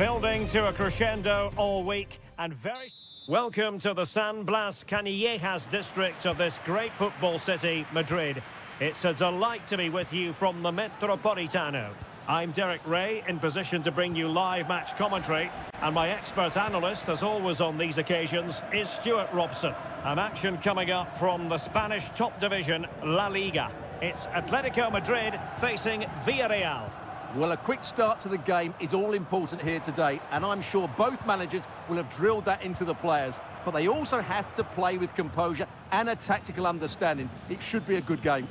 Building to a crescendo all week and very... Welcome to the San Blas Canillejas district of this great football city, Madrid. It's a delight to be with you from the Metropolitano. I'm Derek Ray, in position to bring you live match commentary, and my expert analyst, as always on these occasions, is Stuart Robson. An action coming up from the Spanish top division, La Liga. It's Atletico Madrid facing Villarreal. Well, a quick start to the game is all important here today, and I'm sure both managers will have drilled that into the players. But they also have to play with composure and a tactical understanding. It should be a good game.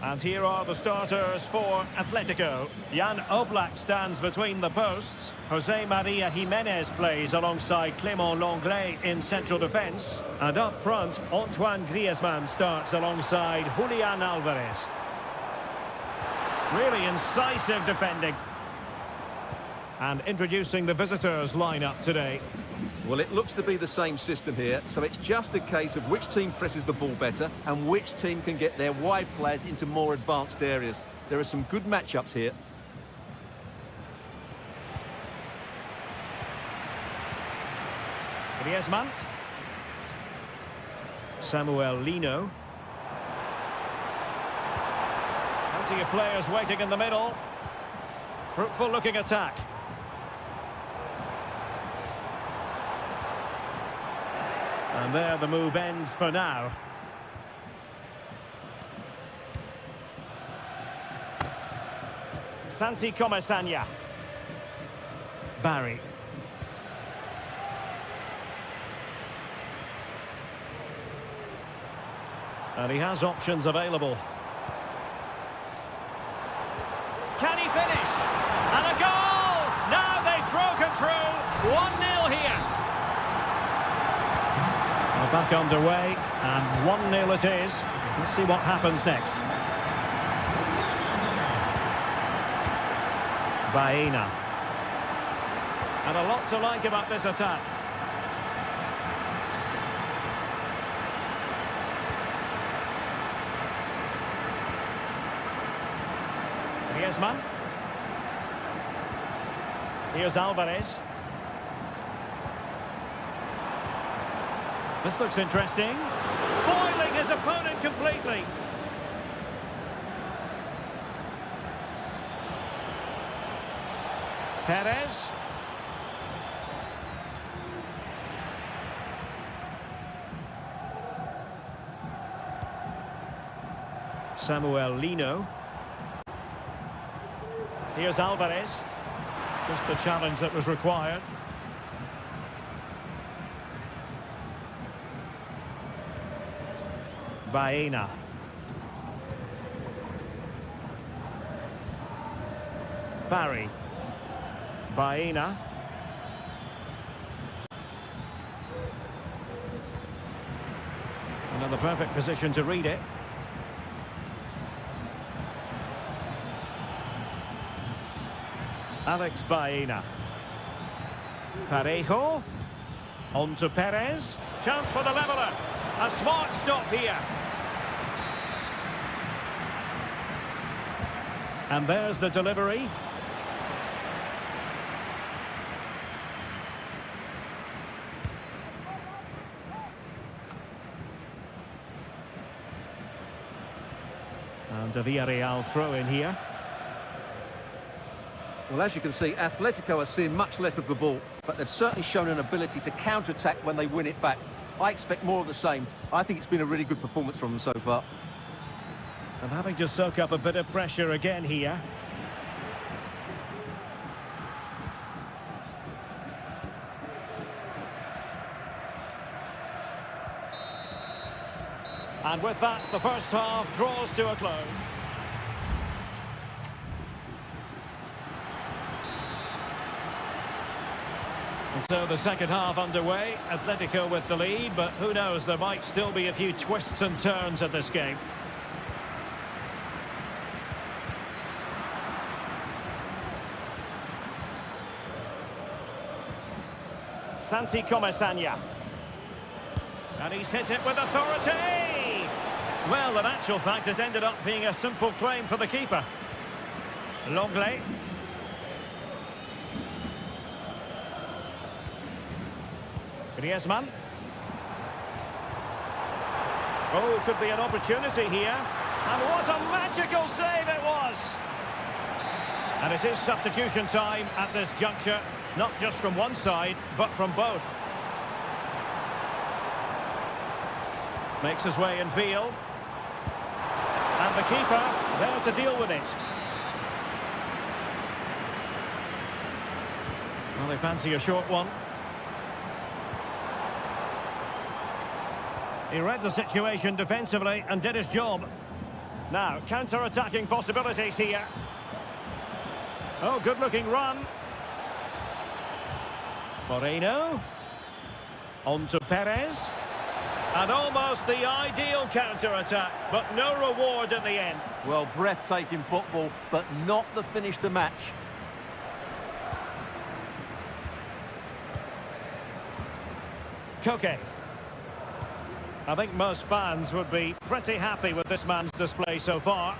And here are the starters for Atletico. Jan Oblak stands between the posts. Jose Maria Jimenez plays alongside Clément Lenglet in central defence. And up front, Antoine Griezmann starts alongside Julian Alvarez. Really incisive defending. And introducing the visitors lineup today. Well, it looks to be the same system here, so it's just a case of which team presses the ball better and which team can get their wide players into more advanced areas. There are some good matchups here. Griezmann. Samuel Lino. Plenty of players waiting in the middle. Fruitful looking attack. And there the move ends for now. Santi Comesaña. Barry. And he has options available. Can he finish? And a goal! Now they've broken through. 1-0 here. Well, back underway, and 1-0 it is. Let's see what happens next. Baena. And a lot to like about this attack. Griezmann. Here's Alvarez. This looks interesting. Foiling his opponent completely. Perez. Samuel Lino. Here's Alvarez. Just the challenge that was required. Baena. Barry. Baena. Another perfect position to read it. Alex Baena. Parejo. On to Perez. Chance for the leveller. A smart stop here. And there's the delivery. And a Villarreal throw in here. Well, as you can see, Atletico are seeing much less of the ball, but they've certainly shown an ability to counter-attack when they win it back. I expect more of the same. I think it's been a really good performance from them so far. And having to soak up a bit of pressure again here. And with that, the first half draws to a close. And so the second half underway. Atletico with the lead, but who knows, there might still be a few twists and turns at this game. Santi Comesaña. And he's hit it with authority! Well, in actual fact, it ended up being a simple claim for the keeper. Lenglet. Griezmann. Oh, could be an opportunity here. And what a magical save it was! And it is substitution time at this juncture, not just from one side, but from both. Makes his way in field. And the keeper there to deal with it. Well, they fancy a short one. He read the situation defensively and did his job. Now, counter-attacking possibilities here. Oh, good-looking run. Moreno. On to Perez. And almost the ideal counter-attack, but no reward in the end. Well, breathtaking football, but not the finish to match. Koke. I think most fans would be pretty happy with this man's display so far.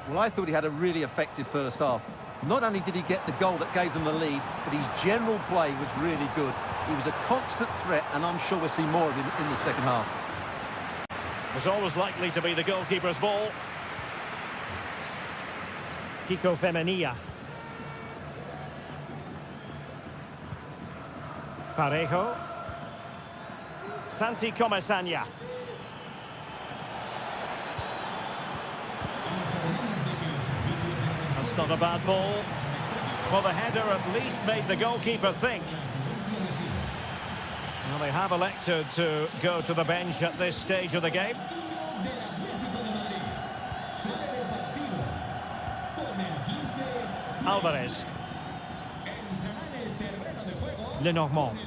Well, I thought he had a really effective first half. Not only did he get the goal that gave them the lead, but his general play was really good. He was a constant threat, and I'm sure we'll see more of him in the second half. Was always likely to be the goalkeeper's ball. Kiko Femenia. Parejo. Santi Comasanya. That's not a bad ball. Well, the header at least made the goalkeeper think. Well, they have elected to go to the bench at this stage of the game. Alvarez. Lenormand.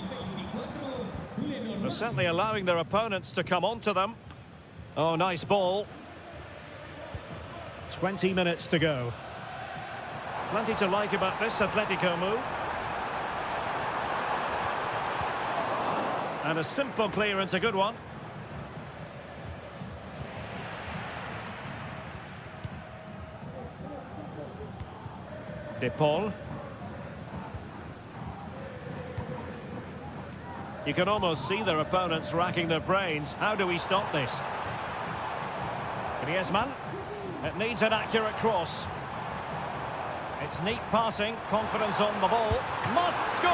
They're certainly allowing their opponents to come onto them. Oh, nice ball. 20 minutes to go. Plenty to like about this Atletico move. And a simple clearance, a good one. De Paul. You can almost see their opponents racking their brains. How do we stop this? Griezmann. It needs an accurate cross. It's neat passing, confidence on the ball. Must score!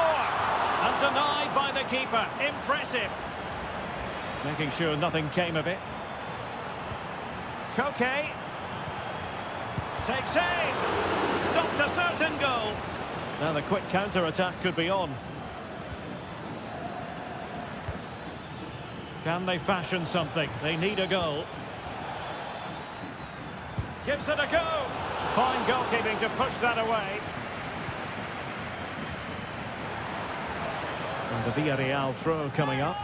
And denied by the keeper. Impressive. Making sure nothing came of it. Koke. Takes aim. Stopped a certain goal. Now the quick counter-attack could be on. Can they fashion something? They need a goal. Gives it a go. Fine goalkeeping to push that away. And the Villarreal throw coming up.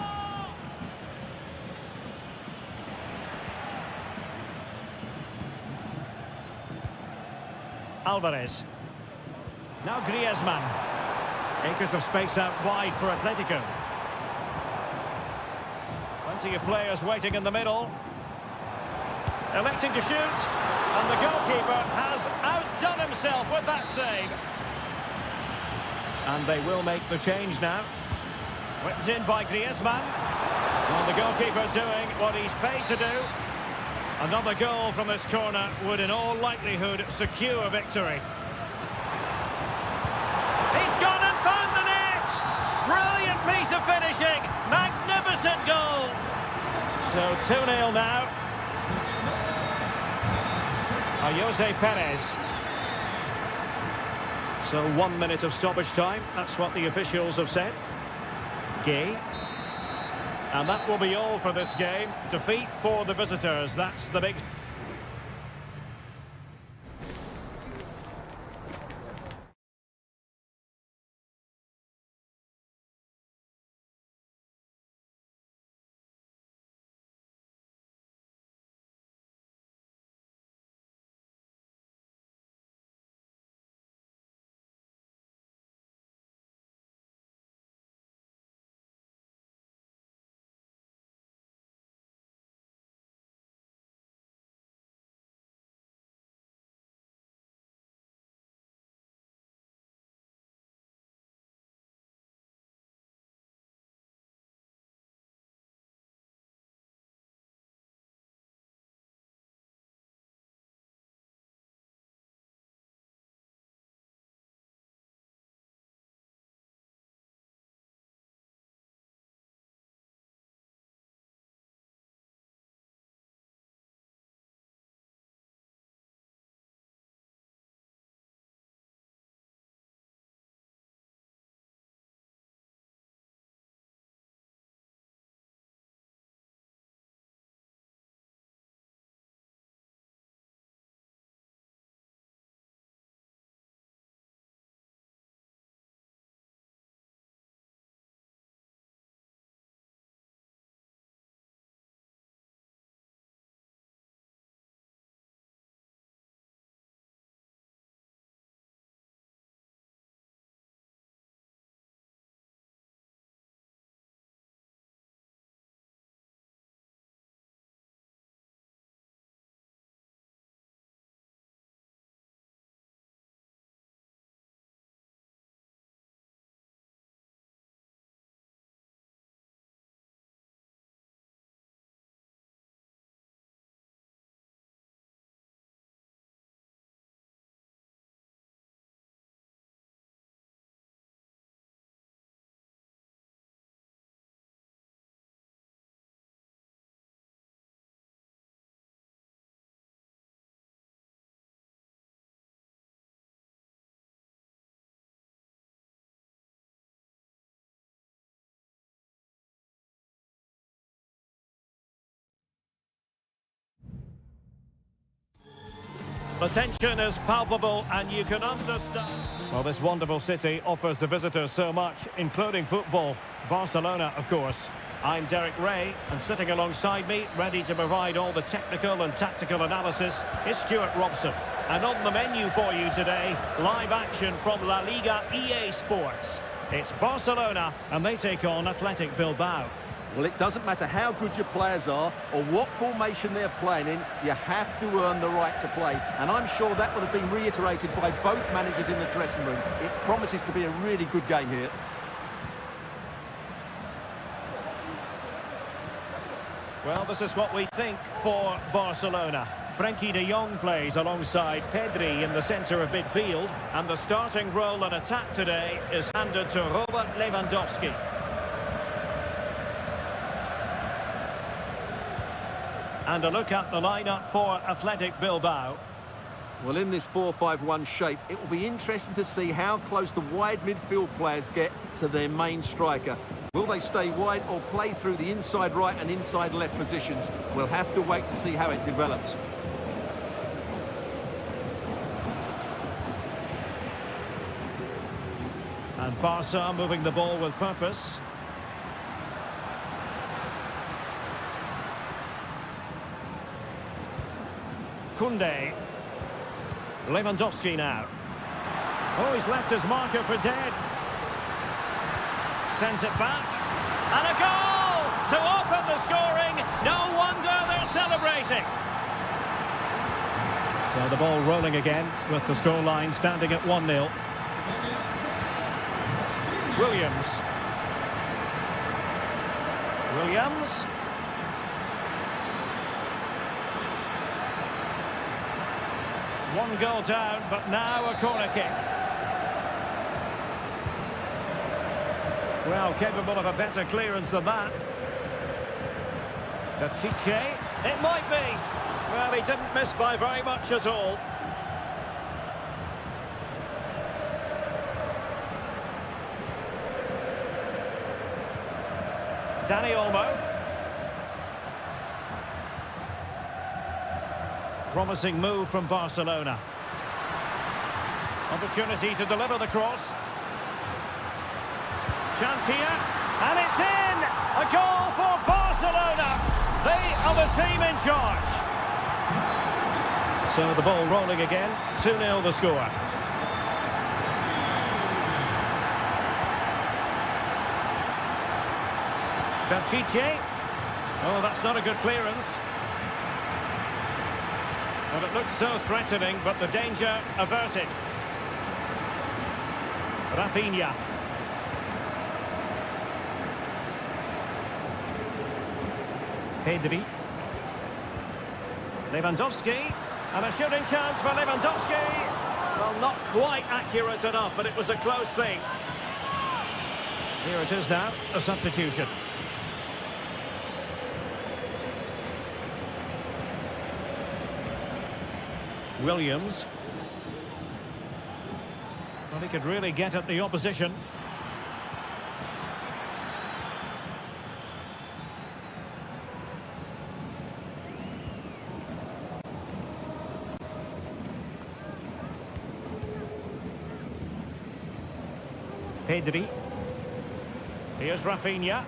Alvarez. Now Griezmann. Acres of space out wide for Atletico. Plenty of players waiting in the middle. Electing to shoot. And the goalkeeper has outdone himself with that save. And they will make the change now. Whipped in by Griezmann. And the goalkeeper doing what he's paid to do. Another goal from this corner would in all likelihood secure victory. He's gone and found the net! Brilliant piece of finishing! Magnificent goal! So 2-0 now. Jose Perez. So 1 minute of stoppage time. That's what the officials have said. Gay. And that will be all for this game. Defeat for the visitors. That's the big... The tension is palpable and you can understand. Well, this wonderful city offers the visitors so much, including football. Barcelona, of course. I'm Derek Ray, and sitting alongside me, ready to provide all the technical and tactical analysis, is Stuart Robson. And on the menu for you today, live action from La Liga EA Sports. It's Barcelona, and they take on Athletic Bilbao. Well, it doesn't matter how good your players are or what formation they're playing in, you have to earn the right to play. And I'm sure that would have been reiterated by both managers in the dressing room. It promises to be a really good game here. Well, this is what we think for Barcelona. Frenkie de Jong plays alongside Pedri in the centre of midfield, and the starting role in attack today is handed to Robert Lewandowski. And a look at the lineup for Athletic Bilbao. Well, in this 4-5-1 shape, it will be interesting to see how close the wide midfield players get to their main striker. Will they stay wide or play through the inside right and inside left positions? We'll have to wait to see how it develops. And Barca moving the ball with purpose. Koundé. Lewandowski now. Oh, he's left his marker for dead. Sends it back. And a goal to open the scoring. No wonder they're celebrating. So the ball rolling again with the scoreline standing at 1-0. Williams. Williams. One goal down, but now a corner kick. Well, capable of a better clearance than that. Pichet. It might be. Well, he didn't miss by very much at all. Dani Olmo. Promising move from Barcelona. Opportunity to deliver the cross. Chance here, and it's in! A goal for Barcelona! They are the team in charge. So the ball rolling again, 2-0 the score. Pichet. Oh, that's not a good clearance. Well, it looked so threatening, but the danger averted. Rafinha. Pedri. Lewandowski. And a shooting chance for Lewandowski. Well, not quite accurate enough, but it was a close thing. Here it is now, a substitution. Williams. Well, he could really get at the opposition. Pedri. Here's Rafinha.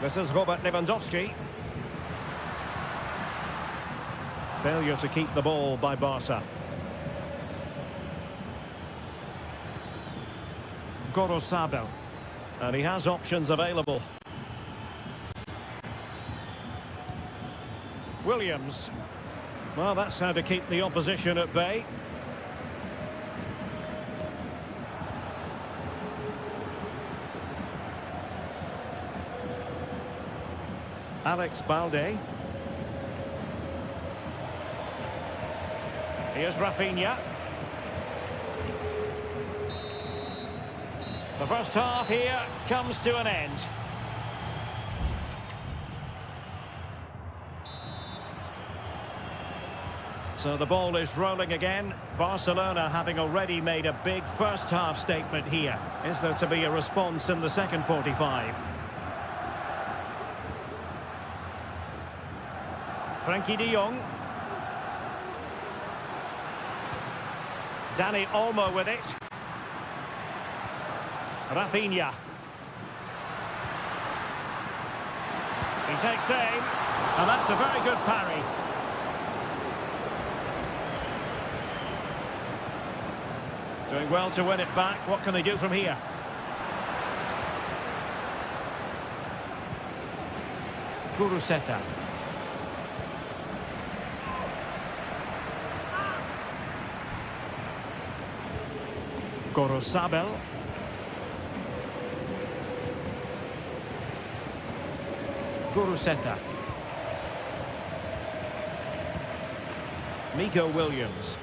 This is Robert Lewandowski. Failure to keep the ball by Barca. Gorosabel. And he has options available. Williams. Well, that's how to keep the opposition at bay. Alex Balde. Here's Rafinha. The first half here comes to an end. So the ball is rolling again. Barcelona having already made a big first half statement here. Is there to be a response in the second 45? Frankie de Jong. Dani Olmo with it. Rafinha. He takes aim, and that's a very good parry. Doing well to win it back. What can they do from here? Kuruseta. Gorosabel. Guruseta. Miko Williams.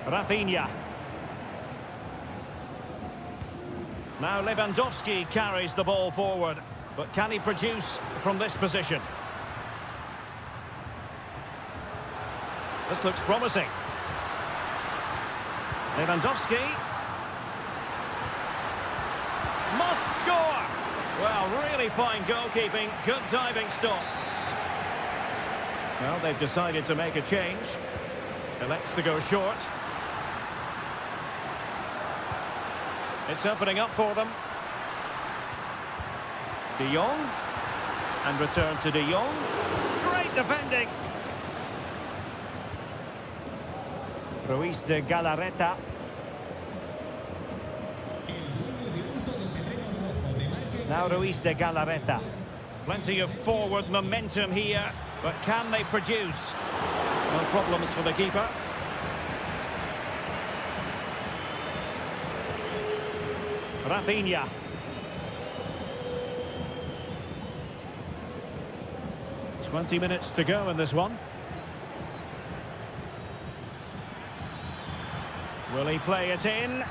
Rafinha. Now Lewandowski carries the ball forward, but can he produce from this position? This looks promising. Lewandowski. Must score! Well, really fine goalkeeping, good diving stop. Well, they've decided to make a change. Elects to go short. It's opening up for them. De Jong. And return to De Jong. Great defending. Ruiz de Galarreta. Now Ruiz de Galarreta. Plenty of forward momentum here, but can they produce? No problems for the keeper. Rafinha. "20 minutes to go in this one. Will he play it in?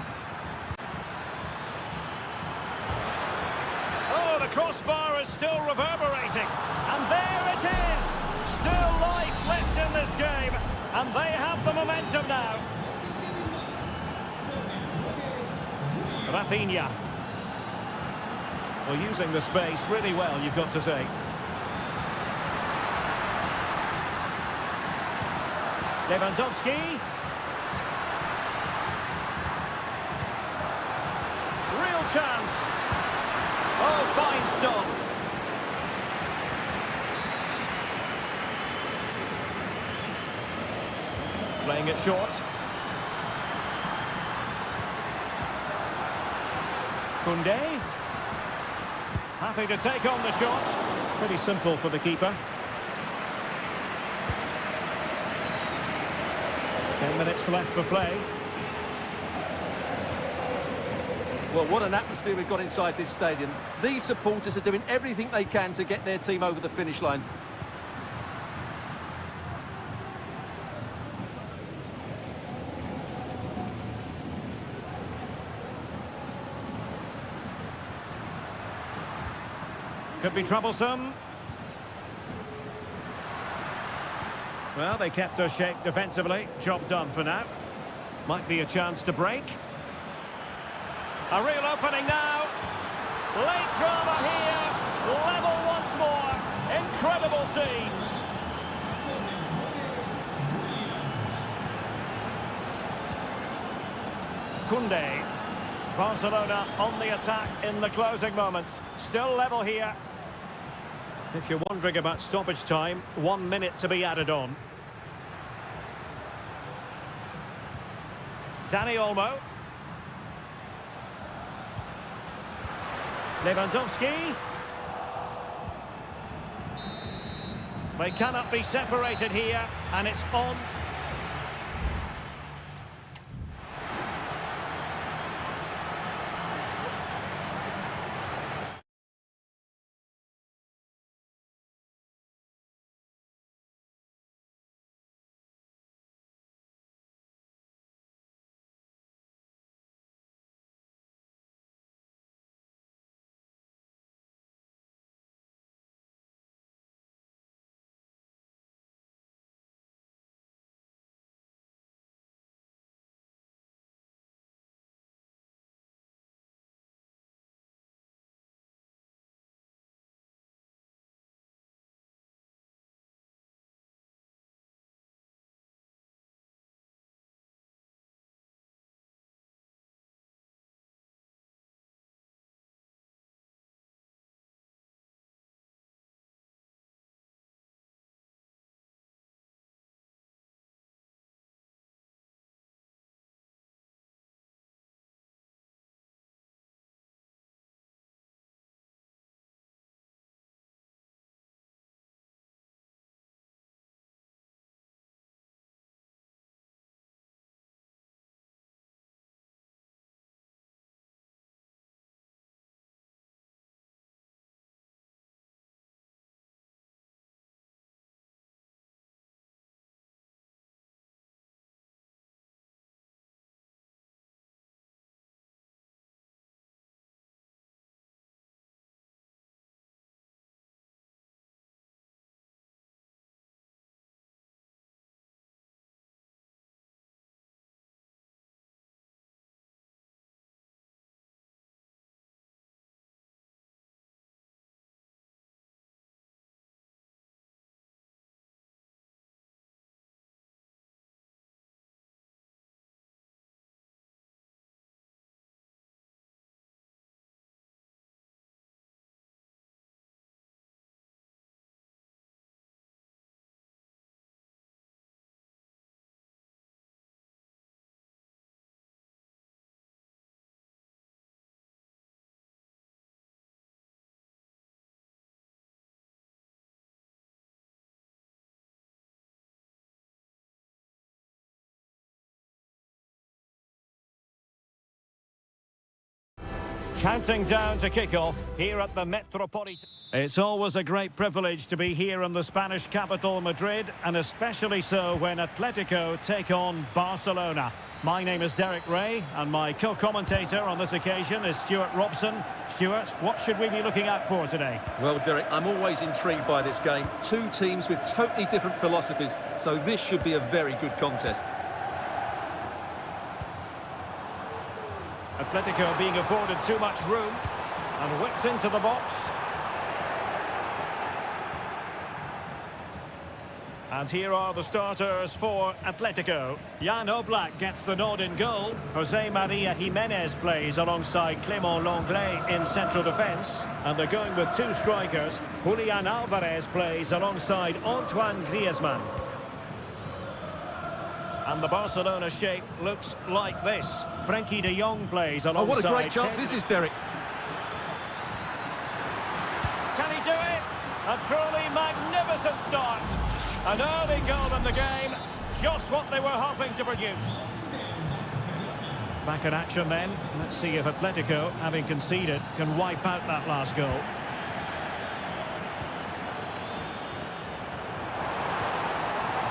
Oh, the crossbar is still reverberating. And there it is! Still life left in this game. And they have the momentum now. Rafinha. Well, using the space really well, you've got to say. Lewandowski. Real chance. Oh, fine stop. Playing it short. Koundé. Happy to take on the shot. Pretty simple for the keeper. 10 minutes left for play. Well, what an atmosphere we've got inside this stadium. These supporters are doing everything they can to get their team over the finish line. Could be troublesome. Well, they kept their shape defensively. Job done for now. Might be a chance to break. A real opening now. Late drama here. Level once more. Incredible scenes. Koundé. Barcelona on the attack in the closing moments. Still level here. If you're wondering about stoppage time, 1 minute to be added on. Dani Olmo. Lewandowski. They cannot be separated here, and it's on Counting down to kick-off here at the Metropolitan. It's always a great privilege to be here in the Spanish capital, Madrid, and especially so when Atletico take on Barcelona. My name is Derek Ray, and my co-commentator on this occasion is Stuart Robson. Stuart, what should we be looking out for today? Well, Derek, I'm always intrigued by this game. Two teams with totally different philosophies, so this should be a very good contest. Atletico being afforded too much room and whipped into the box. And here are the starters for Atletico. Jan Oblak gets the nod in goal. Jose Maria Jimenez plays alongside Clément Lenglet in central defence. And they're going with two strikers. Julian Alvarez plays alongside Antoine Griezmann. And the Barcelona shape looks like this. Frenkie de Jong plays alongside... Oh, what a great chance this is, Derek. Can he do it? A truly magnificent start. An early goal in the game. Just what they were hoping to produce. Back in action then. Let's see if Atletico, having conceded, can wipe out that last goal.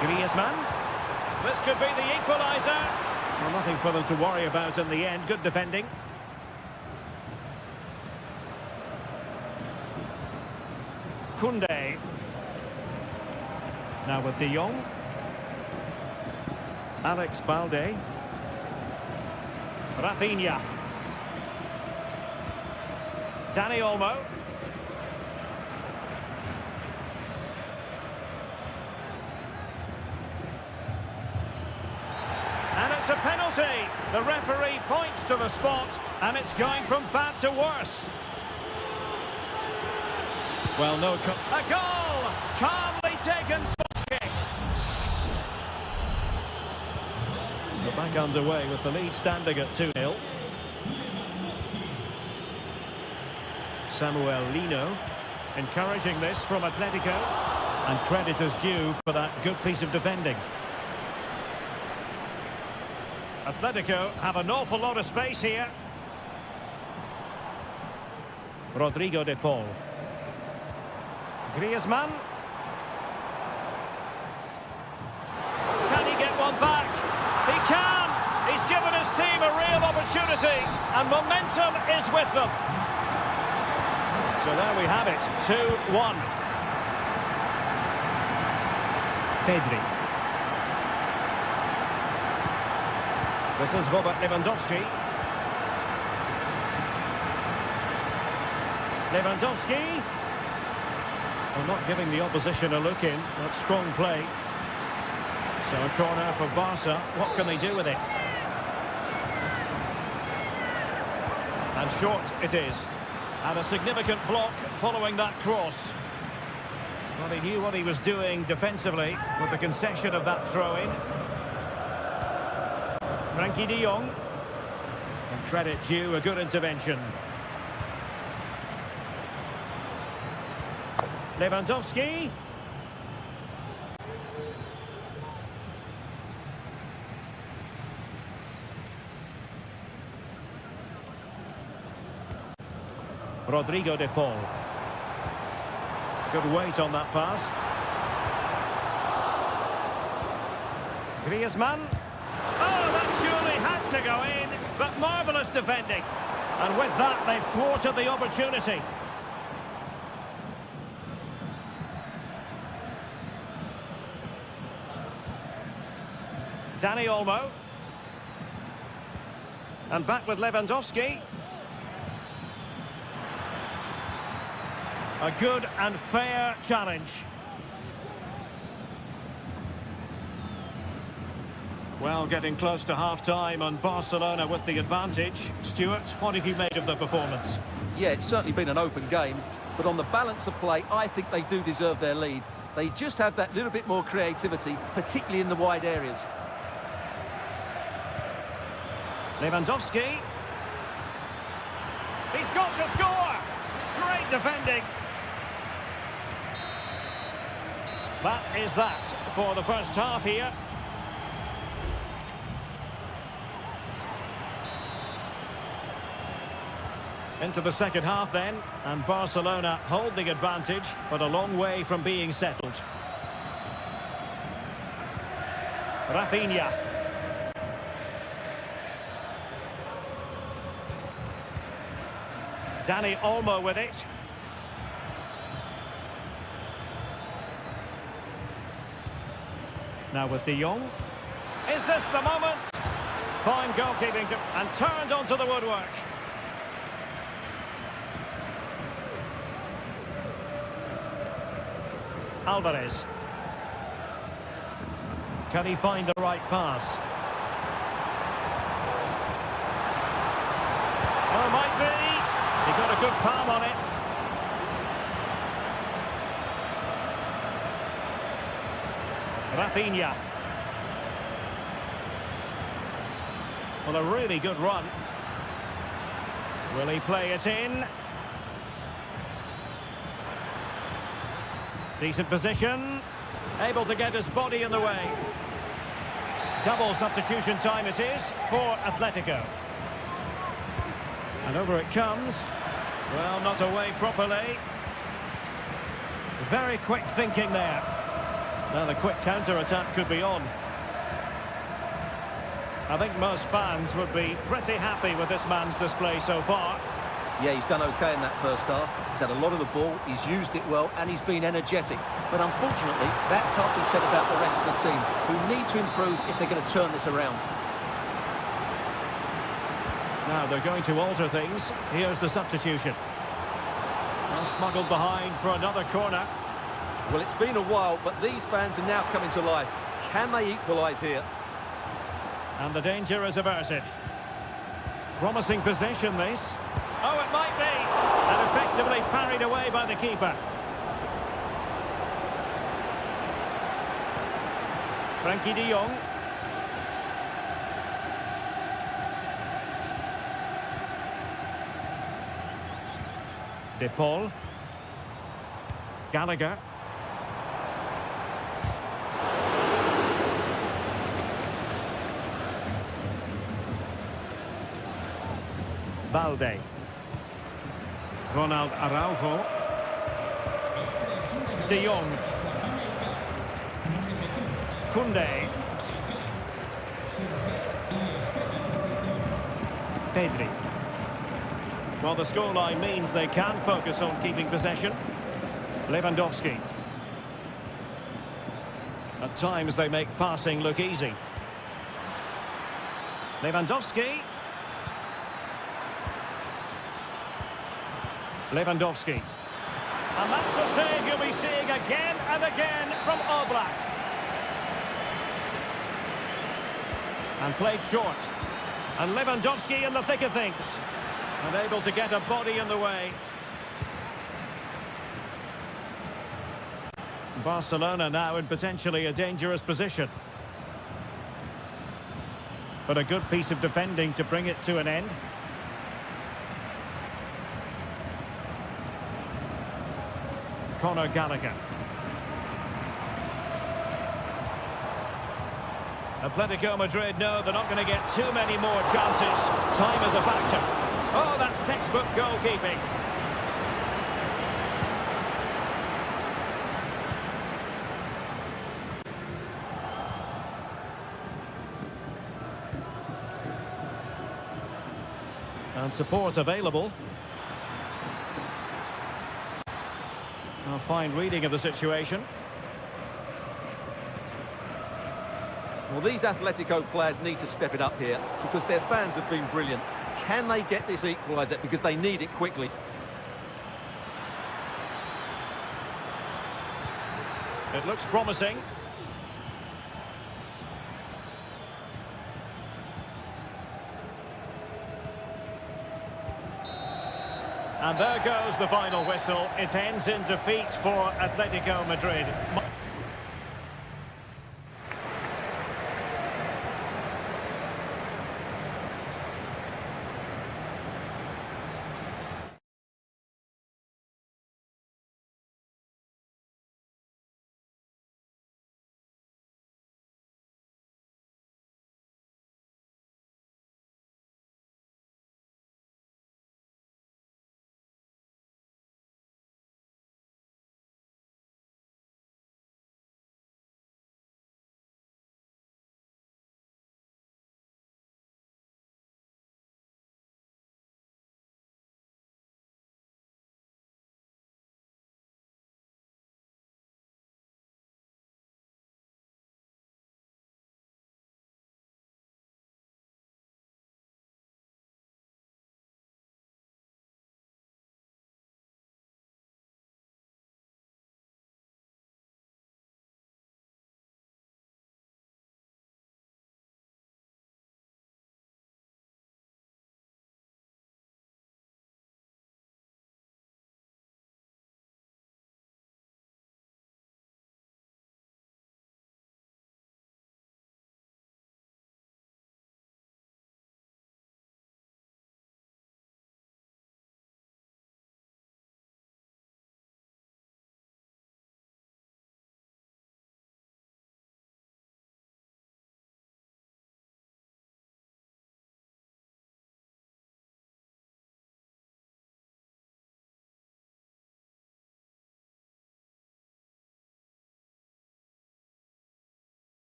Griezmann. This could be the equaliser. Well, nothing for them to worry about in the end. Good defending. Koundé. Now with De Jong. Alex Balde. Rafinha. Dani Olmo. And it's a penalty. The referee points to the spot, and it's going from bad to worse. Well, no... A goal! Calmly taken. So back underway with the lead standing at 2-0. Samuel Lino encouraging this from Atletico. And credit is due for that good piece of defending. Atletico have an awful lot of space here. Rodrigo de Paul. Griezmann. Can he get one back? He can! He's given his team a real opportunity, and momentum is with them. So there we have it, 2-1. Pedri. This is Robert Lewandowski. Lewandowski. Well, not giving the opposition a look in. That's strong play. So a corner for Barca. What can they do with it? And short it is. And a significant block following that cross. Well, he knew what he was doing defensively with the concession of that throw-in. Frenkie de Jong. And credit due, a good intervention. Lewandowski. Rodrigo de Paul. Good weight on that pass. Griezmann. Oh, that surely had to go in, but marvellous defending. And with that, they thwarted the opportunity. Dani Olmo. And back with Lewandowski. A good and fair challenge. Well, getting close to half-time and Barcelona with the advantage. Stuart, what have you made of the performance? Yeah, it's certainly been an open game, but on the balance of play, I think they do deserve their lead. They just have that little bit more creativity, particularly in the wide areas. Lewandowski. He's got to score! Great defending. That is that for the first half here. Into the second half then, and Barcelona hold the advantage, but a long way from being settled. Rafinha. Dani Olmo with it. Now with De Jong. Is this the moment? Fine goalkeeping and turned onto the woodwork. Alvarez. Can he find the right pass? Oh, might be. He got a good palm on it. Rafinha. Well, a really good run. Will he play it in? Decent position. Able to get his body in the way. Double substitution time it is for Atletico. And over it comes. Well, not away properly. Very quick thinking there. Now the quick counter-attack could be on. I think most fans would be pretty happy with this man's display so far. Yeah, he's done okay in that first half. He's had a lot of the ball, he's used it well, and he's been energetic. But unfortunately, that can't be said about the rest of the team, who need to improve if they're going to turn this around. Now they're going to alter things. Here's the substitution. Well, smuggled behind for another corner. Well, it's been a while, but these fans are now coming to life. Can they equalise here? And the danger is averted. Promising possession, this. Oh, it might be. And effectively parried away by the keeper. Frankie de Jong. De Paul. Gallagher. Balde. Ronald Araujo. De Jong. Koundé. Pedri. Well, the scoreline means they can focus on keeping possession. Lewandowski. At times they make passing look easy. Lewandowski. Lewandowski. And that's a save you'll be seeing again and again from Oblak. And played short. And Lewandowski in the thick of things. And able to get a body in the way. Barcelona now in potentially a dangerous position. But a good piece of defending to bring it to an end. Conor Gallagher. Atletico Madrid know they're not going to get too many more chances. Time is a factor. Oh, that's textbook goalkeeping. And support available. A fine reading of the situation. Well, these Atletico players need to step it up here because their fans have been brilliant. Can they get this equaliser? Because they need it quickly. It looks promising. And there goes the final whistle. It ends in defeat for Atletico Madrid.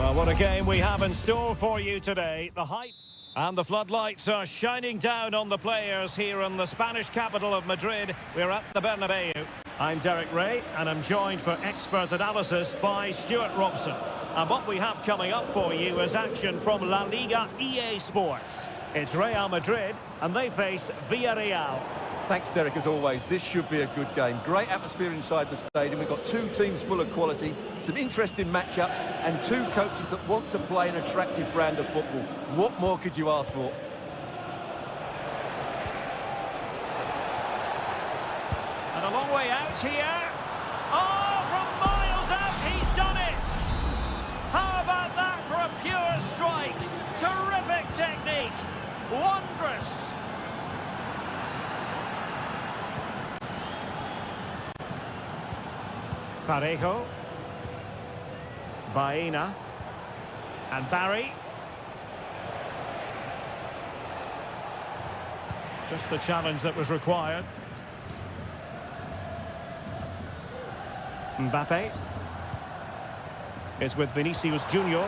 Well, what a game we have in store for you today. The hype and the floodlights are shining down on the players here in the Spanish capital of Madrid. We're at the Bernabeu. I'm Derek Ray, and I'm joined for expert analysis by Stuart Robson. And what we have coming up for you is action from La Liga EA Sports. It's Real Madrid, and they face Villarreal. Thanks, Derek, as always. This should be a good game. Great atmosphere inside the stadium. We've got two teams full of quality, some interesting matchups, and two coaches that want to play an attractive brand of football. What more could you ask for? And a long way out here. Oh, from miles out, he's done it! How about that for a pure strike? Terrific technique. Wondrous. Parejo. Baena. And Barry. Just the challenge that was required. Mbappe. It's with Vinicius Junior.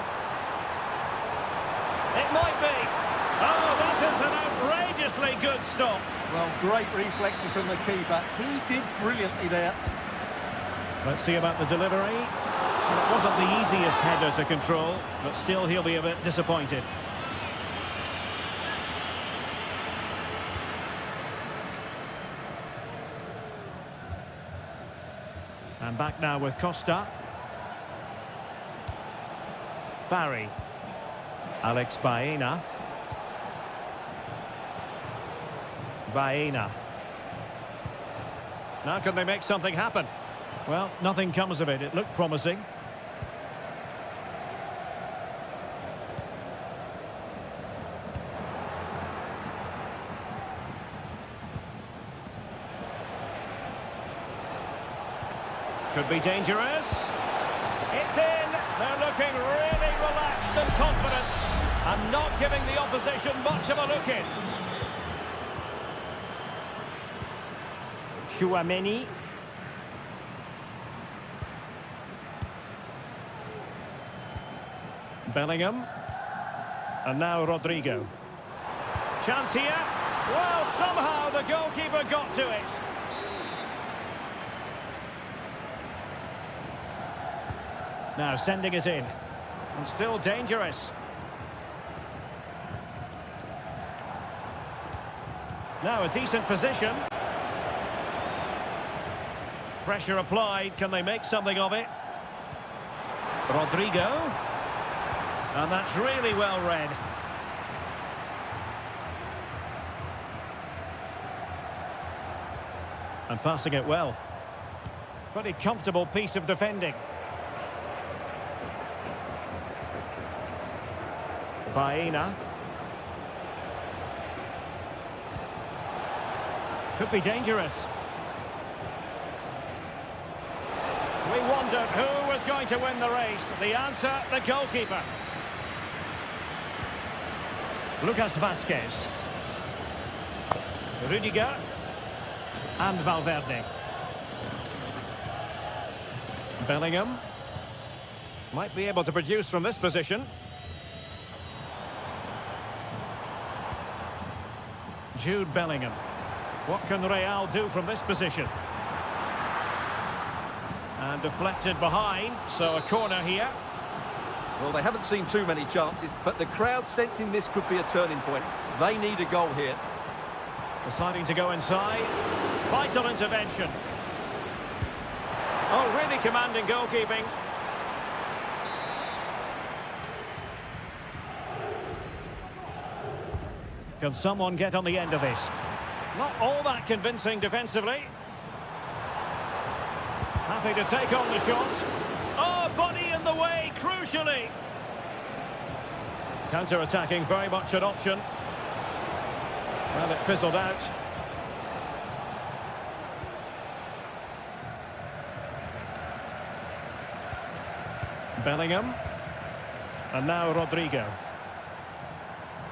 It might be. Oh, that is an outrageously good stop. Well, great reflection from the keeper. He did brilliantly there. Let's see about the delivery. Well, it wasn't the easiest header to control, but still he'll be a bit disappointed. And back now with Costa. Barry. Alex Baena. Baena. Now can they make something happen? Well, nothing comes of it. It looked promising. Could be dangerous. It's in. They're looking really relaxed and confident and not giving the opposition much of a look in. Chouameni. Bellingham. And now Rodrigo. Chance here. Well, somehow the goalkeeper got to it. Now sending it in. And still dangerous. Now a decent position. Pressure applied. Can they make something of it? Rodrigo. And that's really well read. And passing it well. Pretty comfortable piece of defending. Baena. Could be dangerous. We wondered who was going to win the race. The answer, the goalkeeper. Lucas Vazquez. Rudiger. And Valverde. Bellingham. Might be able to produce from this position. Jude Bellingham. What can Real do from this position? And deflected behind, so a corner here. Well, they haven't seen too many chances, but the crowd sensing this could be a turning point. They need a goal here. Deciding to go inside. Vital intervention. Oh, really commanding goalkeeping. Can someone get on the end of this? Not all that convincing defensively. Happy to take on the shot. Oh, body in the way, crucially. Counter-attacking, very much an option. Well, it fizzled out. Bellingham. And now Rodrigo.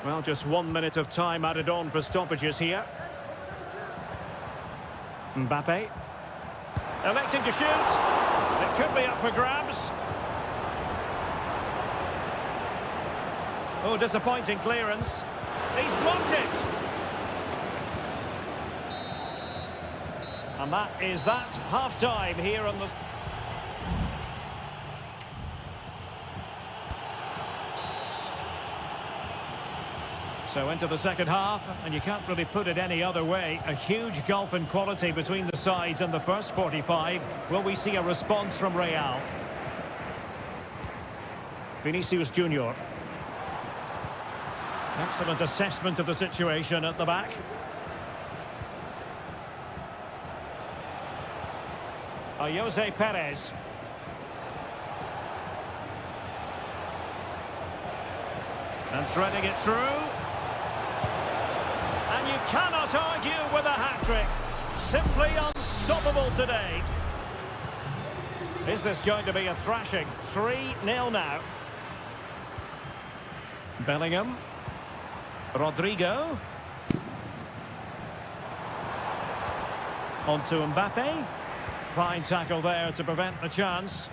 Well, just 1 minute of time added on for stoppages here. Mbappe. Electing to shoot. It could be up for grabs. Oh, disappointing clearance. He's blocked it. And that is that. Half-time here on the... So into the second half, and you can't really put it any other way. A huge gulf in quality between the sides in the first 45. Will we see a response from Real? Vinicius Junior. Excellent assessment of the situation at the back. Jose Perez. And threading it through. And you cannot argue with a hat-trick. Simply unstoppable today. Is this going to be a thrashing? 3-0 now. Bellingham. Rodrigo. On to Mbappe. Fine tackle there to prevent the chance.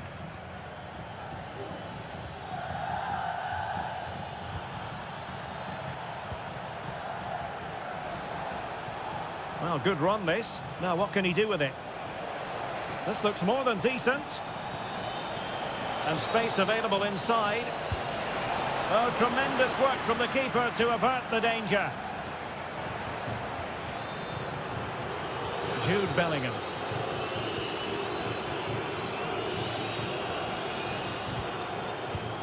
Well, good run this. Now what can he do with it? This looks more than decent. And space available inside. Oh, tremendous work from the keeper to avert the danger. Jude Bellingham.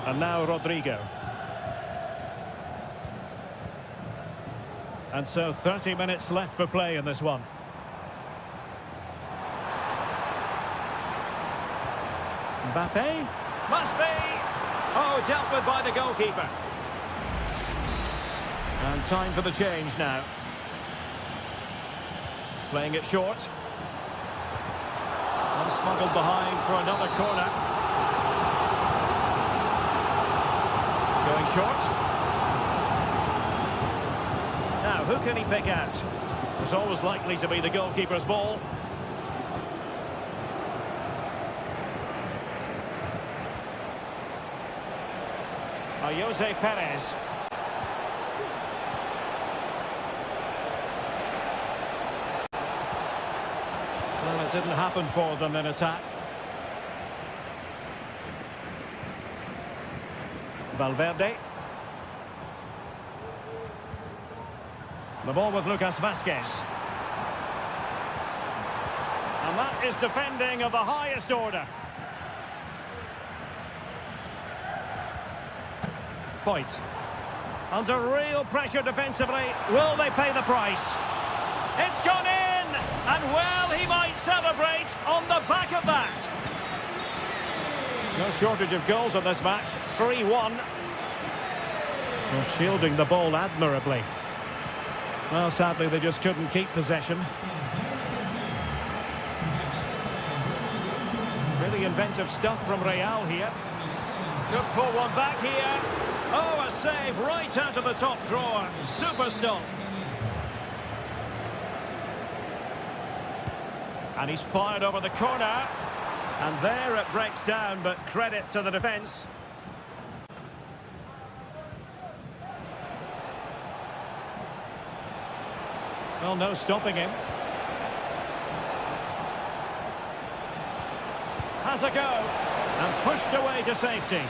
And now Rodrigo. And so 30 minutes left for play in this one. Mbappe. Must be! Oh, dealt with by the goalkeeper. And time for the change now. Playing it short. And smuggled behind for another corner. Going short. Now, who can he pick out? It's always likely to be the goalkeeper's ball. Jose Perez. Well, it didn't happen for them in attack. Valverde. The ball with Lucas Vázquez. And that is defending of the highest order. Fight. Under real pressure defensively. Will they pay the price? It's gone in! And well, he might celebrate on the back of that. No shortage of goals in this match. 3-1. Well, shielding the ball admirably. Well, sadly, they just couldn't keep possession. Really inventive stuff from Real here. Could pull one back here. Oh, a save right out of the top drawer. Super stop. And he's fired over the corner. And there it breaks down, but credit to the defence. Well, no stopping him. Has a go. And pushed away to safety.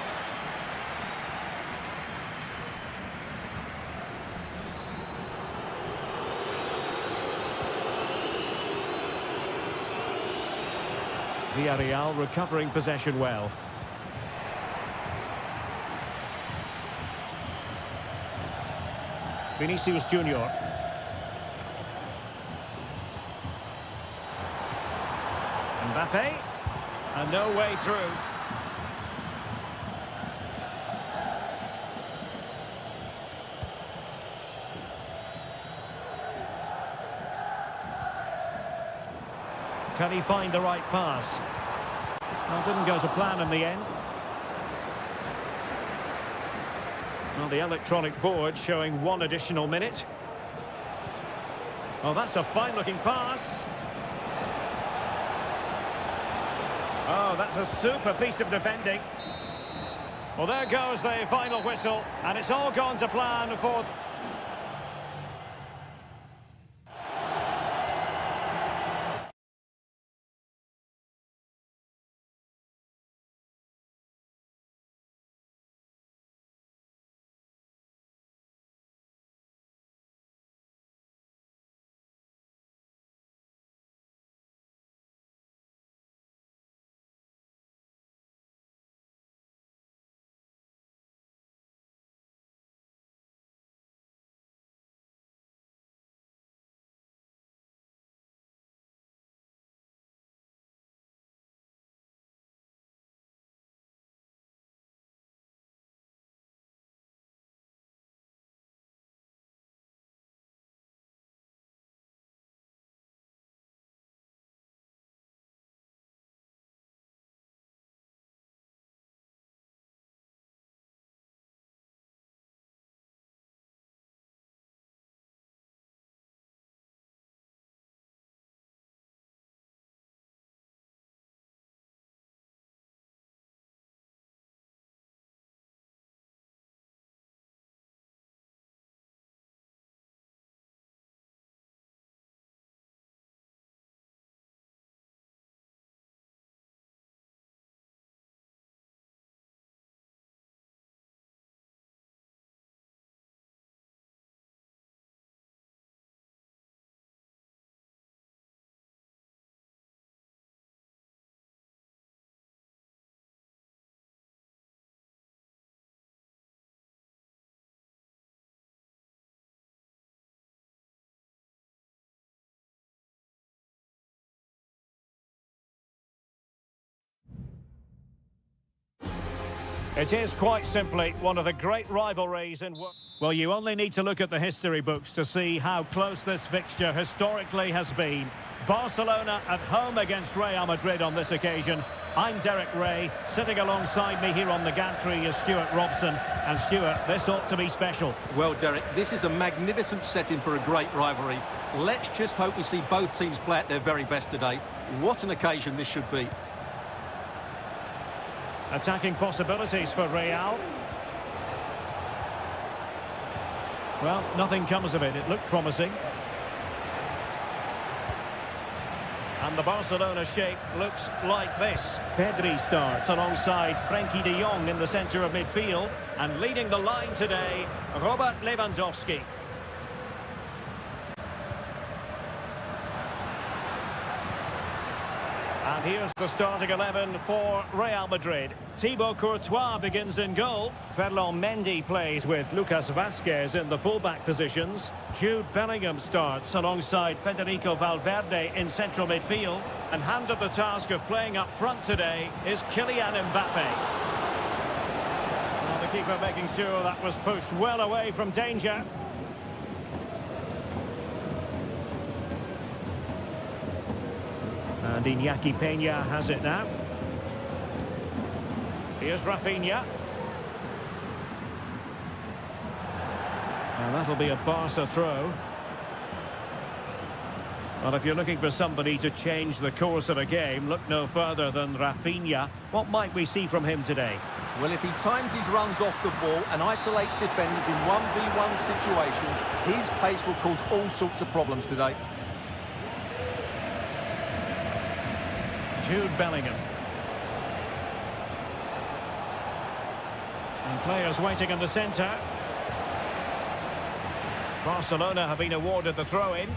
Villarreal recovering possession well. Vinicius Junior. Mbappe. And no way through. Can he find the right pass? Well, didn't go to plan in the end. Well, the electronic board showing 1 additional minute. Oh, that's a fine-looking pass. Oh, that's a super piece of defending. Well, there goes the final whistle, and it's all gone to plan for... It is quite simply one of the great rivalries in... Well, you only need to look at the history books to see how close this fixture historically has been. Barcelona at home against Real Madrid on this occasion. I'm Derek Ray. Sitting alongside me here on the gantry is Stuart Robson. And Stuart, this ought to be special. Well, Derek, this is a magnificent setting for a great rivalry. Let's just hope we see both teams play at their very best today. What an occasion this should be. Attacking possibilities for Real. Well, nothing comes of it. It looked promising. And the Barcelona shape looks like this. Pedri starts alongside Frenkie de Jong in the centre of midfield. And leading the line today, Robert Lewandowski. And here's the starting 11 for Real Madrid. Thibaut Courtois begins in goal. Ferland Mendy plays with Lucas Vazquez in the fullback positions. Jude Bellingham starts alongside Federico Valverde in central midfield. And handed the task of playing up front today is Kylian Mbappe. Well, the keeper making sure that was pushed well away from danger. And Iñaki Peña has it now. Here's Rafinha. And that'll be a Barca throw. Well, if you're looking for somebody to change the course of a game, look no further than Rafinha. What might we see from him today? Well, if he times his runs off the ball and isolates defenders in 1v1 situations, his pace will cause all sorts of problems today. Jude Bellingham. And players waiting in the centre. Barcelona have been awarded the throw-in.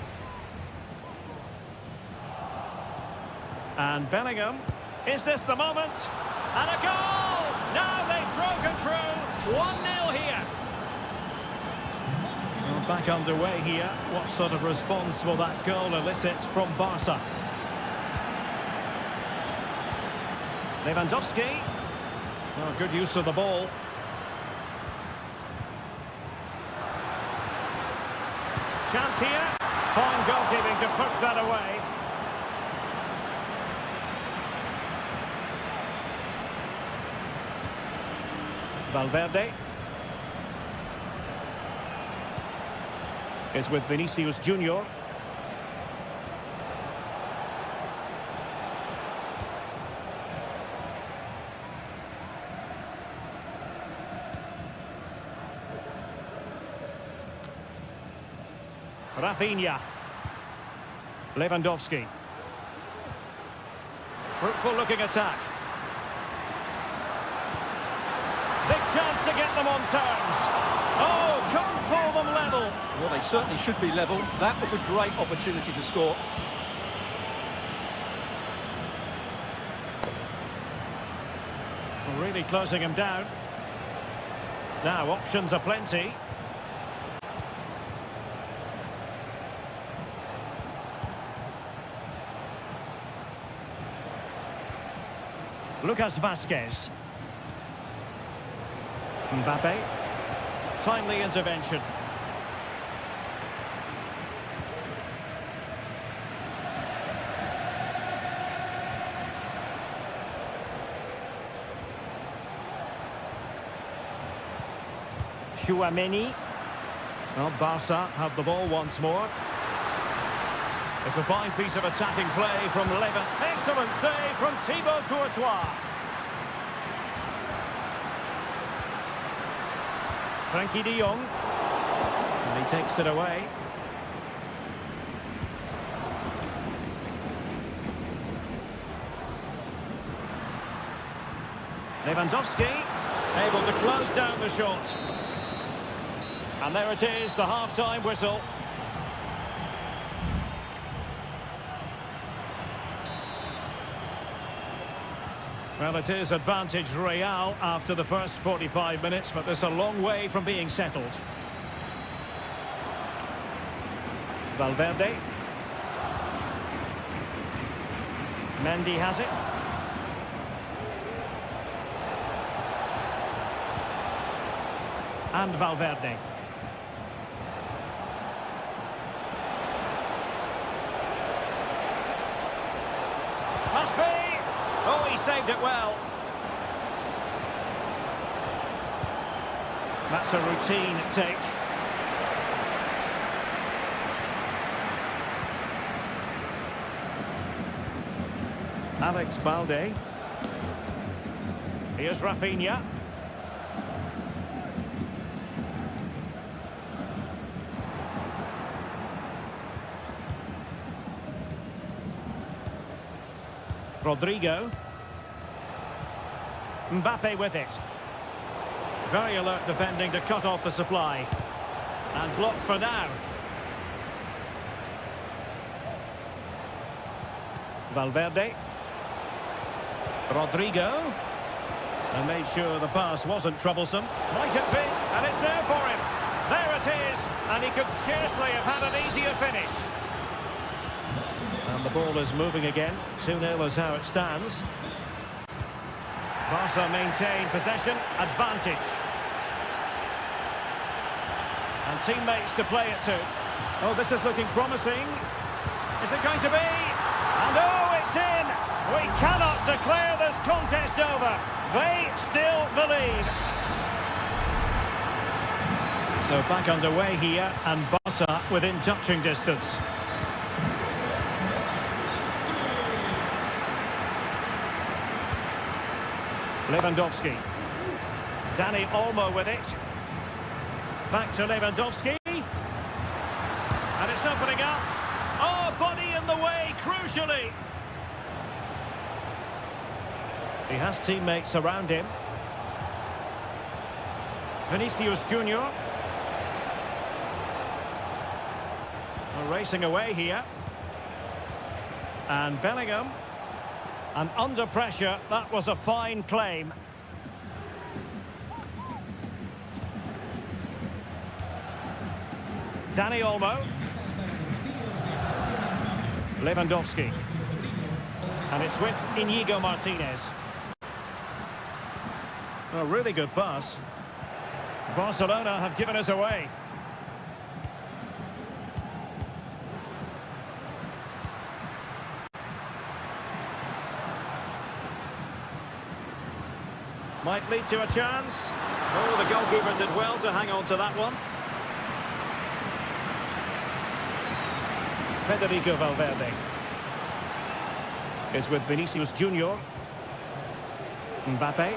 And Bellingham. Is this the moment? And a goal! Now they've broken through. 1-0 here. Well, back underway here. What sort of response will that goal elicit from Barca? Lewandowski. Oh, good use of the ball. Chance here. Fine goalkeeping to push that away. Valverde. Is with Vinicius Junior. Rafinha. Lewandowski. Fruitful looking attack. Big chance to get them on terms. Oh, can't pull them level. Well, they certainly should be level. That was a great opportunity to score. Really closing him down. Now, options are plenty. Lucas Vazquez. Mbappe. Timely intervention. Chouameni. Well, Barca have the ball once more. It's a fine piece of attacking play from Levin. Excellent save from Thibaut Courtois. Frankie de Jong. And he takes it away. Lewandowski able to close down the shot. And there it is, the half-time whistle. Well, it is advantage Real after the first 45 minutes, but there's a long way from being settled. Valverde. Mendy has it. And Valverde. Must be! Oh, he saved it well. That's a routine take. Alex Balde. Here's Rafinha. Rodrigo. Mbappe with it. Very alert defending to cut off the supply. And blocked for now. Valverde. Rodrigo. And made sure the pass wasn't troublesome. Might it be? And it's there for him. There it is. And he could scarcely have had an easier finish. And the ball is moving again. 2-0 is how it stands. Barca maintain possession, advantage. And teammates to play it to. Oh, this is looking promising. Is it going to be? And oh, it's in! We cannot declare this contest over. They still believe. So back underway here, and Barca within touching distance. Lewandowski. Dani Olmo with it. Back to Lewandowski. And it's opening up. Oh, body in the way, crucially. He has teammates around him. Vinicius Junior. We're racing away here. And Bellingham. And under pressure, that was a fine claim. Dani Olmo. Lewandowski. And it's with Inigo Martinez. A really good pass. Barcelona have given us away. Might lead to a chance. Oh, the goalkeeper did well to hang on to that one. Federico Valverde is with Vinicius Junior. Mbappe.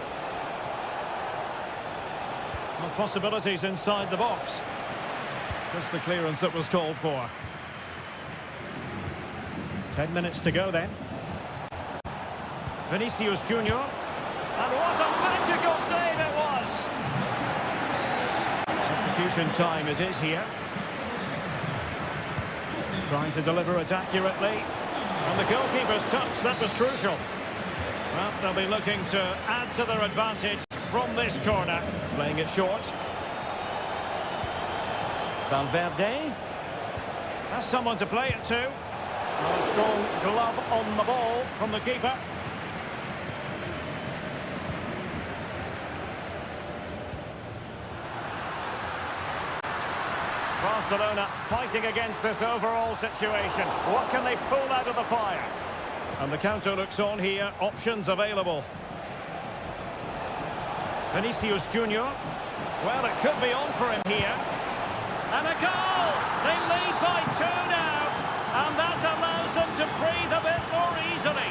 Well, possibilities inside the box. Just the clearance that was called for. 10 minutes to go then. Vinicius Junior. And what a magical save it was! Substitution time it is here. Trying to deliver it accurately. And the goalkeeper's touch, that was crucial. Well, they'll be looking to add to their advantage from this corner. Playing it short. Valverde. Has someone to play it to. A strong glove on the ball from the keeper. Barcelona fighting against this overall situation. What can they pull out of the fire? And the counter looks on here. Options available. Vinicius Junior. Well, it could be on for him here. And a goal! They lead by 2 now. And that allows them to breathe a bit more easily.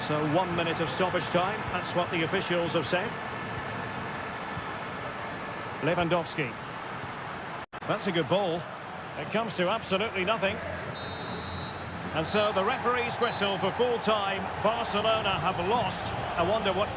So 1 minute of stoppage time. That's what the officials have said. Lewandowski. That's a good ball. It comes to absolutely nothing. And so the referee's whistle for full time. Barcelona have lost. I wonder what...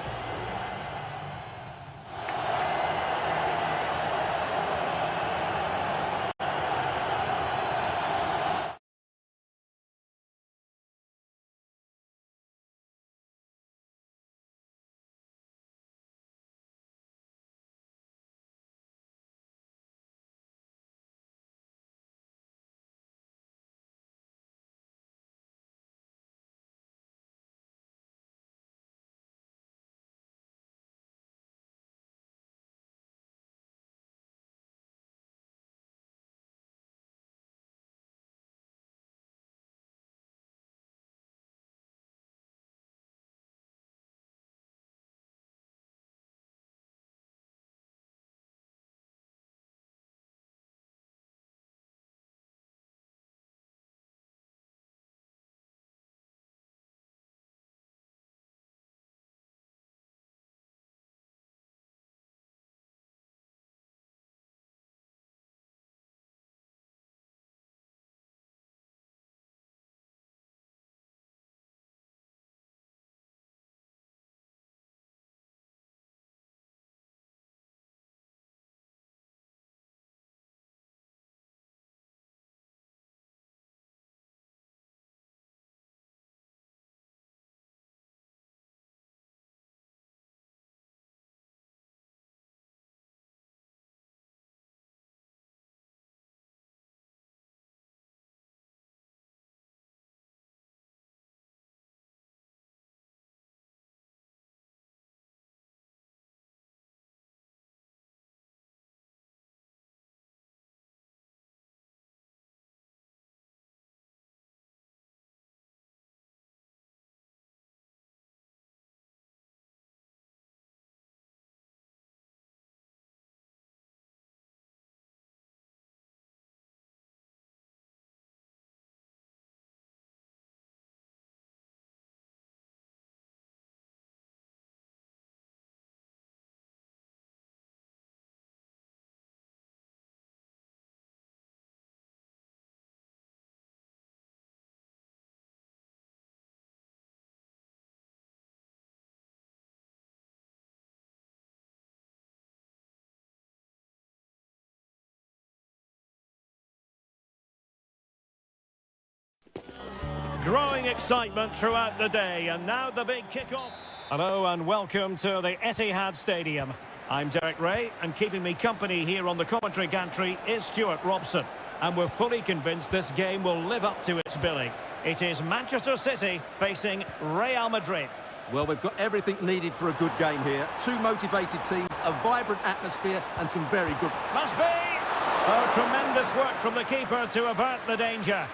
Growing excitement throughout the day, and now the big kick-off. Hello and welcome to the Etihad Stadium. I'm Derek Ray, and keeping me company here on the commentary gantry is Stuart Robson. And we're fully convinced this game will live up to its billing. It is Manchester City facing Real Madrid. Well, we've got everything needed for a good game here. Two motivated teams, a vibrant atmosphere, and some very good... Must be! Oh, tremendous work from the keeper to avert the danger.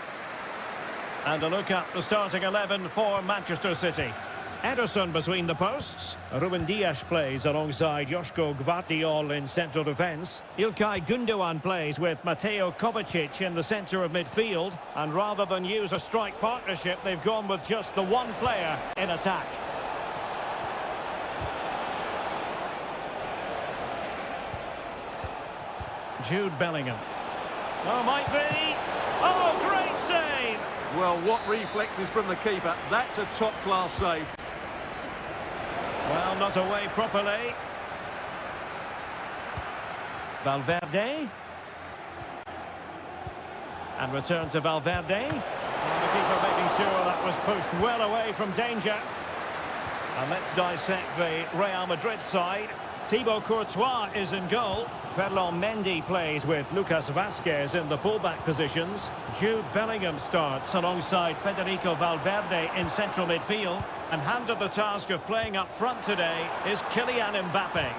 And a look at the starting 11 for Manchester City. Ederson between the posts. Ruben Dias plays alongside Joško Gvardiol in central defence. Ilkay Gundogan plays with Mateo Kovacic in the centre of midfield. And rather than use a strike partnership, they've gone with just the one player in attack. Jude Bellingham. Oh, might be. Oh, great save. Well, what reflexes from the keeper. That's a top-class save. Well, not away properly. Valverde. And return to Valverde. And the keeper making sure that was pushed well away from danger. And let's dissect the Real Madrid side. Thibaut Courtois is in goal. Ferland Mendy plays with Lucas Vazquez in the fullback positions. Jude Bellingham starts alongside Federico Valverde in central midfield. And handed the task of playing up front today is Kylian Mbappe.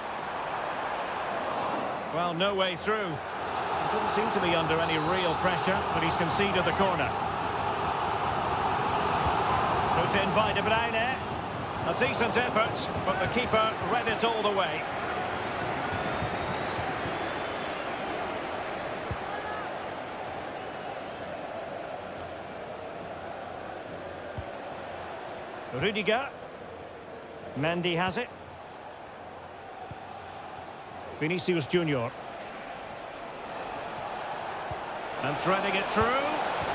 Well, no way through. He doesn't seem to be under any real pressure, but he's conceded the corner. Put in by De Bruyne. A decent effort, but the keeper read it all the way. Rudiger. Mendy has it. Vinicius Junior. And threading it through.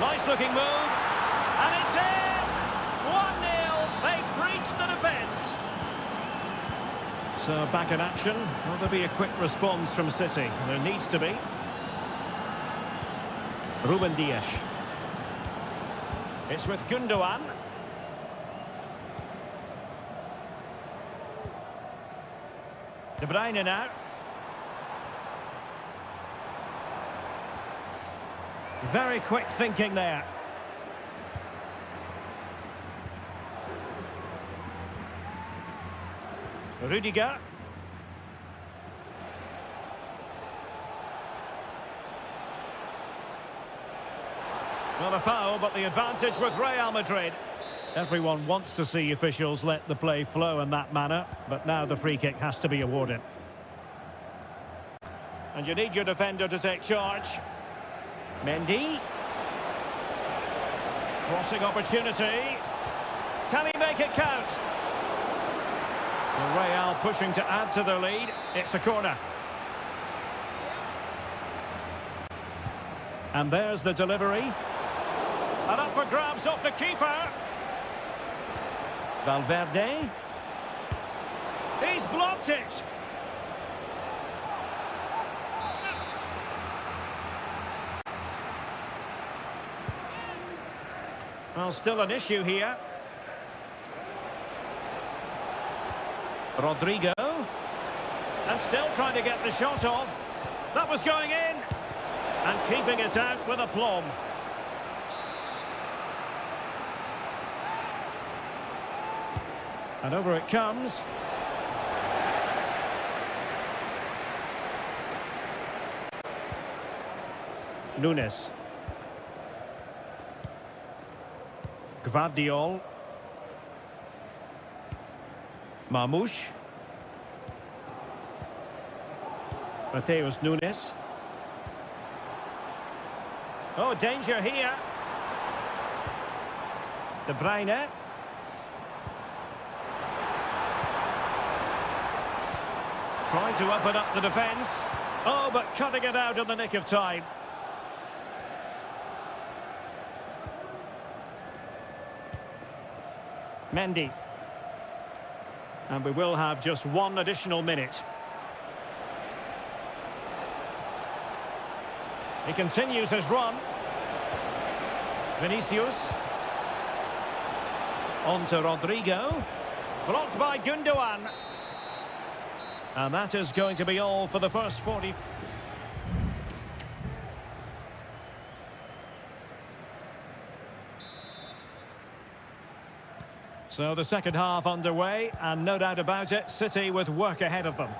Nice looking move. And it's in! 1-0. They breached the defence. So back in action. Will there be a quick response from City? There needs to be. Ruben Dias. It's with Gundogan. De Bruyne now. Very quick thinking there. Rudiger. Not a foul, but the advantage with Real Madrid. Everyone wants to see officials let the play flow in that manner, but now the free kick has to be awarded. And you need your defender to take charge. Mendy. Crossing opportunity. Can he make it count? The Real pushing to add to their lead. It's a corner. And there's the delivery. And up for grabs off the keeper. Valverde. He's blocked it. Well, still an issue here. Rodrigo. And still trying to get the shot off. That was going in. And keeping it out with aplomb. And over it comes. Nunes. Gvardiol. Marmoush. Mateus Nunes. Oh, danger here. De Bruyne. Trying to open up the defence. Oh, but cutting it out in the nick of time. Mendy. And we will have just one additional minute. He continues his run. Vinicius. On to Rodrigo. Blocked by Gundogan. And that is going to be all for the first 40. So the second half underway, and no doubt about it, City with work ahead of them.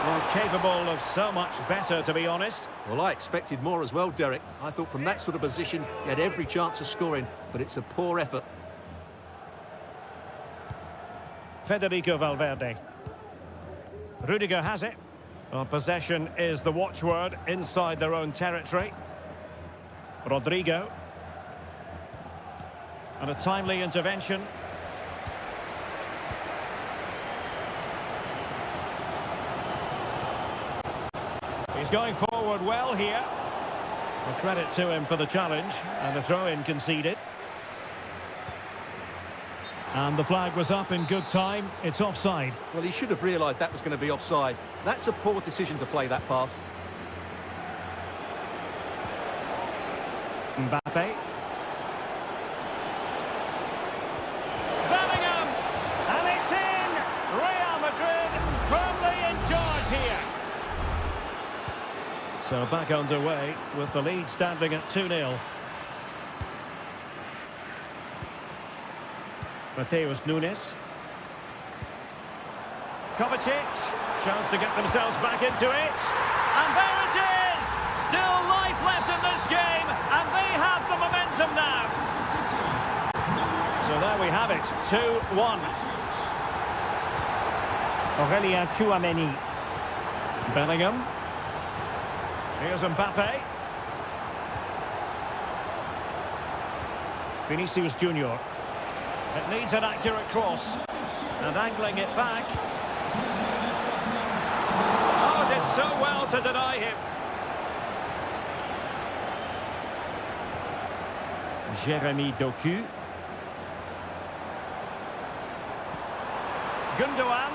Well, capable of so much better, to be honest. Well, I expected more as well, Derek. I thought from that sort of position, he had every chance of scoring, but it's a poor effort. Federico Valverde. Rudiger has it. Well, possession is the watchword inside their own territory. Rodrigo. And a timely intervention. He's going forward well here. A credit to him for the challenge, and the throw-in conceded. And the flag was up in good time. It's offside. Well, he should have realised that was going to be offside. That's a poor decision to play that pass. Mbappe. Bellingham! And it's in! Real Madrid firmly in charge here. So back underway with the lead standing at 2-0. Mateus Nunes. Kovacic. Chance to get themselves back into it. And there it is! Still life left in this game, and they have the momentum now. So there we have it, 2-1. Aurélien Tchouameni. Bellingham. Here's Mbappe. Vinicius Junior. It needs an accurate cross. And angling it back. Oh, did so well to deny him. Jérémy Doku. Gundogan.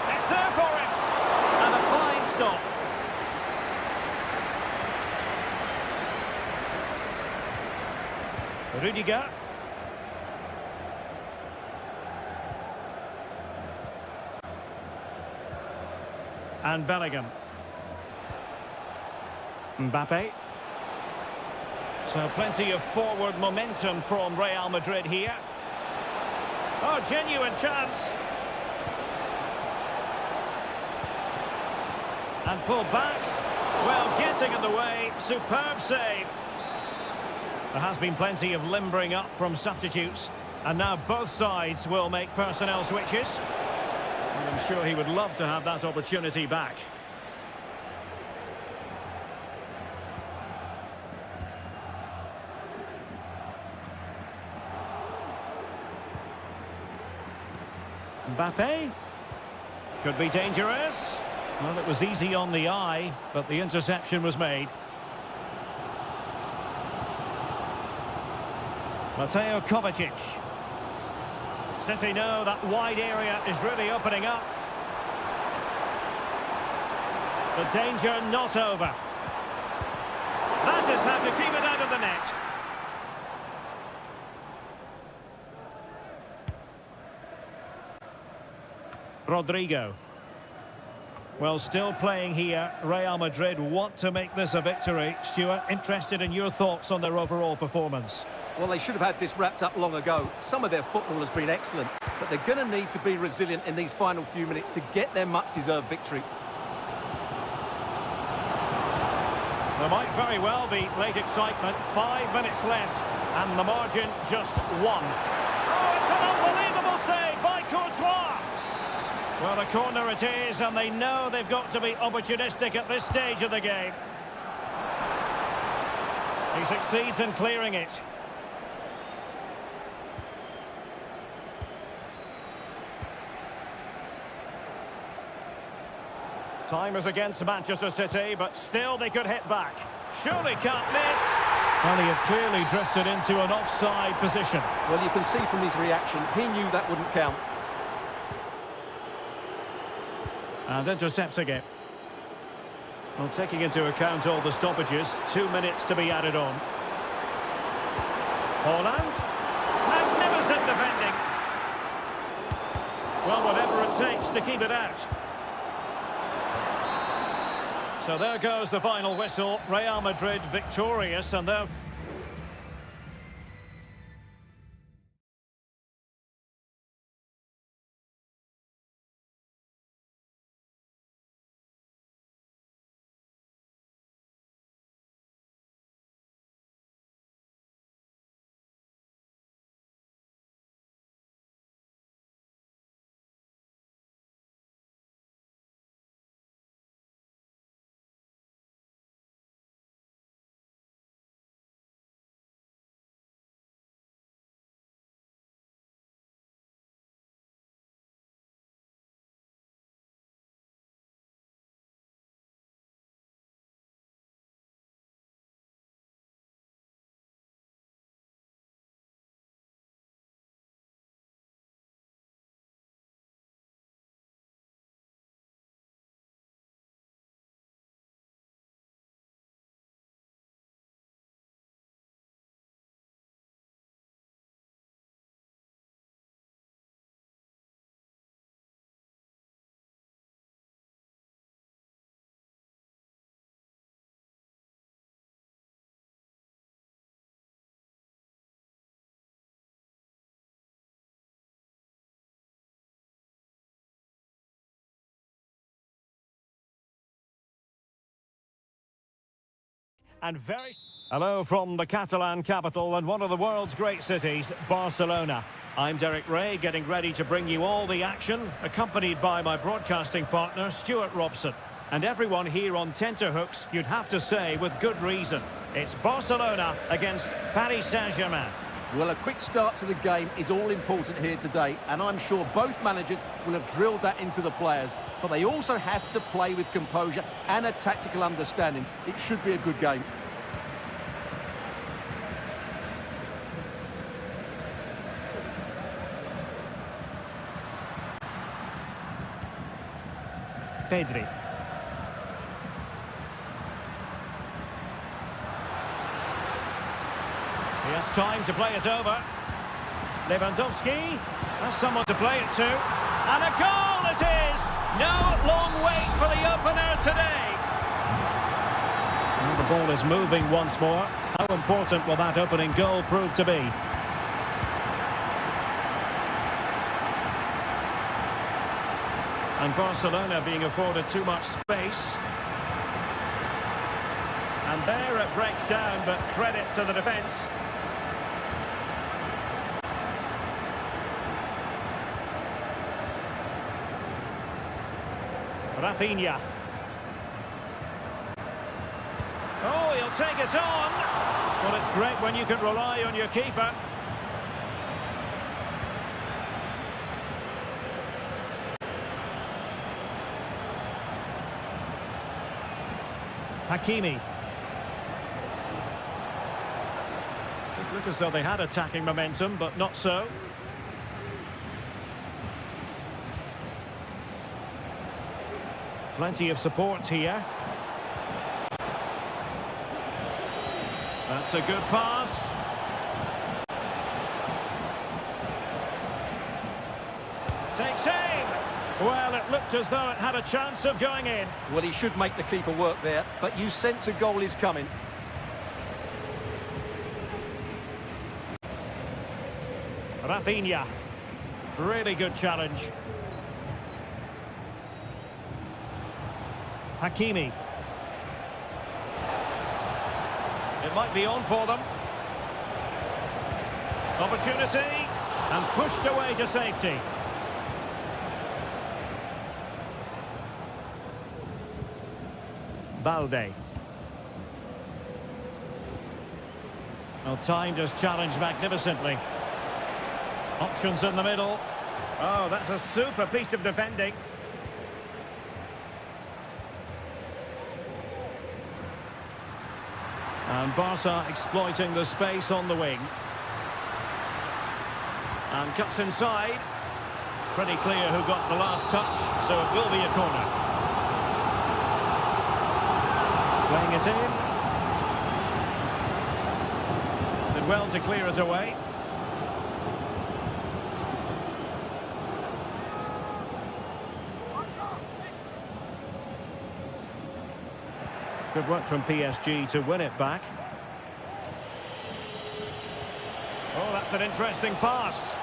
It's there for him. And a fine stop. Rudiger. And Bellingham. Mbappe. So plenty of forward momentum from Real Madrid here. Oh, genuine chance. And pulled back. Well, getting in the way. Superb save. There has been plenty of limbering up from substitutes. And now both sides will make personnel switches. And I'm sure he would love to have that opportunity back. Mbappe. Could be dangerous. Well, it was easy on the eye, but the interception was made. Mateo Kovacic. City know that wide area is really opening up. The danger not over. That is how to keep it out of the net. Rodrigo. Well, still playing here. Real Madrid want to make this a victory. Stuart, interested in your thoughts on their overall performance? Well, they should have had this wrapped up long ago. Some of their football has been excellent, but they're going to need to be resilient in these final few minutes to get their much-deserved victory. There might very well be late excitement. 5 minutes left, and the margin just 1. Oh, it's an unbelievable save by Courtois! Well, a corner it is, and they know they've got to be opportunistic at this stage of the game. He succeeds in clearing it. Time is against Manchester City, but still they could hit back. Surely can't miss. Well, he had clearly drifted into an offside position. Well, you can see from his reaction, he knew that wouldn't count. And intercepting it. Well, taking into account all the stoppages, 2 minutes to be added on. Holland. Magnificent defending. Well, whatever it takes to keep it out. So there goes the final whistle. Real Madrid victorious, and they're and very... Hello from the Catalan capital and one of the world's great cities, Barcelona. I'm Derek Ray, getting ready to bring you all the action, accompanied by my broadcasting partner, Stuart Robson. And everyone here on tenterhooks, you'd have to say, with good reason. It's Barcelona against Paris Saint-Germain. Well, a quick start to the game is all important here today, and I'm sure both managers will have drilled that into the players. But they also have to play with composure and a tactical understanding. It should be a good game. Pedri. He has time to play it over. Lewandowski has someone to play it to. And a goal it is! No long wait for the opener today. And the ball is moving once more. How important will that opening goal prove to be? And Barcelona being afforded too much space. And there it breaks down, but credit to the defence. Rafinha. Oh, he'll take it on. Well, it's great when you can rely on your keeper. Hakimi. It looked as though they had attacking momentum, but not so. Plenty of support here. That's a good pass. Takes aim. Well, it looked as though it had a chance of going in. Well, he should make the keeper work there, but you sense a goal is coming. Rafinha. Really good challenge. Hakimi. It might be on for them. Opportunity. And pushed away to safety. Balde. Well, timed his challenge magnificently. Options in the middle. Oh, that's a super piece of defending. And Barca exploiting the space on the wing. And cuts inside. Pretty clear who got the last touch, so it will be a corner. Playing it in. Did well to clear it away. Good work from PSG to win it back. Oh, that's an interesting pass.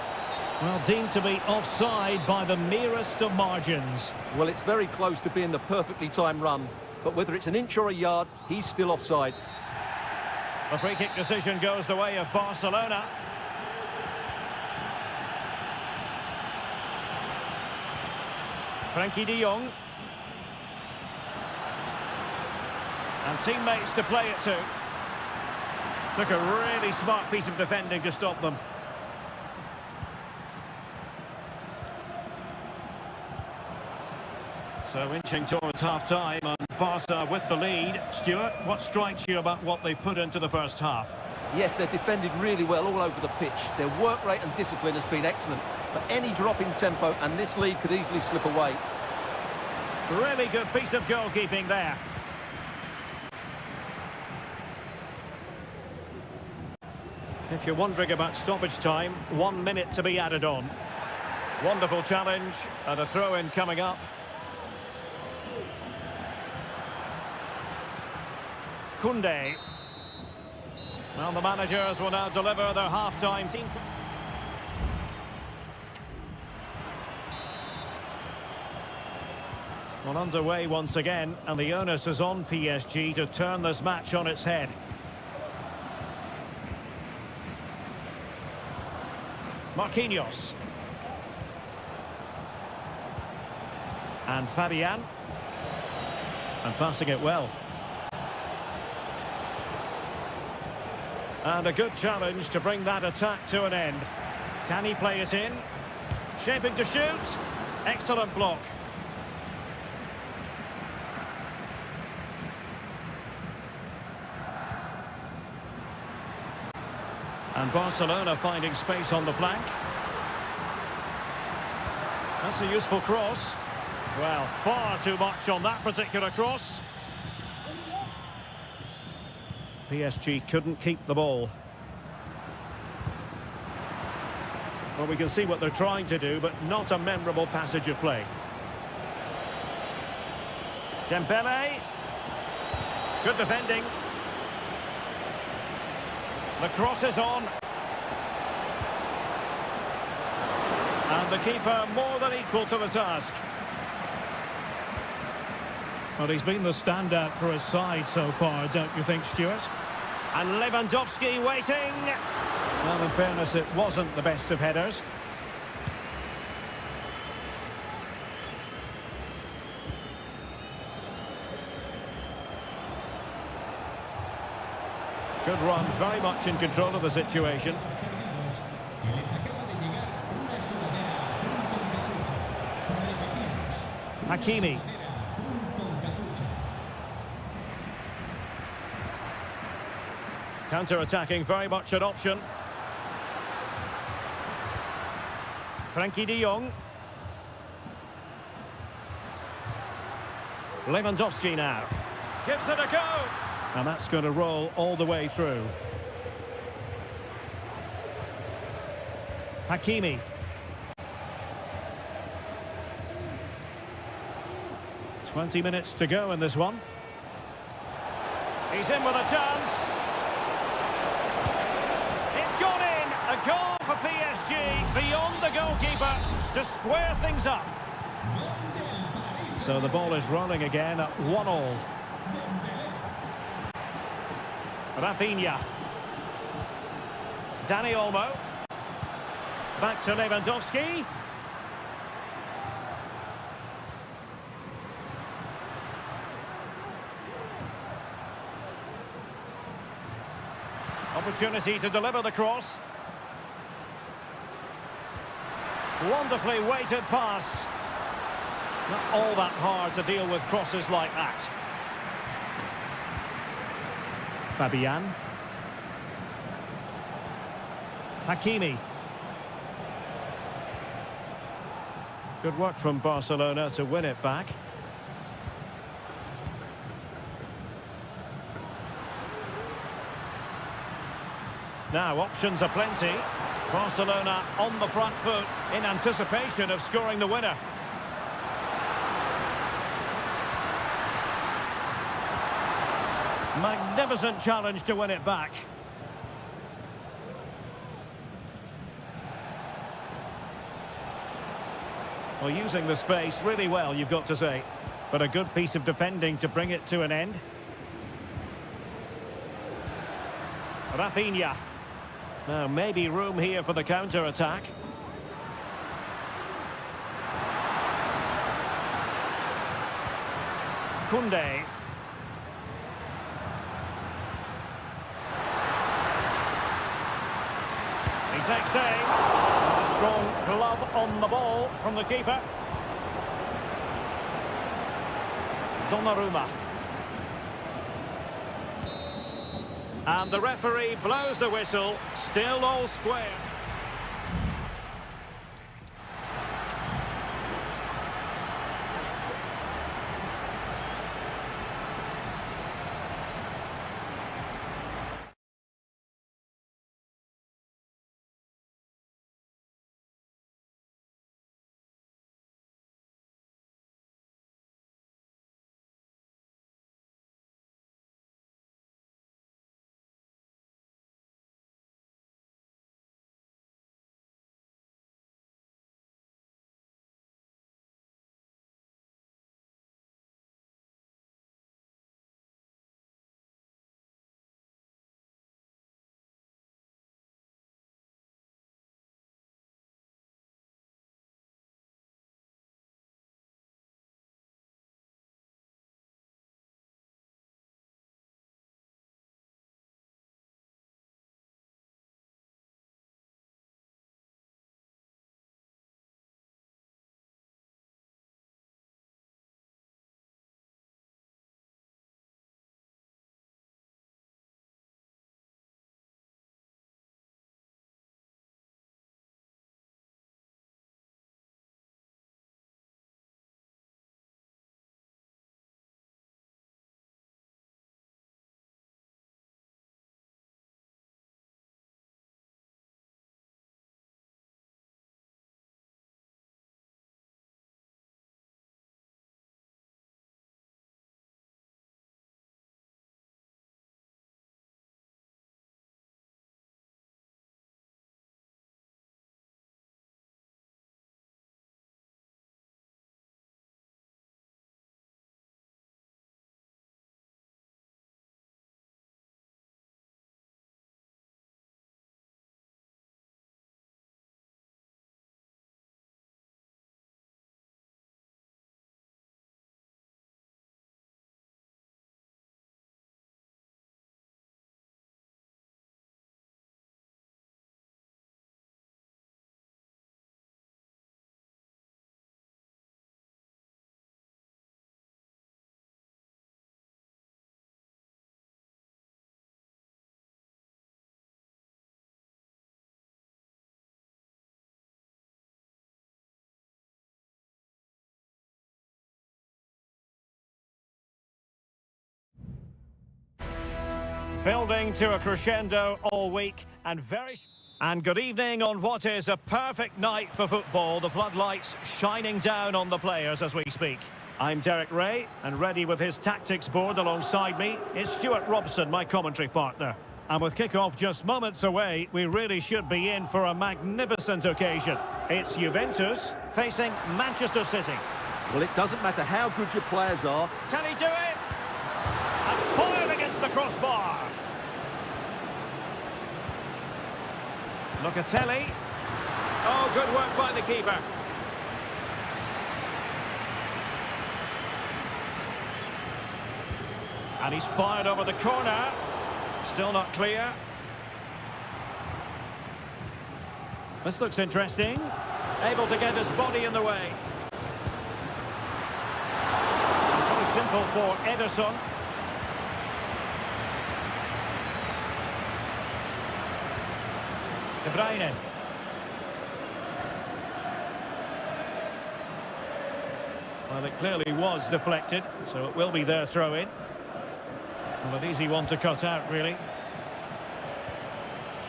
Well, deemed to be offside by the merest of margins. Well, it's very close to being the perfectly timed run, but whether it's an inch or a yard, he's still offside. The free kick decision goes the way of Barcelona. Frankie de Jong. And teammates to play it to. Took a really smart piece of defending to stop them. So inching towards half-time and Barca with the lead. Stuart, what strikes you about what they put into the first half? Yes, they've defended really well all over the pitch. Their work rate and discipline has been excellent. But any drop in tempo and this lead could easily slip away. Really good piece of goalkeeping there. If you're wondering about stoppage time, 1 minute to be added on. Wonderful challenge and a throw-in coming up. Koundé. Well, the managers will now deliver their half-time team. Well, underway once again, and the onus is on PSG to turn this match on its head. Marquinhos. And Fabian. And passing it well. And a good challenge to bring that attack to an end. Can he play it in? Shaping to shoot. Excellent block. And Barcelona finding space on the flank. That's a useful cross. Well, far too much on that particular cross. PSG couldn't keep the ball. Well, we can see what they're trying to do, but not a memorable passage of play. Dembele. Good defending. The cross is on. And the keeper more than equal to the task. Well, he's been the standout for his side so far, don't you think, Stuart? And Lewandowski waiting. Well, in fairness, it wasn't the best of headers. Good run, very much in control of the situation. Hakimi. Counter-attacking, very much an option. Frankie de Jong. Lewandowski now. Gives it a go. And that's going to roll all the way through. Hakimi. "20 minutes to go in this one. He's in with a chance. It's gone in. A goal for PSG beyond the goalkeeper to square things up. So the ball is rolling again at 1-1. Rafinha. Dani Olmo. Back to Lewandowski. Opportunity to deliver the cross. Wonderfully weighted pass. Not all that hard to deal with crosses like that. Fabian. Hakimi. Good work from Barcelona to win it back. Now, options are plenty. Barcelona on the front foot in anticipation of scoring the winner. Magnificent challenge to win it back. Well, using the space really well, you've got to say. But a good piece of defending to bring it to an end. Rafinha. Now, maybe room here for the counter-attack. Koundé. He takes aim. A strong glove on the ball from the keeper. Donnarumma. And the referee blows the whistle. Still all square. Building to a crescendo all week and good evening on what is a perfect night for football. The floodlights shining down on the players as we speak. I'm Derek Ray, and ready with his tactics board alongside me is Stuart Robson, my commentary partner. And with kick-off just moments away, we really should be in for a magnificent occasion. It's Juventus facing Manchester City. Well, it doesn't matter how good your players are. Can he do it? And fired against the crossbar. Locatelli. Oh, good work by the keeper. And he's fired over the corner. Still not clear. This looks interesting. Able to get his body in the way. Very simple for Ederson. De Bruyne. Well, it clearly was deflected, so it will be their throw-in. Well, an easy one to cut out, really.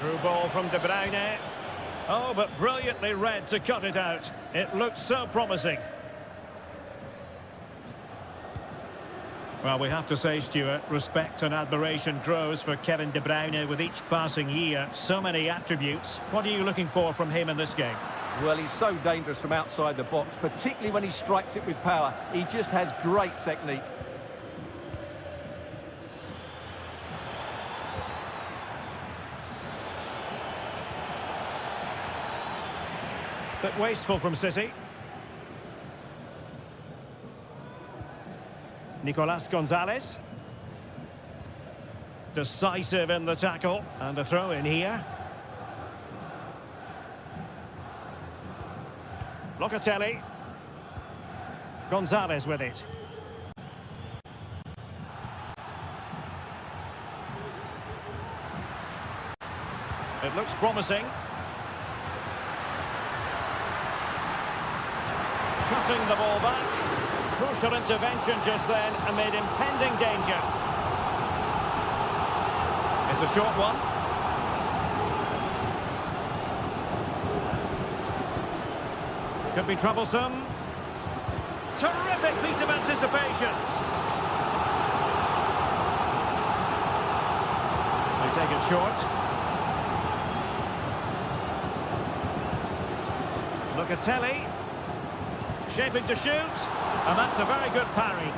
Through ball from De Bruyne. Oh, but brilliantly read to cut it out. It looked so promising. Well, we have to say, Stuart, respect and admiration grows for Kevin De Bruyne with each passing year. So many attributes. What are you looking for from him in this game? Well, he's so dangerous from outside the box, particularly when he strikes it with power. He just has great technique. Bit wasteful from City. Nicolas Gonzalez. Decisive in the tackle. And a throw in here. Locatelli. Gonzalez with it. It looks promising. Cutting the ball back. Crucial intervention just then amid impending danger. It's a short one. Could be troublesome. Terrific piece of anticipation. They take it short. Locatelli. Shaping to shoot, and that's a very good parry.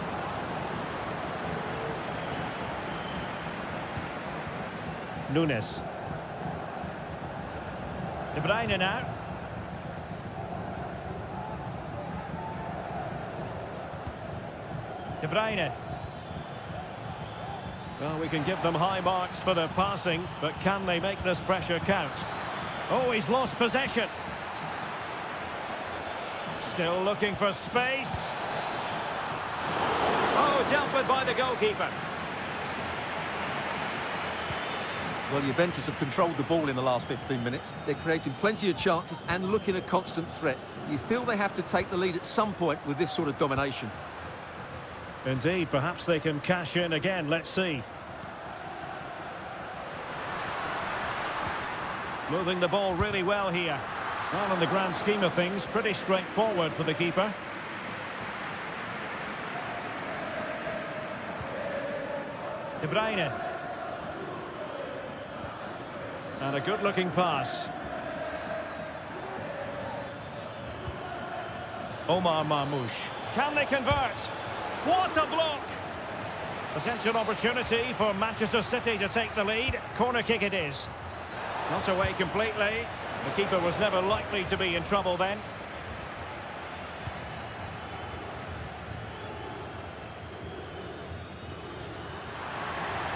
Nunes. De Bruyne now. De Bruyne. Well, we can give them high marks for their passing, but can they make this pressure count? Oh, he's lost possession. Still looking for space. Oh, dealt with by the goalkeeper. Well, Juventus have controlled the ball in the last 15 minutes. They're creating plenty of chances and looking a constant threat. You feel they have to take the lead at some point with this sort of domination. Indeed, perhaps they can cash in again. Let's see. Moving the ball really well here. Well, in the grand scheme of things, pretty straightforward for the keeper. De Bruyne. And a good-looking pass. Omar Marmoush. Can they convert? What a block! Potential opportunity for Manchester City to take the lead. Corner kick it is. Not away completely. The keeper was never likely to be in trouble then.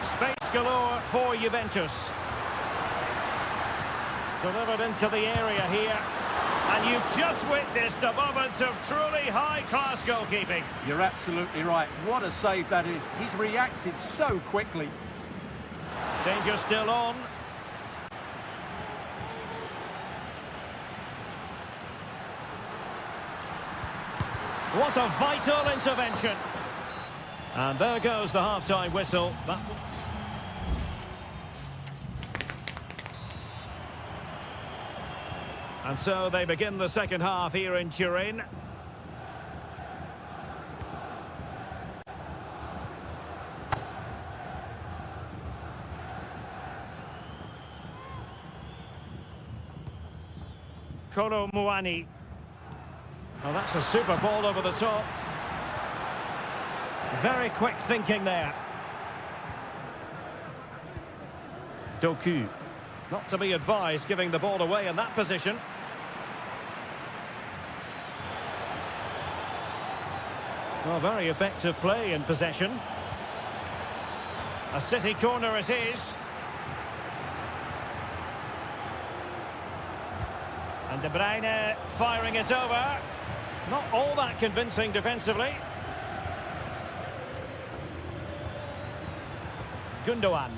Space galore for Juventus. Delivered into the area here. And you've just witnessed a moment of truly high-class goalkeeping. You're absolutely right. What a save that is. He's reacted so quickly. Danger still on. What a vital intervention. And there goes the half-time whistle. And so they begin the second half here in Turin. Kolo Muani. Oh, that's a super ball over the top. Very quick thinking there. Doku. Not to be advised giving the ball away in that position. Well, very effective play in possession. A City corner it is. And De Bruyne firing it over. Not all that convincing defensively. Gundogan.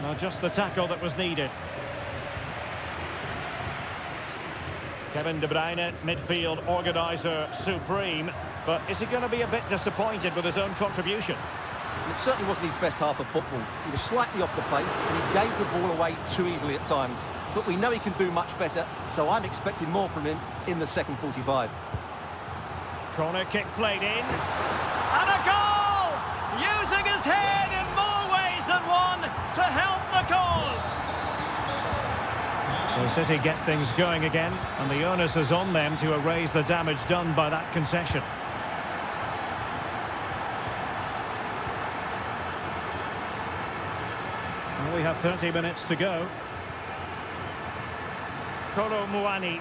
No, just the tackle that was needed. Kevin De Bruyne, midfield organiser supreme. But is he going to be a bit disappointed with his own contribution? It certainly wasn't his best half of football. He was slightly off the pace and he gave the ball away too easily at times. But we know he can do much better, so I'm expecting more from him in the second 45. Corner kick played in. And a goal! Using his head in more ways than one to help the cause. So City get things going again, and the onus is on them to erase the damage done by that concession. Well, we have 30 minutes to go. Kolo Muani.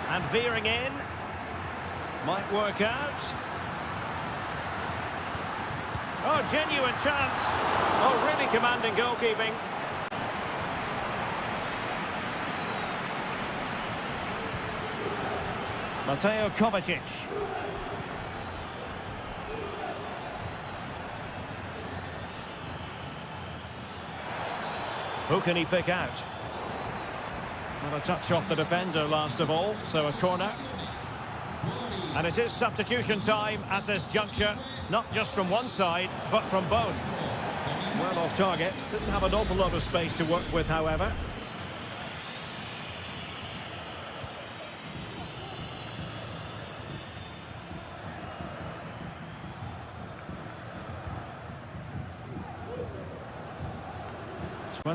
And veering in. Might work out. Oh, genuine chance. Oh, really commanding goalkeeping. Mateo Kovacic. Who can he pick out? Well, a touch off the defender last of all, so a corner. And it is substitution time at this juncture, not just from one side, but from both. Well off target, didn't have an awful lot of space to work with, however.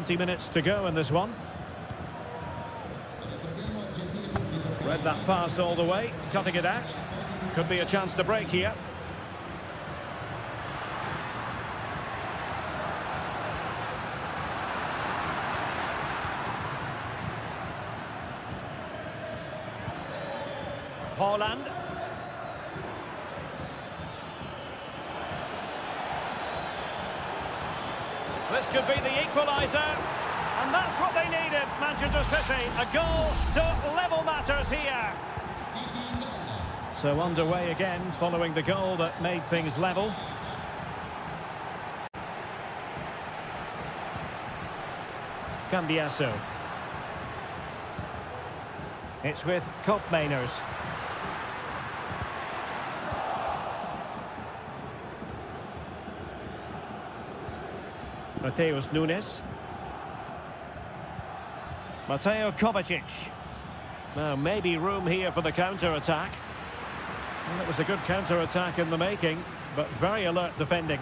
Minutes to go in this one. Read that pass all the way, cutting it out. Could be a chance to break here. Haaland. This could be the equaliser, and that's what they needed, Manchester City. A goal to level matters here. So underway again, following the goal that made things level. Cambiasso. It's with Koopmeiners. Mateus Nunes. Mateo Kovacic. Now maybe room here for the counter-attack. Well, it was a good counter-attack in the making, but very alert defending.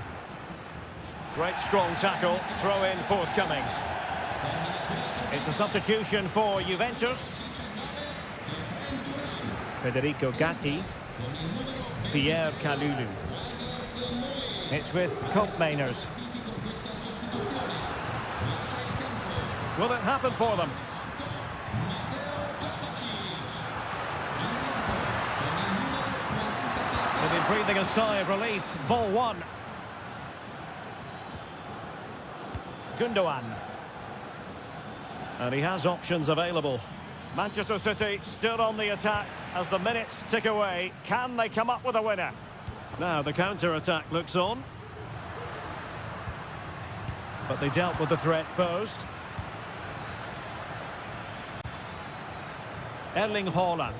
Great strong tackle, throw-in forthcoming. It's a substitution for Juventus. Federico Gatti. Pierre Kalulu. It's with Koopmeiners. Will it happen for them? They've been breathing a sigh of relief. Ball one. Gundogan. And he has options available. Manchester City still on the attack as the minutes tick away. Can they come up with a winner? Now the counter-attack looks on. But they dealt with the threat posed. Erling Haaland.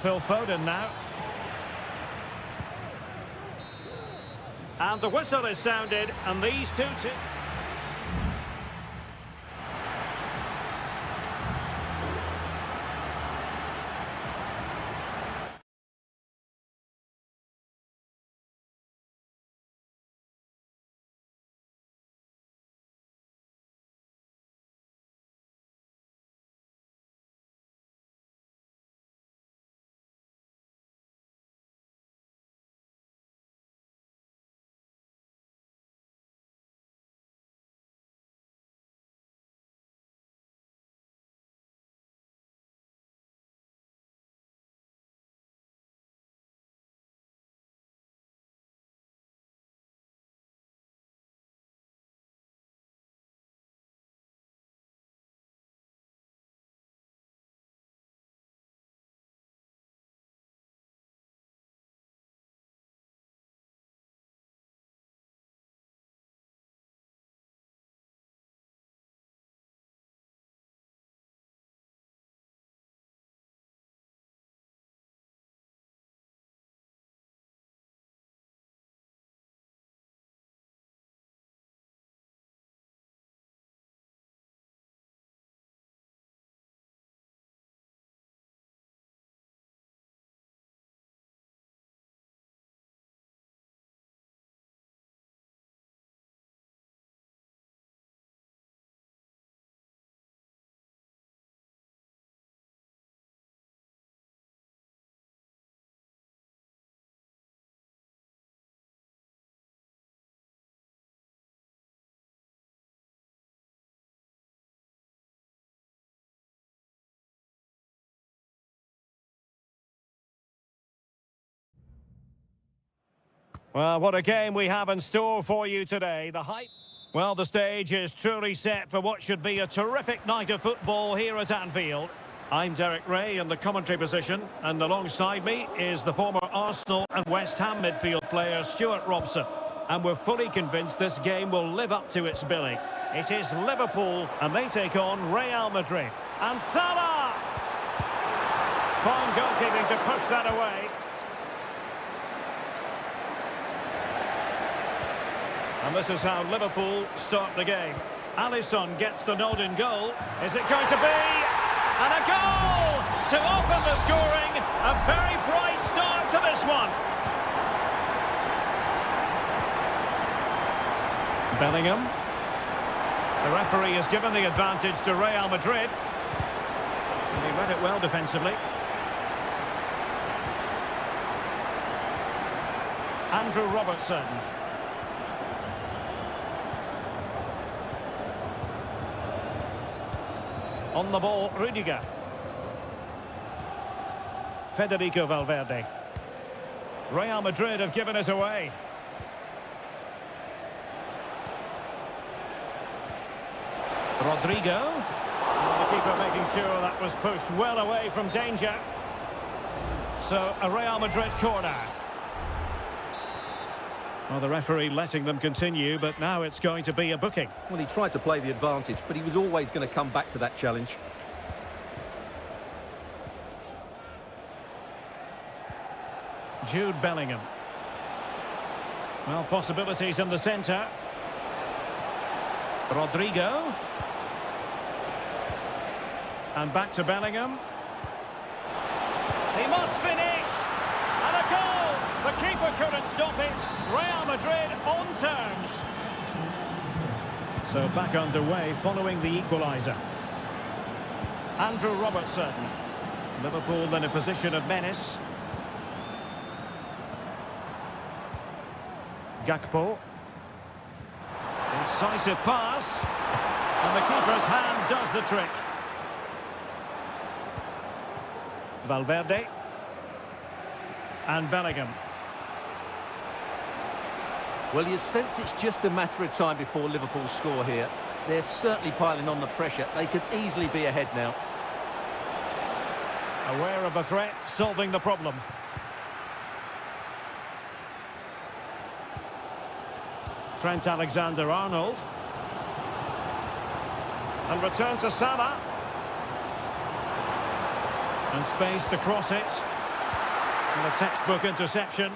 Phil Foden now. And the whistle is sounded, and these two... Well, what a game we have in store for you today. The hype. Well, the stage is truly set for what should be a terrific night of football here at Anfield. I'm Derek Ray in the commentary position, and alongside me is the former Arsenal and West Ham midfield player Stuart Robson. And we're fully convinced this game will live up to its billing. It is Liverpool, and they take on Real Madrid. And Salah! Fine goalkeeping to push that away. And this is how Liverpool start the game. Alisson gets the nod in goal. Is it going to be? And a goal to open the scoring. A very bright start to this one. Bellingham. The referee has given the advantage to Real Madrid. And he read it well defensively. Andrew Robertson. On the ball, Rudiger. Federico Valverde. Real Madrid have given us away. Rodrigo. And the keeper making sure that was pushed well away from danger. So, a Real Madrid corner. Well, the referee letting them continue, but now it's going to be a booking. Well, he tried to play the advantage, but he was always going to come back to that challenge. Jude Bellingham. Well, possibilities in the centre. Rodrigo. And back to Bellingham. He must finish! And a goal! The keeper couldn't stop it. Real Madrid on terms. So back underway following the equaliser. Andrew Robertson. Liverpool in a position of menace. Gakpo. Incisive pass. And the keeper's hand does the trick. Valverde. And Bellingham. Well, you sense it's just a matter of time before Liverpool score here. They're certainly piling on the pressure. They could easily be ahead now. Aware of the threat, solving the problem. Trent Alexander-Arnold. And return to Salah. And space to cross it. And a textbook interception.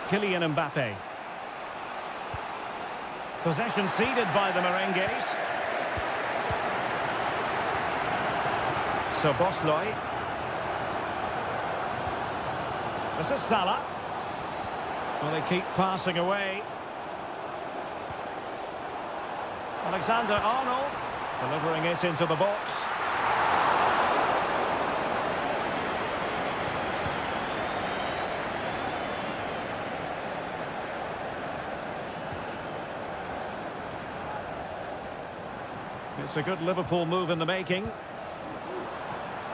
Kylian Mbappe. Possession ceded by the Merengues. So Bosley. This is Salah. Well, they keep passing away. Alexander-Arnold delivering it into the box. It's a good Liverpool move in the making.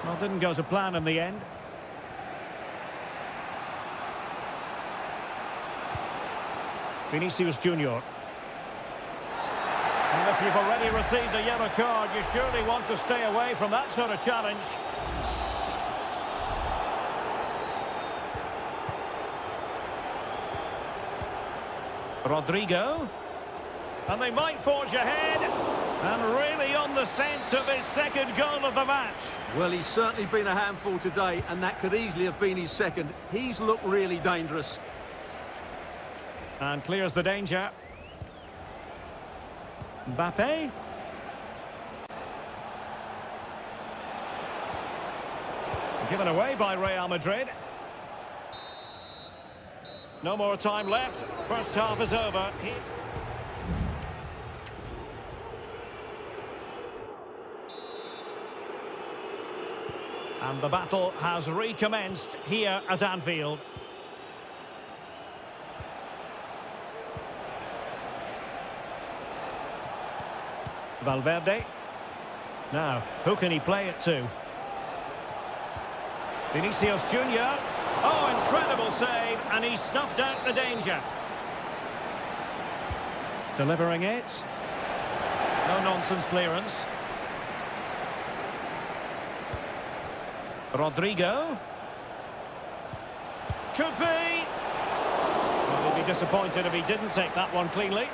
Well, didn't go to plan in the end. Vinicius Junior. And if you've already received a yellow card, you surely want to stay away from that sort of challenge. Rodrigo. And they might forge ahead. And really on the scent of his second goal of the match. Well, he's certainly been a handful today, and that could easily have been his second. He's looked really dangerous. And clears the danger. Mbappe. Given away by Real Madrid. No more time left. First half is over. And the battle has recommenced here at Anfield. Valverde. Now, who can he play it to? Vinicius Junior. Oh, incredible save, and he snuffed out the danger. Delivering it. No-nonsense clearance. Rodrigo. Could be. Well, he'd be disappointed if he didn't take that one cleanly.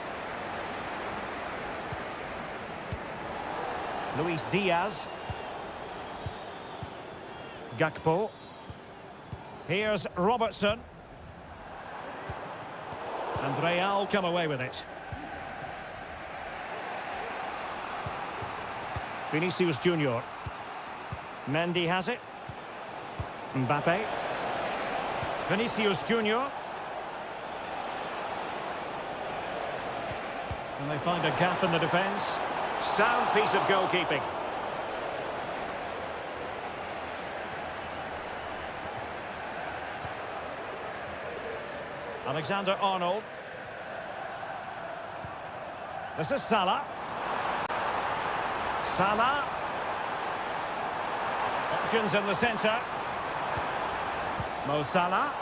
Luis Diaz. Gakpo. Here's Robertson. And Real come away with it. Vinicius Junior. Mendy has it. Mbappe. Vinicius Junior. And they find a gap in the defence. Sound piece of goalkeeping. Alexander-Arnold. This is Salah. Salah. Options in the centre. Mo Salah.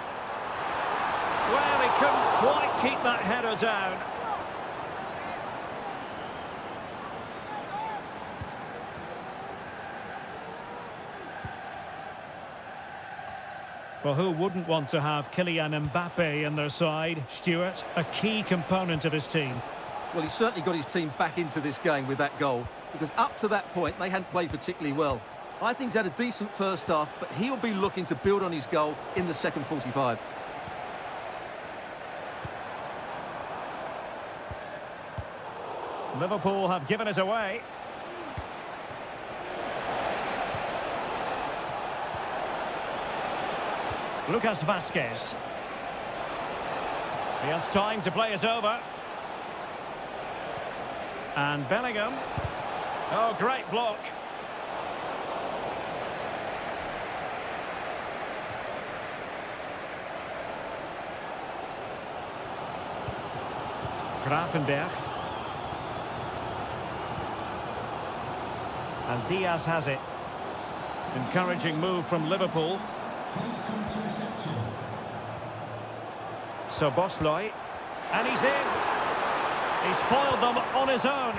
Well, he couldn't quite keep that header down. Well, who wouldn't want to have Kylian Mbappe in their side? Stuart, a key component of his team. Well, he certainly got his team back into this game with that goal, because up to that point, they hadn't played particularly well. I think he's had a decent first half, but he'll be looking to build on his goal in the second 45. Liverpool have given it away. Lucas Vazquez. He has time to play it over. And Bellingham. Oh, great block. Gravenberch. And Diaz has it. Encouraging move from Liverpool. So Bosley, and he's in. He's foiled them on his own.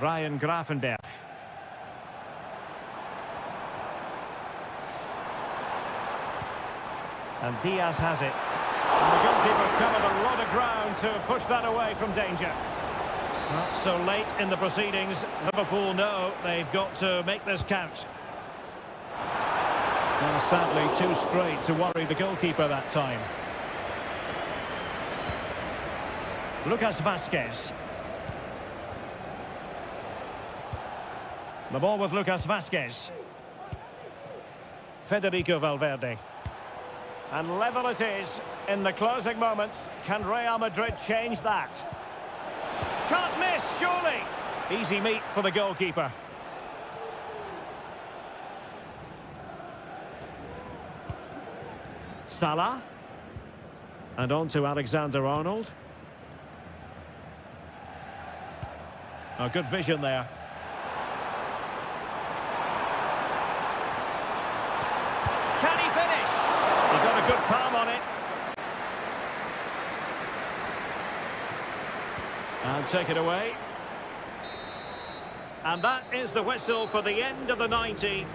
Ryan Gravenberch. And Diaz has it. And the goalkeeper covered a lot of ground to push that away from danger. Well, so late in the proceedings, Liverpool know they've got to make this count. Well, sadly, too straight to worry the goalkeeper that time. Lucas Vazquez. The ball with Lucas Vazquez. Federico Valverde. And level it is in the closing moments. Can Real Madrid change that? Can't miss, surely. Easy meat for the goalkeeper. Salah. And on to Alexander-Arnold. Oh, good vision there. Can he finish? He got a good palm on it. And take it away. And that is the whistle for the end of the 90.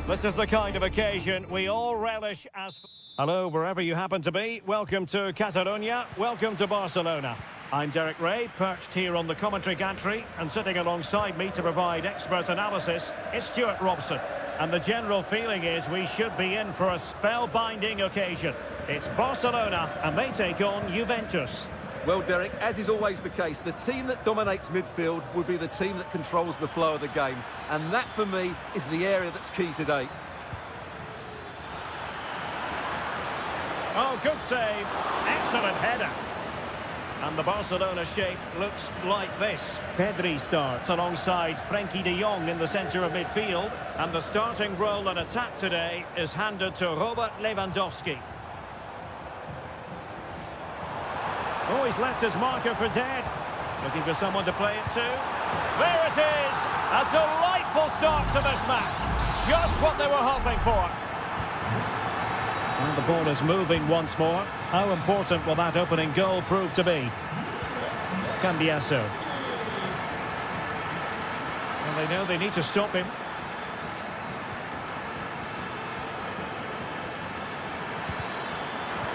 This is the kind of occasion we all relish as... Hello, wherever you happen to be. Welcome to Catalonia. Welcome to Barcelona. I'm Derek Ray, perched here on the commentary gantry, and sitting alongside me to provide expert analysis is Stuart Robson. And the general feeling is we should be in for a spellbinding occasion. It's Barcelona, and they take on Juventus. Well, Derek, as is always the case, the team that dominates midfield will be the team that controls the flow of the game. And that, for me, is the area that's key today. Oh, good save. Excellent header. And the Barcelona shape looks like this. Pedri starts alongside Frenkie de Jong in the centre of midfield. And the starting role in attack today is handed to Robert Lewandowski. Oh, he's left his marker for dead. Looking for someone to play it to. There it is! A delightful start to this match. Just what they were hoping for. And the ball is moving once more. How important will that opening goal prove to be? Cambiasso. Well, they know they need to stop him.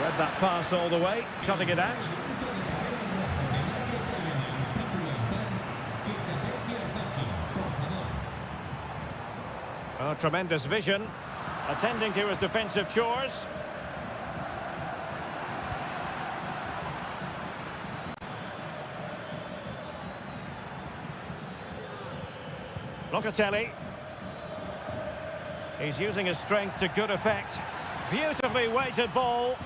Read that pass all the way, cutting it out. Oh, tremendous vision. Attending to his defensive chores. Locatelli. He's using his strength to good effect. Beautifully weighted ball.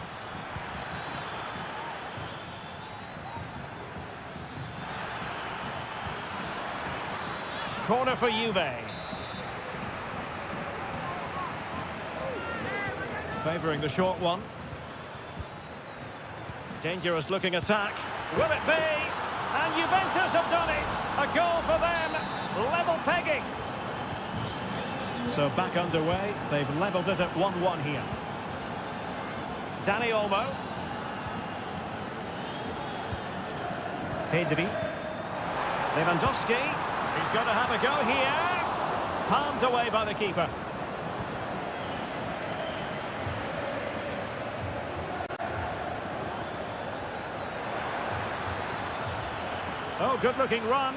Corner for Juve. Favouring the short one. Dangerous looking attack. Will it be? And Juventus have done it. A goal for them. Level pegging. So back underway. They've levelled it at 1-1 here. Dani Olmo. Pedri. Lewandowski. He's going to have a go here. Palmed away by the keeper. Oh, good-looking run.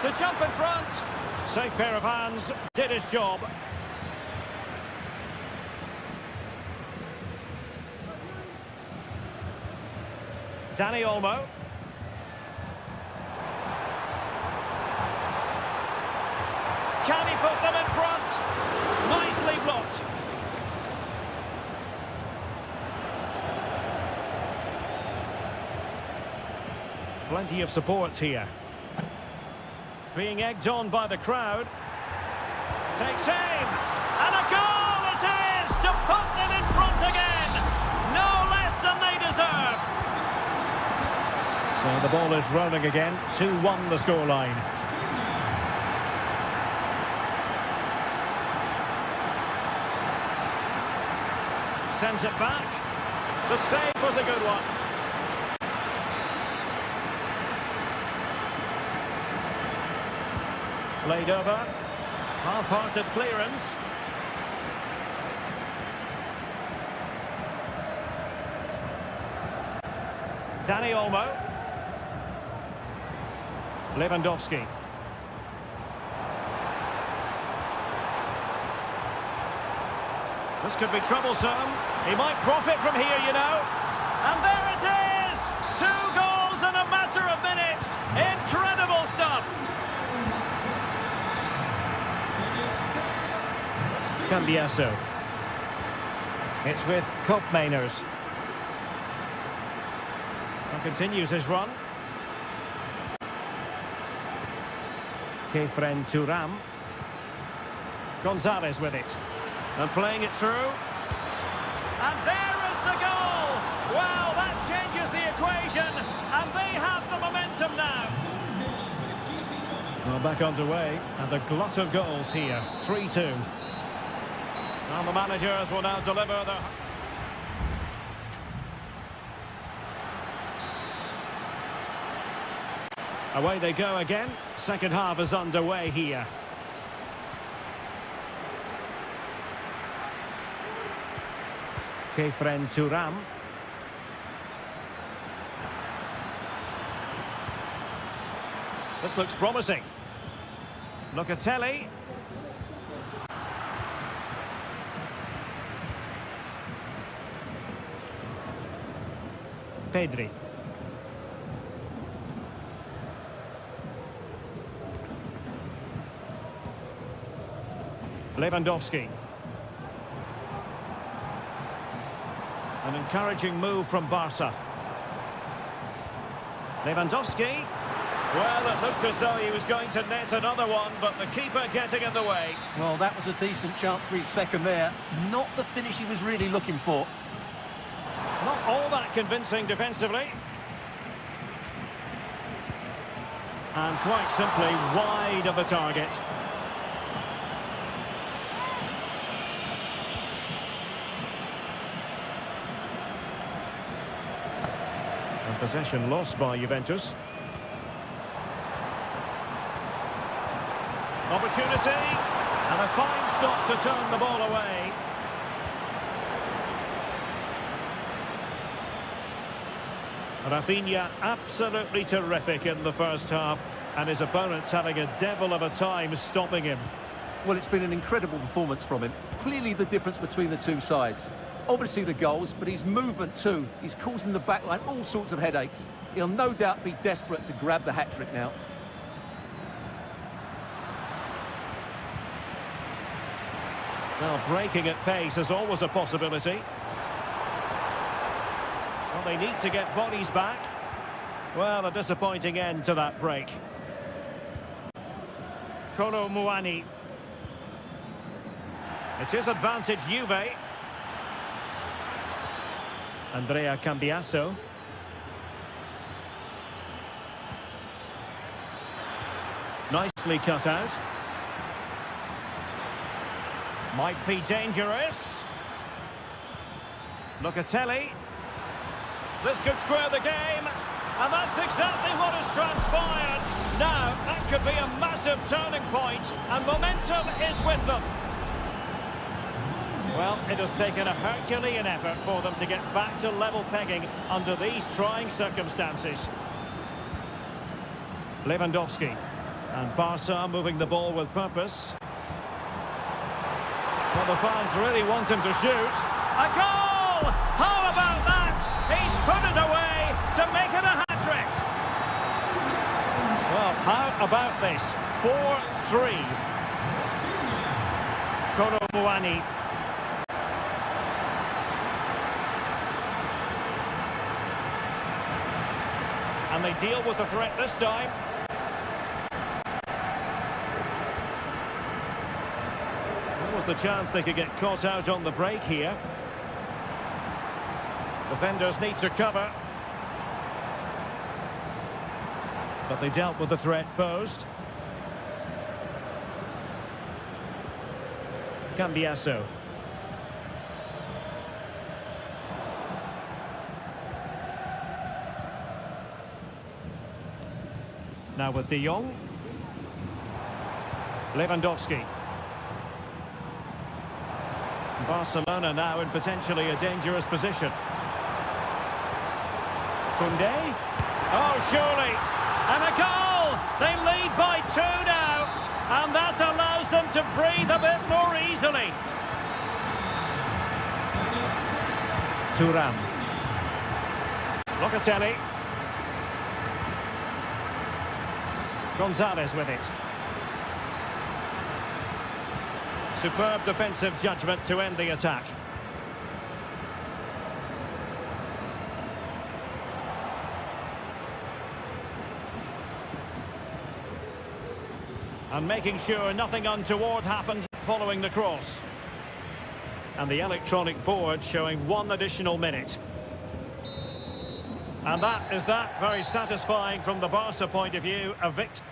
To jump in front. Safe pair of hands. Did his job. Dani Olmo. Can he put them in front? Nicely blocked. Plenty of support here. Being egged on by the crowd. Takes aim. And a goal it is to put them in front again. No less than they deserve. So the ball is rolling again. 2-1 the scoreline. Sends it back. The save was a good one. Played over. Half-hearted clearance. Dani Olmo. Lewandowski. This could be troublesome. He might profit from here, you know. And there it is! 2 goals in a matter of minutes. Incredible stuff. Cambiasso. It's with Koopmeiners. And continues his run. Kefren Turam. Gonzalez with it. And playing it through. And there is the goal! Wow, that changes the equation. And they have the momentum now. Well, back underway. And a glut of goals here. 3-2. And the managers will now deliver the... Away they go again. Second half is underway here. Friend Thuram. This looks promising. Locatelli. Pedri. Lewandowski. An encouraging move from Barca. Lewandowski. Well, it looked as though he was going to net another one, but the keeper getting in the way. Well, that was a decent chance for his second there. Not the finish he was really looking for. Not all that convincing defensively. And quite simply wide of the target. And possession lost by Juventus. Opportunity, and a fine stop to turn the ball away. Rafinha absolutely terrific in the first half, and his opponents having a devil of a time stopping him. Well, it's been an incredible performance from him. Clearly the difference between the two sides. Obviously the goals, but his movement too. He's causing the backline all sorts of headaches. He'll no doubt be desperate to grab the hat-trick now. Well, breaking at pace is always a possibility. Well, they need to get bodies back. Well, a disappointing end to that break. Kolo Muani. It is advantage Juve. Andrea Cambiasso. Nicely cut out. Might be dangerous. Locatelli. This could square the game. And that's exactly what has transpired. Now, that could be a massive turning point, and momentum is with them. Well, it has taken a Herculean effort for them to get back to level pegging under these trying circumstances. Lewandowski. And Barca moving the ball with purpose. Well, the fans really want him to shoot. A goal! How about that? He's put it away to make it a hat-trick. Well, how about this? 4-3. Kolo Muani. And they deal with the threat this time. The chance they could get caught out on the break here. Defenders need to cover. But they dealt with the threat posed. Cambiasso. Now with De Jong. Lewandowski. Barcelona now in potentially a dangerous position. Koundé. Oh, surely. And a goal! They lead by 2 now. And that allows them to breathe a bit more easily. Thuram. Locatelli. Gonzalez with it. Superb defensive judgment to end the attack. And making sure nothing untoward happened following the cross. And the electronic board showing 1 additional minute. And that is that. Very satisfying from the Barca point of view. A victory.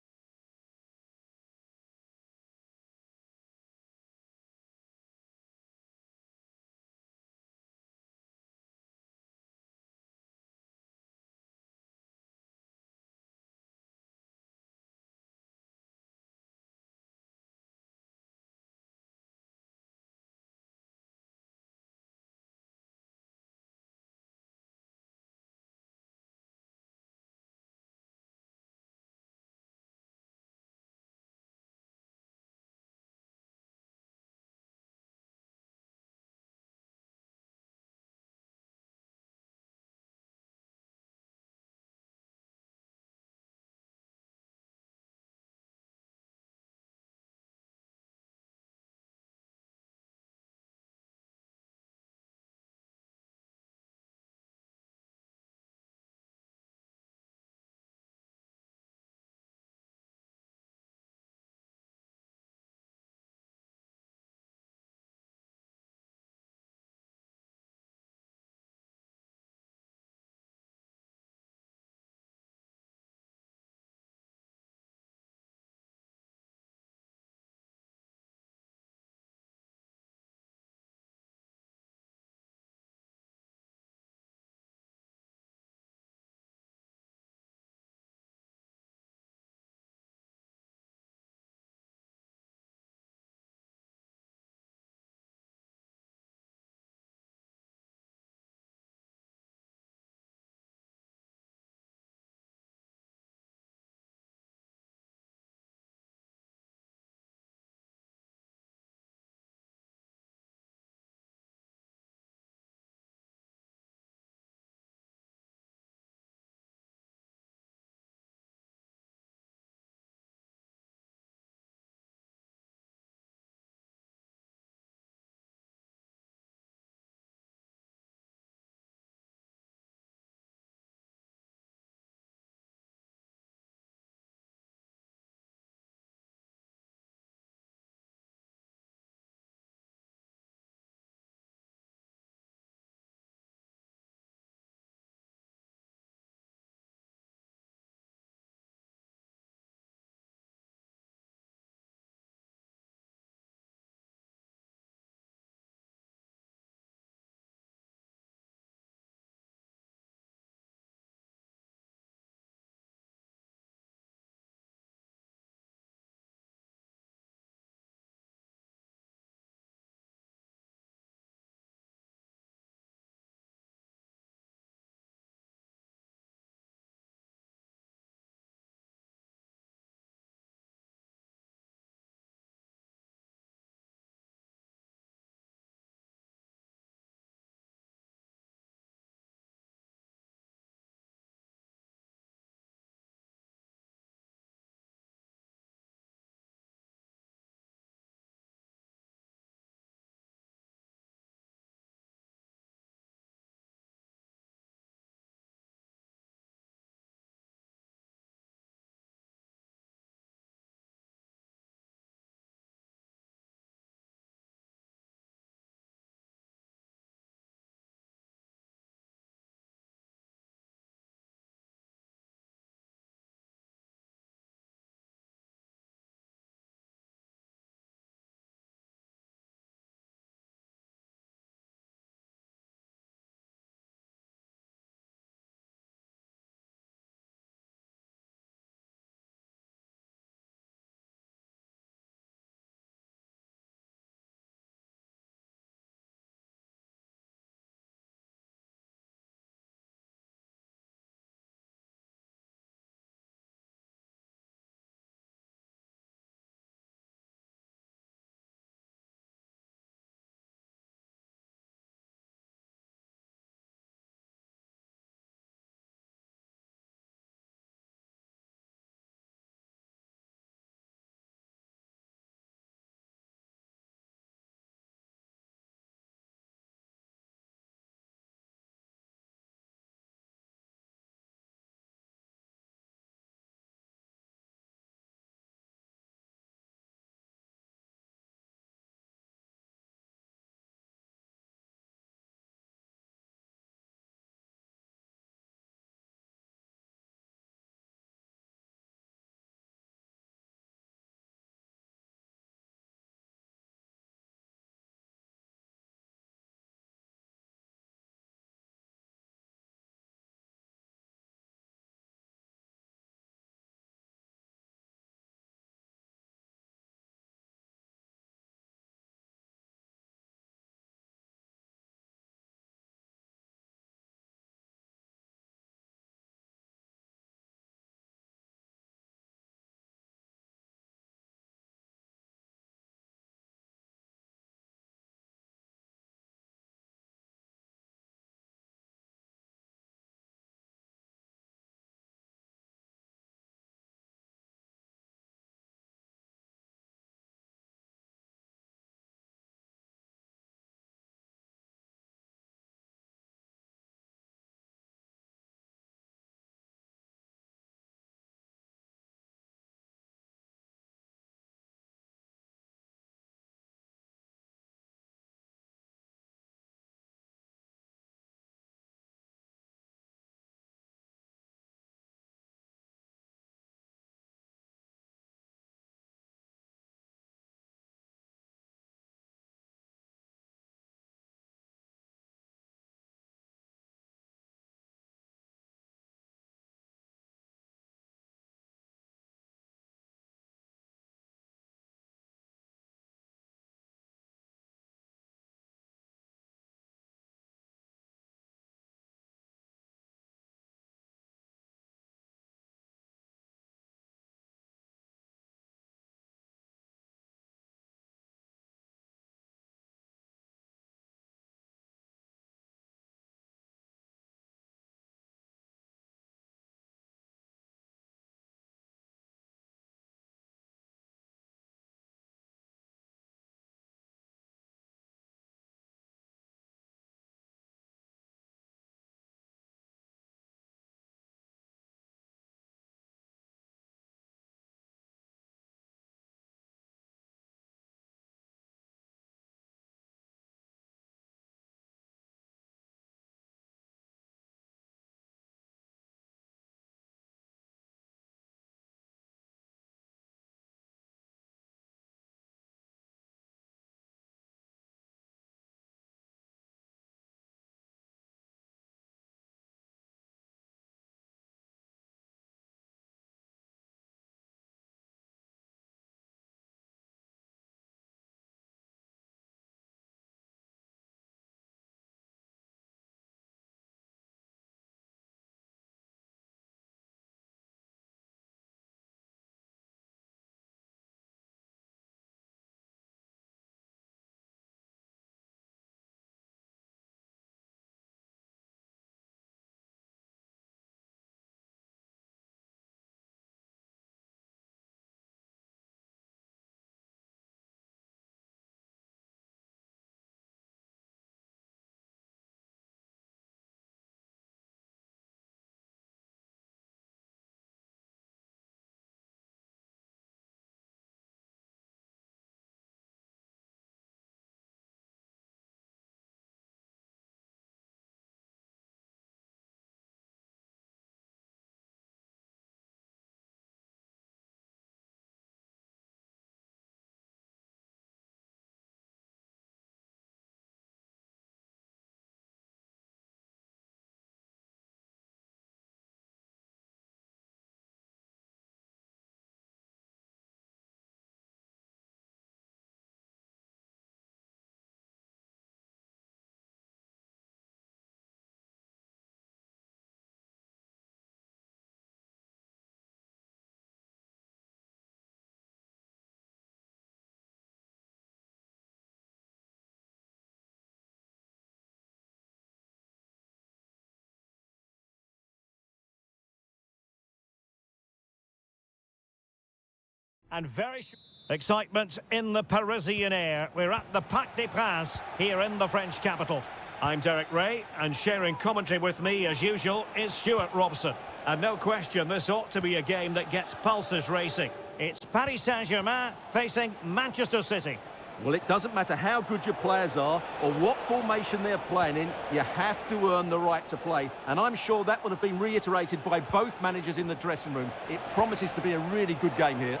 and very... Excitement in the Parisian air. We're at the Parc des Princes here in the French capital. I'm Derek Ray, and sharing commentary with me, as usual, is Stuart Robson. And no question, this ought to be a game that gets pulses racing. It's Paris Saint-Germain facing Manchester City. Well, it doesn't matter how good your players are or what formation they're playing in, you have to earn the right to play. And I'm sure that would have been reiterated by both managers in the dressing room. It promises to be a really good game here.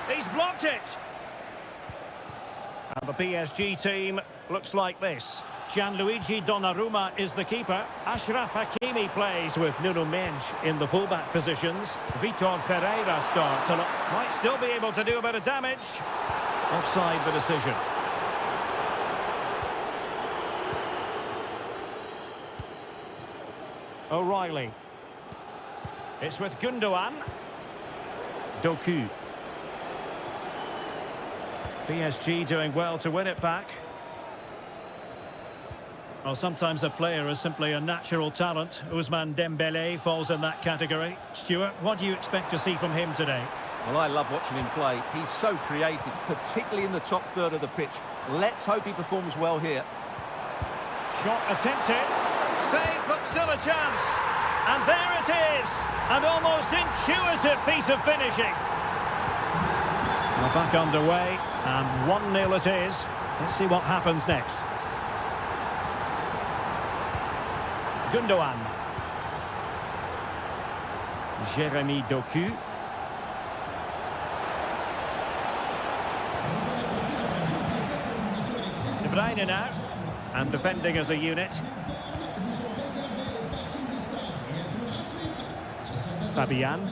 He's blocked it! And the PSG team looks like this. Gianluigi Donnarumma is the keeper. Achraf Hakimi plays with Nuno Mendes in the fullback positions. Vitor Ferreira starts and might still be able to do a bit of damage. Offside the decision. O'Reilly. It's with Gundogan. Doku. PSG doing well to win it back. Well, sometimes a player is simply a natural talent. Ousmane Dembélé falls in that category. Stuart, what do you expect to see from him today? Well, I love watching him play. He's so creative, particularly in the top third of the pitch. Let's hope he performs well here. Shot attempted. Save, but still a chance. And there it is. An almost intuitive piece of finishing. Well, back underway, and 1-0 it is. Let's see what happens next. Gundogan. Jeremy Doku. De Bruyne now. And defending as a unit. Fabian.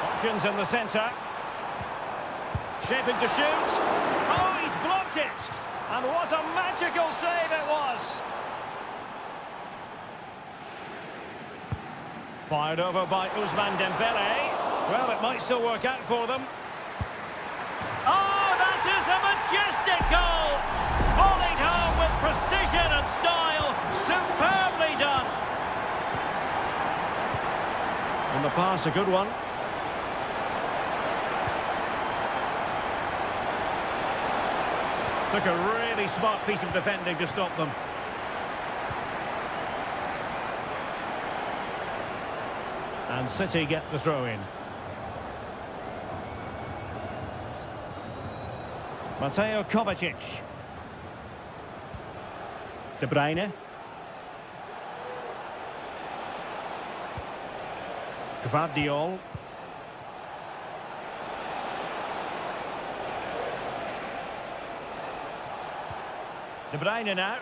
Options in the centre. Shaping to shoot. Oh, he's blocked it. And what a magical save it was. Fired over by Ousmane Dembélé. Well, it might still work out for them. Oh, that is a majestic goal. Volleyed home with precision and style. Superbly done. And the pass, a good one. Took a really smart piece of defending to stop them. And City get the throw in. Mateo Kovacic. De Bruyne. Gvardiol. De Bruyne now.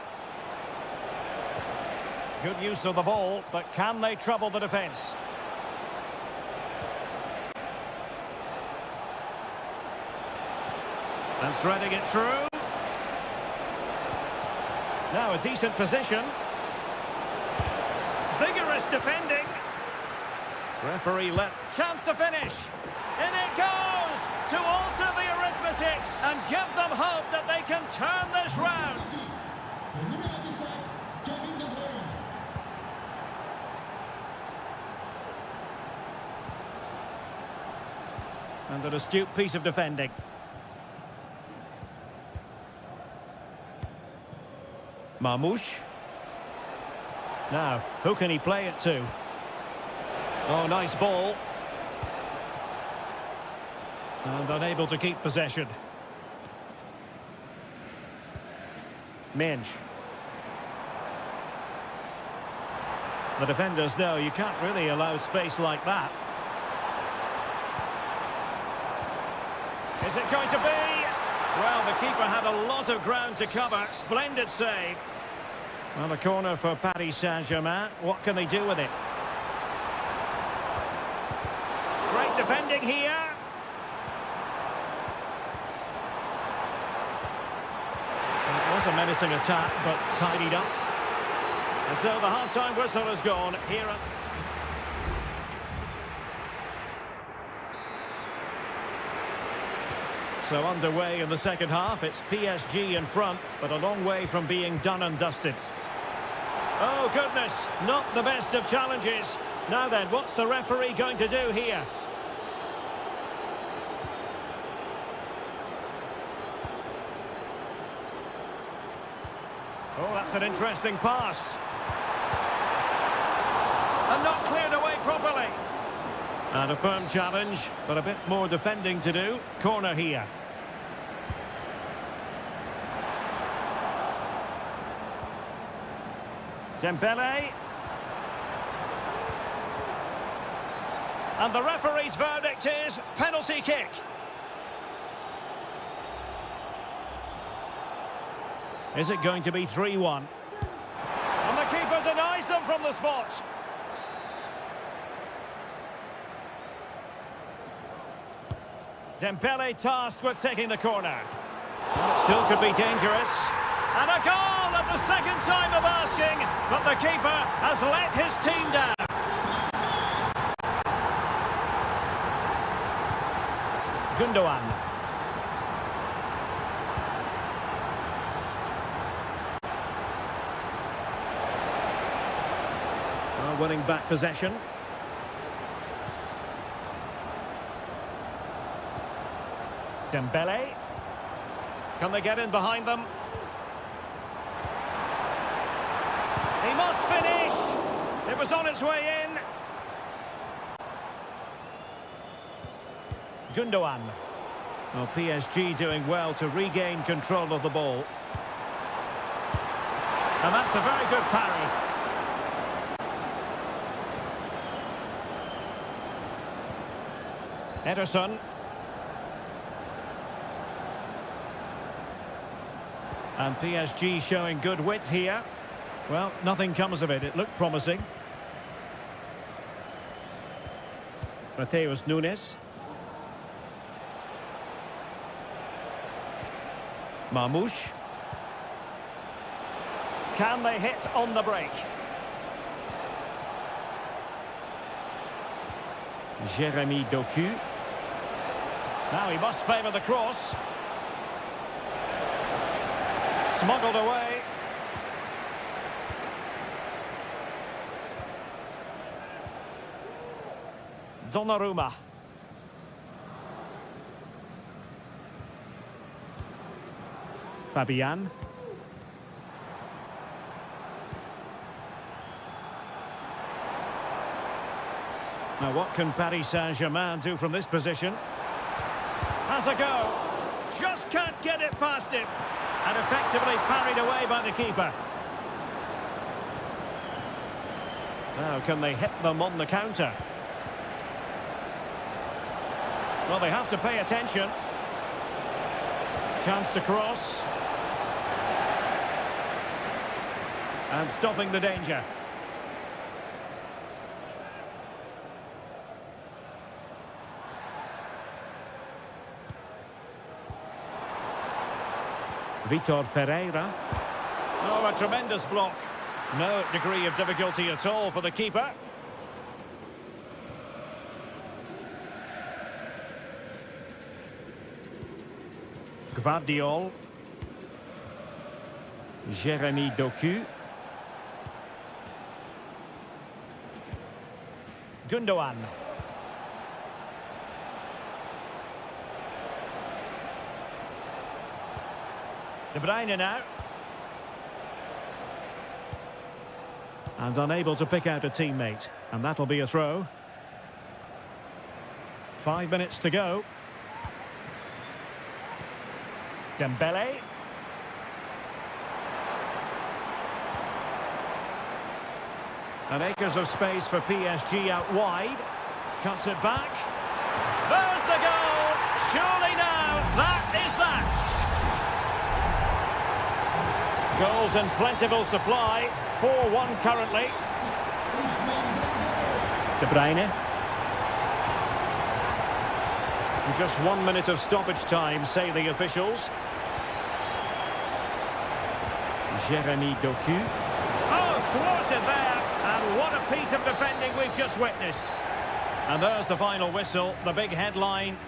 Good use of the ball, but can they trouble the defence? And threading it through. Now a decent position. Vigorous defending. Referee let. Chance to finish. In it goes! To alter the arithmetic and give them hope that they can turn this round. And an astute piece of defending. Marmouche. Now, who can he play it to? Oh, nice ball. And unable to keep possession. Mendes. The defenders know you can't really allow space like that. Is it going to be? Well, the keeper had a lot of ground to cover. Splendid save. Well, the corner for Paris Saint-Germain. What can they do with it? Great defending here. It was a menacing attack, but tidied up. And so the half-time whistle has gone here. So underway in the second half, it's PSG in front, but a long way from being done and dusted. Oh goodness, not the best of challenges. Now then, what's the referee going to do here? Oh, that's an interesting pass. And not cleared away properly. And a firm challenge, but a bit more defending to do. Corner here. Dembele. And the referee's verdict is penalty kick. Is it going to be 3-1? And the keeper denies them from the spot. Dembele tasked with taking the corner. Still could be dangerous. And a goal at the second time of asking, but the keeper has let his team down. Gundogan. Winning back possession. Dembele. Can they get in behind them? He must finish. It was on its way in. Gundogan. Well, PSG doing well to regain control of the ball. And that's a very good parry. Ederson. And PSG showing good width here. Well, nothing comes of it. It looked promising. Mateus Nunes. Marmouche. Can they hit on the break? Jeremy Doku. Now he must favour the cross. Smuggled away. Donnarumma. Fabian. Now what can Paris Saint-Germain do from this position? Has a go. Just can't get it past him. And effectively parried away by the keeper. Now can they hit them on the counter? Well, they have to pay attention. Chance to cross. And stopping the danger. Vitor Ferreira. Oh, a tremendous block. No degree of difficulty at all for the keeper. Gvardiol. Jeremy Doku. Gundogan. De Bruyne now. And unable to pick out a teammate. And that'll be a throw. 5 minutes to go. Dembele. And acres of space for PSG out wide. Cuts it back. There's the goal! Surely now, that is that! Goals in plentiful supply. 4-1 currently. De Bruyne. Just 1 minute of stoppage time, say the officials. Jeremy Doku. Oh, thwarted there. And what a piece of defending we've just witnessed. And there's the final whistle, the big headline.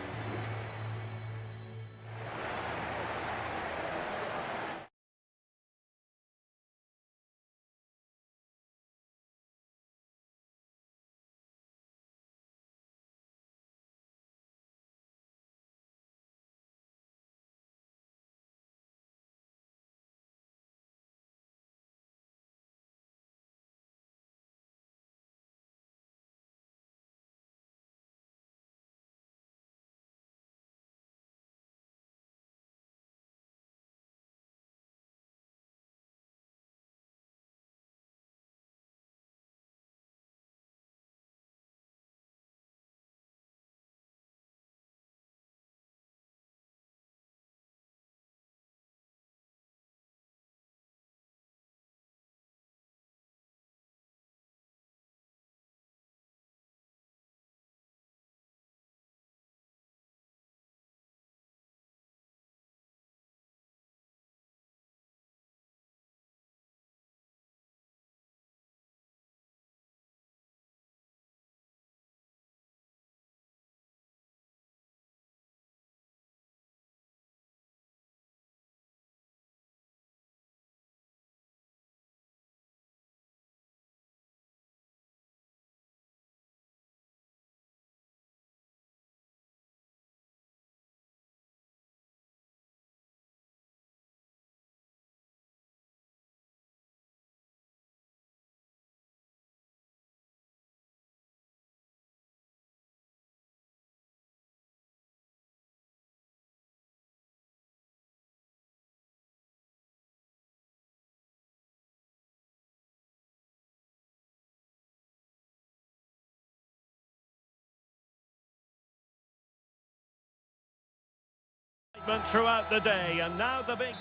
excitement throughout the day, and now the big...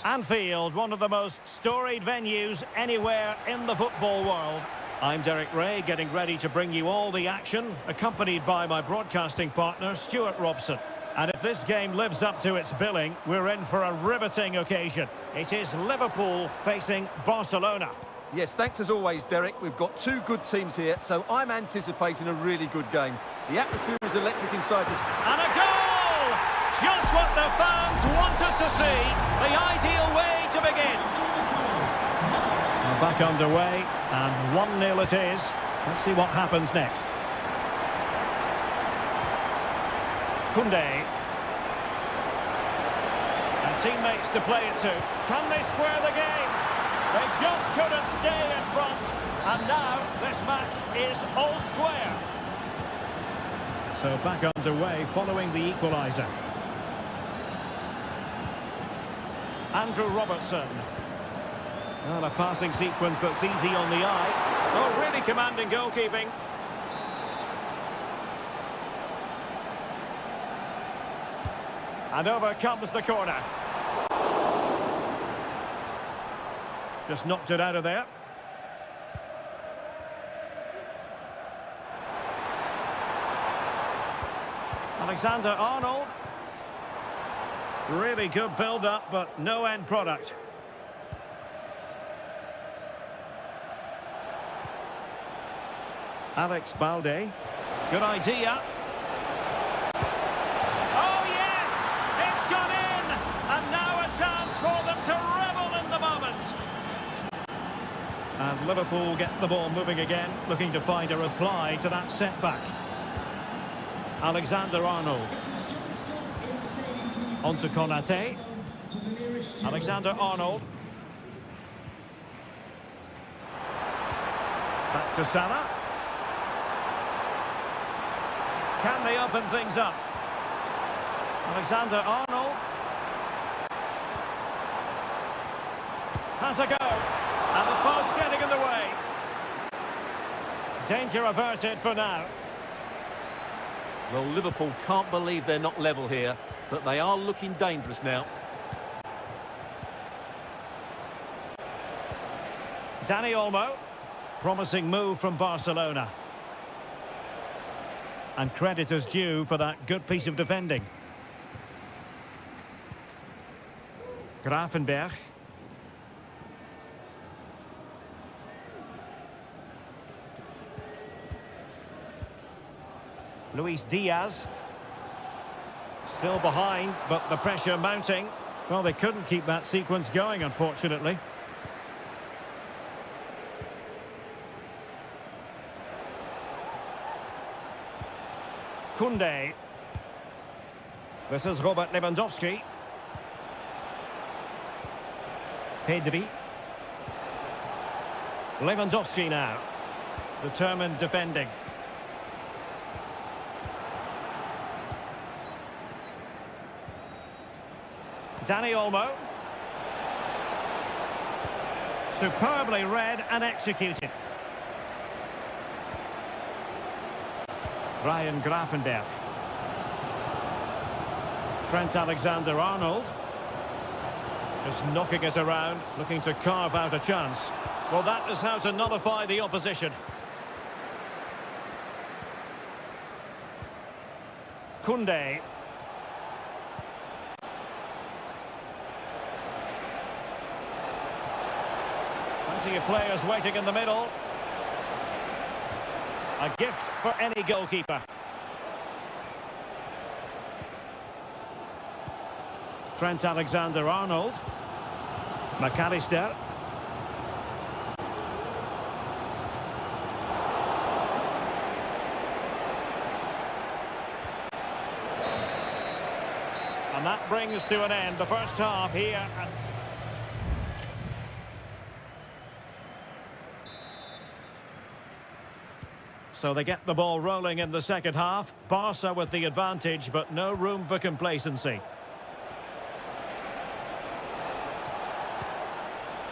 Anfield, one of the most storied venues anywhere in the football world. I'm Derek Ray, getting ready to bring you all the action, accompanied by my broadcasting partner, Stuart Robson. And if this game lives up to its billing, we're in for a riveting occasion. It is Liverpool facing Barcelona. Yes, thanks as always, Derek. We've got two good teams here, so I'm anticipating a really good game. The atmosphere is electric inside this... And a goal! Just what the fans wanted to see. The ideal way to begin. We're back underway, and 1-0 it is. Let's see what happens next. Koundé. And teammates to play it to. Can they square the game? They just couldn't stay in front. And now this match is all square. So back underway following the equaliser. Andrew Robertson. Well, a passing sequence that's easy on the eye. Oh, really commanding goalkeeping. And over comes the corner. Just knocked it out of there. Alexander-Arnold. Really good build-up, but no end product. Alex Balde. Good idea. Oh, yes! It's gone in! And now a chance for them to revel in the moment. And Liverpool get the ball moving again, looking to find a reply to that setback. Alexander-Arnold. On to Konate. Alexander-Arnold. Back to Salah. Can they open things up? Alexander-Arnold. Has a go. And the post getting in the way. Danger averted for now. Well, Liverpool can't believe they're not level here, but they are looking dangerous now. Dani Olmo. Promising move from Barcelona. And credit is due for that good piece of defending. Gravenberch. Luis Diaz. Still behind, but the pressure mounting. Well, they couldn't keep that sequence going, unfortunately. Koundé. This is Robert Lewandowski. Pedri. Lewandowski now. Determined defending. Dani Olmo. Superbly read and executed. Ryan Gravenberch. Trent Alexander-Arnold. Just knocking it around, looking to carve out a chance. Well, that is how to nullify the opposition. Koundé. Plenty of players waiting in the middle. A gift for any goalkeeper. Trent Alexander-Arnold. McAllister. And that brings to an end the first half here. So they get the ball rolling in the second half. Barca with the advantage, but no room for complacency.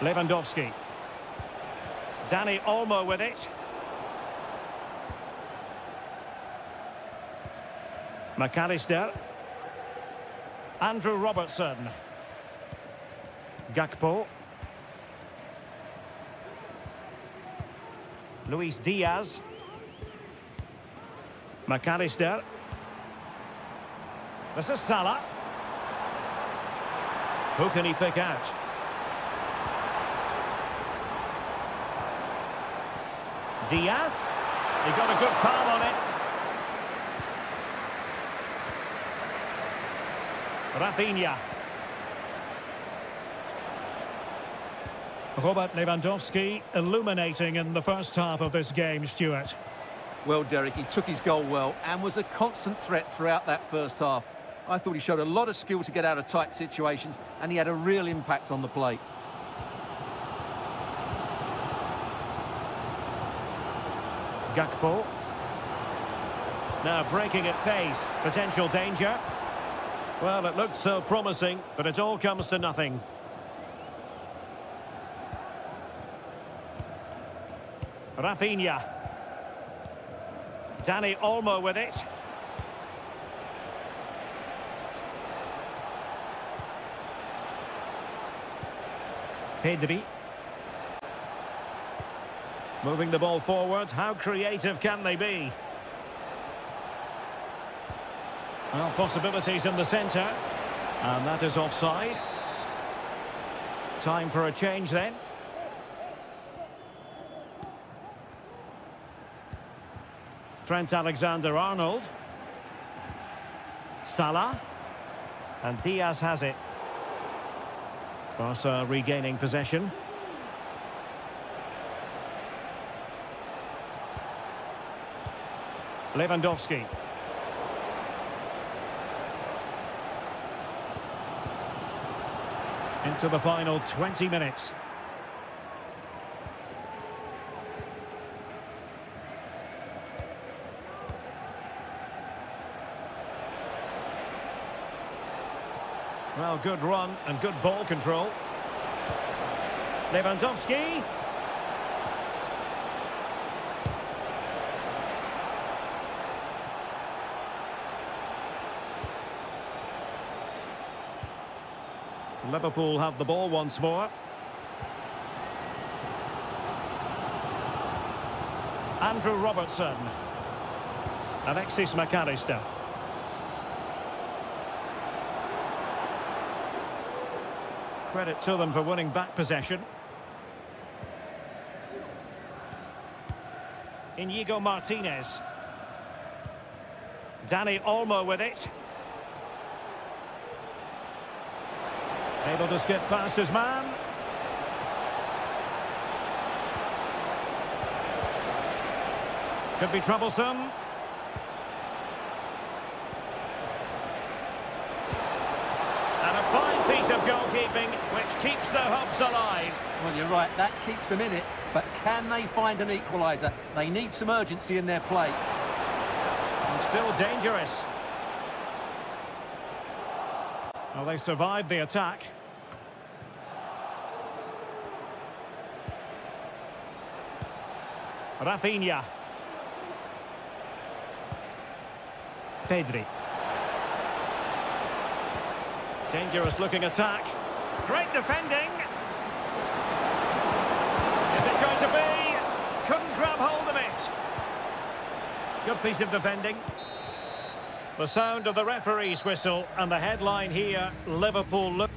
Lewandowski. Dani Olmo with it. McAllister. Andrew Robertson. Gakpo. Luis Diaz. McAllister. This is Salah. Who can he pick out? Diaz. He got a good palm on it. Rafinha. Robert Lewandowski illuminating in the first half of this game, Stuart. Well, Derek, he took his goal well and was a constant threat throughout that first half. I thought he showed a lot of skill to get out of tight situations, and he had a real impact on the plate. Gakpo. Now breaking at pace. Potential danger. Well, it looked so promising, but it all comes to nothing. Rafinha. Dani Olmo with it. Pedri. Moving the ball forward. How creative can they be? Well, possibilities in the centre. And that is offside. Time for a change then. Trent Alexander-Arnold. Salah. And Diaz has it. Barca regaining possession. Lewandowski. Into the final 20 minutes. Well, good run and good ball control. Lewandowski. Liverpool have the ball once more. Andrew Robertson. Alexis McAllister. Credit to them for winning back possession. Inigo Martinez. Dani Olmo with it. Able to skip past his man. Could be troublesome. And a fine piece of goalkeeping which keeps their hopes alive. Well, you're right, that keeps them in it. But can they find an equaliser? They need some urgency in their play. And still dangerous. Well, they survived the attack. Rafinha. Pedri. Dangerous looking attack. Great defending. Is it going to be? Couldn't grab hold of it. Good piece of defending. The sound of the referee's whistle and the headline here, Liverpool look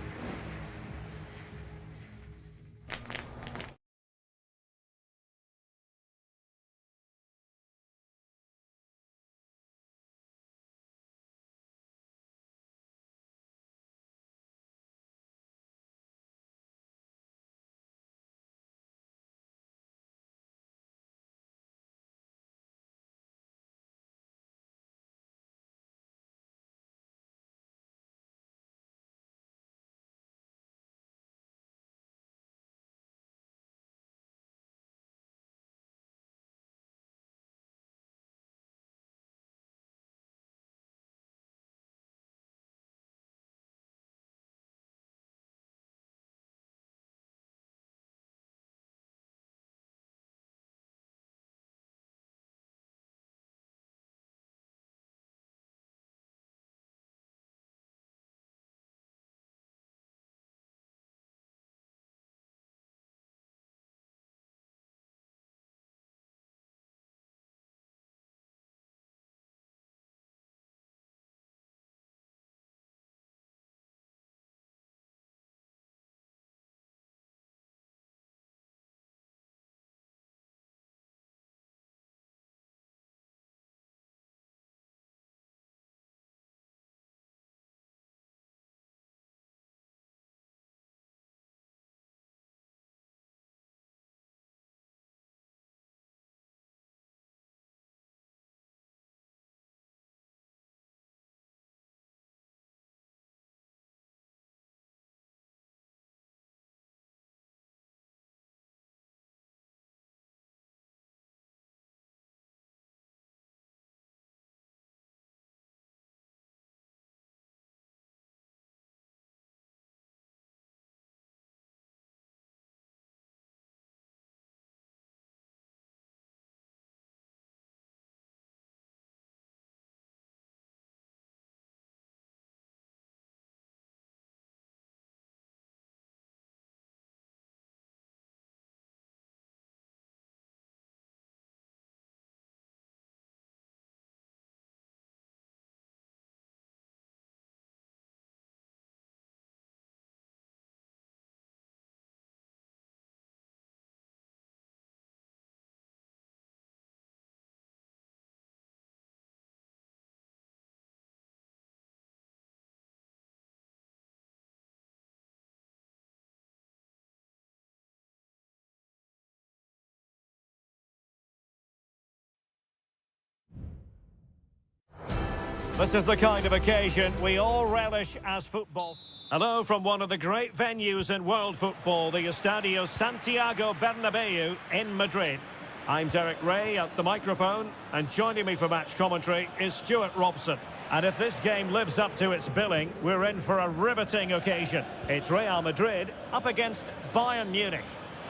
This is the kind of occasion we all relish as football. Hello from one of the great venues in world football, the Estadio Santiago Bernabeu in Madrid. I'm Derek Ray at the microphone, and joining me for match commentary is Stuart Robson. And if this game lives up to its billing, we're in for a riveting occasion. It's Real Madrid up against Bayern Munich.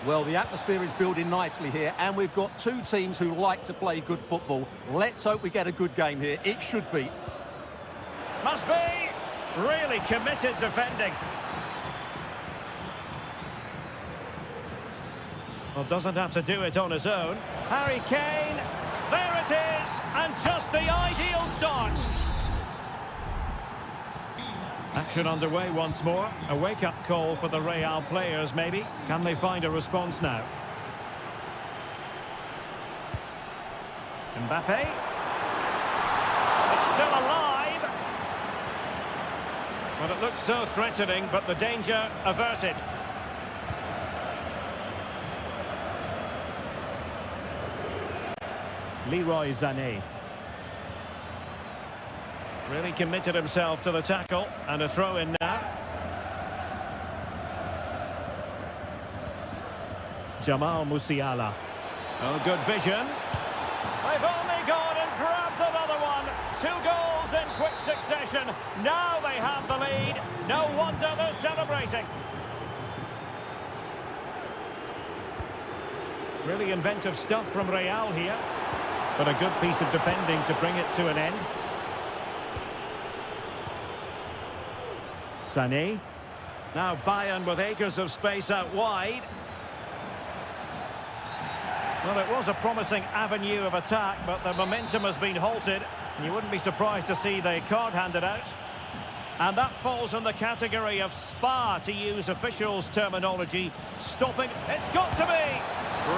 Well, the atmosphere is building nicely here, and we've got two teams who like to play good football. Let's hope we get a good game here. It should be. Must be! Really committed defending. Well, doesn't have to do it on his own. Harry Kane, there it is, and just the ideal start. Action underway once more. A wake-up call for the Real players, maybe. Can they find a response now? Mbappe. It's still alive. Well, it looks so threatening, but the danger averted. Leroy Sané. Really committed himself to the tackle, and a throw in now. Jamal Musiala. Oh, good vision. They've only gone and grabbed another one. 2 goals in quick succession. Now they have the lead. No wonder they're celebrating. Really inventive stuff from Real here. But a good piece of defending to bring it to an end. Sané. Now Bayern with acres of space out wide. Well, it was a promising avenue of attack, but the momentum has been halted. You wouldn't be surprised to see the card handed out. And that falls in the category of spa, to use officials' terminology. Stopping. It's got to be!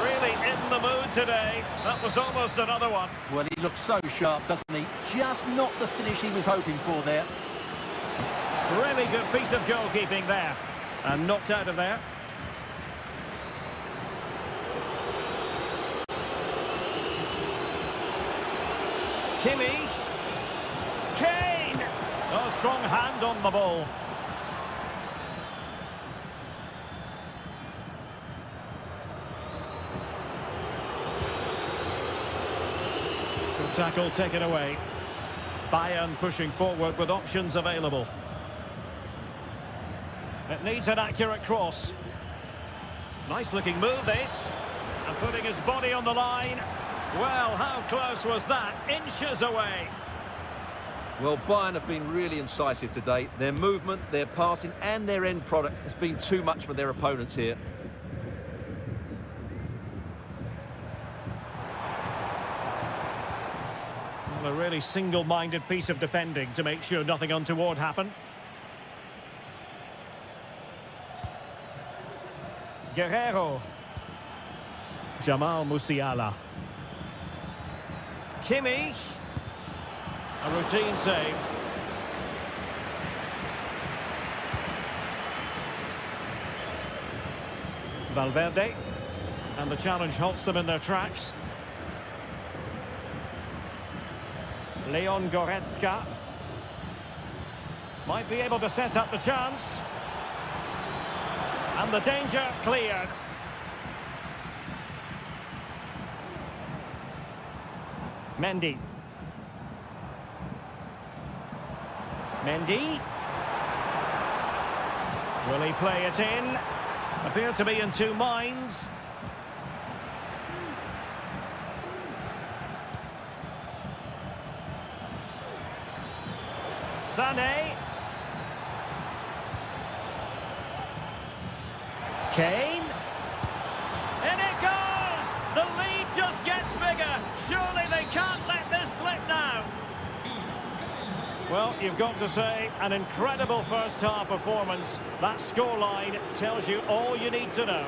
Really in the mood today. That was almost another one. Well, he looks so sharp, doesn't he? Just not the finish he was hoping for there. Really good piece of goalkeeping there. And knocked out of there. Kimmich. Kane! Oh, strong hand on the ball. Good tackle taken away. Bayern pushing forward with options available. It needs an accurate cross. Nice looking move this. And putting his body on the line. Well, how close was that? Inches away. Well, Bayern have been really incisive today. Their movement, their passing and their end product has been too much for their opponents here. Well, a really single-minded piece of defending to make sure nothing untoward happened. Guerrero. Jamal Musiala. Kimmich. A routine save. Valverde. And the challenge halts them in their tracks. Leon Goretzka. Might be able to set up the chance. And the danger cleared. Mendy. Mendy. Will he play it in? Appear to be in two minds. Sané. Kane. And it goes! The lead just gets bigger. Surely they can't let this slip now. Well, you've got to say, an incredible first-half performance. That scoreline tells you all you need to know.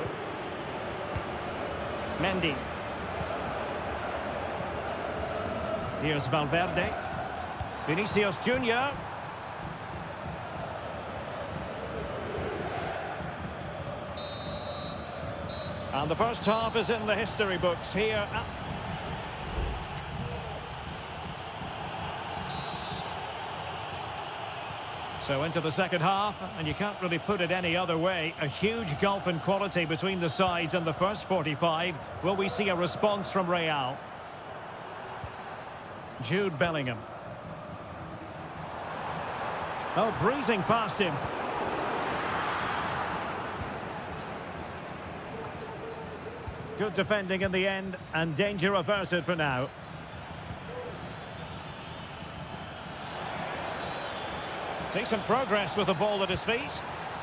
Mendy. Here's Valverde. Vinicius Junior. And the first half is in the history books here. So into the second half, and you can't really put it any other way. A huge gulf in quality between the sides in the first 45. Will we see a response from Real? Jude Bellingham. Oh, breezing past him. Good defending in the end, and danger averted for now. Decent progress with the ball at his feet.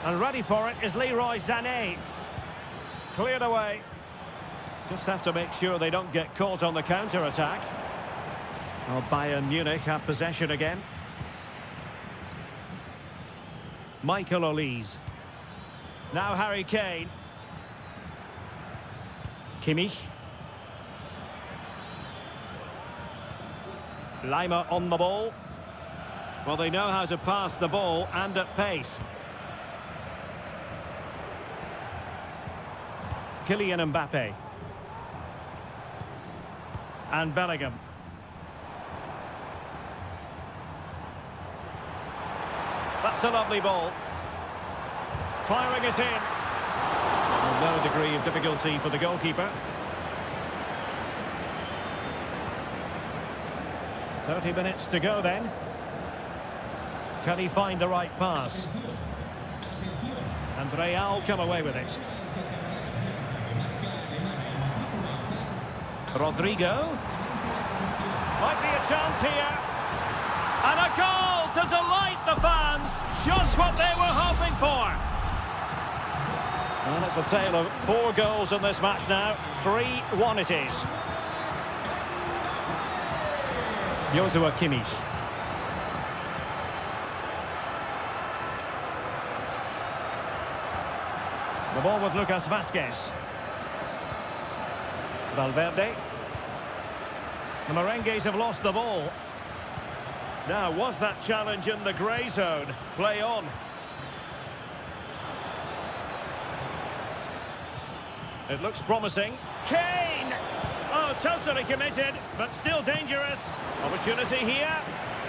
And ready for it is Leroy Sané. Cleared away. Just have to make sure they don't get caught on the counter-attack. Well, Bayern Munich have possession again. Michael Olise. Now Harry Kane. Kimmich. Lima on the ball. Well, they know how to pass the ball and at pace. Kylian Mbappe. And Bellingham. That's a lovely ball. Firing it in. Well, no degree of difficulty for the goalkeeper. 30 minutes to go then. Can he find the right pass? And Real come away with it. Rodrigo. Might be a chance here. And a goal to delight the fans. Just what they were hoping for. And it's a tale of 4 goals in this match now. 3-1 it is. Joshua Kimmich. The ball with Lucas Vazquez. Valverde. The Merengues have lost the ball. Now, was that challenge in the grey zone? Play on. It looks promising. Kane! Oh, totally committed, but still dangerous. Opportunity here.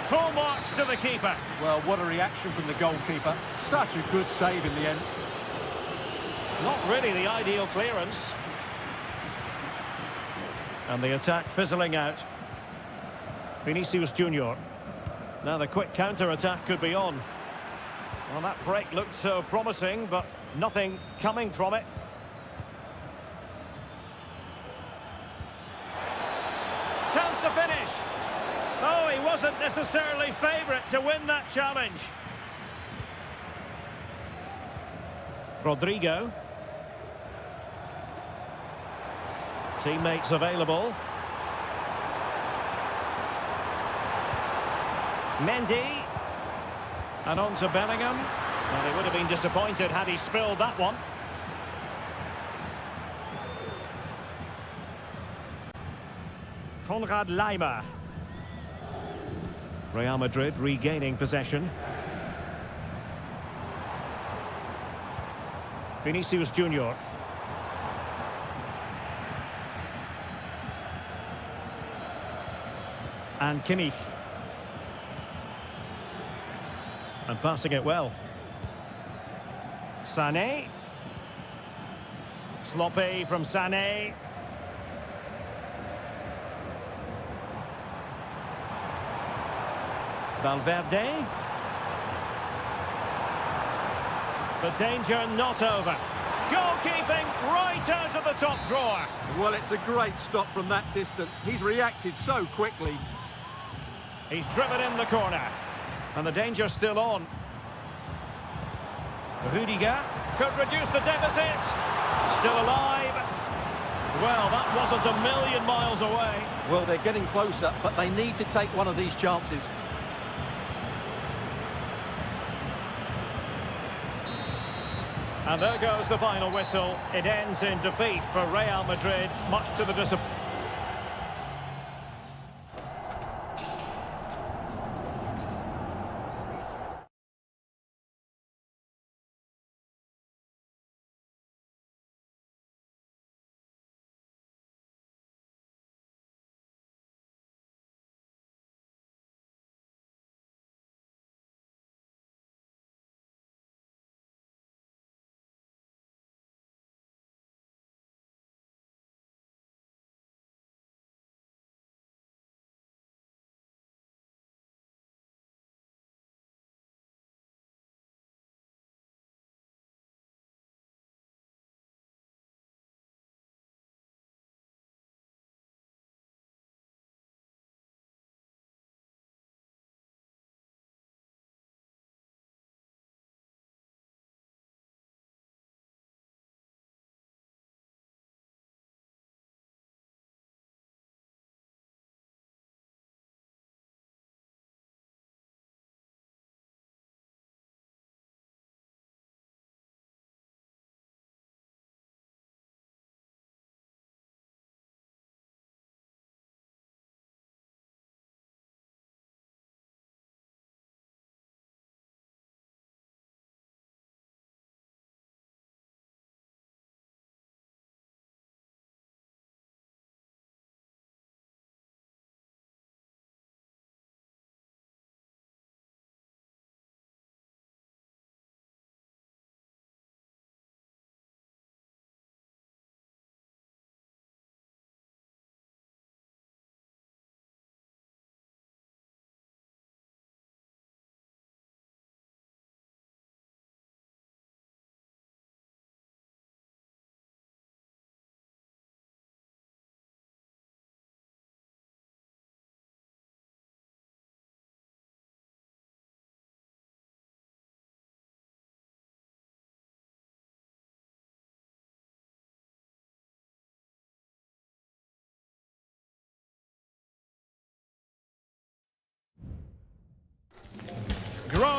Full marks to the keeper. Well, what a reaction from the goalkeeper. Such a good save in the end. Not really the ideal clearance. And the attack fizzling out. Vinicius Junior. Now the quick counter-attack could be on. Well, that break looked so promising, but nothing coming from it. Chance to finish. Oh, he wasn't necessarily favourite to win that challenge. Rodrigo. Teammates available. Mendy. And on to Bellingham. Well, he would have been disappointed had he spilled that one. Konrad Laimer. Real Madrid regaining possession. Vinicius Junior. And Kimmich. And passing it well. Sané. Sloppy from Sané. Valverde. The danger not over. Goalkeeping right out of the top drawer. Well, it's a great stop from that distance. He's reacted so quickly. He's driven in the corner. And the danger's still on. Rudiger could reduce the deficit. Still alive. Well, that wasn't a million miles away. Well, they're getting closer, but they need to take one of these chances. And there goes the final whistle. It ends in defeat for Real Madrid, much to the disappointment.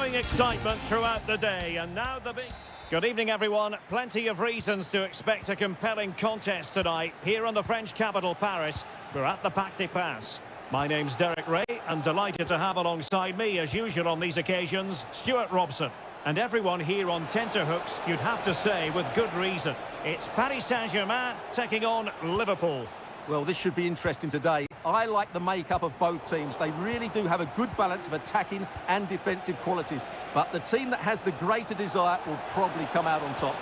Growing excitement throughout the day, and now the big... Good evening, everyone. Plenty of reasons to expect a compelling contest tonight here in the French capital, Paris. We're at the Parc des Princes. My name's Derek Ray, and delighted to have alongside me, as usual on these occasions, Stuart Robson. And everyone here on tenterhooks, you'd have to say, with good reason. It's Paris Saint-Germain taking on Liverpool. Well, this should be interesting today. I like the makeup of both teams. They really do have a good balance of attacking and defensive qualities. But the team that has the greater desire will probably come out on top.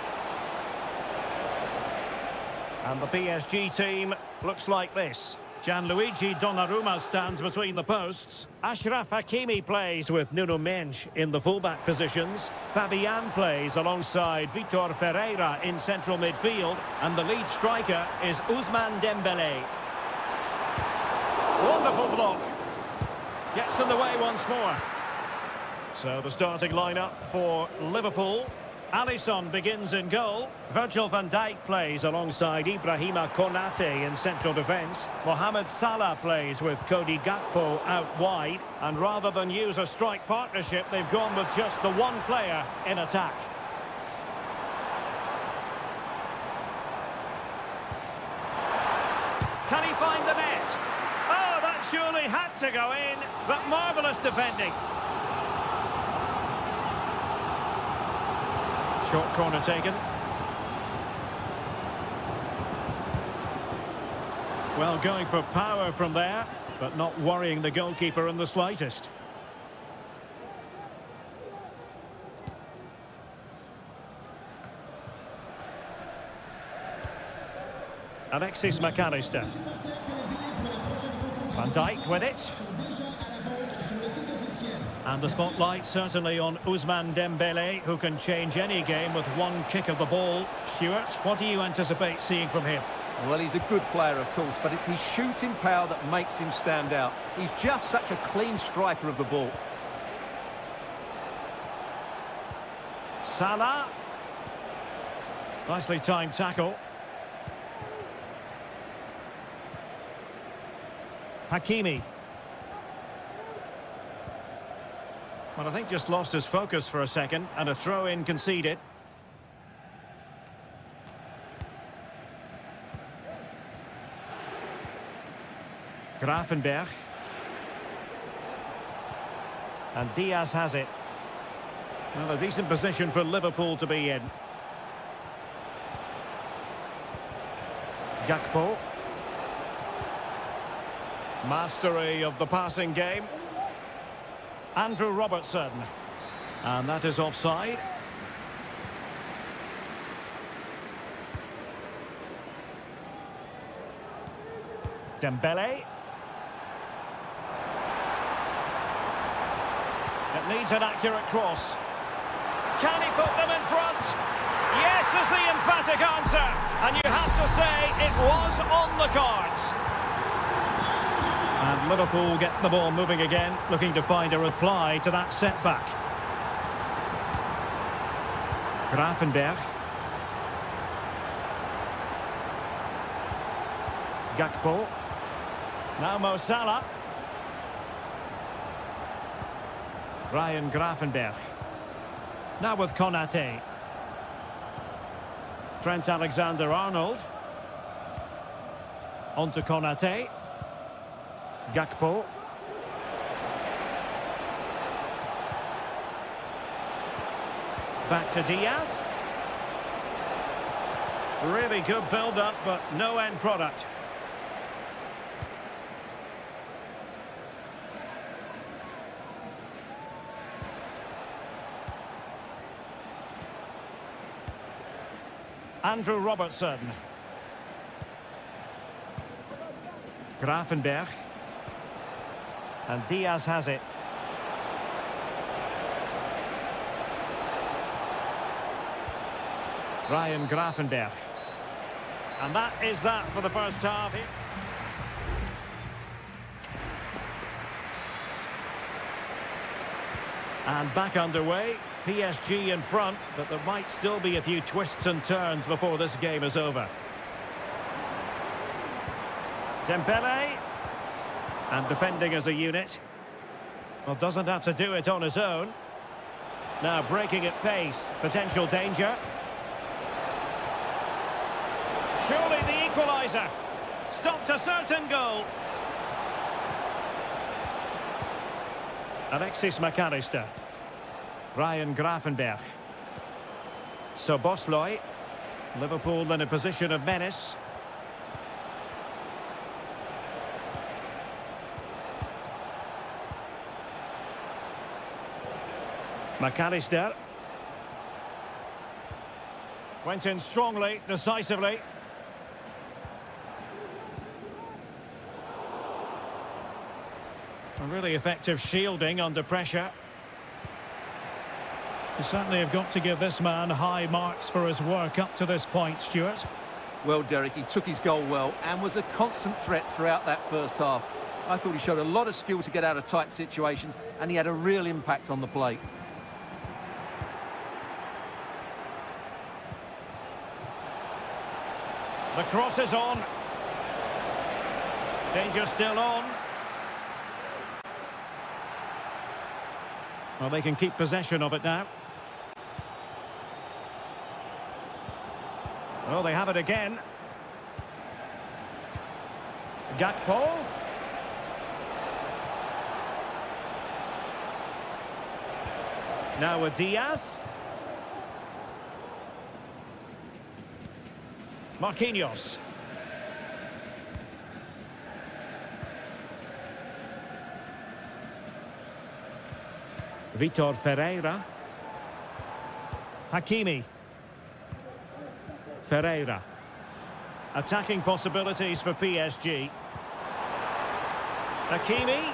And the PSG team looks like this. Gianluigi Donnarumma stands between the posts. Achraf Hakimi plays with Nuno Mendes in the fullback positions. Fabian plays alongside Vitor Ferreira in central midfield. And the lead striker is Ousmane Dembélé. Wonderful block. Gets in the way once more. So the starting lineup for Liverpool. Alisson begins in goal. Virgil van Dijk plays alongside Ibrahima Konate in central defence. Mohamed Salah plays with Cody Gakpo out wide. And rather than use a strike partnership, they've gone with just the one player in attack. Can he find the net? Oh, that surely had to go in, but marvellous defending. Short corner taken. Well, going for power from there, but not worrying the goalkeeper in the slightest. Alexis McAllister. Van Dijk with it. And the spotlight certainly on Ousmane Dembélé, who can change any game with one kick of the ball. Stuart, what do you anticipate seeing from him? Well, he's a good player, of course, but it's his shooting power that makes him stand out. He's just such a clean striker of the ball. Salah. Nicely timed tackle. Hakimi. Well, I think just lost his focus for a second, and a throw-in conceded. Grafenberg. And Diaz has it. Well, a decent position for Liverpool to be in. Gakpo. Mastery of the passing game. Andrew Robertson. And that is offside. Dembélé. It needs an accurate cross. Can he put them in front? Yes is the emphatic answer. And you have to say it was on the cards. And Liverpool get the ball moving again, looking to find a reply to that setback. Grafenberg. Gakpo. Now Mo Salah. Ryan Grafenberg. Now with Konate. Trent Alexander-Arnold. On to Konate. Gakpo. Back to Diaz. Really good build-up, but no end product. Andrew Robertson. Grafenberg. And Diaz has it. Ryan Grafenberg. And that is that for the first half here. And back underway. PSG in front, but there might still be a few twists and turns before this game is over. Dembélé. And defending as a unit. Well, doesn't have to do it on his own. Now breaking at pace, potential danger. Surely the equaliser. Stopped a certain goal. Alexis McAllister. Ryan Grafenberg. Szoboszlai. Liverpool in a position of menace. McAllister. Went in strongly, decisively. A really effective shielding under pressure. You certainly have got to give this man high marks for his work up to this point, Stuart. Well, Derek, he took his goal well and was a constant threat throughout that first half. I thought he showed a lot of skill to get out of tight situations, and he had a real impact on the plate. The cross is on. Danger still on. Well, they can keep possession of it now. Oh, they have it again. Gakpo. Now with Diaz. Marquinhos. Vitor Ferreira. Hakimi. Ferreira. Attacking possibilities for PSG. Hakimi.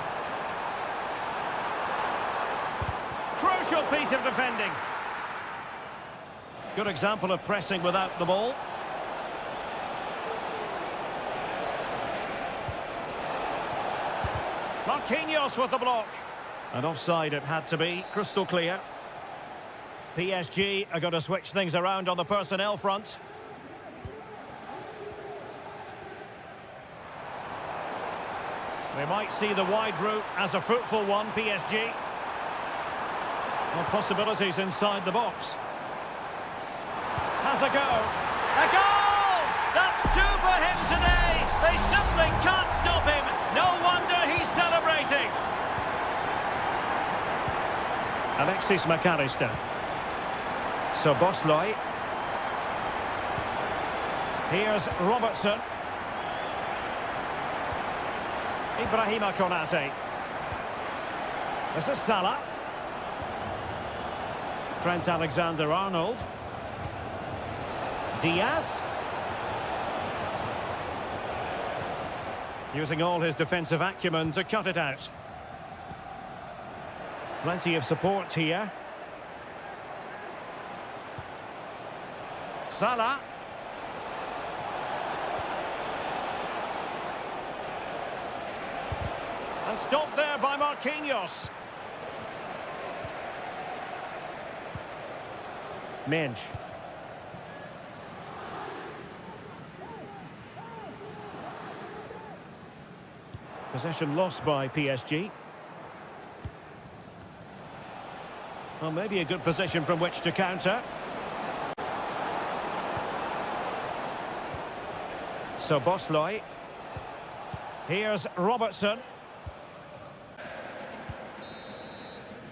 Crucial piece of defending. Good example of pressing without the ball. Marquinhos with the block. And offside it had to be, crystal clear. PSG are going to switch things around on the personnel front. They might see the wide route as a fruitful one, PSG. More possibilities inside the box. Has a go. A goal! That's two for him today. They simply can't stop him. No wonder he's celebrating. Alexis McAllister. Szoboszlai. Here's Robertson. Ibrahima Konate. This is Salah. Trent Alexander-Arnold. Diaz. Using all his defensive acumen to cut it out. Plenty of support here. Salah. And stopped there by Marquinhos. Minge. Possession lost by PSG. Well, maybe a good position from which to counter. Szoboszlai. Here's Robertson.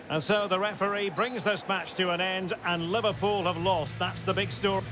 And so the referee brings this match to an end, and Liverpool have lost. That's the big story.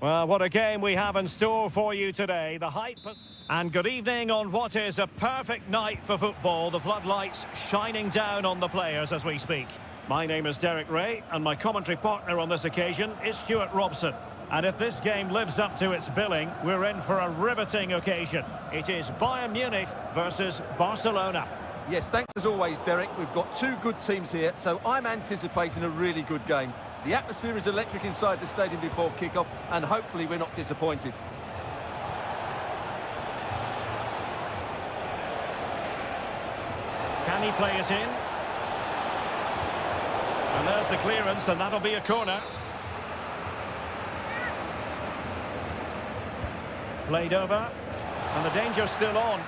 Well, what a game we have in store for you today. The hype... And good evening on what is a perfect night for football. The floodlights shining down on the players as we speak. My name is Derek Ray, and my commentary partner on this occasion is Stuart Robson. And if this game lives up to its billing, we're in for a riveting occasion. It is Bayern Munich versus Barcelona. Yes, thanks as always, Derek. We've got two good teams here, so I'm anticipating a really good game. The atmosphere is electric inside the stadium before kick-off, and hopefully we're not disappointed. Can he play it in? And there's the clearance, and that'll be a corner. Played over, and the danger's still on.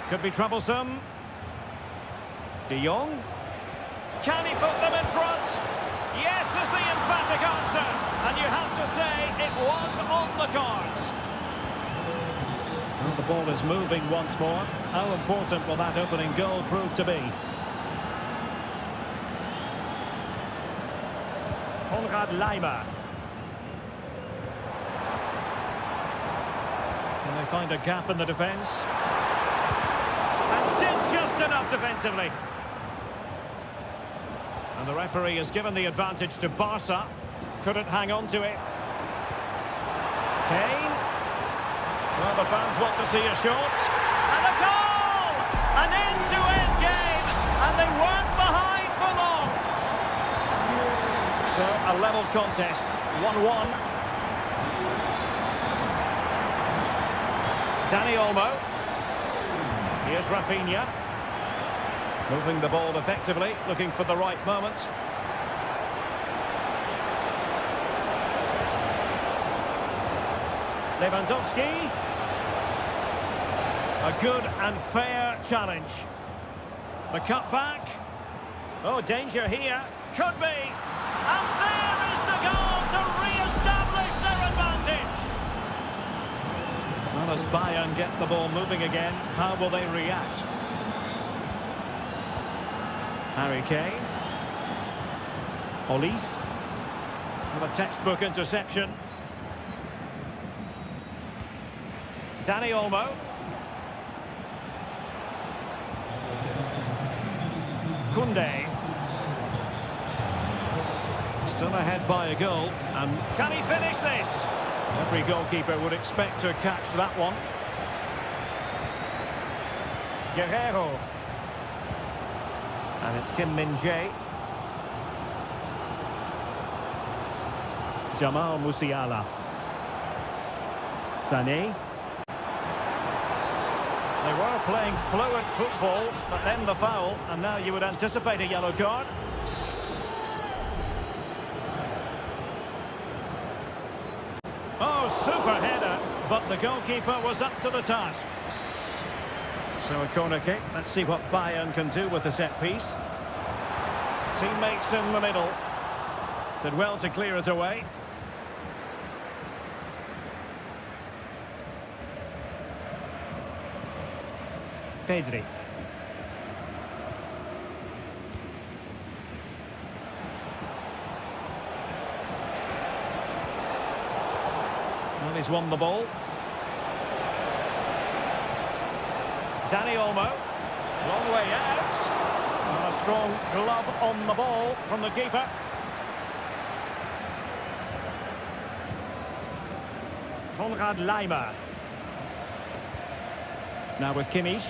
Could be troublesome. De Jong. Can he put them in front? Yes is the emphatic answer. And you have to say it was on the cards. Well, the ball is moving once more. How important will that opening goal prove to be? Lima. Can they find a gap in the defence? And did just enough defensively. And the referee has given the advantage to Barca. Couldn't hang on to it. Kane. Well, the fans want to see a shot. And a goal! An end-to-end game. And they weren't behind for long. So, a level contest. 1-1. Dani Olmo. Here's Rafinha. Moving the ball effectively, looking for the right moment. Lewandowski. A good and fair challenge. The cutback. Oh, danger here. Could be. And there is the goal to re-establish their advantage. Well, as Bayern get the ball moving again, how will they react? Harry Kane. Olise. With a textbook interception. Dani Olmo. Koundé. Still ahead by a goal. And can he finish this? Every goalkeeper would expect to catch that one. Guerrero. And it's Kim Min-jae. Jamal Musiala. Sané. They were playing fluent football, but then the foul, and now you would anticipate a yellow card. Oh, super header, but the goalkeeper was up to the task. So a corner kick. Let's see what Bayern can do with the set piece. Teammates in the middle. Did well to clear it away. Pedri. Well, he's won the ball. Dani Olmo. Long way out. And a strong glove on the ball from the keeper. Lima. Now with Kimmich.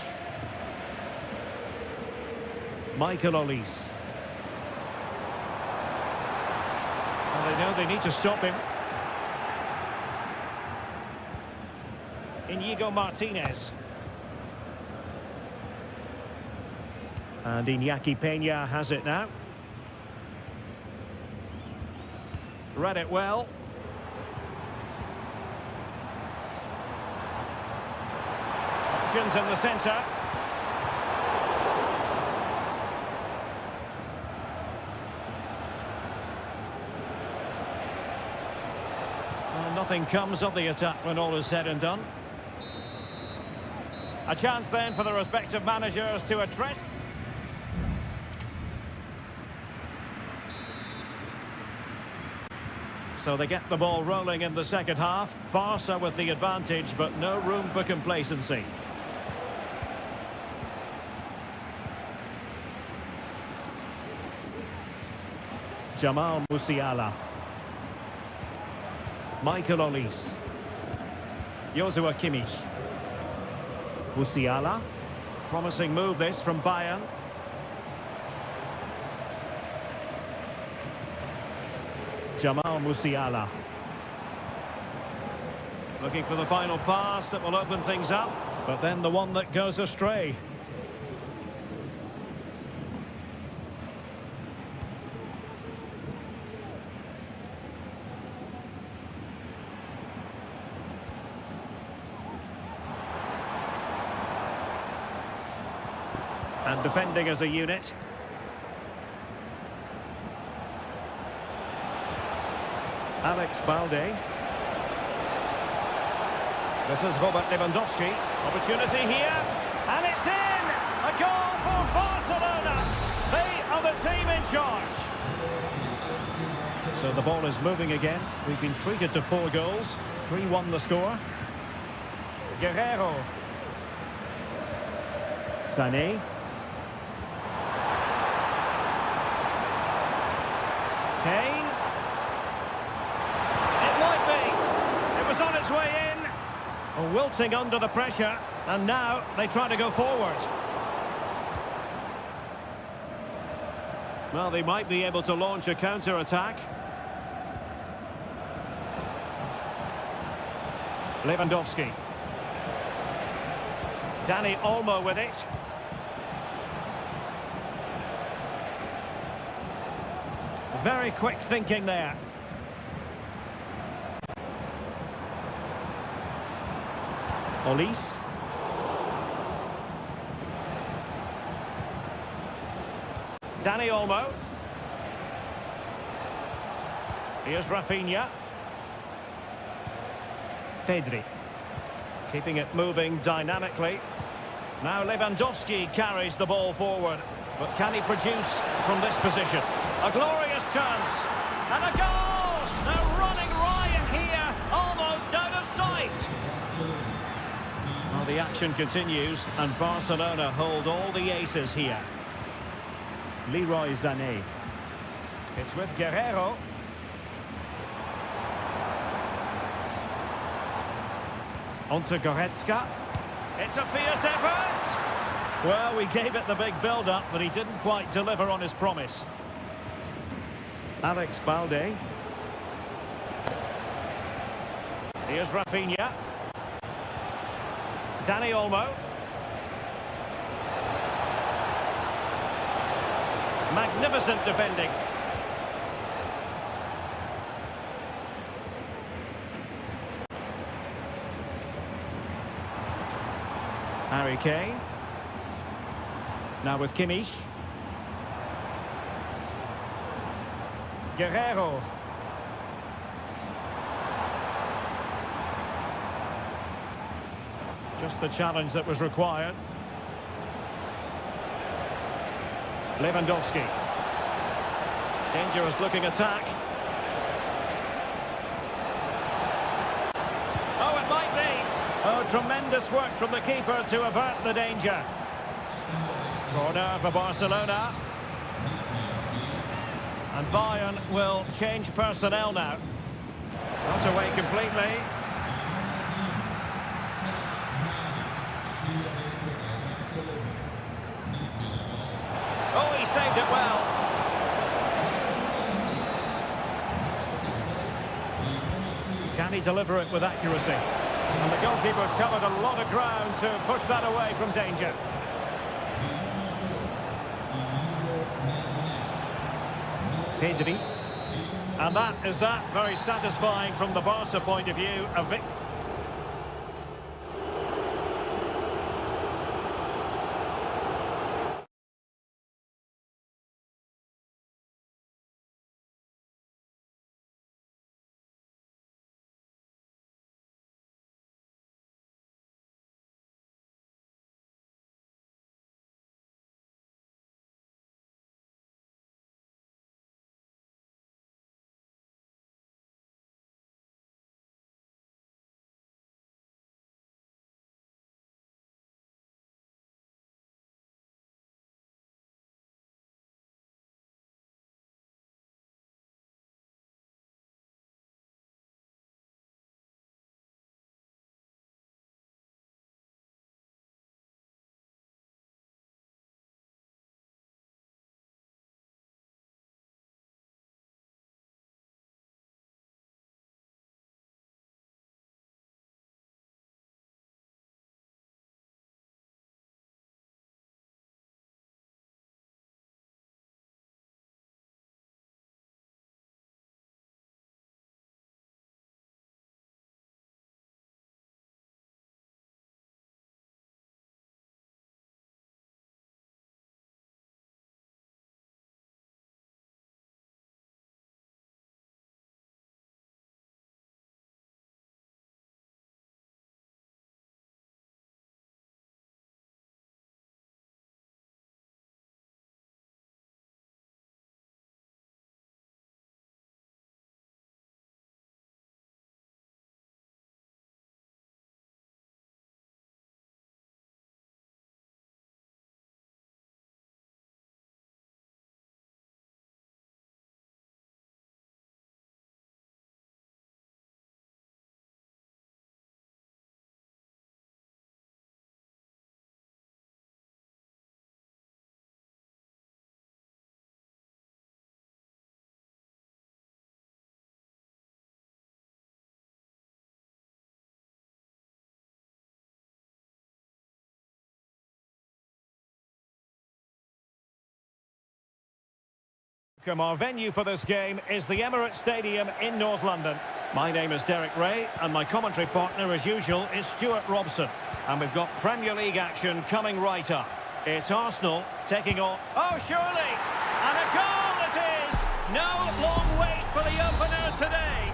Michael Olise. Well, they know they need to stop him. Inigo Martinez. And Iñaki Peña has it now. Read it well. Options in the centre. Well, nothing comes of the attack when all is said and done. A chance then for the respective managers to address. So they get the ball rolling in the second half. Barca with the advantage, but no room for complacency. Jamal Musiala. Michael Olise. Joshua Kimmich. Musiala. Promising move this from Bayern. Jamal Musiala. Looking for the final pass that will open things up, but then the one that goes astray. And defending as a unit. Alex Balde. This is Robert Lewandowski. Opportunity here. And it's in! A goal for Barcelona. They are the team in charge. So the ball is moving again. We've been treated to 4 goals. 3-1 the score. Guerrero. Sané. Kane. It might be. It was on its way in. Wilting under the pressure. And now they try to go forward. Well, they might be able to launch a counter-attack. Lewandowski. Dani Olmo with it. Very quick thinking there. Olise. Dani Olmo. Here's Rafinha. Pedri. Keeping it moving dynamically. Now Lewandowski carries the ball forward. But can he produce from this position? A glorious chance. And a goal! They're running riot here, almost out of sight. Well, the action continues, and Barcelona hold all the aces here. Leroy Sané. It's with Guerrero. Onto Goretzka. It's a fierce effort. Well, we gave it the big build-up, but he didn't quite deliver on his promise. Alex Balde. Here's Rafinha. Dani Olmo. Magnificent defending. Harry Kane. Now with Kimmich. Guerrero. Just the challenge that was required. Lewandowski. Dangerous looking attack. Oh, it might be. Oh, tremendous work from the keeper to avert the danger. Corner for Barcelona. And Bayern will change personnel now. Not away completely. Oh, he saved it well. Can he deliver it with accuracy? And the goalkeeper covered a lot of ground to push that away from danger. Pedri. And that is that. Very satisfying from the Barca point of view. A victory. Our venue for this game is the Emirates Stadium in North London. My name is Derek Ray, and my commentary partner, as usual, is Stuart Robson. And we've got Premier League action coming right up. It's Arsenal taking on... Oh, surely! And a goal it is! No long wait for the opener today.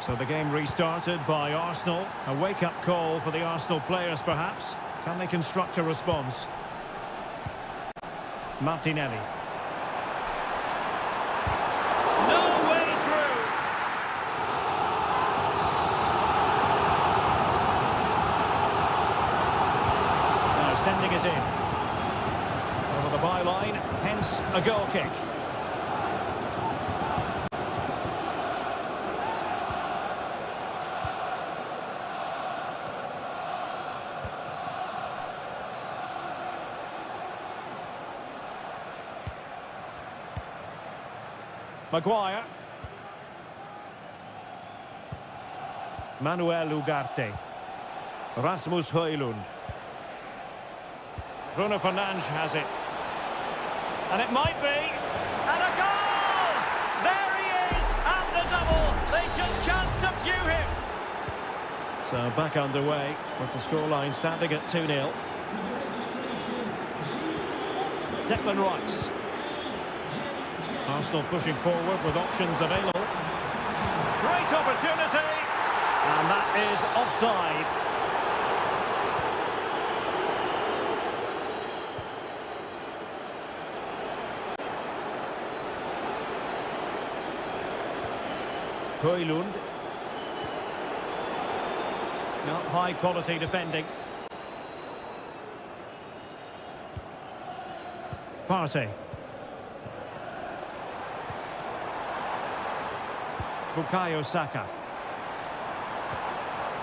So the game restarted by Arsenal. A wake-up call for the Arsenal players, perhaps. Can they construct a response? Martinelli. No way through! Now sending it in. Over the byline, hence a goal kick. Maguire. Manuel Ugarte. Rasmus Højlund. Bruno Fernandes has it. And it might be. And a goal! There he is! And the double! They just can't subdue him! So back underway with the scoreline standing at 2-0. Declan Rice. Arsenal pushing forward with options available. Great opportunity! And that is offside. Højlund. Not high quality defending. Partey. Bukayo Saka.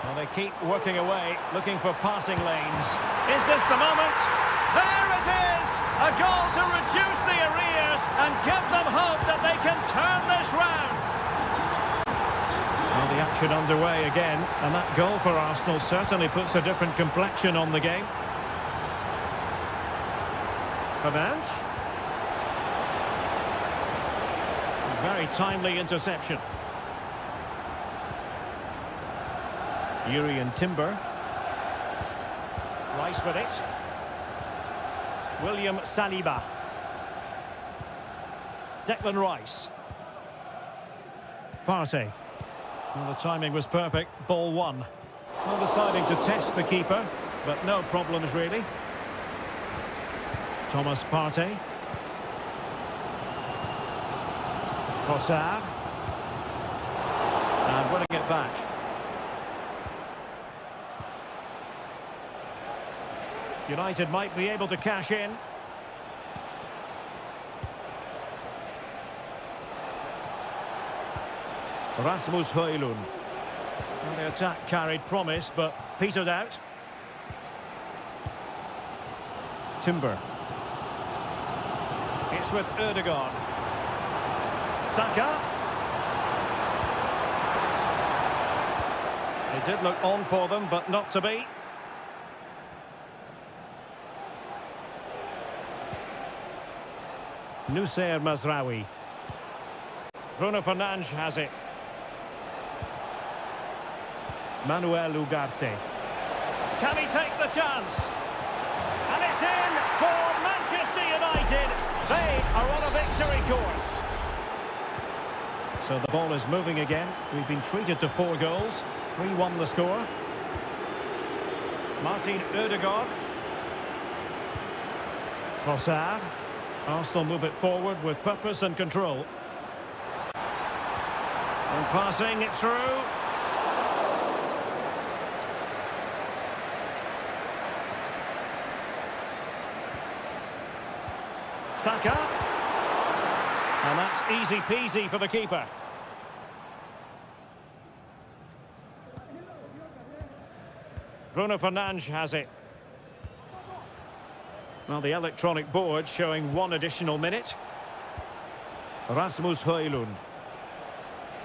Well, they keep working away, looking for passing lanes. Is this the moment? There it is! A goal to reduce the arrears and give them hope that they can turn this round. Well, the action underway again, and that goal for Arsenal certainly puts a different complexion on the game. Fernandes. A very timely interception. Urian Timber. Rice with it. William Saliba. Declan Rice. Partey. Well, the timing was perfect. Ball one. Well, deciding to test the keeper, but no problems really. Thomas Partey. Trossard. And winning it back. United might be able to cash in. Rasmus Højlund. Well, the attack carried promise, but petered out. Timber. It's with Ødegaard. Saka. It did look on for them, but not to be. Nusayr Mazraoui. Bruno Fernandes has it. Manuel Ugarte. Can he take the chance? And it's in for Manchester United. They are on a victory course. So the ball is moving again. We've been treated to 4 goals. 3-1 the score. Martin Ødegaard. Trossard. Arsenal move it forward with purpose and control. And passing it through. Saka. And that's easy peasy for the keeper. Bruno Fernandes has it. Well, the electronic board showing 1 additional minute. Rasmus Højlund.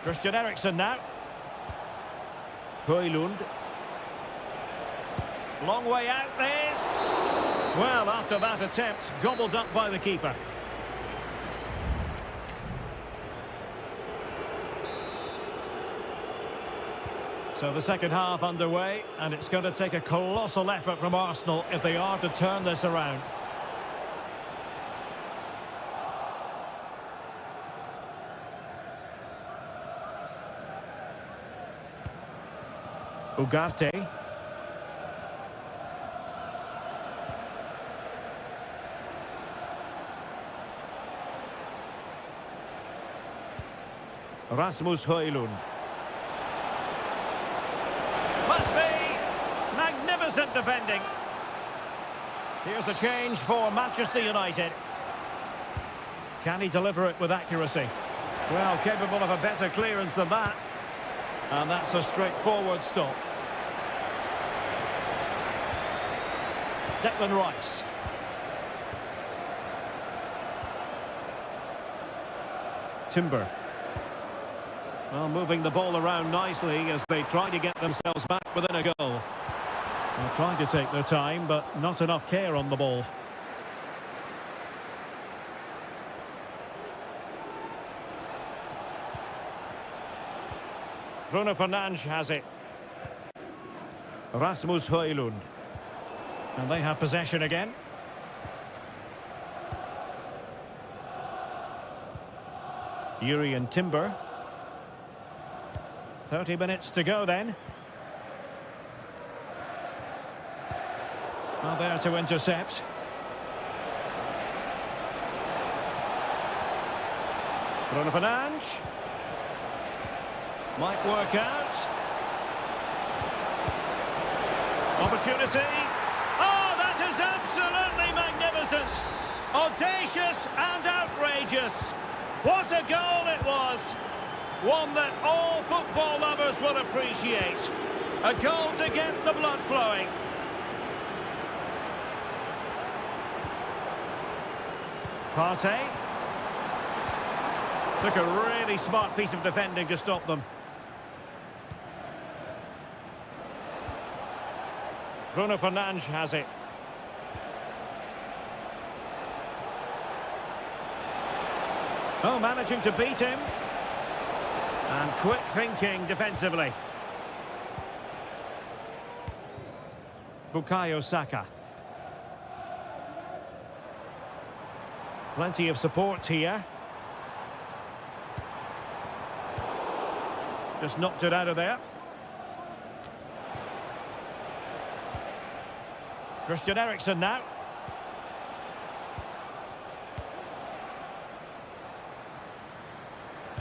Christian Eriksen now. Højlund. Long way out this. Well, after that attempt, gobbled up by the keeper. So the second half underway, and it's going to take a colossal effort from Arsenal if they are to turn this around. Ugarte. Rasmus Højlund. Must be magnificent defending. Here's a change for Manchester United. Can he deliver it with accuracy? Well, capable of a better clearance than that. And that's a straightforward stop. Declan Rice. Timber. Well, moving the ball around nicely as they try to get themselves back within a goal. They're trying to take their time, but not enough care on the ball. Bruno Fernandes has it. Rasmus Højlund. And they have possession again. Yuri and Timber. 30 minutes to go then. Well, there to intercept. Bruno Fernandes. Might work out. Opportunity. Oh, that is absolutely magnificent. Audacious and outrageous. What a goal it was. One that all football lovers will appreciate. A goal to get the blood flowing. Partey. Took a really smart piece of defending to stop them. Bruno Fernandes has it. Oh, managing to beat him. And quick thinking defensively. Bukayo Saka. Plenty of support here. Just knocked it out of there. Christian Eriksen now.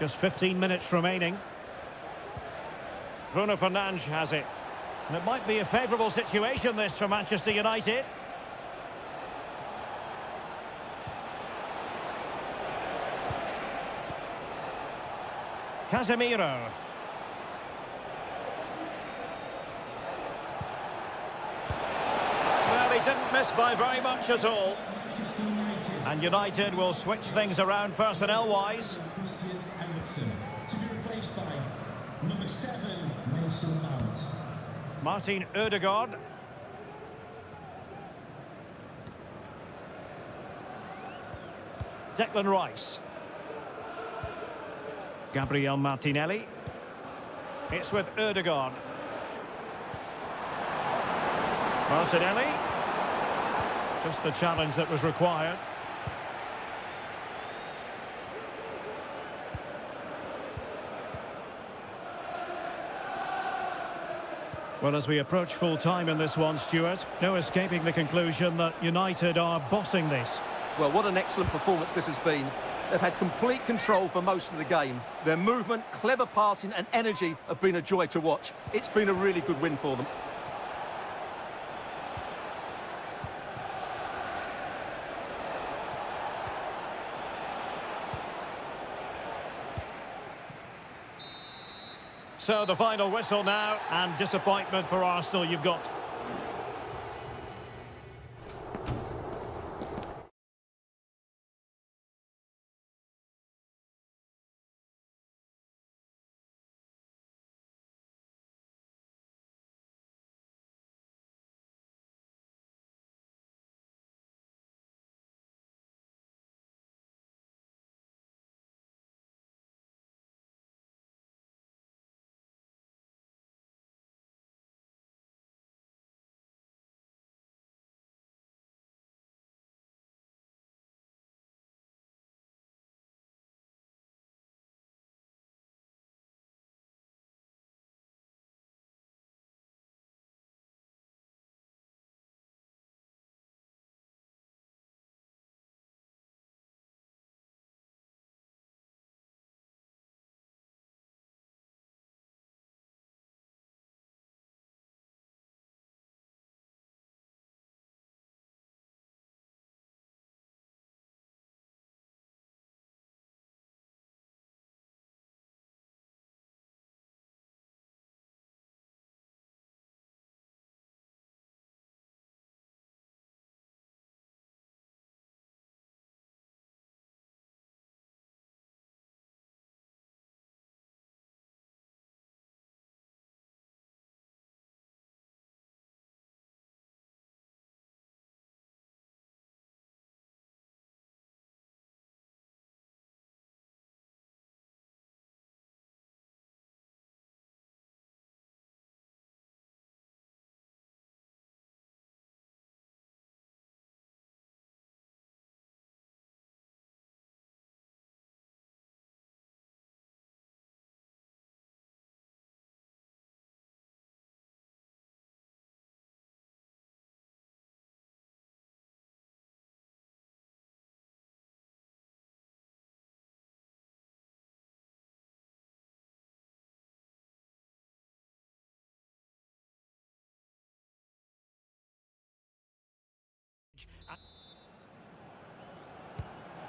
Just 15 minutes remaining. Bruno Fernandes has it. And it might be a favourable situation, this, for Manchester United. Casemiro. Well, he didn't miss by very much at all. And United will switch things around personnel-wise. To be replaced by number 7, Mason Mount. Martin Ødegaard. Declan Rice. Gabriel Martinelli. It's with Ødegaard. Martinelli. Just the challenge that was required. Well, as we approach full time in this one, Stuart, no escaping the conclusion that United are bossing this. Well, what an excellent performance this has been. They've had complete control for most of the game. Their movement, clever passing and energy have been a joy to watch. It's been a really good win for them. So the final whistle now, and disappointment for Arsenal you've got.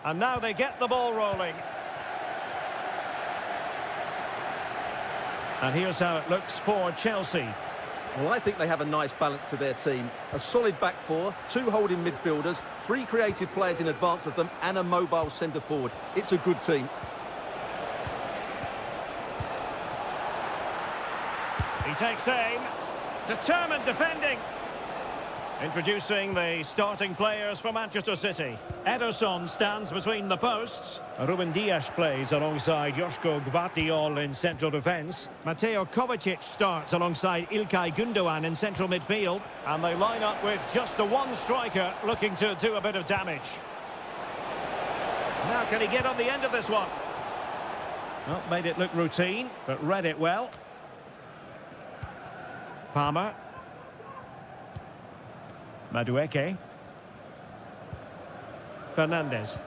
And now they get the ball rolling. And here's how it looks for Chelsea. Well, I think they have a nice balance to their team. A solid back four, two holding midfielders, three creative players in advance of them, and a mobile centre-forward. It's a good team. He takes aim. Determined defending. Introducing the starting players for Manchester City. Ederson stands between the posts. Ruben Dias plays alongside Joško Gvardiol in central defence. Mateo Kovacic starts alongside Ilkay Gundogan in central midfield. And they line up with just the one striker looking to do a bit of damage. Now can he get on the end of this one? Well, made it look routine, but read it well. Palmer. Madueke. Fernandes.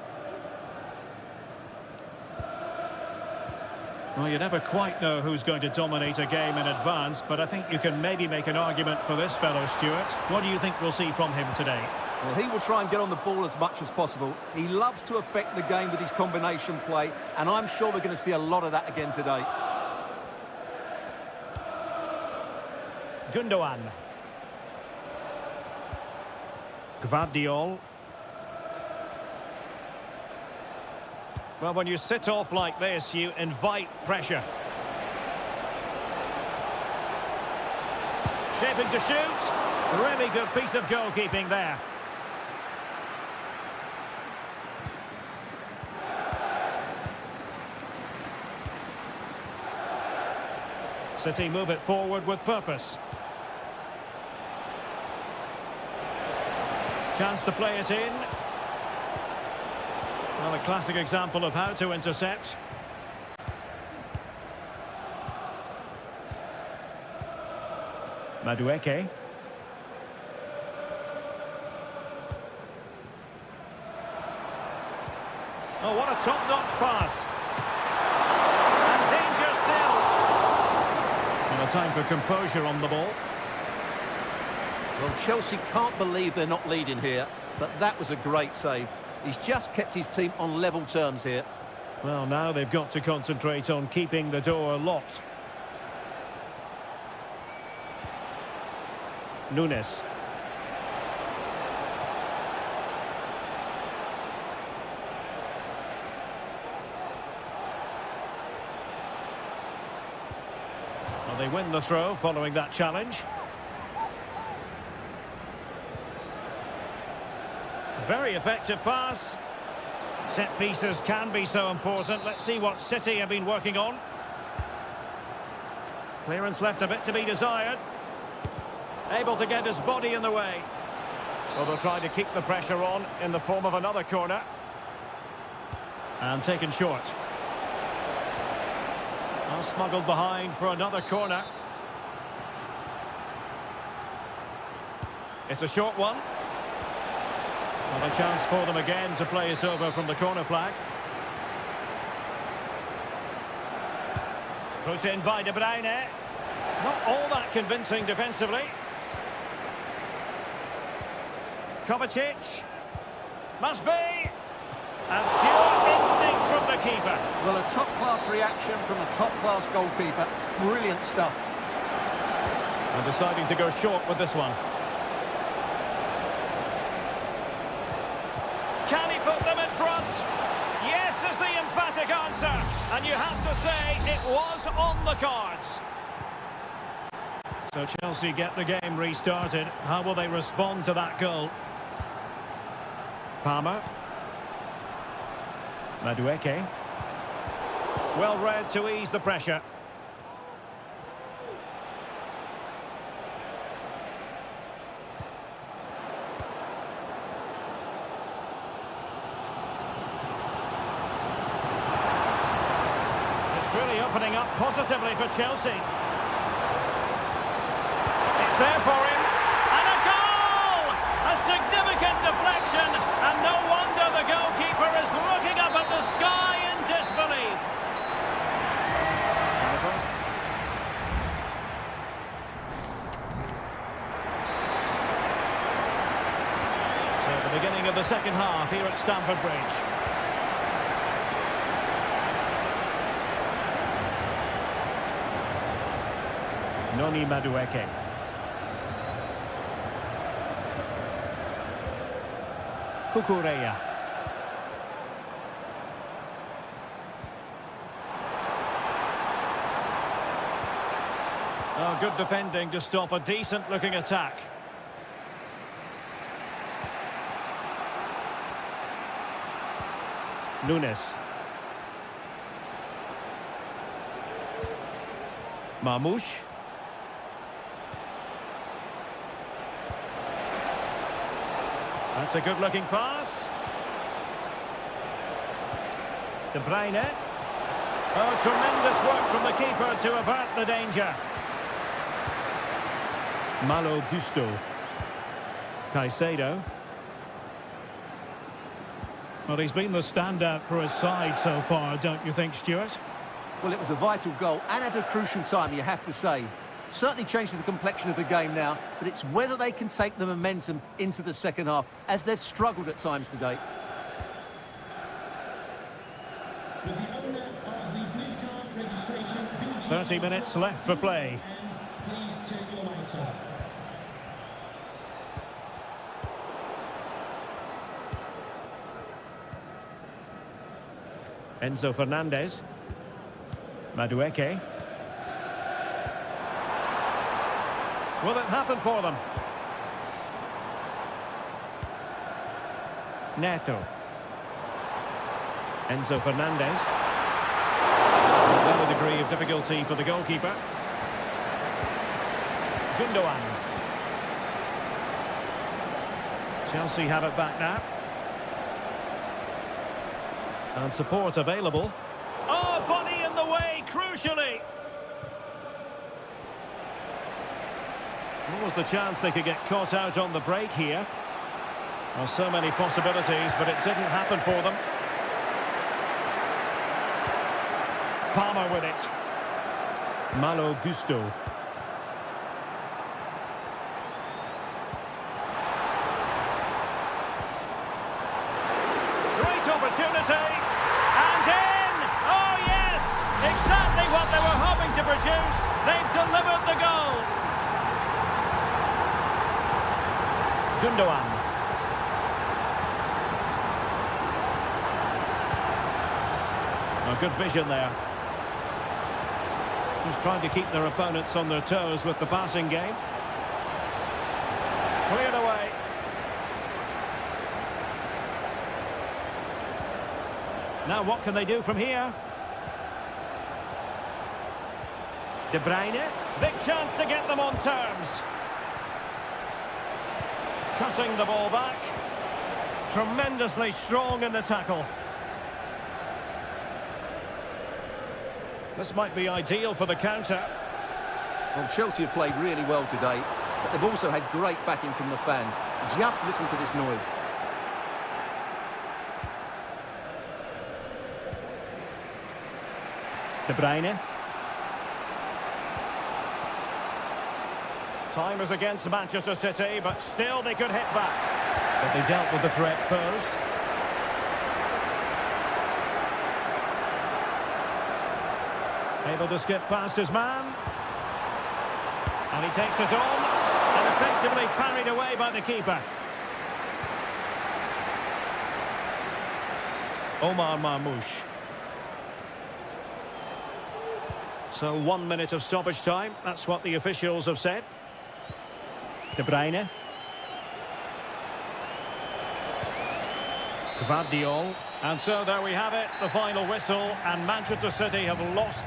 Well, you never quite know who's going to dominate a game in advance, but I think you can maybe make an argument for this fellow, Stuart. What do you think we'll see from him today? Well, he will try and get on the ball as much as possible. He loves to affect the game with his combination play, and I'm sure we're going to see a lot of that again today. Gundogan. Gvardiol. Well, when you sit off like this, you invite pressure. Shaping to shoot. Really good piece of goalkeeping there. City move it forward with purpose. Chance to play it in. Well, a classic example of how to intercept. Madueke. Oh, what a top-notch pass. And danger still. And a time for composure on the ball. Well, Chelsea can't believe they're not leading here, but that was a great save. He's just kept his team on level terms here. Well, now they've got to concentrate on keeping the door locked. Nunes. Well, they win the throw following that challenge. Very effective pass. Set pieces can be so important. Let's see what City have been working on. Clearance left a bit to be desired. Able to get his body in the way. Well, they'll try to keep the pressure on in the form of another corner. And taken short. Well, smuggled behind for another corner. It's a short one. Well, a chance for them again to play it over from the corner flag. Put in by De Bruyne. Not all that convincing defensively. Kovacic. Must be. And pure instinct from the keeper. Well, a top-class reaction from a top-class goalkeeper. Brilliant stuff. And deciding to go short with this one. Can he put them in front? Yes is the emphatic answer. And you have to say it was on the cards. So Chelsea get the game restarted. How will they respond to that goal? Palmer. Madueke. Well read to ease the pressure. Really opening up positively for Chelsea. It's there for him. And a goal! A significant deflection. And no wonder the goalkeeper is looking up at the sky in disbelief. So the beginning of the second half here at Stamford Bridge. Noni Madueke. Kukureya. Oh, good defending to stop a decent-looking attack. Nunes. Marmoush. That's a good-looking pass. De Bruyne. Oh, tremendous work from the keeper to avert the danger. Malo Gusto. Caicedo. Well, he's been the standout for his side so far, don't you think, Stuart? Well, it was a vital goal and at a crucial time, you have to say. Certainly changes the complexion of the game now, but it's whether they can take the momentum into the second half, as they've struggled at times today. With the owner of the blue card registration, 30 minutes left for play. please turn your lights off. Enzo Fernandez. Madueke. Will it happen for them? Neto. Enzo Fernandez. Another degree of difficulty for the goalkeeper. Gundogan. Chelsea have it back now. And support available. Oh, body in the way, crucially. What was the chance they could get caught out on the break here? Well, so many possibilities, but it didn't happen for them. Palmer with it. Malo Gusto. Great opportunity. And in! Oh, yes! Exactly what they were hoping to produce. They've delivered the goal. Gundogan. A good vision there. Just trying to keep their opponents on their toes with the passing game. Cleared away. Now what can they do from here? De Bruyne. Big chance to get them on terms. Cutting the ball back. Tremendously strong in the tackle. This might be ideal for the counter. Well, Chelsea have played really well today, but they've also had great backing from the fans. Just listen to this noise. De Bruyne. Time is against Manchester City, but still they could hit back. But they dealt with the threat posed. Able to skip past his man. And he takes it on. And effectively parried away by the keeper. Omar Marmoush. So 1 minute of stoppage time. That's what the officials have said. De Bruyne. Gvardiol. And so there we have it, the final whistle, and Manchester City have lost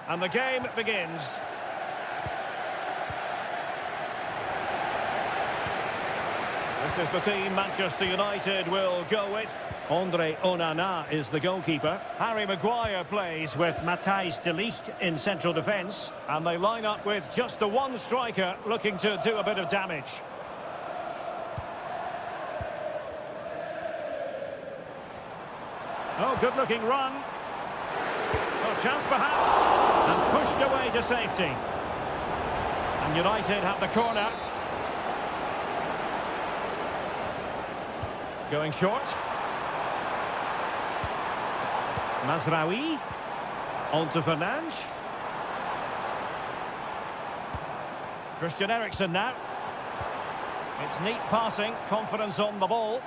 And the game begins. This is the team Manchester United will go with. Andre Onana is the goalkeeper. Harry Maguire plays with Matthijs de Ligt in central defence. And they line up with just the one striker looking to do a bit of damage. Oh, good-looking run. Oh, chance perhaps. And pushed away to safety. And United have the corner. Going short. Mazraoui. On to Fernandes. Christian Eriksen now. It's neat passing, confidence on the ball.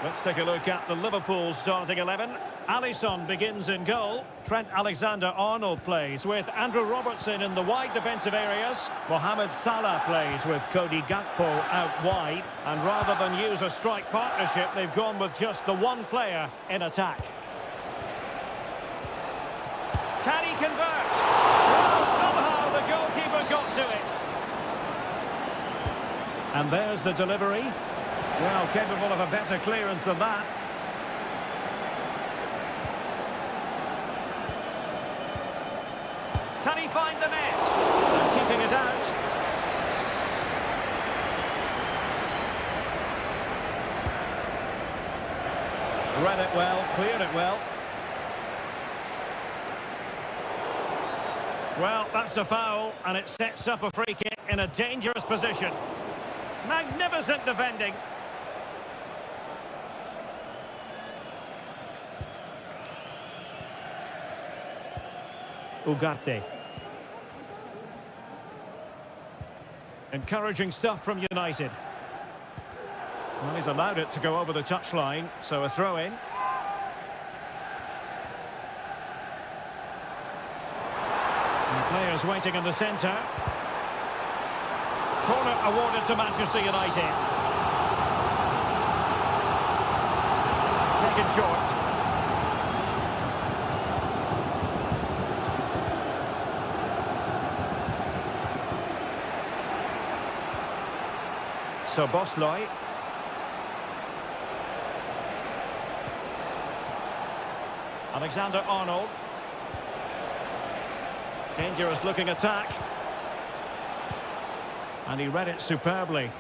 Let's take a look at the Liverpool starting 11. Alisson begins in goal. Trent Alexander-Arnold plays with Andrew Robertson in the wide defensive areas. Mohamed Salah plays with Cody Gakpo out wide. And rather than use a strike partnership, they've gone with just the one player in attack. Can he convert? Well, somehow the goalkeeper got to it. And there's the delivery. Well, capable of a better clearance than that. Can he find the net? And keeping it out. Read it well, cleared it well. Well, that's a foul, and it sets up a free kick in a dangerous position. Magnificent defending. Ugarte. Encouraging stuff from United. Well, he's allowed it to go over the touchline, so a throw-in. And players waiting in the centre. Corner awarded to Manchester United. Taken short. So Bosley. Alexander-Arnold. Dangerous looking attack. And he read it superbly.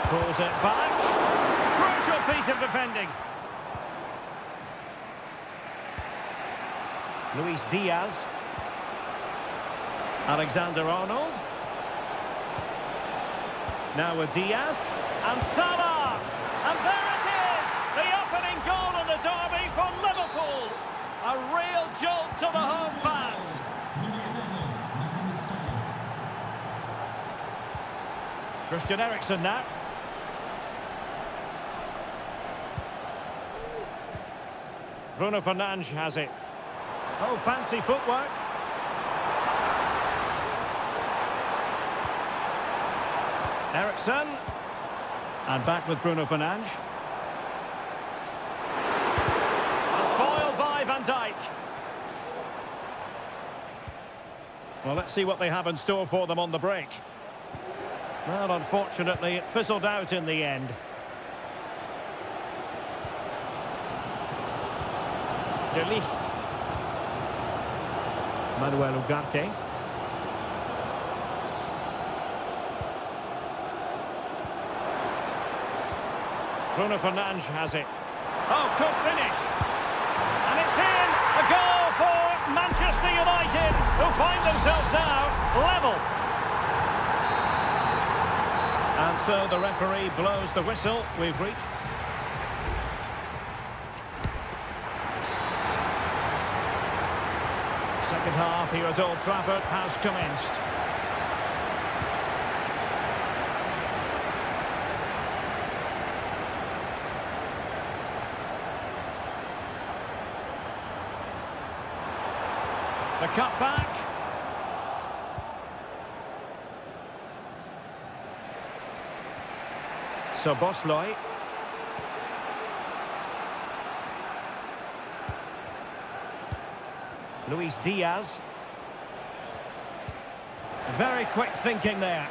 Pulls it back. Crucial piece of defending. Luis Diaz. Alexander-Arnold. Now with Diaz. And Salah! And there it is! The opening goal in the derby for Liverpool. A real jolt to the home fans. Christian Eriksen now. Bruno Fernandes has it. Oh, fancy footwork. Eriksen. And back with Bruno Fernandes. And foiled by Van Dijk. Well, let's see what they have in store for them on the break. Well, unfortunately, it fizzled out in the end. De Ligt. Manuel Ugarte. Bruno Fernandes has it. Oh, good finish. And it's in. A goal for Manchester United, who find themselves now level. And so the referee blows the whistle. We've reached. Second half here at Old Trafford has commenced. The cut back. So Bosley. Luis Diaz. Very quick thinking there.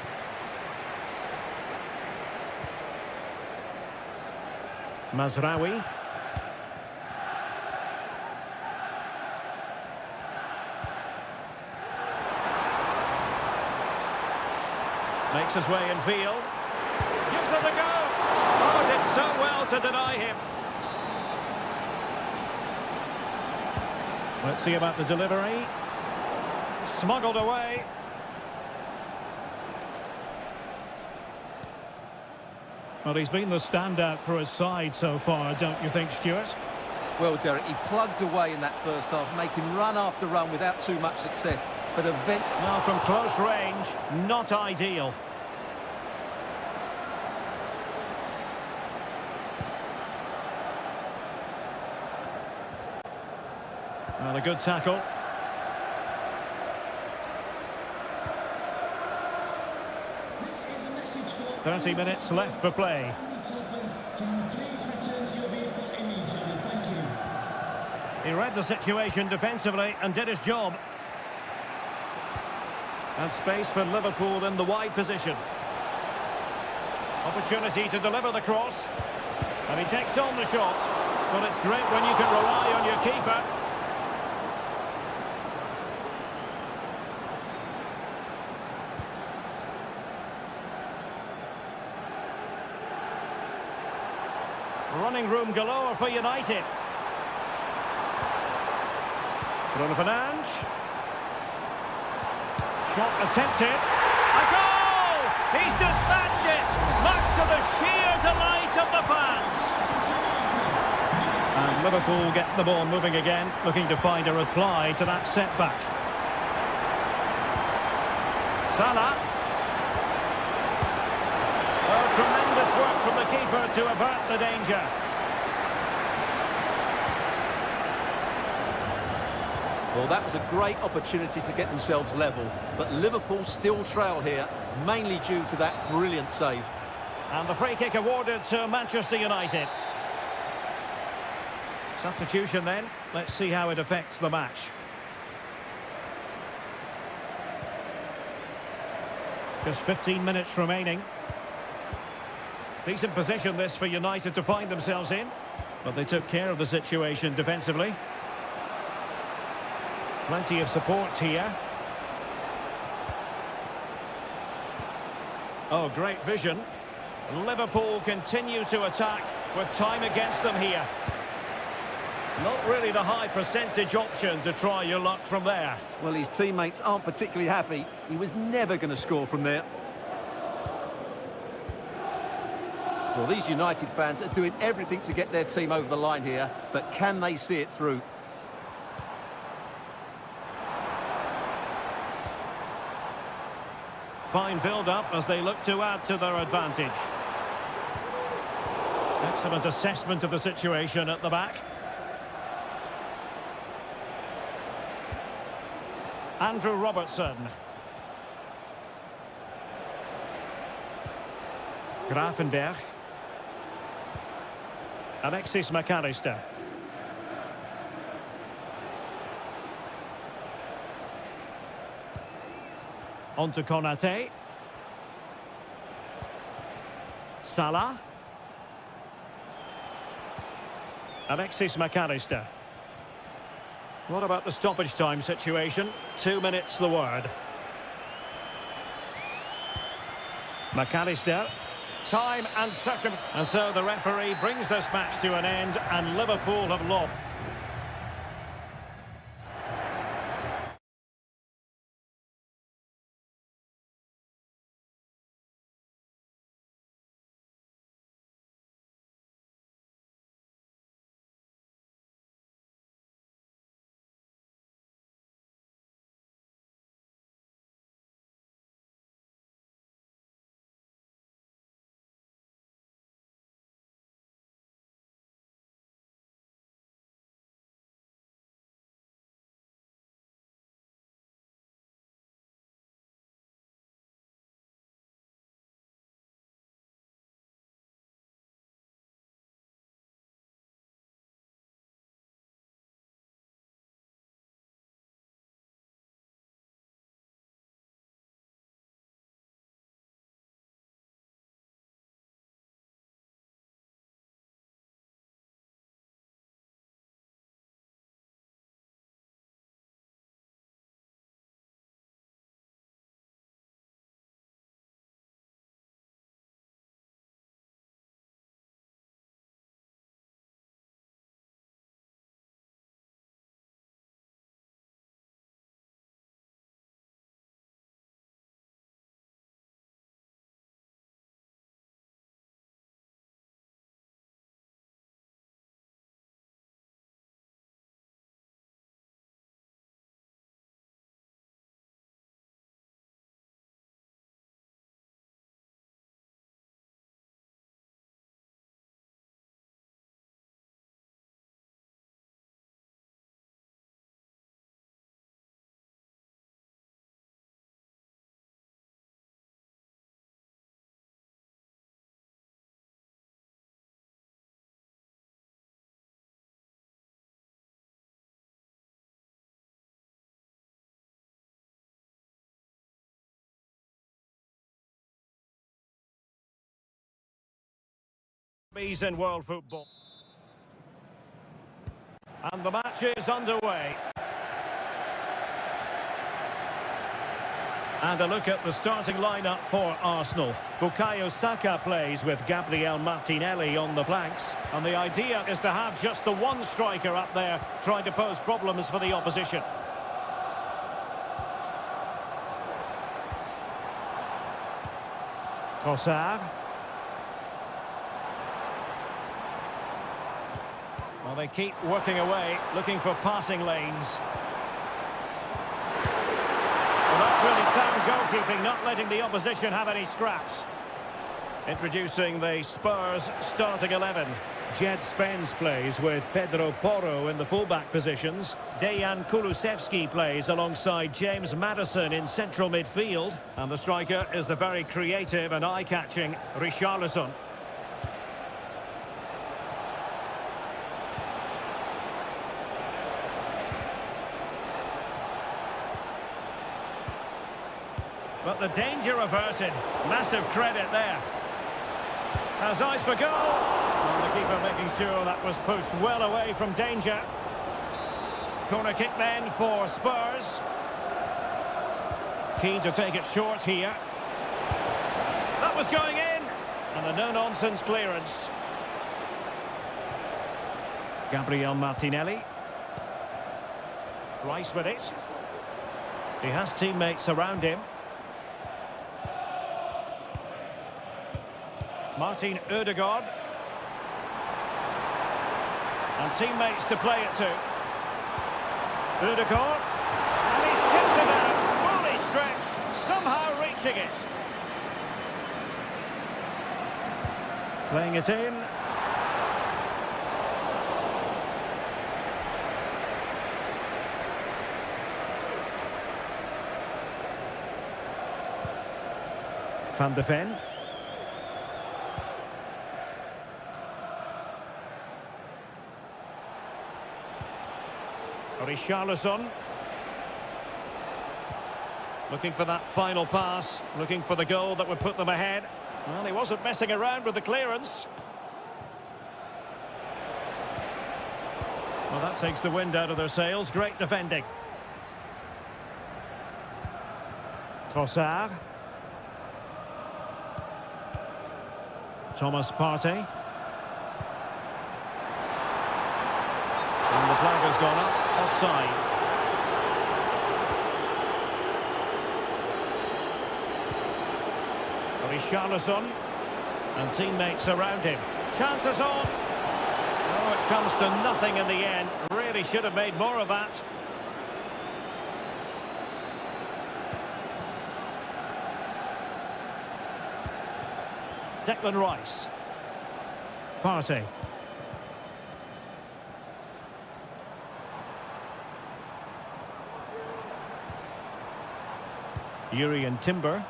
Mazraoui. Makes his way in field. Gives it a go. Oh, did so well to deny him. Let's see about the delivery. Smuggled away. Well, he's been the standout for his side so far, don't you think, Stuart? Well, Derek, he plugged away in that first half, making run after run without too much success. But now from close range, not ideal. Well, a good tackle. This is a message for 30 minutes left for play. Can you please return to your vehicle immediately? Thank you. He read the situation defensively and did his job. And space for Liverpool in the wide position. Opportunity to deliver the cross. And he takes on the shot. Well, it's great when you can rely on your keeper. Running room galore for United. Bruno Fernandes. Shot attempted. A goal! He's dispatched it! Much to the sheer delight of the fans. And Liverpool get the ball moving again, looking to find a reply to that setback. Salah. Oh, tremendous work from the keeper to avert the danger. Well, that was a great opportunity to get themselves level, but Liverpool still trail here, mainly due to that brilliant save. And the free kick awarded to Manchester United. Substitution then. Let's see how it affects the match. Just 15 minutes remaining. Decent position this for United to find themselves in, but they took care of the situation defensively. Plenty of support here. Oh, great vision. Liverpool continue to attack with time against them here. Not really the high percentage option to try your luck from there. Well, his teammates aren't particularly happy. He was never going to score from there. Well, these United fans are doing everything to get their team over the line here, but can they see it through? Fine build-up as they look to add to their advantage. Excellent assessment of the situation at the back. Andrew Robertson. Grafenberg. Alexis McAllister. On to Konate. Salah. Alexis McAllister. What about the stoppage time situation? 2 minutes the word. McAllister. Time and and so the referee brings this match to an end and Liverpool have lost. He's in world football. And the match is underway. And a look at the starting lineup for Arsenal. Bukayo Saka plays with Gabriel Martinelli on the flanks. And the idea is to have just the one striker up there trying to pose problems for the opposition. Trossard. Well, they keep working away, looking for passing lanes. Well, that's really sound goalkeeping, not letting the opposition have any scraps. Introducing the Spurs starting 11. Jed Spence plays with Pedro Porro in the fullback positions. Dejan Kulusevski plays alongside James Maddison in central midfield. And the striker is the very creative and eye-catching Richarlison. But the danger averted. Massive credit there. Has eyes for goal. And the keeper making sure that was pushed well away from danger. Corner kick then for Spurs. Keen to take it short here. That was going in. And a no-nonsense clearance. Gabriel Martinelli. Rice with it. He has teammates around him. Martin Ødegaard. And teammates to play it to. Ødegaard. And he's tipped it out, fully stretched, somehow reaching it. Playing it in. Van de Ven. Richarlison. Looking for that final pass, looking for the goal that would put them ahead. Well, he wasn't messing around with the clearance. Well, that takes the wind out of their sails. Great defending. Trossard. Thomas Partey. And the flag has gone up. Offside. Richarlison and teammates around him. Chances on. Oh, it comes to nothing in the end. Really should have made more of that. Declan Rice. Partey. Yuri and Timber.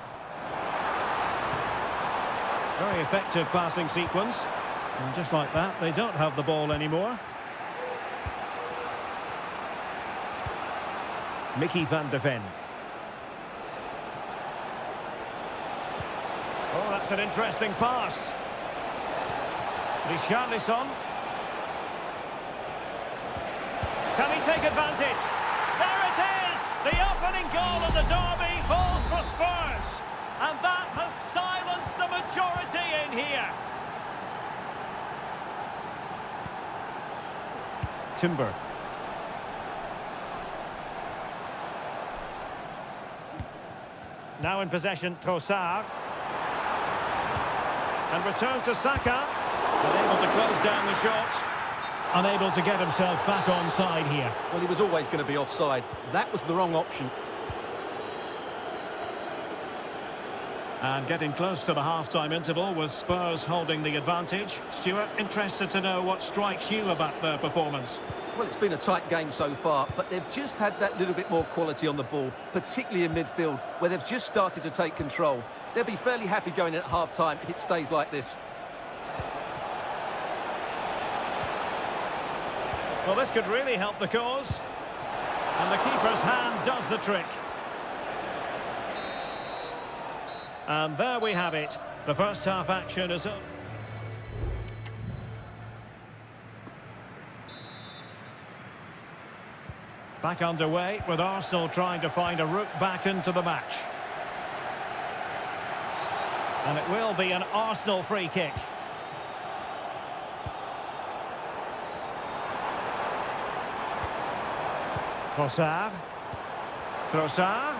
Very effective passing sequence. And just like that, they don't have the ball anymore. Mickey van de Ven. Oh, that's an interesting pass. Richarlison. Can he take advantage? There it is! The opening goal of the derby falls for Spurs. And that has silenced the majority in here. Timber. Now in possession, Trossard. And return to Saka. Unable to close down the shot. Unable to get himself back onside here. Well, he was always going to be offside. That was the wrong option. And getting close to the half-time interval with Spurs holding the advantage. Stuart, interested to know what strikes you about their performance. Well, it's been a tight game so far, but they've just had that little bit more quality on the ball, particularly in midfield, where they've just started to take control. They'll be fairly happy going in at half-time if it stays like this. Well, this could really help the cause. And the keeper's hand does the trick. And there we have it. The first half action is up. Back underway with Arsenal trying to find a route back into the match. And it will be an Arsenal free kick. Trossard. Trossard.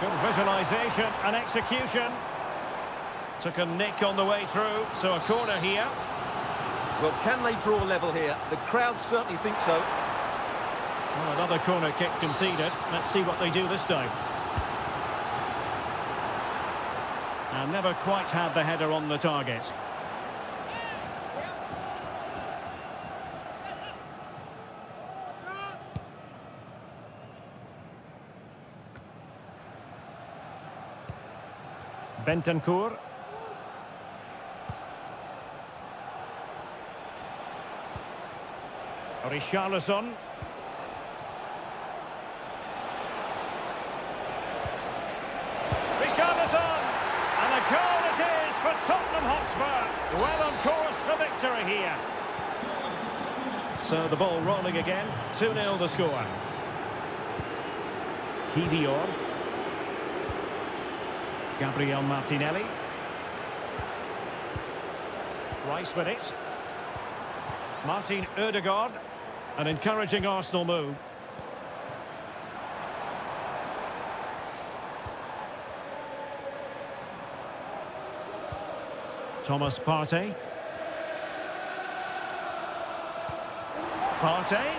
Good visualisation and execution. Took a nick on the way through, so a corner here. Well, can they draw level here? The crowd certainly think so. Well, another corner kick conceded. Let's see what they do this time. And never quite had the header on the target. Bentancur. Richarlison. Richarlison! And a goal it is for Tottenham Hotspur. Well on course for victory here. So the ball rolling again. 2-0 the score. Kivior. Gabriel Martinelli. Rice with it. Martin Ødegaard. An encouraging Arsenal move. Thomas Partey. Partey.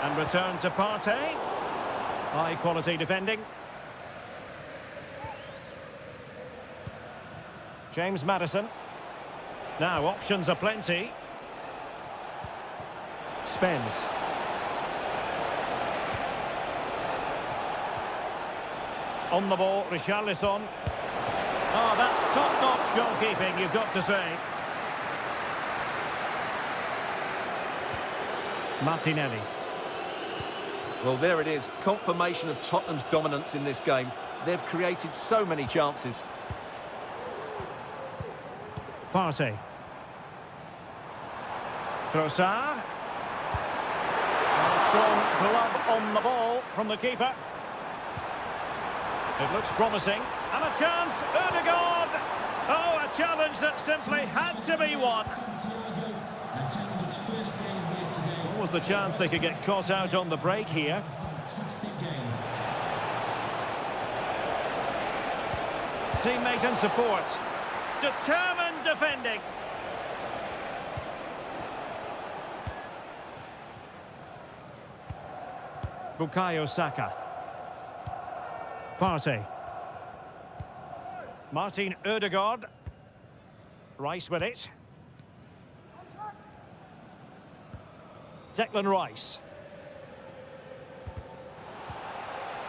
And return to Partey. High quality defending. James Maddison. Now options are plenty. Spence. On the ball, Richarlison. Oh, that's top-notch goalkeeping, you've got to say. Martinelli. Well, there it is. Confirmation of Tottenham's dominance in this game. They've created so many chances. Partey. Trossard. A strong glove on the ball from the keeper. It looks promising. And a chance. Ødegaard. Oh, a challenge that simply had to be won. What was the chance they could get caught out on the break here? Teammate and support. Determined defending. Bukayo Saka. Partey. Martin Ødegaard. Rice with it. Declan Rice.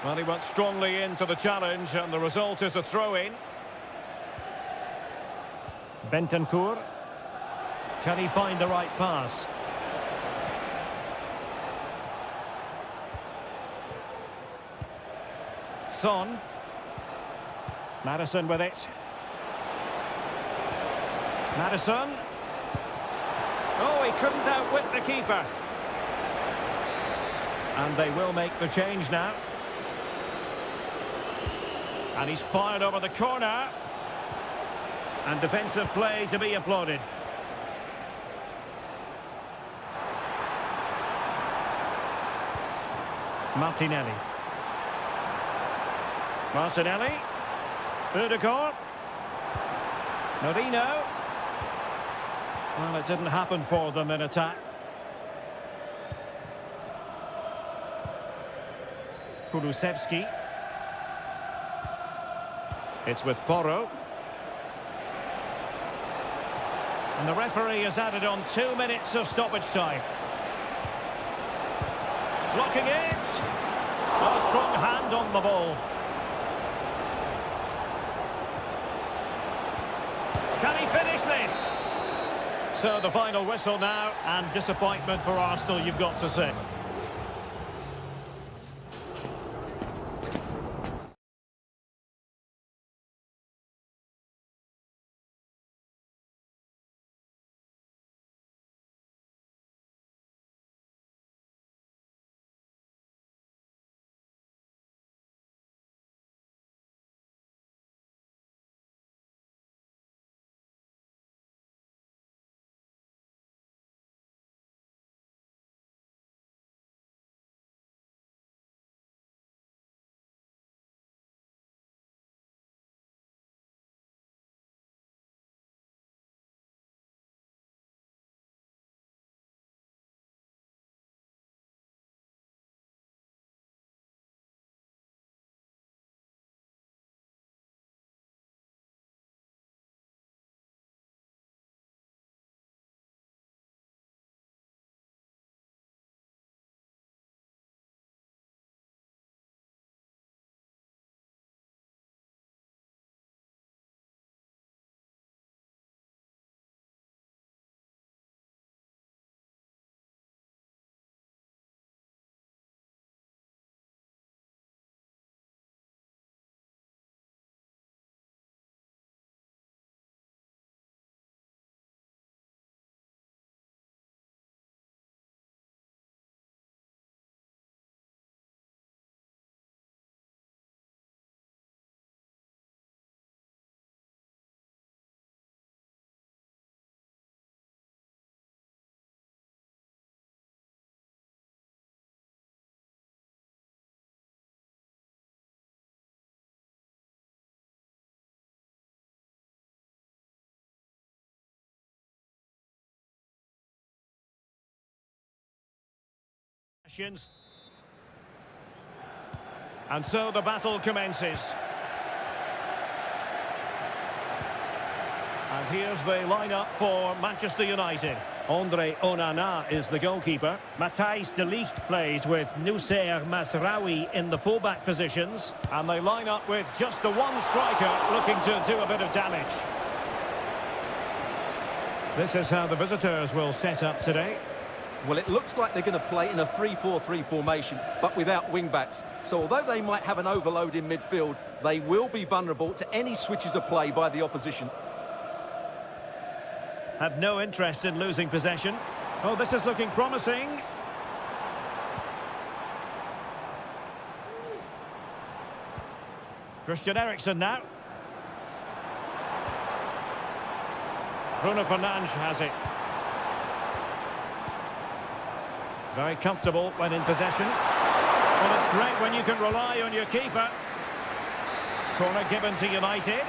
Well, he went strongly into the challenge and the result is a throw-in. Bentancur. Can he find the right pass? Son. Maddison with it. Maddison. Oh, he couldn't outwit the keeper. And they will make the change now. And he's fired over the corner. And defensive play to be applauded. Martinelli. Martinelli. Ødegaard. Marino. Well, it didn't happen for them in attack. Kulusevski. It's with Porro. And the referee has added on 2 minutes of stoppage time. Blocking it. A strong hand on the ball. Can he finish this? So the final whistle now, and disappointment for Arsenal, you've got to say. questions. And so the battle commences. And here's the lineup for Manchester United. Andre Onana is the goalkeeper. Matthijs de Ligt plays with Noussair Masraoui in the fullback positions. And they line up with just the one striker looking to do a bit of damage. This is how the visitors will set up today. Well, it looks like they're going to play in a 3-4-3 formation, but without wing-backs. So although they might have an overload in midfield, they will be vulnerable to any switches of play by the opposition. Have no interest in losing possession. Oh, this is looking promising. Christian Eriksen now. Bruno Fernandes has it. Very comfortable when in possession. Well, it's great when you can rely on your keeper. Corner given to United.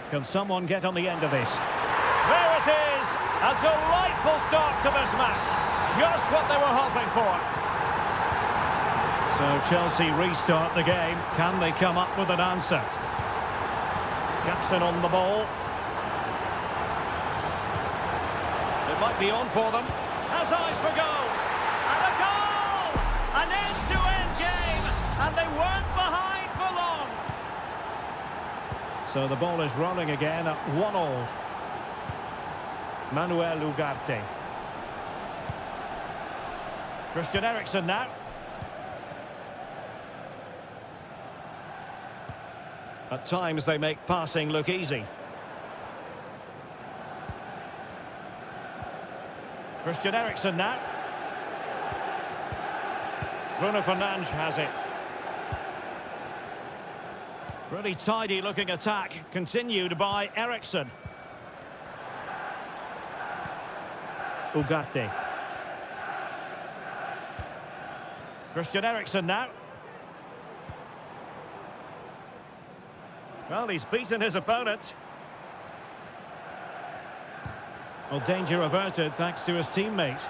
Can someone get on the end of this? There it is! A delightful start to this match. Just what they were hoping for. So Chelsea restart the game. Can they come up with an answer? Jackson on the ball. It might be on for them. Has eyes for goal. And a goal! An end-to-end game. And they weren't behind for long. So the ball is rolling again at 1-1. Manuel Ugarte. Christian Eriksen now. At times they make passing look easy. Christian Eriksen now. Bruno Fernandes has it. Really tidy looking attack, continued by Eriksen. Ugarte. Christian Eriksen now. Well, he's beaten his opponent. Well, danger averted thanks to his teammate.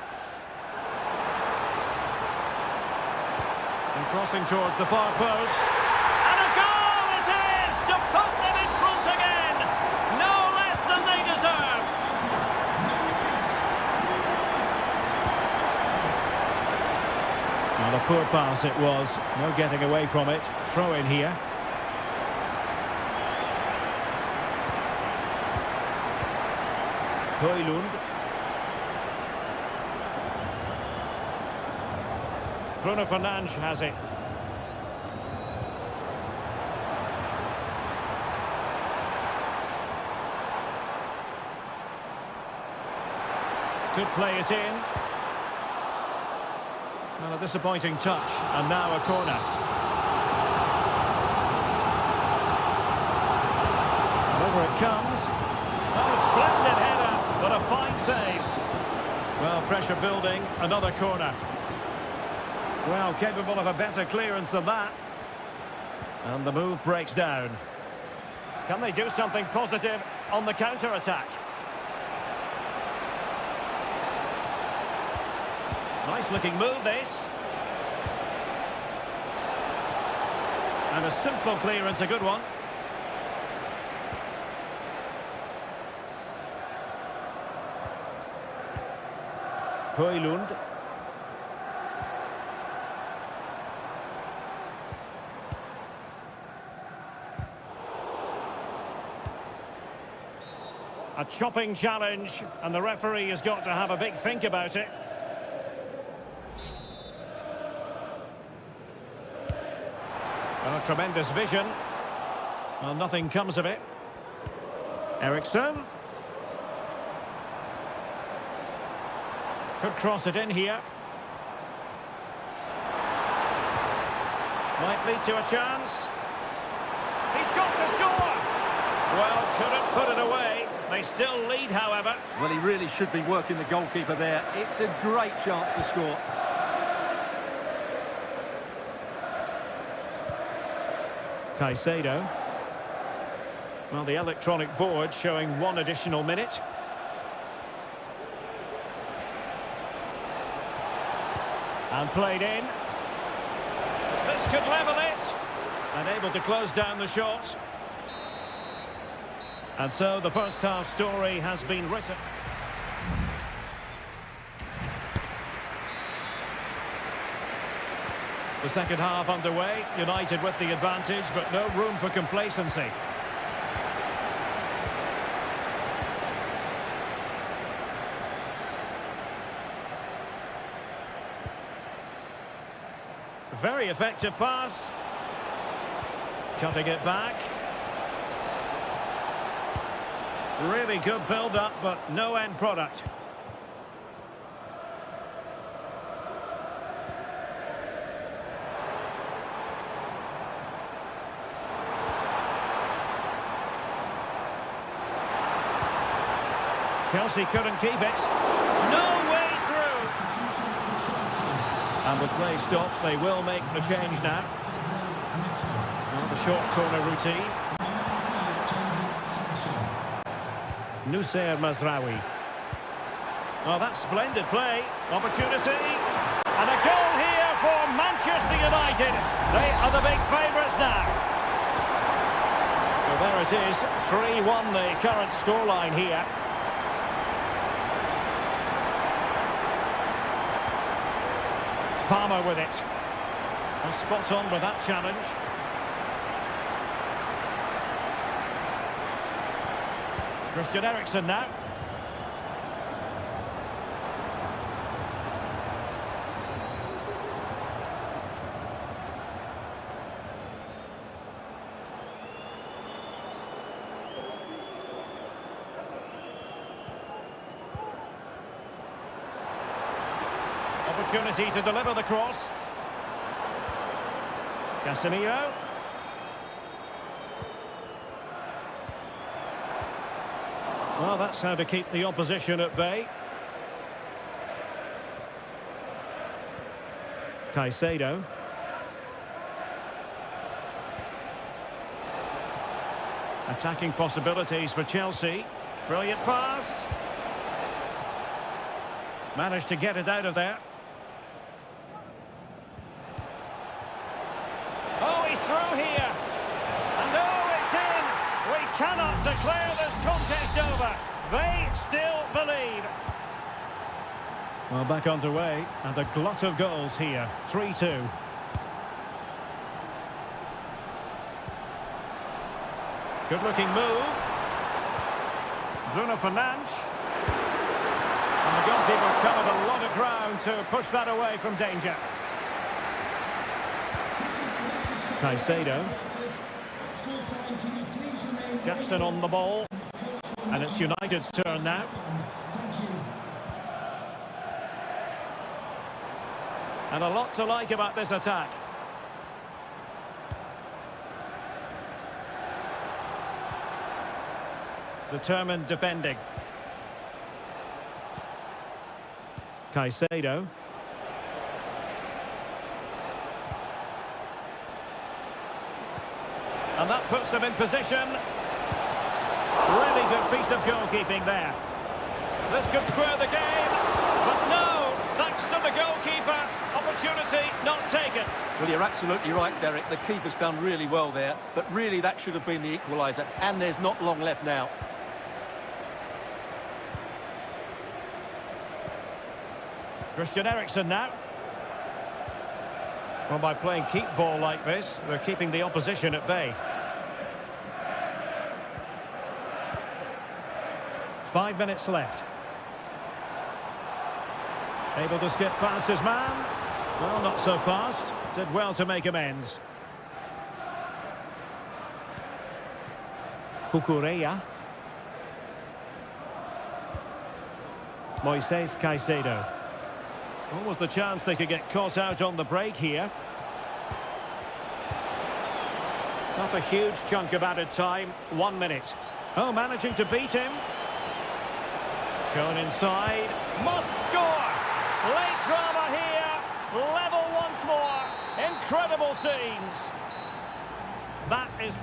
And crossing towards the far post. And a goal it is to put them in front again. No less than they deserve. Well, a poor pass it was. No getting away from it. Throw in here. Højlund. Bruno Fernandes has it. Could play it in. Well, a disappointing touch, and now a corner. And over it comes. Oh, splendid header. But a fine save. Well, pressure building, another corner. Well, capable of a better clearance than that. And the move breaks down. Can they do something positive on the counter-attack? Nice looking move, this. And a simple clearance, a good one. Højlund. A chopping challenge, and the referee has got to have a big think about it. Oh, tremendous vision. Well, nothing comes of it. Eriksen. Could cross it in here. Might lead to a chance. He's got to score! Well, couldn't put it away. They still lead, however. Well, he really should be working the goalkeeper there. It's a great chance to score. Caicedo. Well, the electronic board showing one additional minute. And played in. This could level it. And able to close down the shot. And so the first half story has been written. The second half underway, United with the advantage, but no room for complacency. Very effective pass. Cutting it back. Really good build-up, but no end product. Chelsea couldn't keep it. No way through. And with play stopped, they will make the change now. The short corner routine. Nusayr Mazraoui. Oh, that's splendid play. Opportunity. And a goal here for Manchester United. They are the big favourites now. So there it is. 3-1 the current scoreline here. Palmer with it. And spot on with that challenge. Christian Eriksen now. Opportunity to deliver the cross. Casemiro. Well, that's how to keep the opposition at bay. Caicedo. Attacking possibilities for Chelsea. Brilliant pass. Managed to get it out of there. Oh, he's through here. And oh, it's in. We cannot declare this contest over. They still believe. Well, back underway, and a glut of goals here. 3-2. Good-looking move. Bruno Fernandes. And the goalkeeper covered a lot of ground to push that away from danger. Caicedo. Jackson on the ball. And it's United's turn now. And a lot to like about this attack. Determined defending. Caicedo. And that puts them in position. Really good piece of goalkeeping there. This could square the game. But no, thanks to the goalkeeper, opportunity not taken. Well, you're absolutely right, Derek. The keeper's done really well there. But really, that should have been the equaliser. And there's not long left now. Christian Eriksen now. Well, by playing keep ball like this, they're keeping the opposition at bay. 5 minutes left. Able to skip past his man. Well, not so fast. Did well to make amends. Cucurella. Moises Caicedo. What was the chance they could get caught out on the break here? Not a huge chunk of added time. 1 minute. Oh, managing to beat him. Shown inside. Must score! Late drama here. Level once more. Incredible scenes. That is...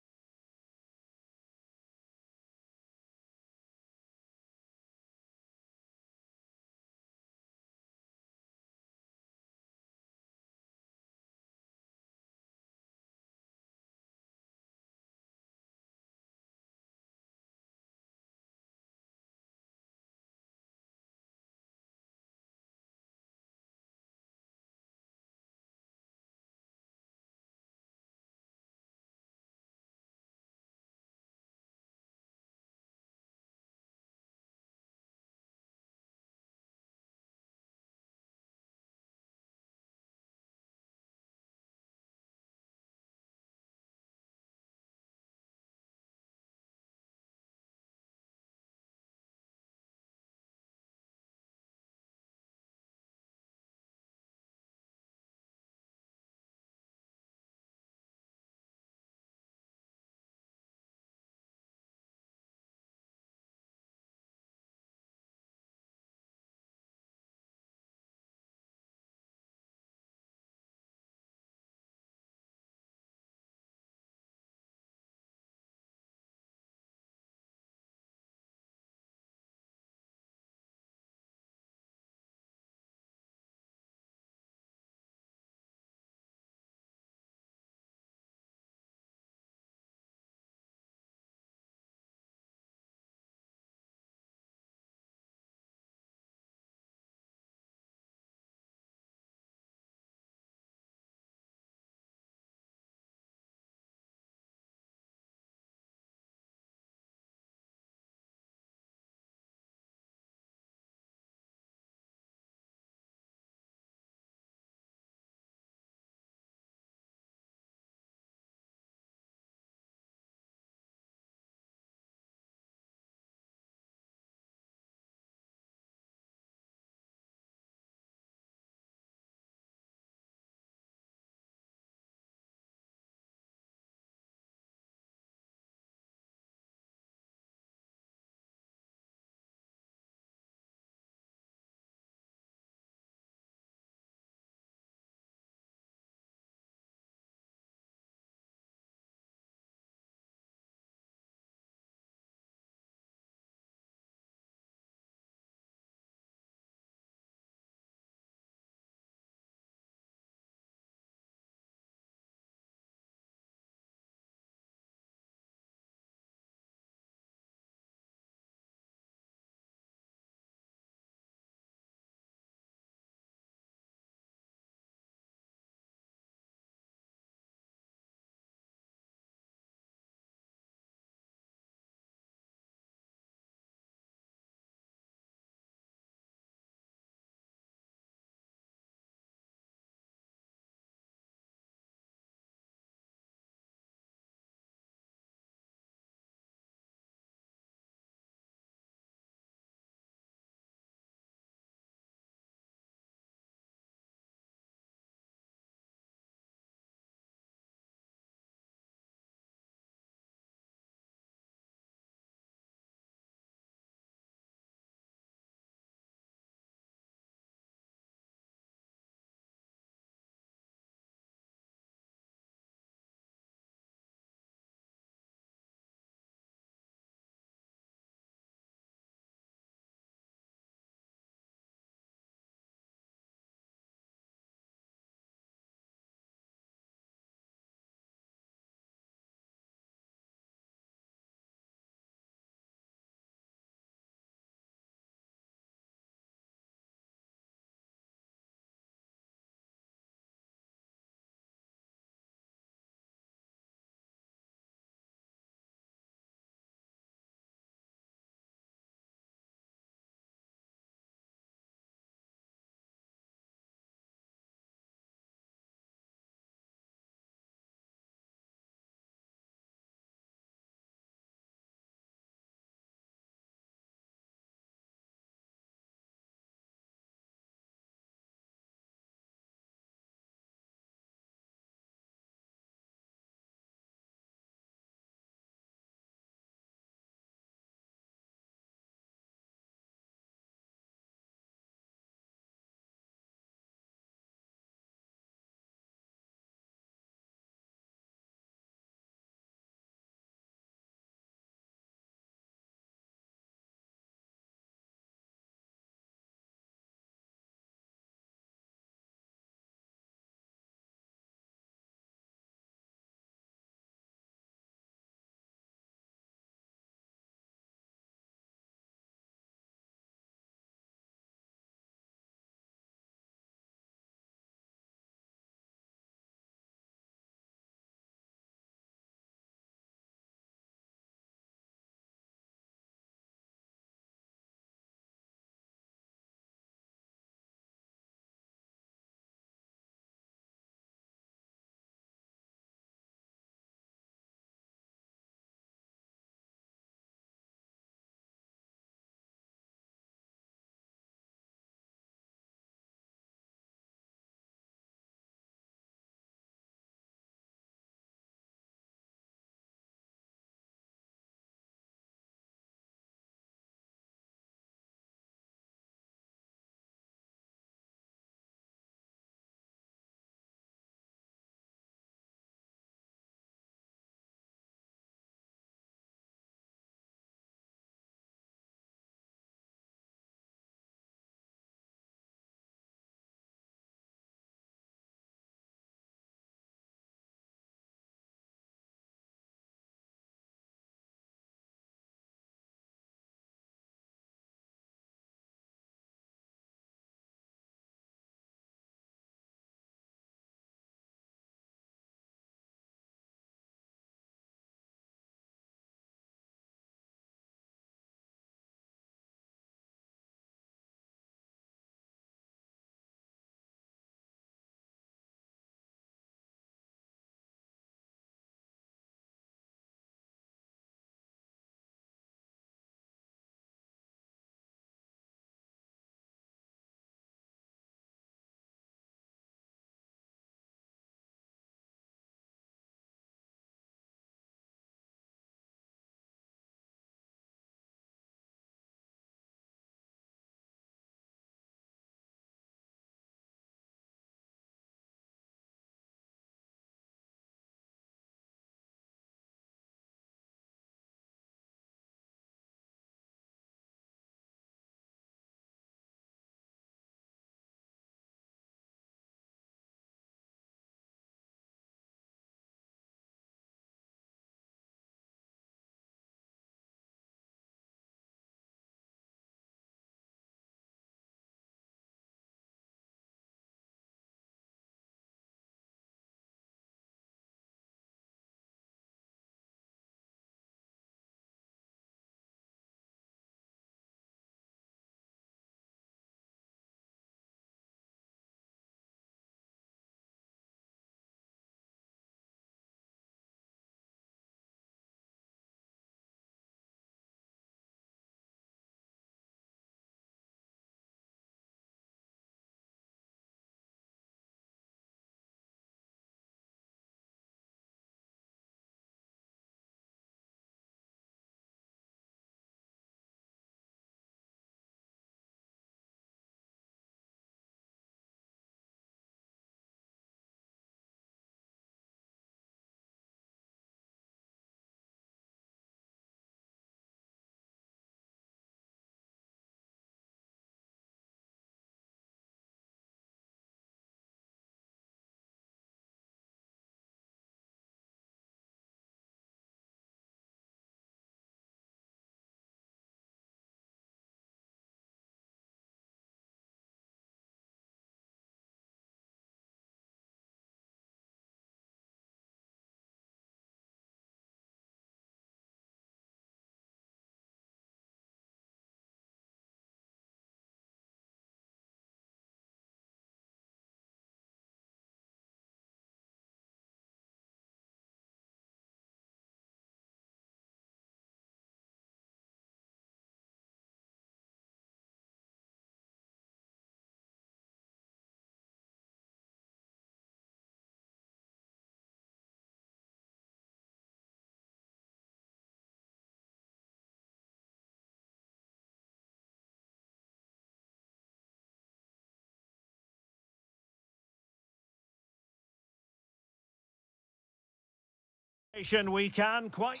We can quite...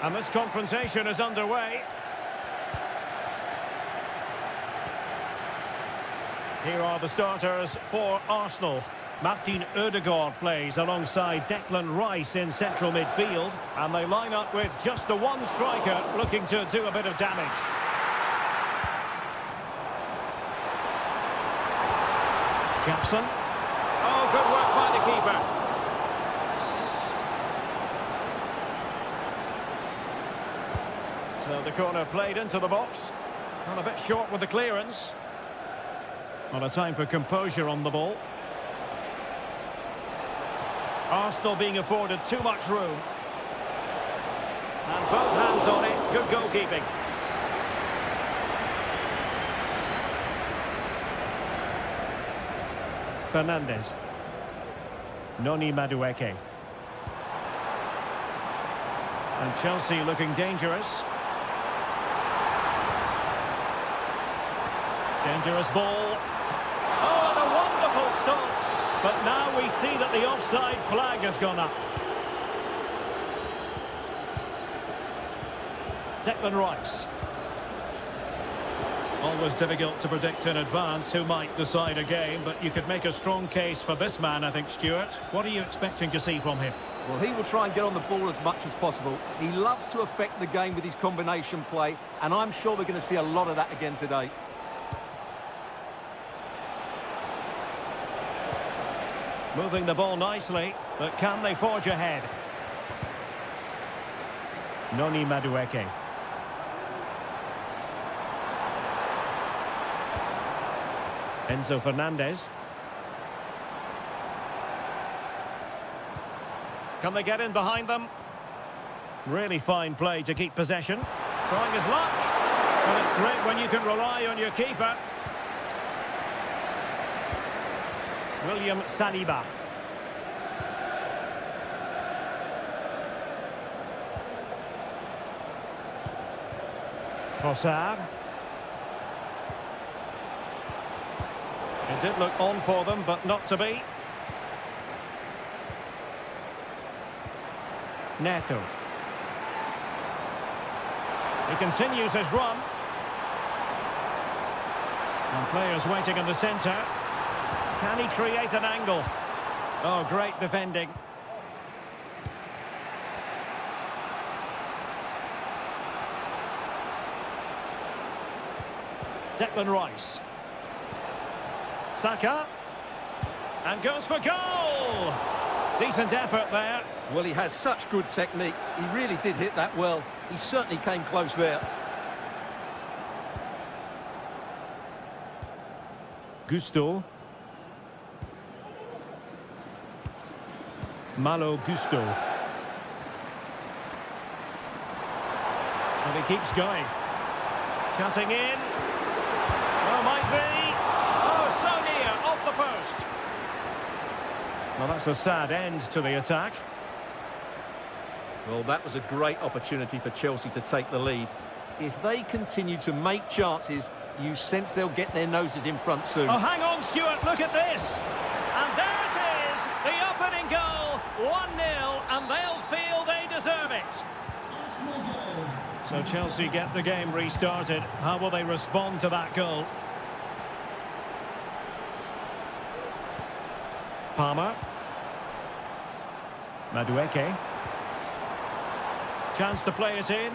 And this confrontation is underway. Here are the starters for Arsenal. Martin Ødegaard plays alongside Declan Rice in central midfield. And they line up with just the one striker looking to do a bit of damage. Jackson. Oh, good work by the keeper. So the corner played into the box. And a bit short with the clearance. Not a time for composure on the ball. Arsenal being afforded too much room. And both hands on it. Good goalkeeping. Fernandes. Noni Madueke. And Chelsea looking dangerous. Dangerous ball. Oh, and a wonderful stop. But now we see that the offside flag has gone up. Declan Rice. Always difficult to predict in advance who might decide a game, but you could make a strong case for this man, I think, Stuart. What are you expecting to see from him? Well, he will try and get on the ball as much as possible. He loves to affect the game with his combination play, and I'm sure we're going to see a lot of that again today. Moving the ball nicely, but can they forge ahead? Noni Madueke. Enzo Fernandez. Can they get in behind them? Really fine play to keep possession. Trying his luck. Well, it's great when you can rely on your keeper. William Saliba. Trossard. It did look on for them, but not to be. Neto. He continues his run. And players waiting in the centre. Can he create an angle? Oh, great defending. Declan Rice. Saka. And goes for goal! Decent effort there. Well, he has such good technique. He really did hit that well. He certainly came close there. Gusto. Malo Gusto. And he keeps going. Cutting in. Oh, might be. Oh, so near, off the post. Well, that's a sad end to the attack. Well, that was a great opportunity for Chelsea to take the lead. If they continue to make chances, you sense they'll get their noses in front soon. Oh, hang on, Stuart, look at this. And there it is, the opening goal, 1-0, and they'll feel they deserve it. So Chelsea get the game restarted. How will they respond to that goal? Palmer. Madueke. Chance to play it in.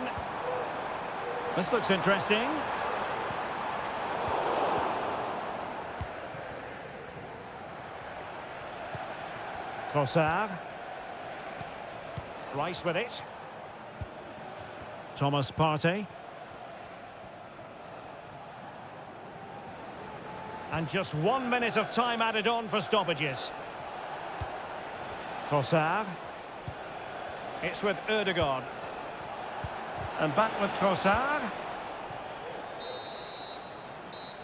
This looks interesting. Trossard. Rice with it. Thomas Partey. And just 1 minute of time added on for stoppages. Trossard. It's with Ødegaard. And back with Trossard.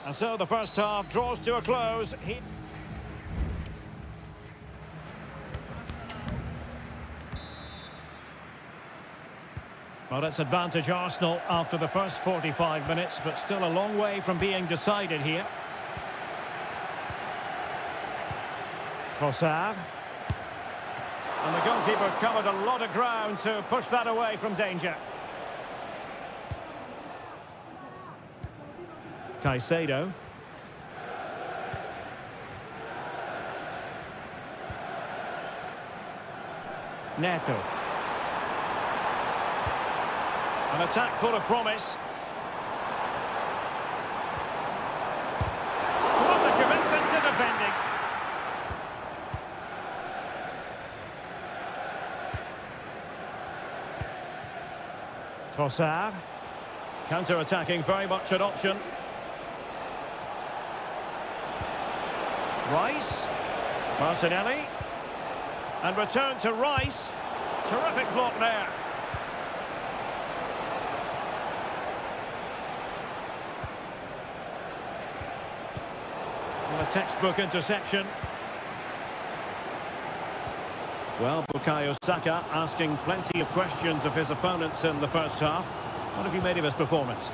And so the first half draws to a close. Well, it's advantage Arsenal after the first 45 minutes, but still a long way from being decided here. Trossard. And the goalkeeper covered a lot of ground to push that away from danger. Caicedo. Neto. An attack full of promise. What a commitment to defending. Trossard. Counter-attacking, very much an option. Rice. Martinelli. And return to Rice. Terrific block there. Well, a textbook interception. Well, Bukayo Saka asking plenty of questions of his opponents in the first half. What have you made of his performance?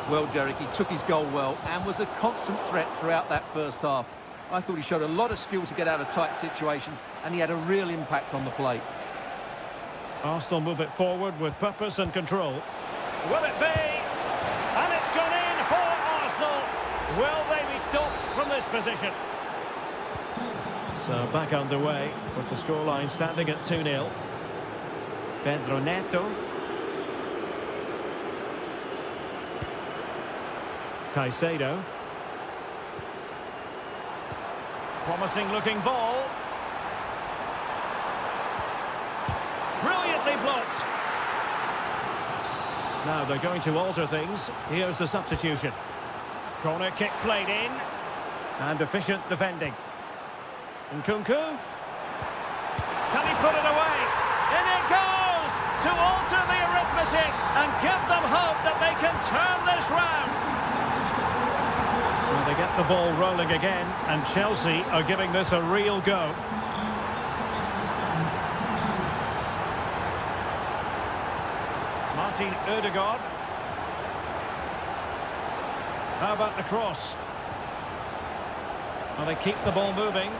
Well, Derek, he took his goal well and was a constant threat throughout that first half. I thought he showed a lot of skill to get out of tight situations, and he had a real impact on the plate. Arsenal move it forward with purpose and control. Will it be? And it's gone in for Arsenal. Will they be stopped from this position? So back underway with the scoreline standing at 2-0. Pedro Neto. Caicedo. Promising looking ball. Brilliantly blocked. Now they're going to alter things. Here's the substitution. Corner kick played in. And efficient defending. Nkunku. Can he put it away? In it goes! To alter the arithmetic and give them hope that they can turn this round. Well, they get the ball rolling again, and Chelsea are giving this a real go. Martin Ødegaard. How about the cross? Well, they keep the ball moving.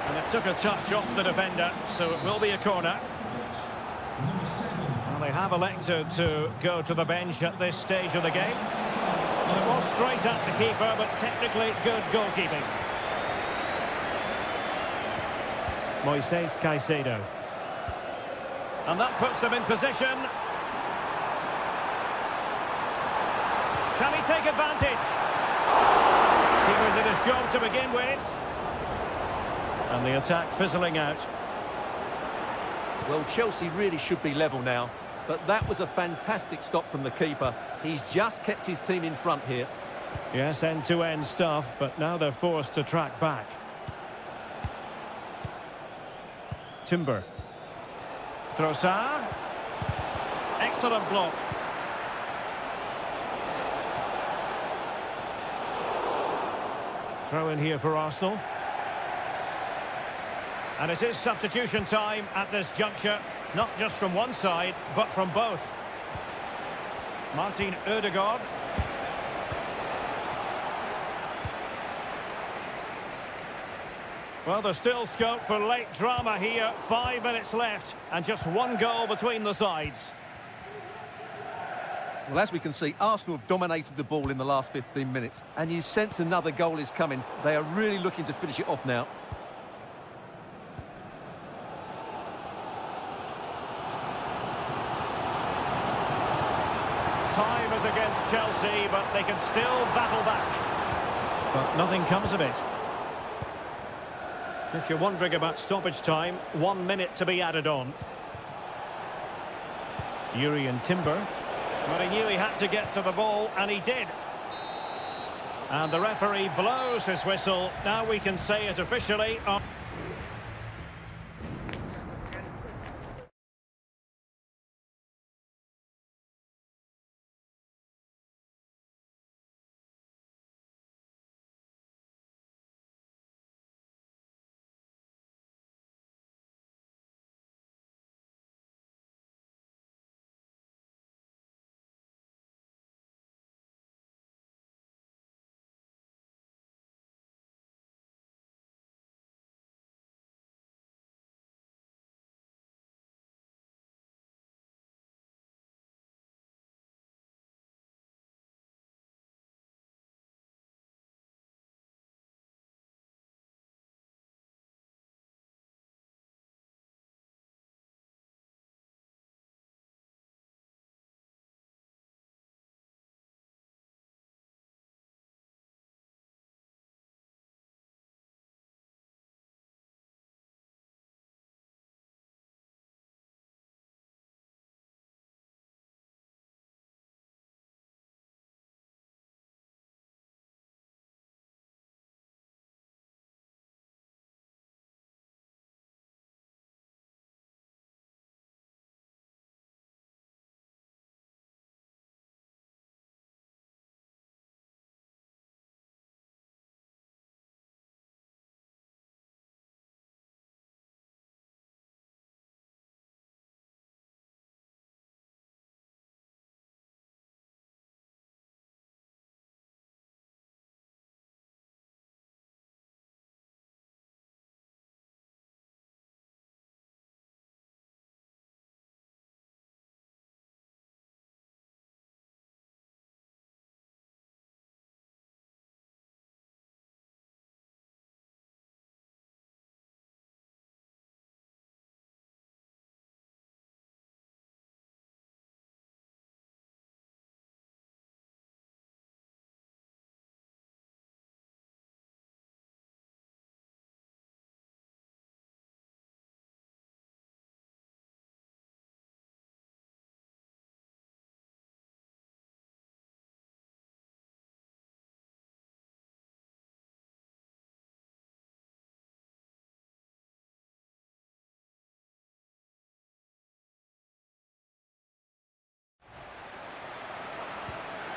And it took a touch off the defender, so it will be a corner. Well, they have elected to go to the bench at this stage of the game. Well, it was straight at the keeper, but technically good goalkeeping. Moises Caicedo. And that puts them in position. Can he take advantage? Keeper did his job to begin with. And the attack fizzling out. Well, Chelsea really should be level now, but that was a fantastic stop from the keeper. He's just kept his team in front here. Yes, end-to-end stuff, but now they're forced to track back. Timber. Trossard. Excellent block. Throw in here for Arsenal. And it is substitution time at this juncture, not just from one side, but from both. Martin Ødegaard. Well, there's still scope for late drama here. 5 minutes left, and just one goal between the sides. Well, as we can see, Arsenal have dominated the ball in the last 15 minutes, and you sense another goal is coming. They are really looking to finish it off now. Time is against Chelsea, but they can still battle back. But nothing comes of it. If you're wondering about stoppage time, 1 minute to be added on. Yuri and Timber. But he knew he had to get to the ball, and he did. And the referee blows his whistle. Now we can say it officially.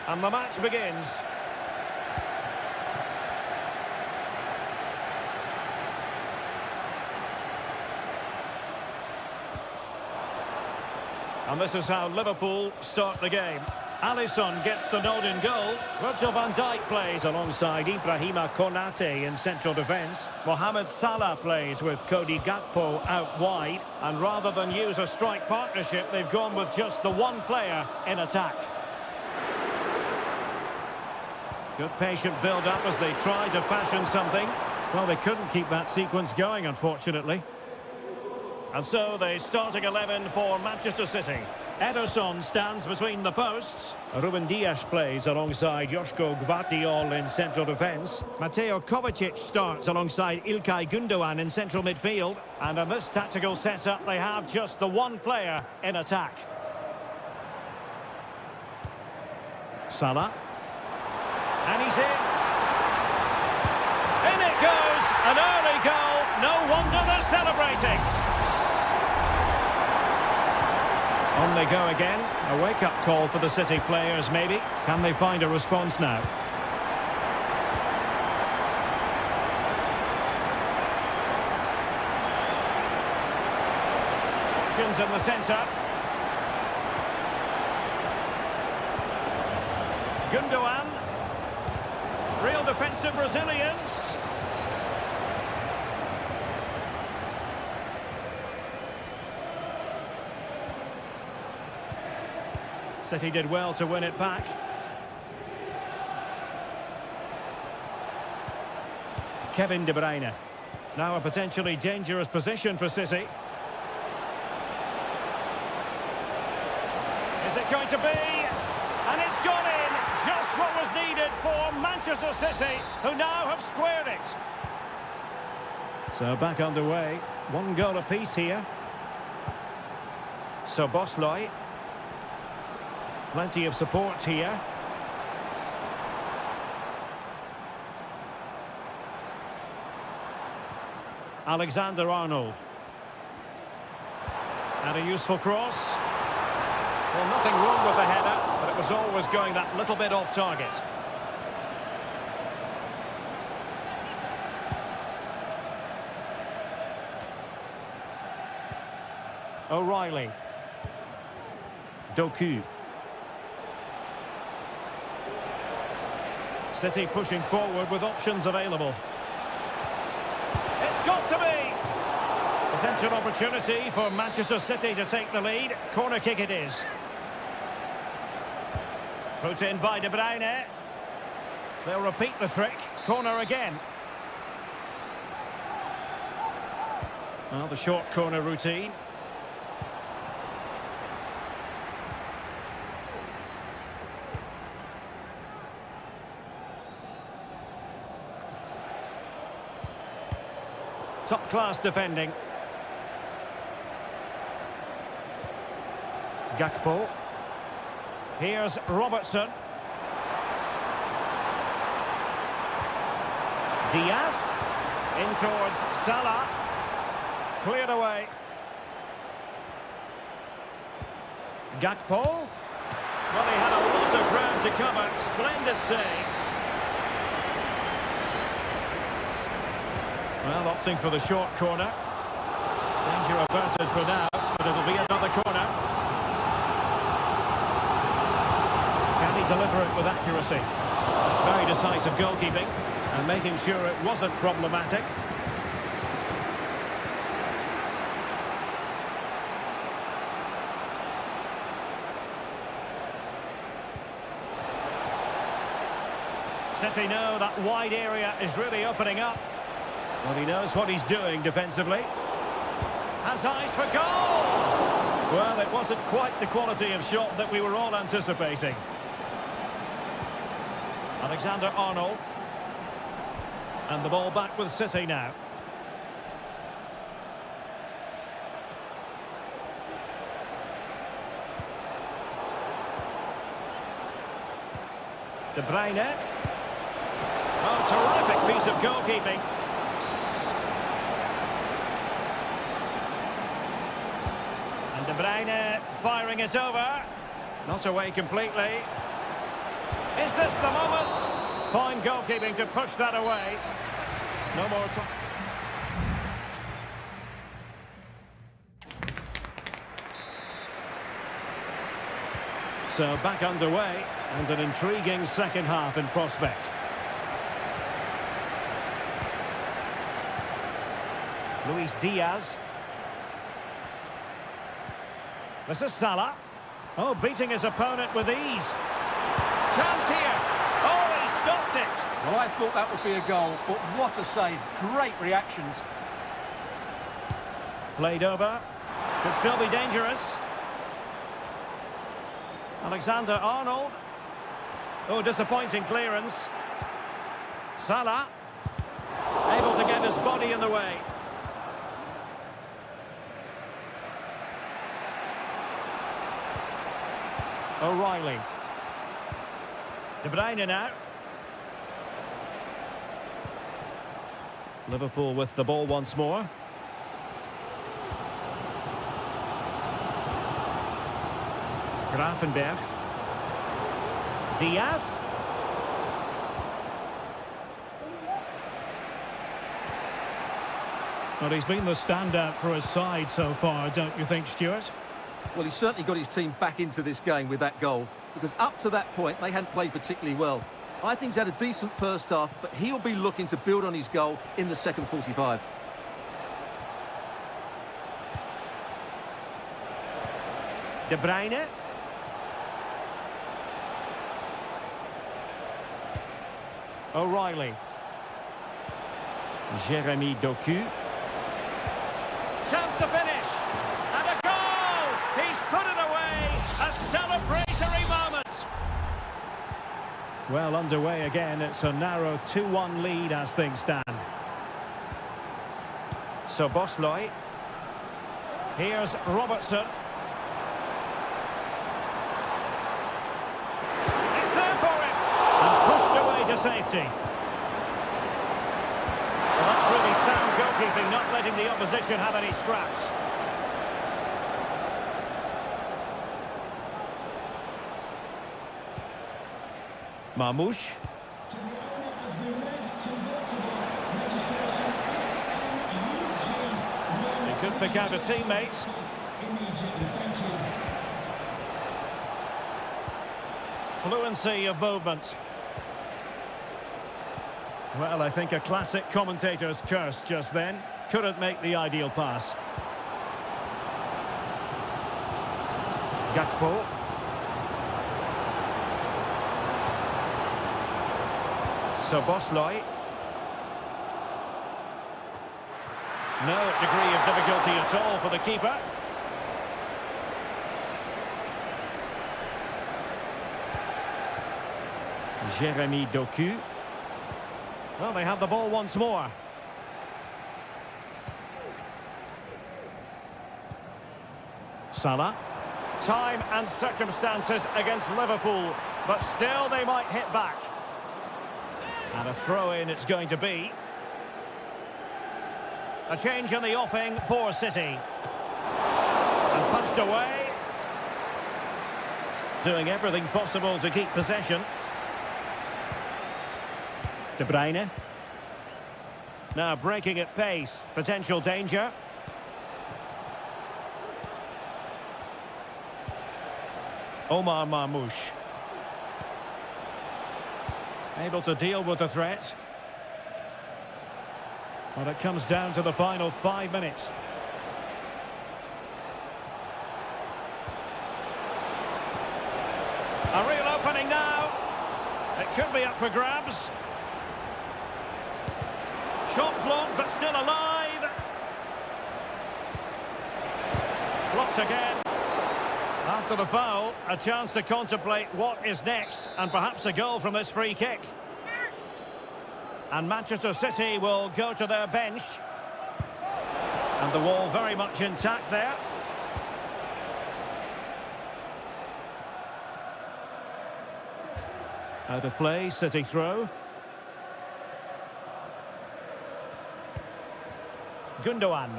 And the match begins. And this is how Liverpool start the game. Alisson gets the nod in goal. Virgil van Dijk plays alongside Ibrahima Konate in central defence. Mohamed Salah plays with Cody Gakpo out wide. And rather than use a strike partnership, they've gone with just the one player in attack. Good patient build-up as they try to fashion something. Well, they couldn't keep that sequence going, unfortunately. And so the starting 11 for Manchester City. Ederson stands between the posts. Ruben Dias plays alongside Joško Gvardiol in central defence. Mateo Kovacic starts alongside Ilkay Gundogan in central midfield. And in this tactical setup, they have just the one player in attack. Salah. And he's in. In it goes! An early goal. No wonder they're celebrating. On they go again. A wake-up call for the City players, maybe. Can they find a response now? Options in the centre. Gundogan. Real defensive resilience. City did well to win it back. Kevin De Bruyne. Now a potentially dangerous position for City. Is it going to be? And it's gone in! Just what was needed for Manchester City, who now have squared it. So back underway. One goal apiece here. Szoboszlai. Plenty of support here. Alexander-Arnold. And a useful cross. Well, nothing wrong with the header, but it was always going that little bit off target. O'Reilly. Doku. City pushing forward with options available. It's got to be! Potential opportunity for Manchester City to take the lead. Corner kick it is. Put in by De Bruyne. They'll repeat the trick. Corner again. Well, the short corner routine. Top-class defending. Gakpo. Here's Robertson. Diaz. In towards Salah. Cleared away. Gakpo. Well, he had a lot of ground to cover. Splendid save. Well, opting for the short corner. Danger averted for now, but it'll be another corner. Can he deliver it with accuracy? That's very decisive goalkeeping, and making sure it wasn't problematic. City know that wide area is really opening up. Well, he knows what he's doing defensively. Has eyes for goal! Well, it wasn't quite the quality of shot that we were all anticipating. Alexander-Arnold. And the ball back with City now. De Bruyne. Oh, terrific piece of goalkeeping. De Bruyne firing it over. Not away completely. Is this the moment? Fine goalkeeping to push that away. No more try. So back underway, and an intriguing second half in prospect. Luis Diaz. This is Salah. Oh, beating his opponent with ease. Chance here. Oh, he stopped it. Well, I thought that would be a goal, but what a save. Great reactions. Played over. Could still be dangerous. Alexander-Arnold. Oh, disappointing clearance. Salah. Able to get his body in the way. O'Reilly. De Bruyne now. Liverpool with the ball once more. Gravenberch. Diaz. Well, he's been the standout for his side so far, don't you think, Stuart? Well, he's certainly got his team back into this game with that goal, because up to that point, they hadn't played particularly well. I think he's had a decent first half, but he'll be looking to build on his goal in the second 45. De Bruyne. O'Reilly. Jeremy Doku. Chance to finish. And a goal! He's put it away. A celebratory moment. Well, underway again. It's a narrow 2-1 lead as things stand. So Bosley. Here's Robertson. It's there for him. And pushed away to safety. Well, that's really sound goalkeeping, not letting the opposition have any scraps. Marmoush. To the owner of the red convertible, registration SNUG. He could pick out a teammate. Immediately, thank you. Fluency of movement. Well, I think a classic commentator's curse just then. Couldn't make the ideal pass. Gakpo. So Bosley. No degree of difficulty at all for the keeper. Jeremy Doku. Well, they have the ball once more. Salah. Time and circumstances against Liverpool, but still they might hit back. And a throw-in it's going to be. A change in the offing for City. And punched away. Doing everything possible to keep possession. De Bruyne. Now breaking at pace. Potential danger. Omar Marmoush. Able to deal with the threat. Well, it comes down to the final 5 minutes. A real opening now. It could be up for grabs. Shot blocked, but still alive. Blocked again. After the foul, a chance to contemplate what is next, and perhaps a goal from this free kick. And Manchester City will go to their bench. And the wall very much intact there. Out of play, City throw. Gundogan.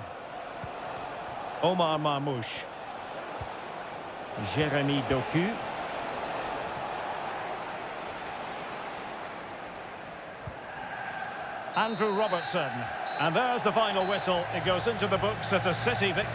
Omar Marmoush. Jeremy Doku. Andrew Robertson. And there's the final whistle. It goes into the books as a City victory.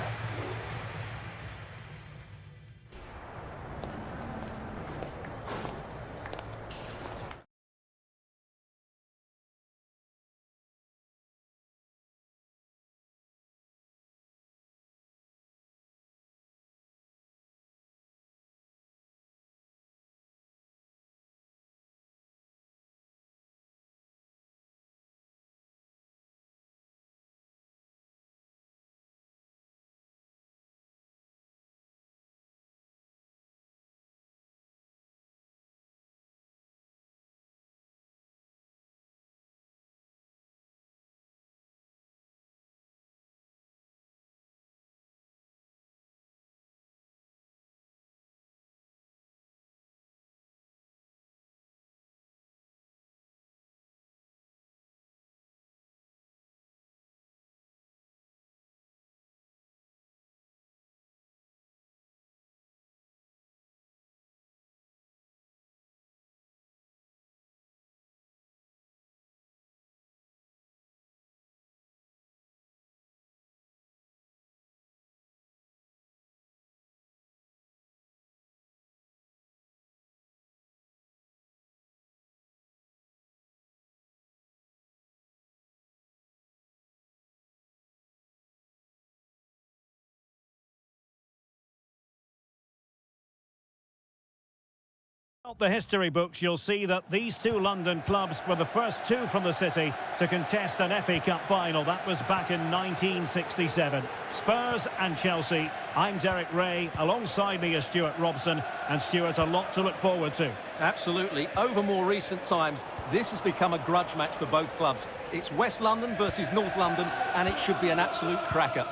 The history books, you'll see that these two London clubs were the first two from the city to contest an FA Cup final. That was back in 1967. Spurs and Chelsea. I'm Derek Ray. Alongside me is Stuart Robson. And Stuart, a lot to look forward to. Absolutely. Over more recent times, this has become a grudge match for both clubs. It's West London versus North London, and it should be an absolute cracker.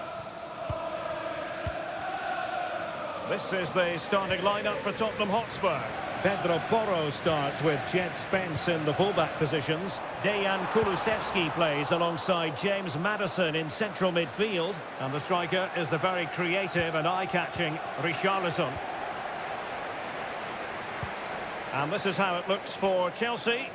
This is the starting lineup for Tottenham Hotspur. Pedro Porro starts with Jed Spence in the fullback positions. Dejan Kulusevski plays alongside James Maddison in central midfield. And the striker is the very creative and eye-catching Richarlison. And this is how it looks for Chelsea.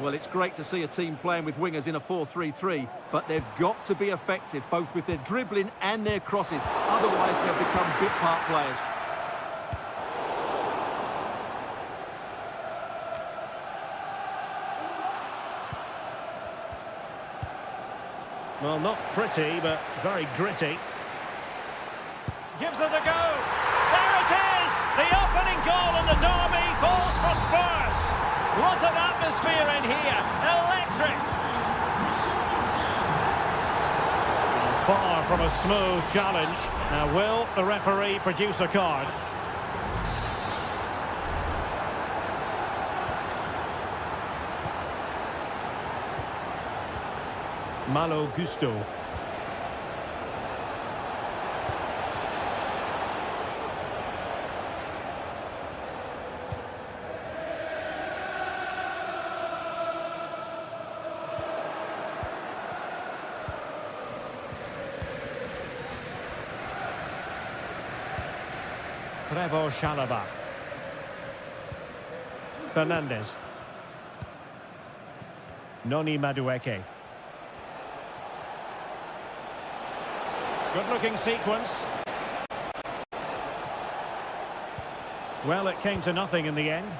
Well, it's great to see a team playing with wingers in a 4-3-3, but they've got to be effective, both with their dribbling and their crosses. Otherwise, they'll become bit-part players. Well, not pretty, but very gritty. Gives it a go. There it is! The opening goal in the derby falls for Spurs. What an atmosphere in here. Electric. Far from a smooth challenge. Now, will the referee produce a card? Malo Gusto. Trevor Chalobah. Fernandez. Noni Madueke. Good-looking sequence. Well, it came to nothing in the end.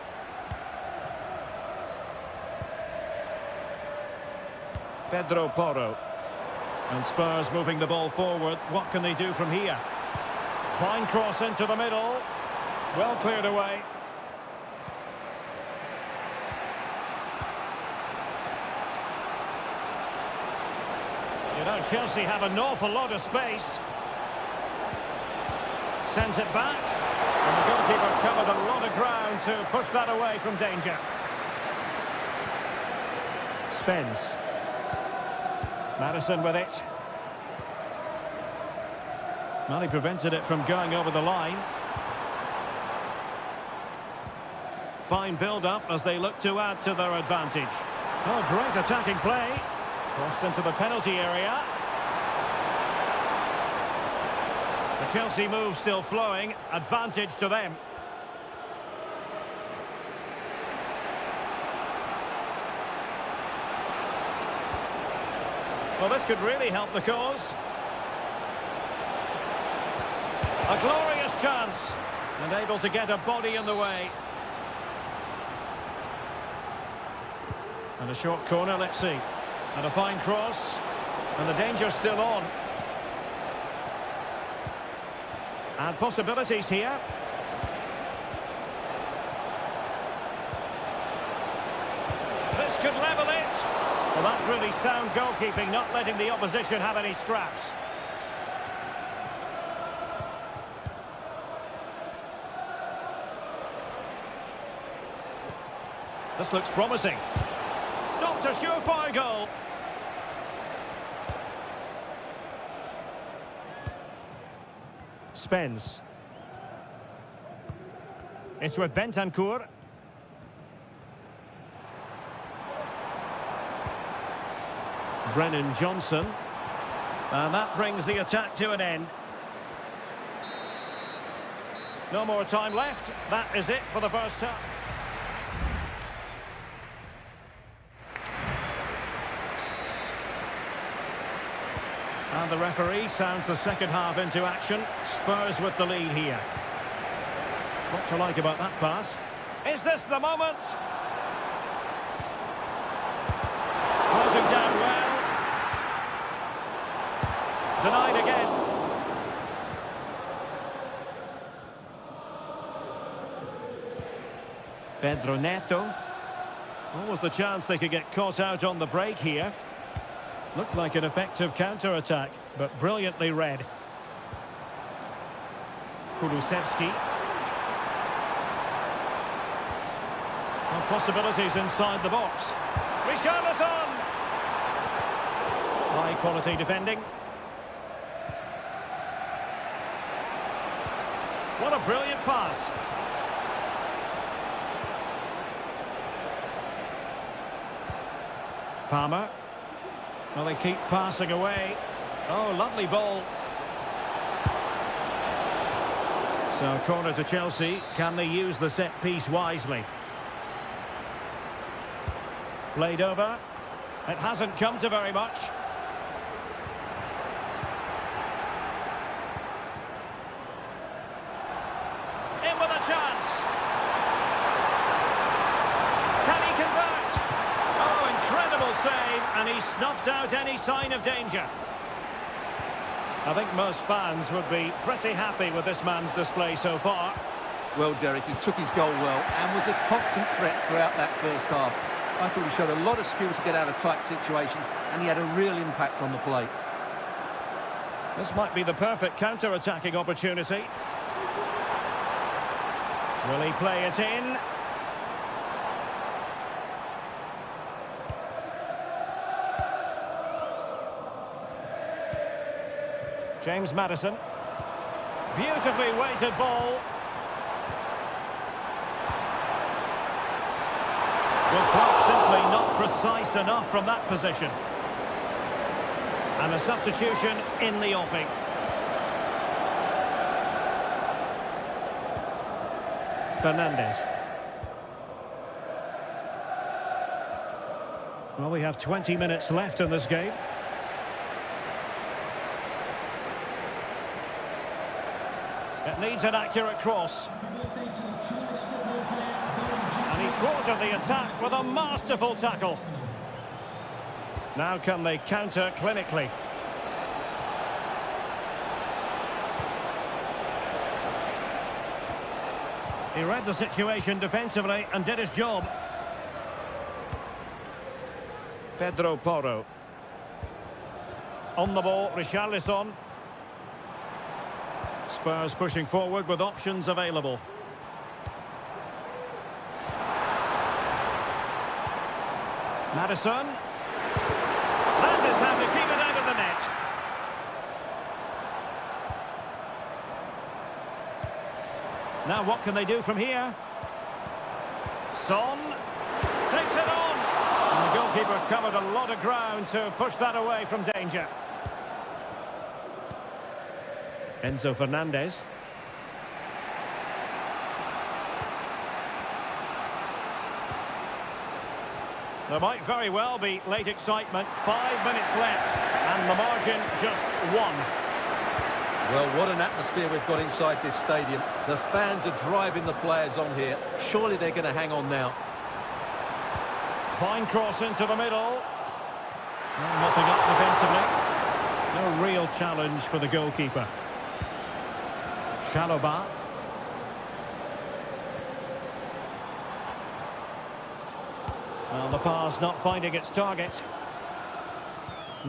Pedro Porro. And Spurs moving the ball forward. What can they do from here? Fine cross into the middle. Well cleared away. You know, Chelsea have an awful lot of space. Sends it back. And the goalkeeper covered a lot of ground to push that away from danger. Spence. Maddison with it. Well, he prevented it from going over the line. Fine build-up as they look to add to their advantage. Oh, great attacking play. Crossed into the penalty area. The Chelsea move still flowing. Advantage to them. Well, this could really help the cause. A glorious chance. And able to get a body in the way. And a short corner, let's see. And a fine cross. And the danger's still on. And possibilities here. This could level it. Well, that's really sound goalkeeping, not letting the opposition have any scraps. This looks promising. Stopped a surefire goal. Spence. It's with Bentancur. Brennan Johnson. And that brings the attack to an end. No more time left. That is it for the first half. And the referee sounds the second half into action. Spurs with the lead here. What to like about that pass? Is this the moment? Closing down well. Denied again. Pedro Neto. What was the chance they could get caught out on the break here? Looked like an effective counter-attack, but brilliantly read. Kulusevski. Well, possibilities inside the box. Richarlison! High-quality defending. What a brilliant pass. Palmer. Well, they keep passing away. Oh, lovely ball. So, corner to Chelsea. Can they use the set piece wisely? Played over. It hasn't come to very much. In with a chance. Can he convert? Oh, incredible save, and he snuffed out any sign of danger. I think most fans would be pretty happy with this man's display so far. Well, Derek, he took his goal well and was a constant threat throughout that first half. I thought he showed a lot of skill to get out of tight situations, and he had a real impact on the play. This might be the perfect counter-attacking opportunity. Will he play it in? James Maddison. Beautifully weighted ball. Well, quite simply not precise enough from that position. And a substitution in the offing. Fernandez. Well, we have 20 minutes left in this game. It needs an accurate cross. And he quartered the attack with a masterful tackle. Now can they counter clinically? He read the situation defensively and did his job. Pedro Porro. On the ball, Richarlison. Spurs pushing forward with options available. Maddison. That is how to keep it out of the net. Now what can they do from here? Son takes it on. And the goalkeeper covered a lot of ground to push that away from danger. Enzo Fernandez. There might very well be late excitement. 5 minutes left, and the margin just 1. Well, what an atmosphere we've got inside this stadium. The fans are driving the players on here. Surely they're going to hang on now. Fine cross into the middle. Mopping up defensively. No real challenge for the goalkeeper. Shaloba. Well, the pass not finding its target.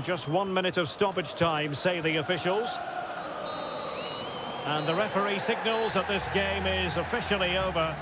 Just 1 minute of stoppage time, say the officials. And the referee signals that this game is officially over.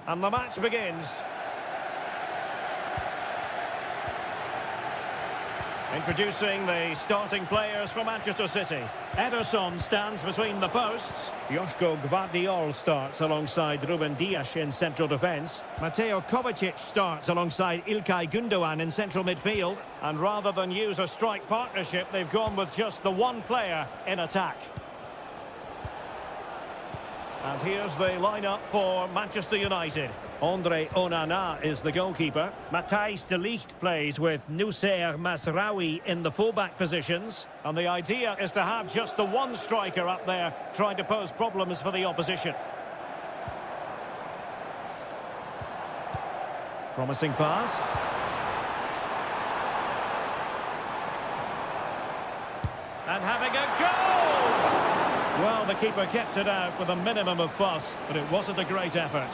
And the match begins. Introducing the starting players for Manchester City. Ederson stands between the posts. Joško Gvardiol starts alongside Ruben Dias in central defence. Mateo Kovacic starts alongside Ilkay Gundogan in central midfield. And rather than use a strike partnership, they've gone with just the one player in attack. And here's the lineup for Manchester United. Andre Onana is the goalkeeper. Matthijs de Ligt plays with Noussair Mazraoui in the fullback positions. And the idea is to have just the one striker up there trying to pose problems for the opposition. Promising pass. And having a goal! Well, the keeper kept it out with a minimum of fuss, but it wasn't a great effort.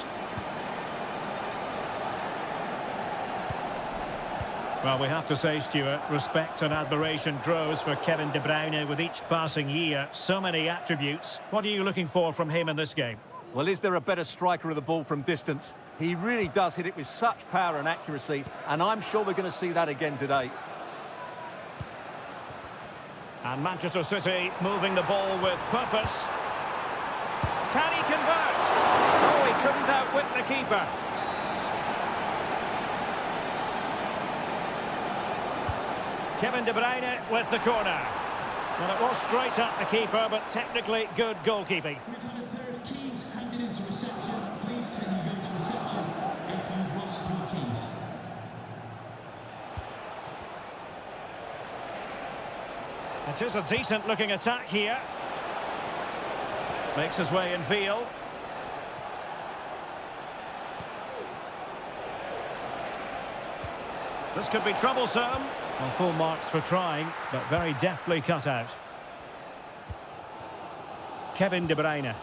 Well, we have to say, Stuart, respect and admiration grows for Kevin De Bruyne with each passing year. So many attributes. What are you looking for from him in this game? Well, is there a better striker of the ball from distance? He really does hit it with such power and accuracy, and I'm sure we're going to see that again today. And Manchester City moving the ball with purpose. Can he convert? Oh, he couldn't outwit the keeper. Kevin De Bruyne with the corner. Well, it was straight at the keeper, but technically good goalkeeping. We've had a pair of keys handed into reception. Please can you go to reception if you've lost your keys? It is a decent-looking attack here. Makes his way in field. This could be troublesome. Well, full marks for trying, but very deftly cut out. Kevin De Bruyne.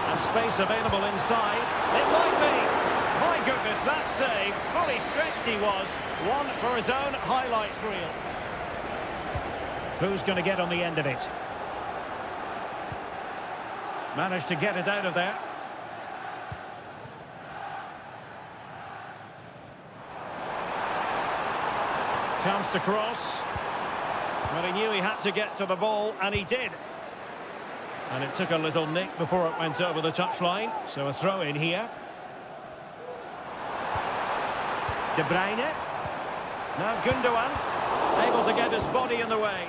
And space available inside. It might be. My goodness, that save. Fully stretched he was. One for his own highlights reel. Who's going to get on the end of it? Managed to get it out of there. Chance to cross. Well, he knew he had to get to the ball, and he did. And it took a little nick before it went over the touchline. So a throw in here. De Bruyne. Now Gundogan. Able to get his body in the way.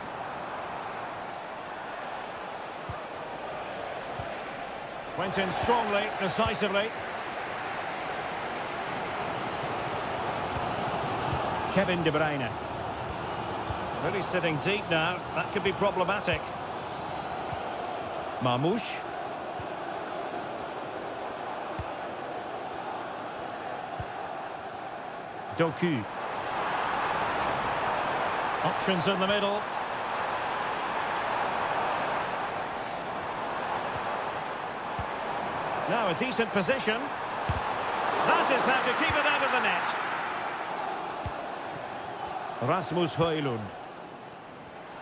Went in strongly, decisively. Kevin De Bruyne. Really sitting deep now. That could be problematic. Marmoush. Doku. Options in the middle. Now a decent position. That is how to keep it out of the net. Rasmus Højlund.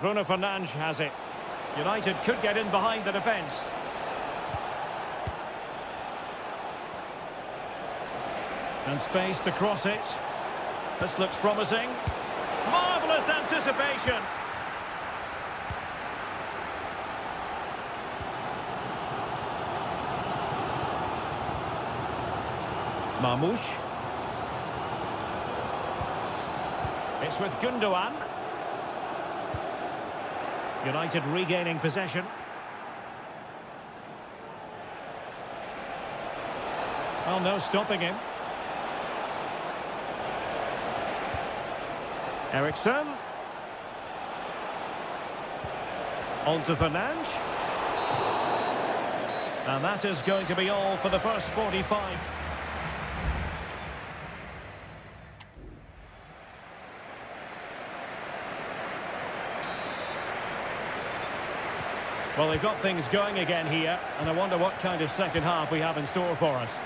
Bruno Fernandes has it. United could get in behind the defence. And space to cross it. This looks promising. Marvellous anticipation. Marmoush. It's with Gundogan. United regaining possession. Well, no stopping him. Eriksson. On to Fernandes. And that is going to be all for the first 45. Well, they've got things going again here, and I wonder what kind of second half we have in store for us.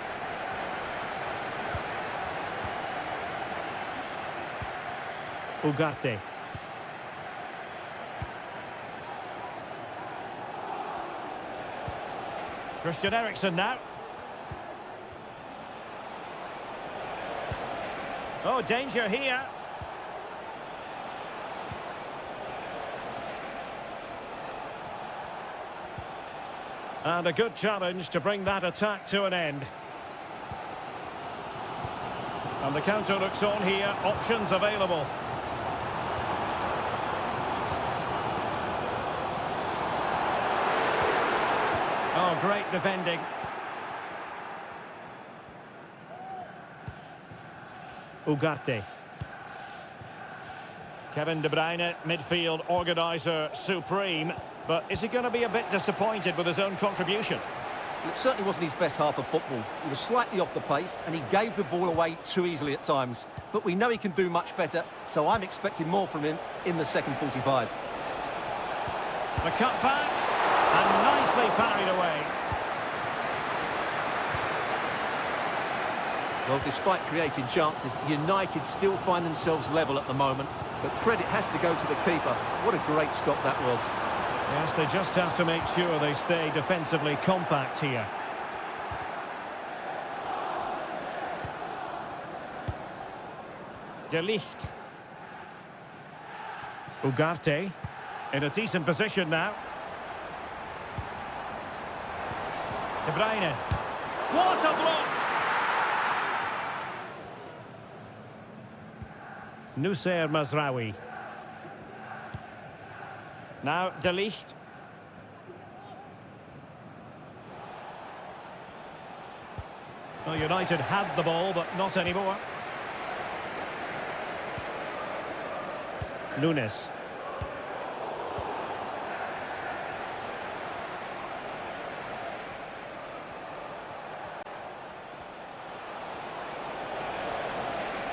Ugarte. Christian Eriksen now. Oh, danger here. And a good challenge to bring that attack to an end. And the counter looks on here. Options available. Oh, great defending. Ugarte. Kevin De Bruyne, midfield organiser supreme. But is he going to be a bit disappointed with his own contribution? It certainly wasn't his best half of football. He was slightly off the pace and he gave the ball away too easily at times. But we know he can do much better, so I'm expecting more from him in the second 45. The cut back, and nicely parried away. Well, despite creating chances, United still find themselves level at the moment. But credit has to go to the keeper. What a great stop that was. Yes, they just have to make sure they stay defensively compact here. De Ligt. Ugarte in a decent position now. De Bruyne. What a block! Nusayr Mazraoui. Now De Ligt. Well, United had the ball, but not anymore. Nunes.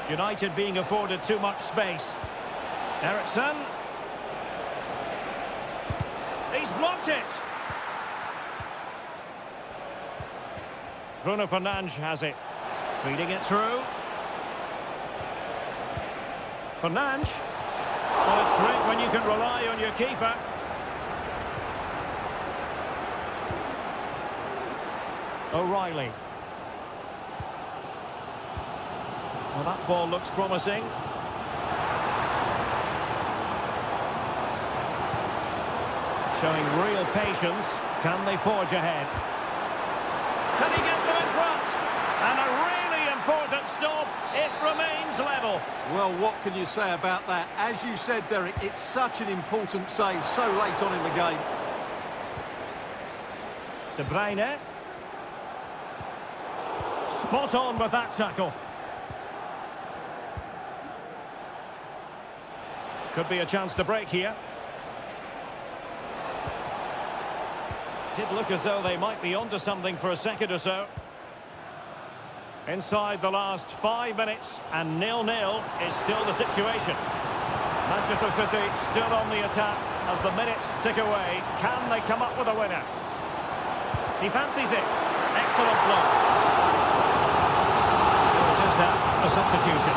United being afforded too much space. Eriksson. He's blocked it. Bruno Fernandes has it. Feeding it through. Fernandes. Well, it's great when you can rely on your keeper. O'Reilly. Well, that ball looks promising. Showing real patience. Can they forge ahead? Can he get them in front? And a really important stop. It remains level. Well, what can you say about that? As you said, Derek, it's such an important save so late on in the game. De Bruyne. Spot on with that tackle. Could be a chance to break here. Did look as though they might be onto something for a second or so. Inside the last 5 minutes, and 0-0 is still the situation. Manchester City still on the attack as the minutes tick away. Can they come up with a winner? He fancies it. Excellent block. It is now a substitution.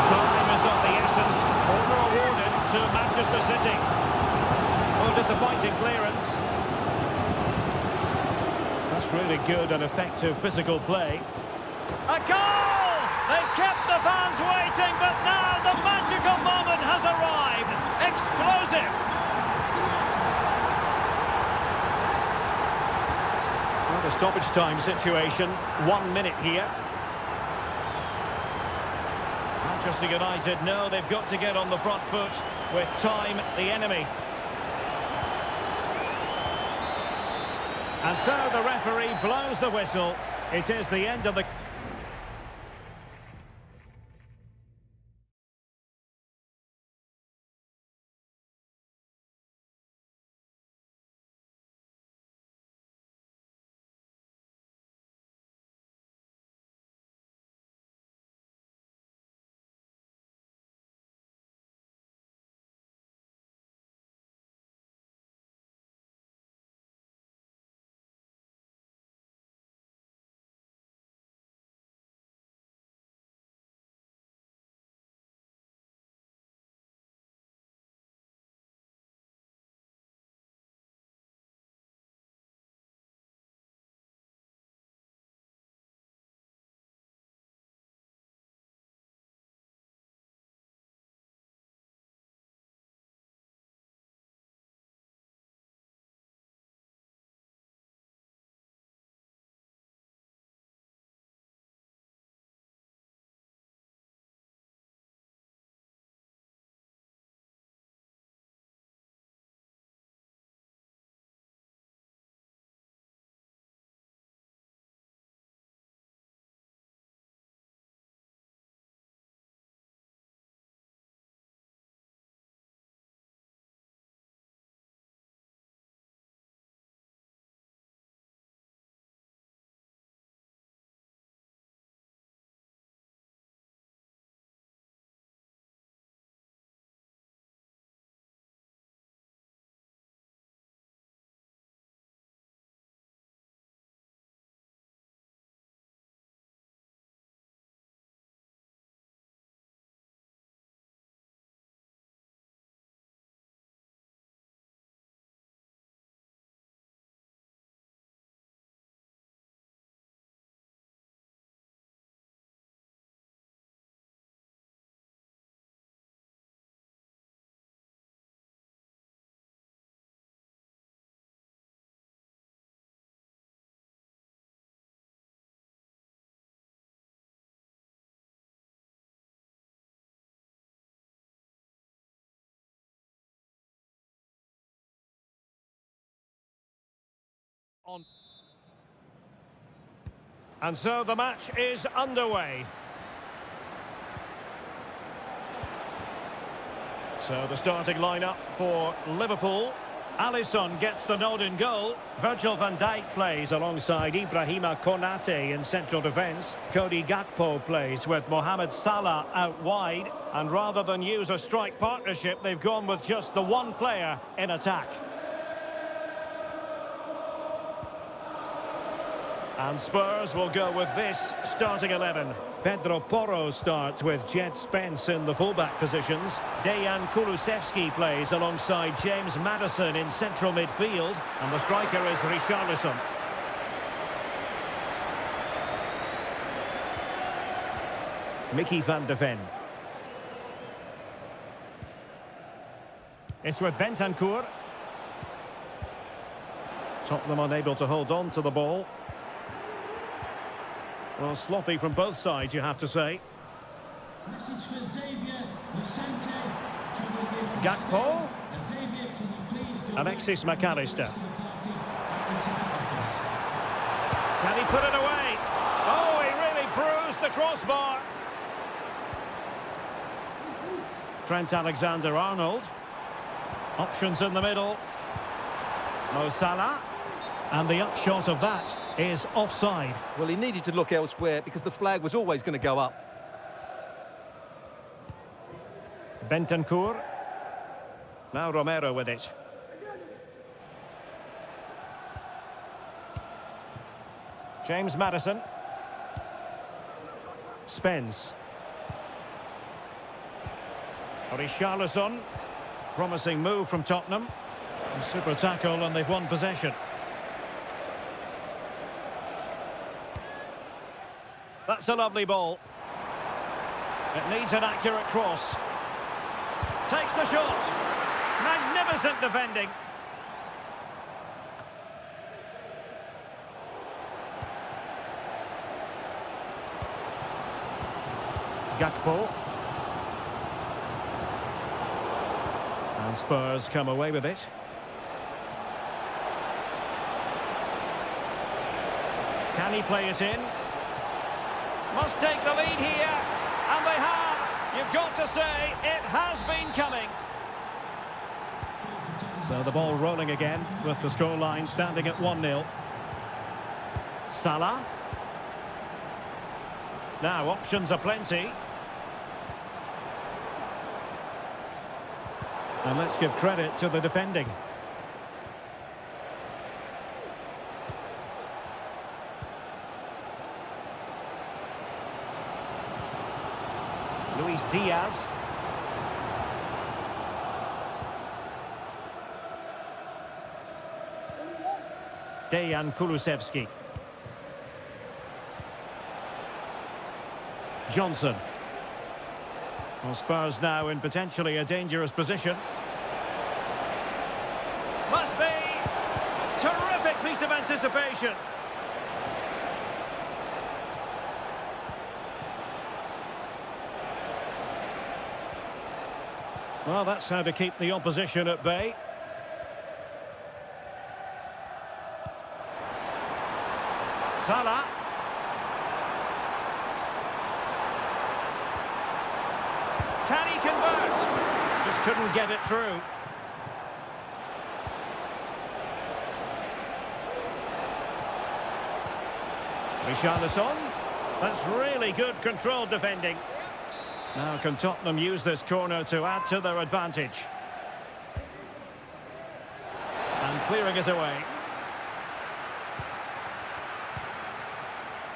Time is of the essence. Corner awarded to Manchester City. Oh, disappointing clearance. That's really good and effective physical play. A goal! They've kept the fans waiting, but now the magical moment has arrived. Explosive! Well, the stoppage time situation. 1 minute here. Manchester United know they've got to get on the front foot with time the enemy. And so the referee blows the whistle. It is the end of the... on. And so the match is underway. So the starting lineup for Liverpool. Alisson gets the nod in goal. Virgil van Dijk plays alongside Ibrahima Konate in central defence. Cody Gakpo plays with Mohamed Salah out wide. And rather than use a strike partnership, they've gone with just the one player in attack. And Spurs will go with this starting 11. Pedro Porro starts with Jed Spence in the fullback positions. Dejan Kulusevski plays alongside James Maddison in central midfield. And the striker is Richarlison. Mickey van de Ven. It's with Bentancur. Tottenham unable to hold on to the ball. Well, sloppy from both sides, you have to say. Message for Xavier, Vicente, Gakpo. Xavier, can you please go Alexis McAllister. to the party at the ticket office? Can he put it away? Oh, he really bruised the crossbar. Trent Alexander-Arnold. Options in the middle. Mo Salah. And the upshot of that is offside. Well, he needed to look elsewhere because the flag was always going to go up. Bentancur. Now Romero with it. James Maddison. Spence. Richarlison. Promising move from Tottenham. And super tackle, and they've won possession. That's a lovely ball. It needs an accurate cross. Takes the shot. Magnificent defending. Gakpo. And Spurs come away with it. Can he play it in? Must take the lead here, and they have. You've got to say, it has been coming. So the ball rolling again, with the scoreline standing at 1-0. Salah. Now, options are plenty. And let's give credit to the defending. Luis Diaz. Dejan Kulusevski. Johnson. Well, Spurs now in potentially a dangerous position. Must be. Terrific piece of anticipation. Well, that's how to keep the opposition at bay. Salah. Can he convert? Just couldn't get it through. Richarlison. That's really good controlled defending. Now can Tottenham use this corner to add to their advantage? And clearing it away.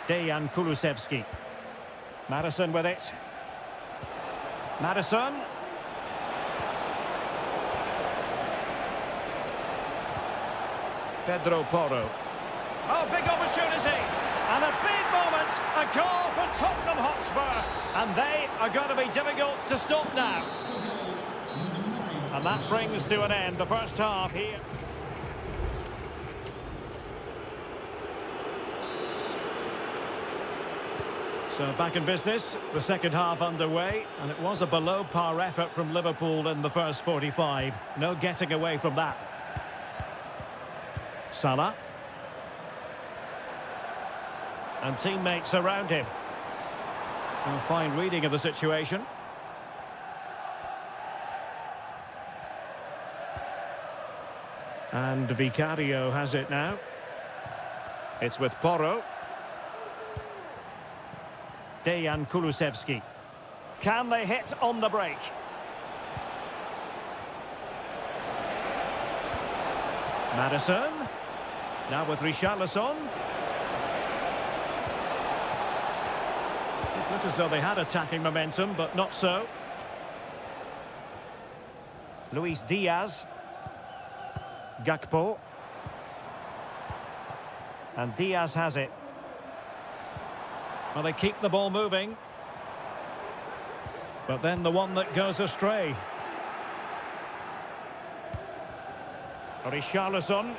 Dejan Kulusevski. Maddison with it. Maddison. Pedro Porro. Oh, big opportunity. And a big moment. A goal for Tottenham Hotspur. And they are going to be difficult to stop now. And that brings to an end the first half here. So back in business, the second half underway, and it was a below par effort from Liverpool in the first 45. No getting away from that. Salah. And teammates around him. A fine reading of the situation. And Vicario has it now. It's with Porro. Dejan Kulusevski. Can they hit on the break? Madison. Now with Richarlison. It looked as though they had attacking momentum, but not so. Luis Diaz. Gakpo. And Diaz has it. Well, they keep the ball moving. But then the one that goes astray. Richarlison.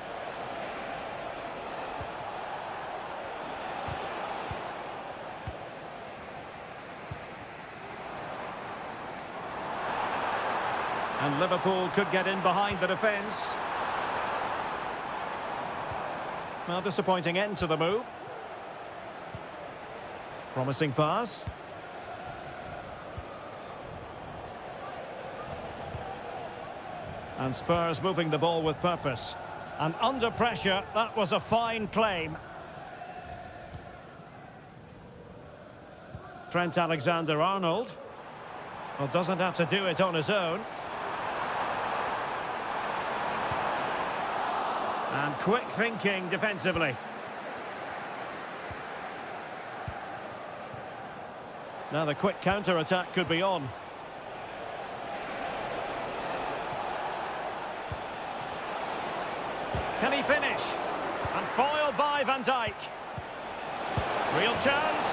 And Liverpool could get in behind the defence. Well, disappointing end to the move. Promising pass. And Spurs moving the ball with purpose. And under pressure, that was a fine claim. Trent Alexander-Arnold. Well, doesn't have to do it on his own. And quick thinking defensively. Now the quick counter-attack could be on. Can he finish? And foiled by Van Dijk. Real chance.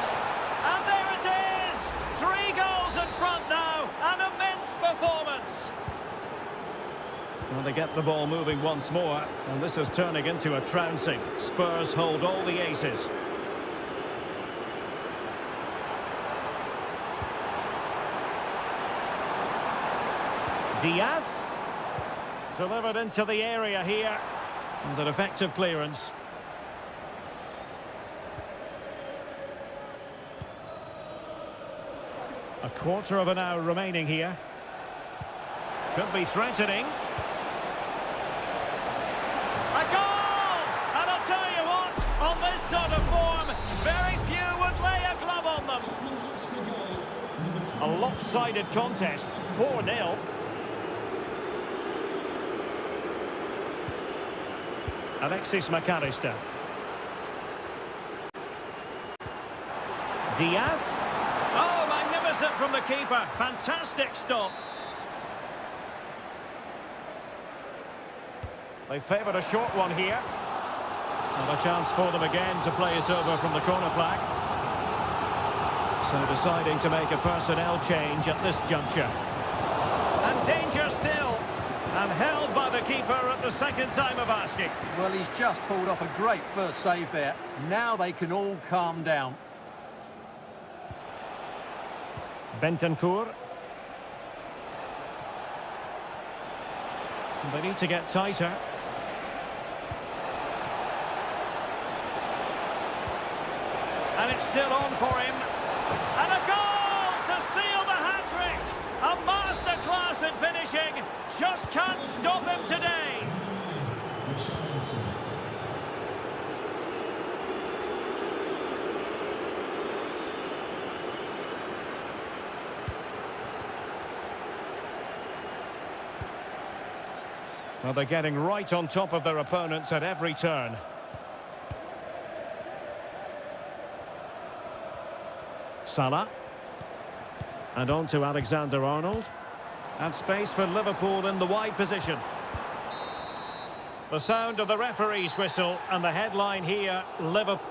And there it is! 3 goals in front now. An immense performance. Well, they get the ball moving once more. And this is turning into a trouncing. Spurs hold all the aces. Diaz. Delivered into the area here. And an effective clearance. A quarter of an hour remaining here. Could be threatening. A goal! And I'll tell you what, on this sort of form, very few would lay a glove on them. A lopsided contest, 4-0. Alexis McAllister. Diaz. Oh, magnificent from the keeper. Fantastic stop. They favoured a short one here. And a chance for them again to play it over from the corner flag. So deciding to make a personnel change at this juncture. And danger still. And held by the keeper at the second time of asking. Well, he's just pulled off a great first save there. Now they can all calm down. Bentancur. They need to get tighter. And it's still on for him. And a goal to seal the hat-trick. A masterclass in finishing. Just can't stop him today. Well, they're getting right on top of their opponents at every turn. Salah. And on to Alexander-Arnold. And space for Liverpool in the wide position. The sound of the referee's whistle and the headline here, Liverpool.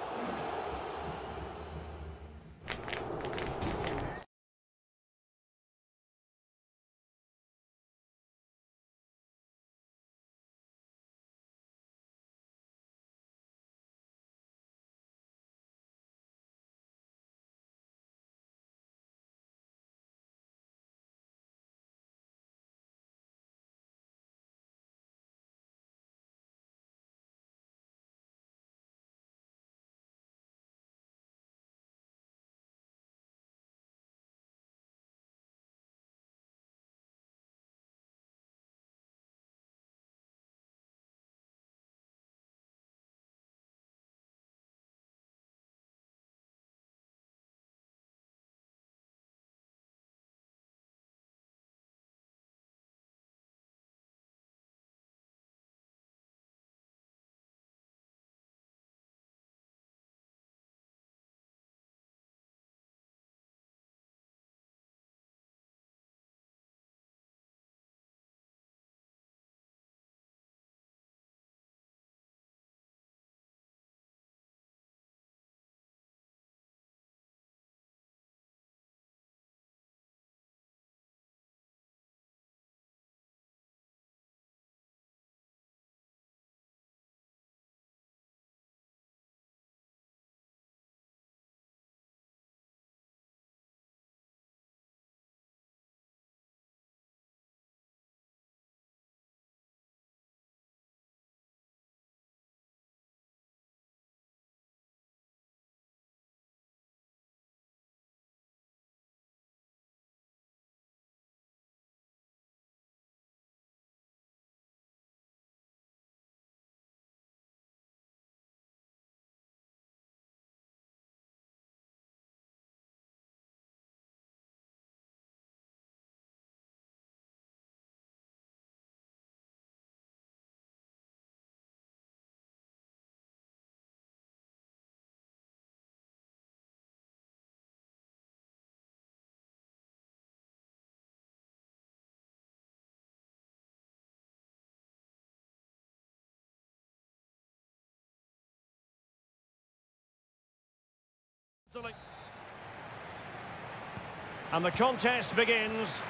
And the contest begins.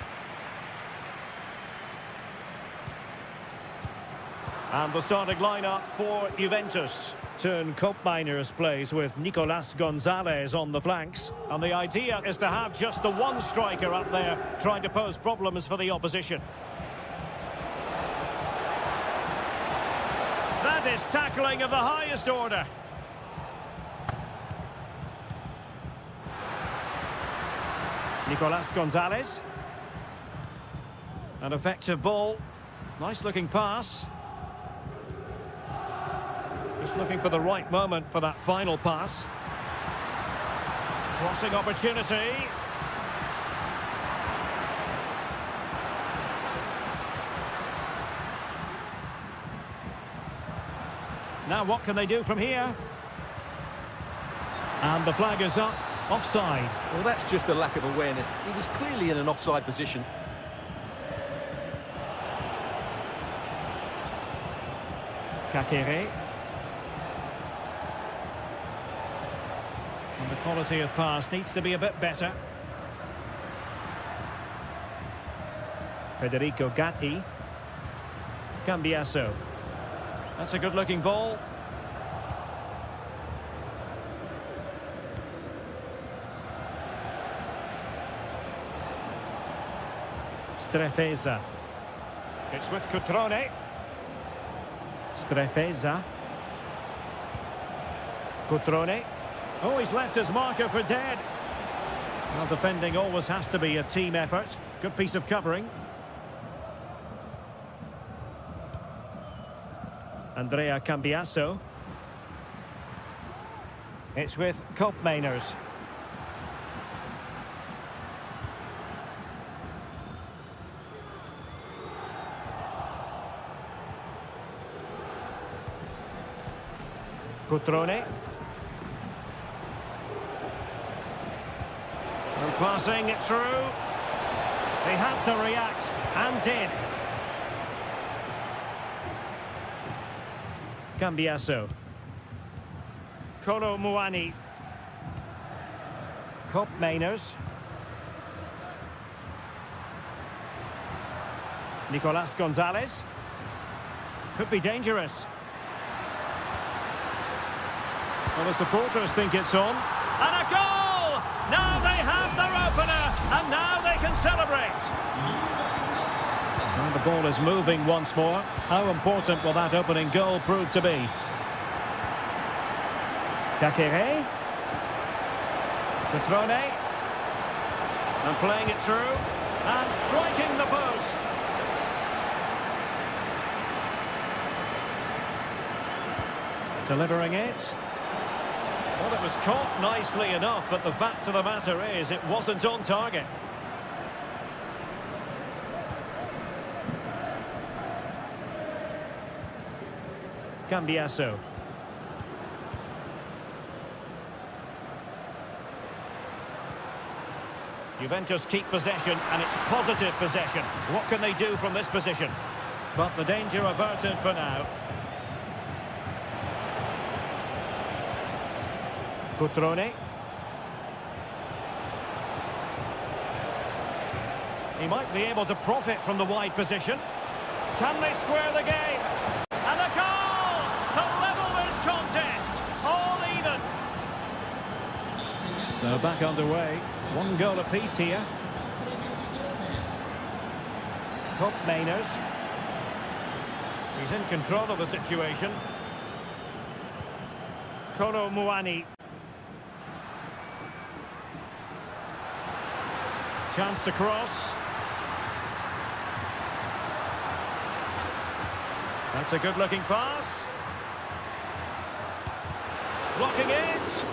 And the starting lineup for Juventus. Turn Koopmeiners plays with Nicolas Gonzalez on the flanks. And the idea is to have just the one striker up there trying to pose problems for the opposition. That is tackling of the highest order. Nicolas Gonzalez. An effective ball. Nice looking pass. Just looking for the right moment for that final pass. Crossing opportunity. Now what can they do from here? And the flag is up. Offside. Well, that's just a lack of awareness. He was clearly in an offside position. Kakere. And the quality of pass needs to be a bit better. Federico Gatti. Cambiasso. That's a good-looking ball. Strefeza. It's with Cutrone. Strefeza. Cutrone. Oh, he's left his marker for dead. Well, defending always has to be a team effort. Good piece of covering. Andrea Cambiasso. It's with Koopmeiners. Cutrone. And passing it through. They had to react and did. Cambiasso. Kolo Muani. Koopmeiners. Nicolas Gonzalez. Could be dangerous. Well, the supporters think it's on. And a goal! Now they have their opener, and now they can celebrate. And the ball is moving once more. How important will that opening goal prove to be? Kakere. Cutrone. And playing it through. And striking the post. Delivering it. Well, it was caught nicely enough, but the fact of the matter is it wasn't on target. Cambiasso. Juventus keep possession, and it's positive possession. What can they do from this position? But the danger averted for now. Cutrone. He might be able to profit from the wide position. Can they square the game? And a goal to level this contest. All even. So back underway. One goal apiece here. Koopmeiners. He's in control of the situation. Kolo Muani. Chance to cross. That's a good-looking pass. Blocking it.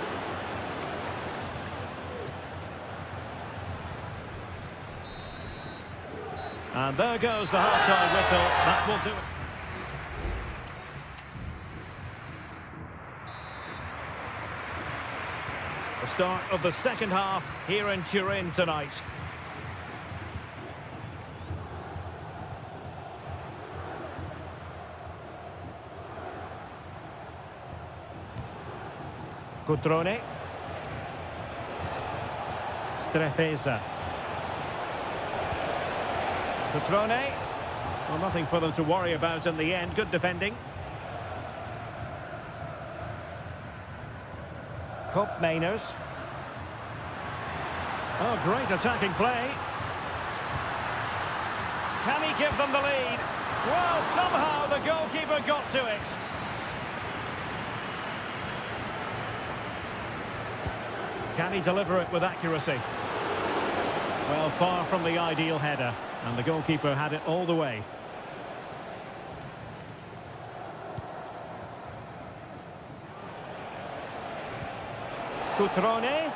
And there goes the half-time whistle. That will do it. The start of the second half here in Turin tonight. Cutrone. Strefeza. Petrone. Well, nothing for them to worry about in the end. Good defending. Mainers. Oh, great attacking play. Can he give them the lead? Well, somehow the goalkeeper got to it. Can he deliver it with accuracy? Well, far from the ideal header, and the goalkeeper had it all the way. Cutrone.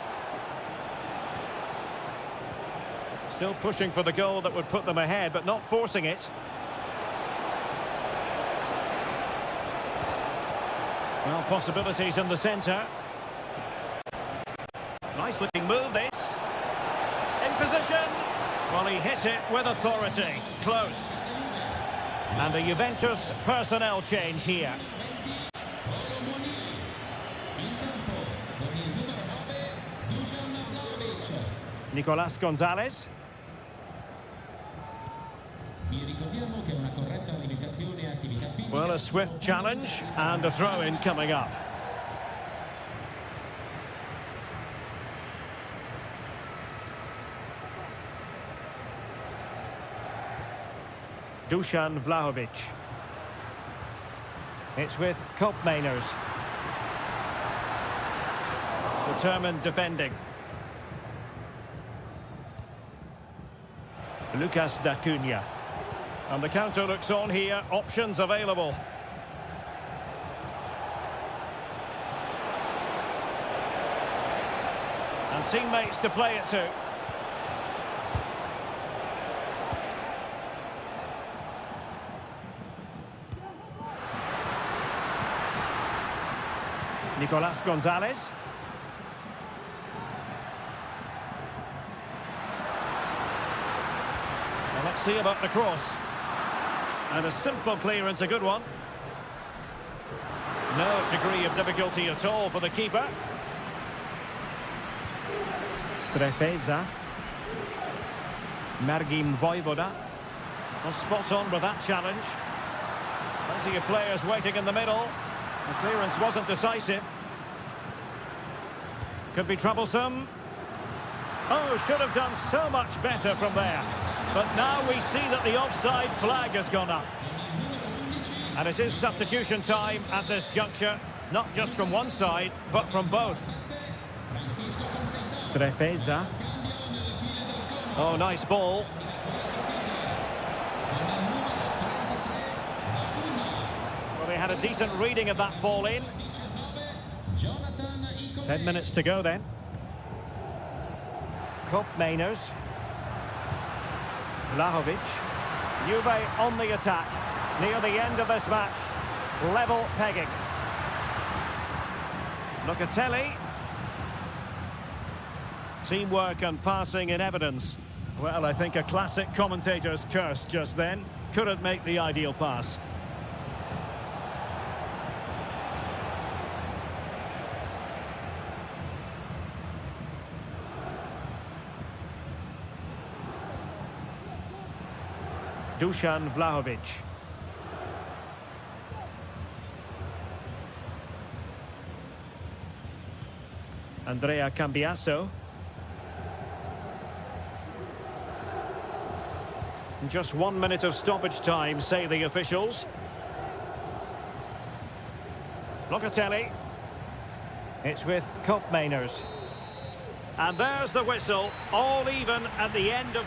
Still pushing for the goal that would put them ahead, but not forcing it. Well, possibilities in the centre. Nice looking move, this. In position. Well, he hit it with authority. Close. And the Juventus personnel change here. Nicolas Gonzalez. Well, a swift challenge and a throw-in coming up. Dusan Vlahovic. It's with Mainers. Determined defending. Lucas D'Acunha. And the counter looks on here. Options available. And teammates to play it to. Nicolas Gonzalez. Well, let's see about the cross. And a simple clearance, a good one. No degree of difficulty at all for the keeper. Strefeza. Margim Vojvoda. Well, spot on with that challenge. Plenty of players waiting in the middle. The clearance wasn't decisive. Could be troublesome. Oh, should have done so much better from there. But now we see that the offside flag has gone up. And it is substitution time at this juncture. Not just from one side, but from both. Strefeza. Oh, nice ball. Well, they had a decent reading of that ball in. 10 minutes to go then. Mainers. Vlahovic. Juve on the attack. Near the end of this match. Level pegging. Locatelli. Teamwork and passing in evidence. Well, I think a classic commentator's curse just then. Couldn't make the ideal pass. Dusan Vlahovic. Andrea Cambiasso. Just 1 minute of stoppage time, say the officials. Locatelli. It's with Mainers. And there's the whistle, all even at the end of...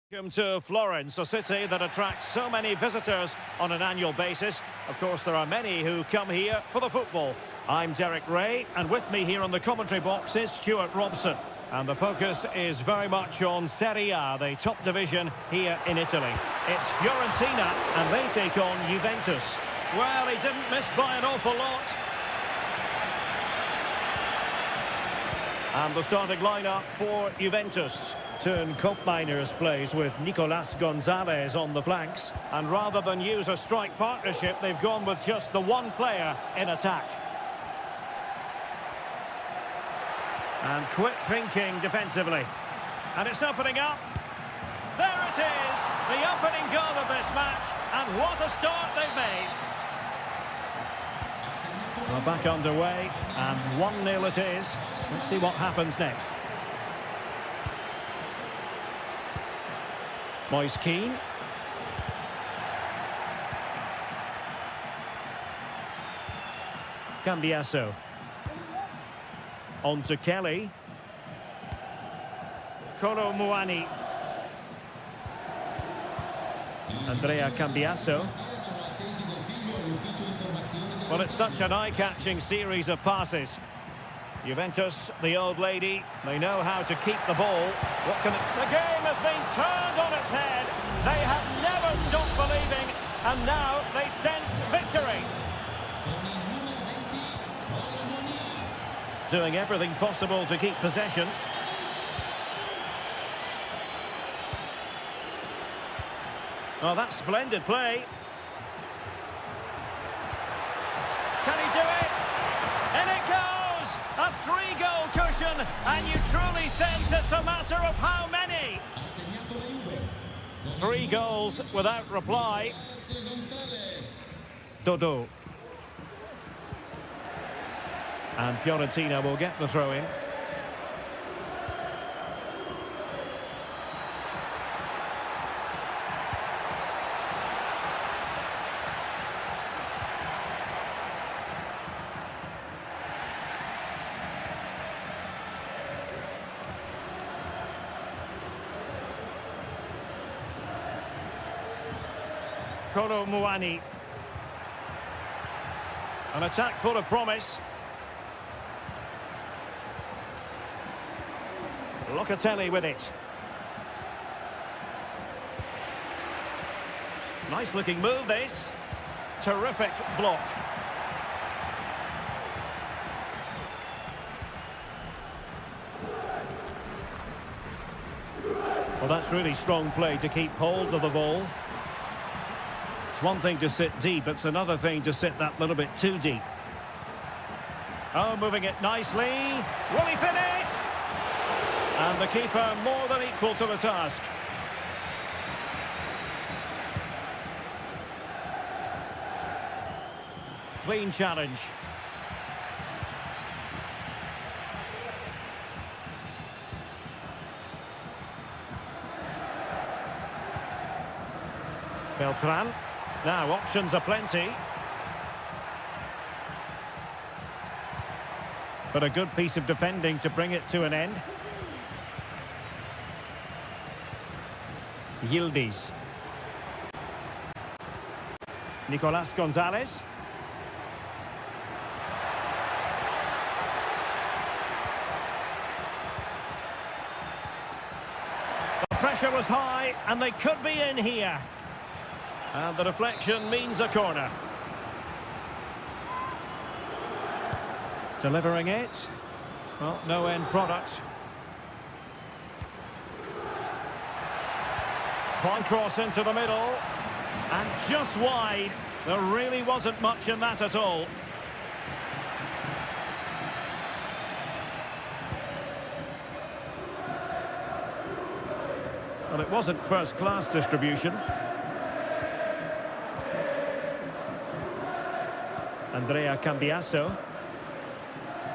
Welcome to Florence, a city that attracts so many visitors on an annual basis. Of course, there are many who come here for the football. I'm Derek Ray, and with me here on the commentary box is Stuart Robson. And the focus is very much on Seria, the top division here in Italy. It's Fiorentina, and they take on Juventus. Well, he didn't miss by an awful lot. And the starting lineup for Juventus. Turn Koopmeiners plays with Nicolas Gonzalez on the flanks. And rather than use a strike partnership, they've gone with just the one player in attack. And quick thinking defensively. And it's opening up. There it is! The opening goal of this match. And what a start they've made. Well, back underway. And 1-0 it is. Let's see what happens next. Moise Keane. Cambiasso. On to Kelly. Kolo Muani. Andrea Cambiasso. Well, it's such an eye-catching series of passes. Juventus, the old lady, they know how to keep the ball. What can it... The game has been turned on its head. They have never stopped believing, and now they sense victory. Doing everything possible to keep possession. Oh, that's splendid play. Can he do it? In it goes! A 3-goal cushion, and you truly sense it's a matter of how many. 3 goals without reply. Dodo. And Fiorentina will get the throw-in. Kolo Muani. An attack full of promise. Locatelli with it. Nice looking move this. Terrific block. Well, that's really strong play to keep hold of the ball. It's one thing to sit deep, it's another thing to sit that little bit too deep. Oh, moving it nicely. Will he finish? And the keeper more than equal to the task. Clean challenge. Beltran. Now, options are plenty. But a good piece of defending to bring it to an end. Yildiz. Nicolas Gonzalez. The pressure was high, and they could be in here. And the deflection means a corner. Delivering it. Well, no end product. Fine cross into the middle. And just wide. There really wasn't much in that at all. Well, it wasn't first-class distribution. Andrea Cambiasso.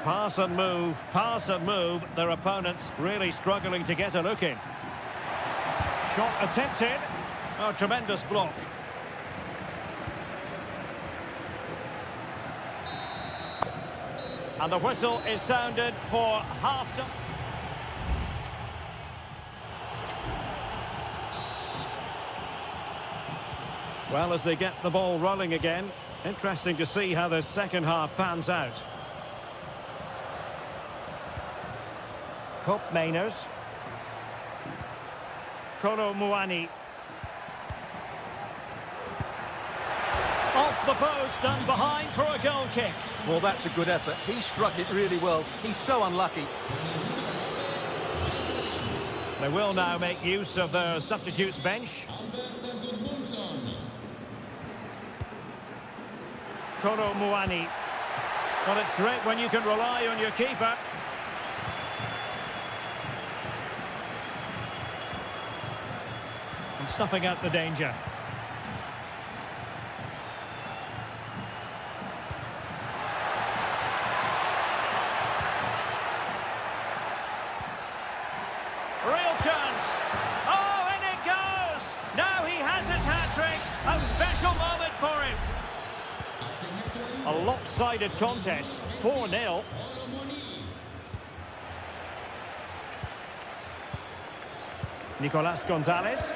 Pass and move, pass and move. Their opponents really struggling to get a look in. Shot attempted. Oh, tremendous block. And the whistle is sounded for half-time. Well, as they get the ball rolling again, interesting to see how the second half pans out. Kopp Mainers. Kolo Muani. Off the post and behind for a goal kick. Well, that's a good effort. He struck it really well. He's so unlucky. They will now make use of their substitutes bench. Kolo Muani. Well, it's great when you can rely on your keeper. And snuffing out the danger. Real chance. Oh, and it goes! Now he has his hat-trick. A special moment for him. A lopsided contest, 4-0. Nicolas Gonzalez.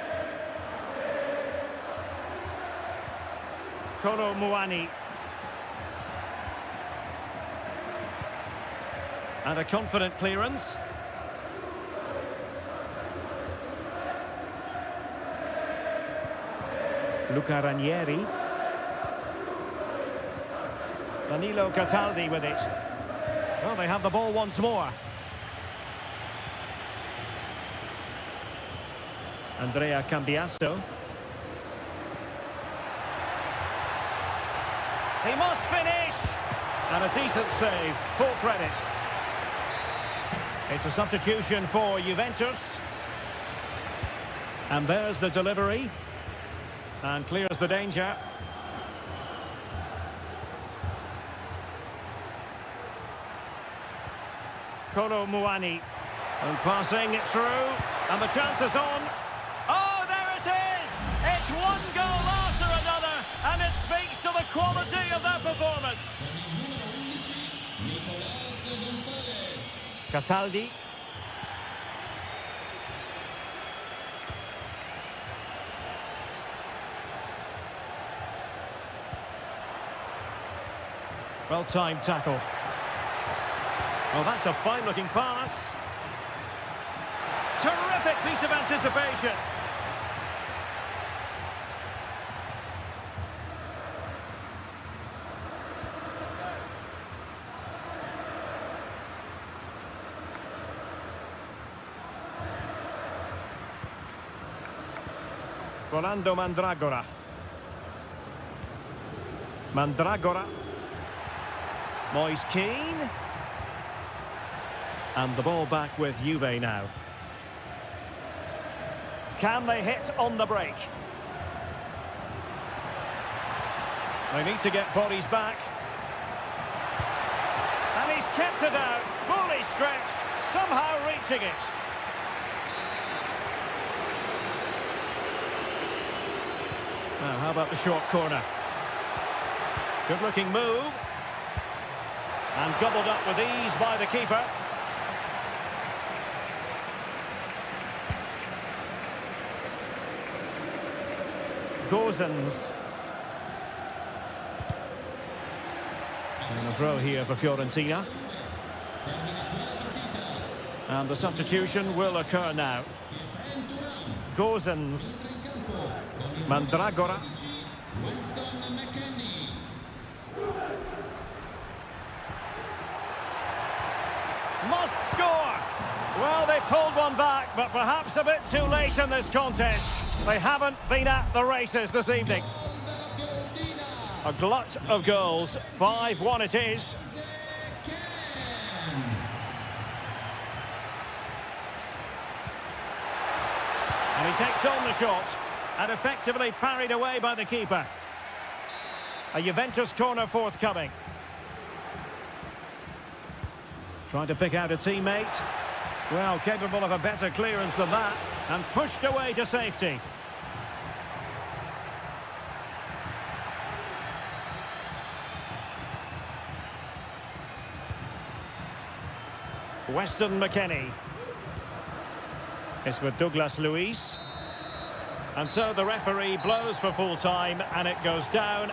Kolo Muani. And a confident clearance. Luca Ranieri. Danilo Cataldi with it. Well, they have the ball once more. Andrea Cambiasso. He must finish! And a decent save, full credit. It's a substitution for Juventus. And there's the delivery. And clears the danger. Kolo Muani. And passing it through. And the chance is on. Oh, there it is! It's one goal after another. And it speaks to the quality of that performance. Cataldi. Well-timed tackle. Well, that's a fine-looking pass. Terrific piece of anticipation. Rolando Mandragora. Mandragora. Moise Keane. And the ball back with Juve now. Can they hit on the break? They need to get bodies back. And he's kept it out, fully stretched, somehow reaching it. Now, how about the short corner? Good-looking move. And gobbled up with ease by the keeper. Gozens. And a throw here for Fiorentina. And the substitution will occur now. Gozens. Mandragora. Must score! Well, they pulled one back, but perhaps a bit too late in this contest. They haven't been at the races this evening. A glut of goals. 5-1 it is. And he takes on the shot and effectively parried away by the keeper. A Juventus corner forthcoming. Trying to pick out a teammate. Well, capable of a better clearance than that. And pushed away to safety. Weston McKennie. It's with Douglas Luiz. And so the referee blows for full time and it goes down.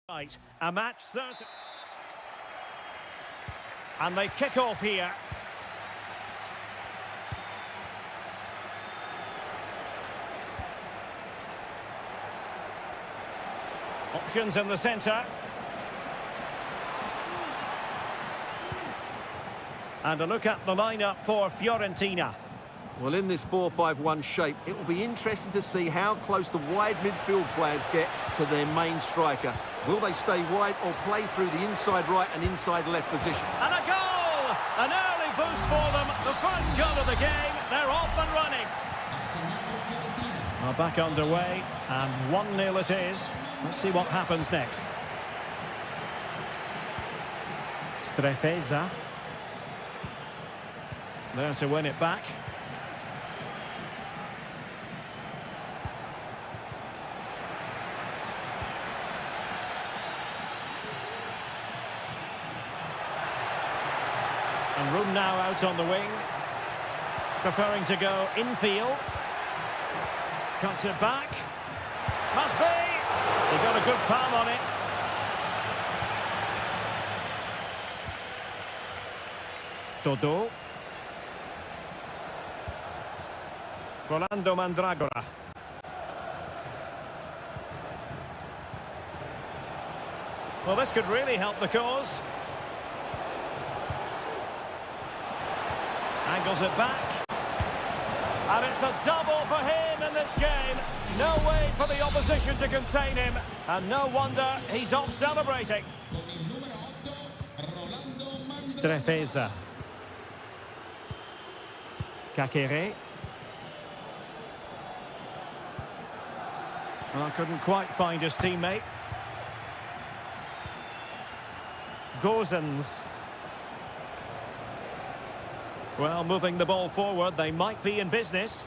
Right, a match certain. And they kick off here. Options in the centre. And a look at the lineup for Fiorentina. Well, in this 4-5-1 shape, it will be interesting to see how close the wide midfield players get to their main striker. Will they stay wide or play through the inside right and inside left position? And a goal! An early boost for them. The first goal of the game. They're off and running. Well, back underway, and 1-0 it is. Let's see what happens next. Strefeza. There to win it back. And room now out on the wing. Preferring to go infield. Cuts it back. Must be! He got a good palm on it. Todo. Rolando Mandragora. Well, this could really help the cause. Angles it back. And it's a double for him in this game. No way for the opposition to contain him. And no wonder he's off celebrating. Strefeza. Kakere. Well, couldn't quite find his teammate. Gozens. Well, moving the ball forward, they might be in business.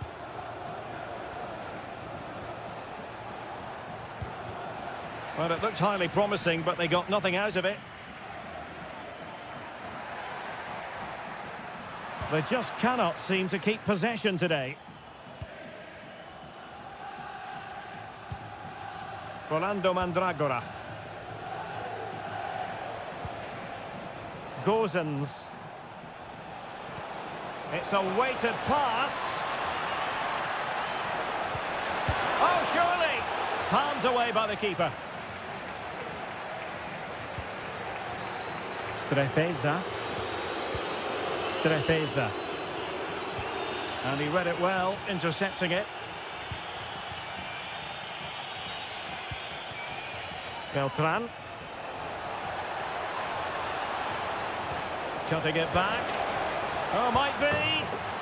Well, it looked highly promising, but they got nothing out of it. They just cannot seem to keep possession today. Rolando Mandragora. Gozens. It's a weighted pass. Oh, surely! Palmed away by the keeper. Strefeza. Strefeza. And he read it well, intercepting it. Beltran. Cutting it back. Oh, might be.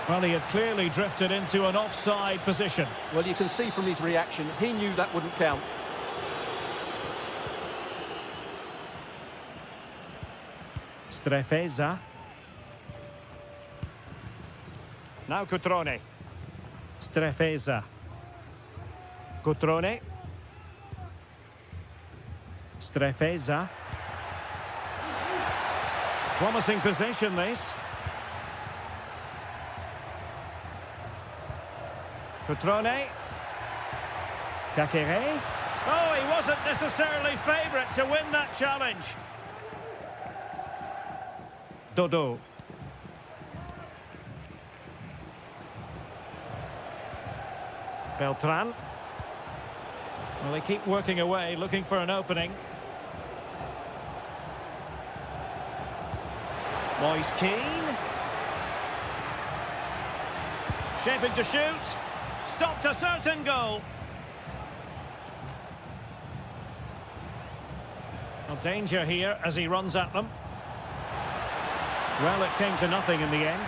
Well, he had clearly drifted into an offside position. Well, you can see from his reaction, he knew that wouldn't count. Strefeza. Now Cutrone. Strefeza. Cutrone. Strefeza. Promising position, this. Cutrone. Kakere. Oh, he wasn't necessarily favourite to win that challenge. Dodo. Beltran. Well, they keep working away, looking for an opening. Moise Keane. Shaping to shoot. Stopped a certain goal. Well, danger here as he runs at them. Well, it came to nothing in the end.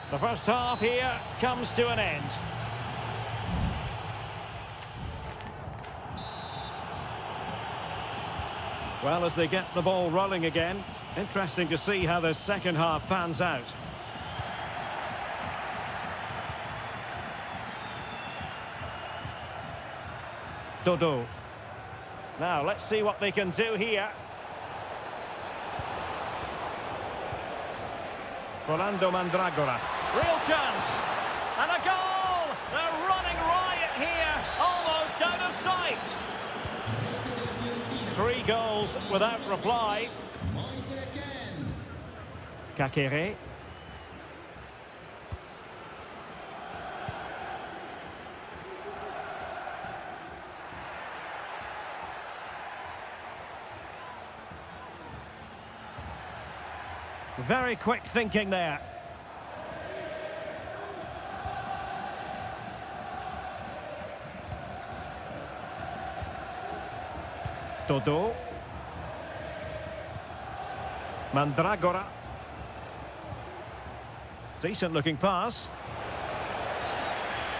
The first half here comes to an end. Well, as they get the ball rolling again, interesting to see how the second half pans out. Dodo. Now, let's see what they can do here. Rolando Mandragora. Real chance. And a goal! They're running riot here, almost out of sight. 3 goals without reply. Kakere. Very quick thinking there. Dodo. Mandragora. Decent looking pass.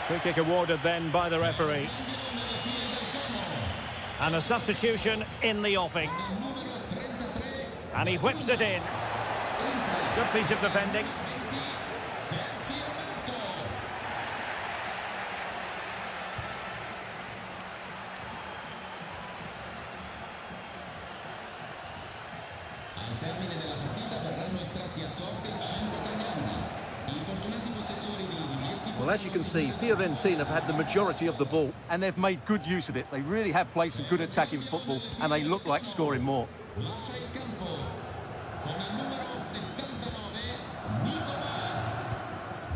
Free kick awarded then by the referee. And a substitution in the offing. And he whips it in. Good piece of defending. Al termine della partita verranno estratti a sorte 5 cambianti. I fortunati possessori dei biglietti. Well, as you can see, Fiorentina have had the majority of the ball, and they've made good use of it. They really have played some good attacking football, and they look like scoring more. Lascia il campo con il numero 79 Nicolas.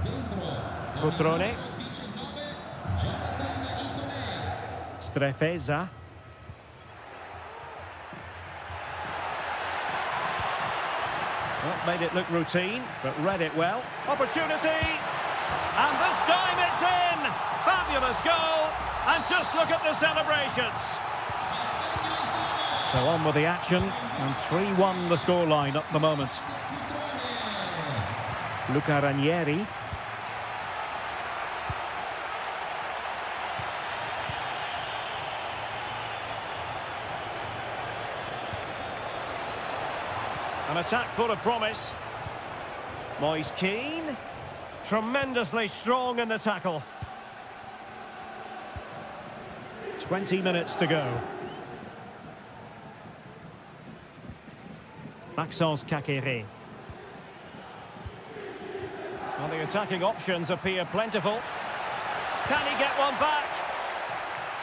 Dentro Cutrone. 19 Jonathan Icone. Strefeza. Well, made it look routine, but read it well. Opportunity! And this time it's in! Fabulous goal! And just look at the celebrations. So on with the action, and 3-1 the scoreline at the moment. Luca Ranieri. An attack full of promise. Moise Keane. Tremendously strong in the tackle. 20 minutes to go. Maxence Kakere. Well, the attacking options appear plentiful. Can he get one back?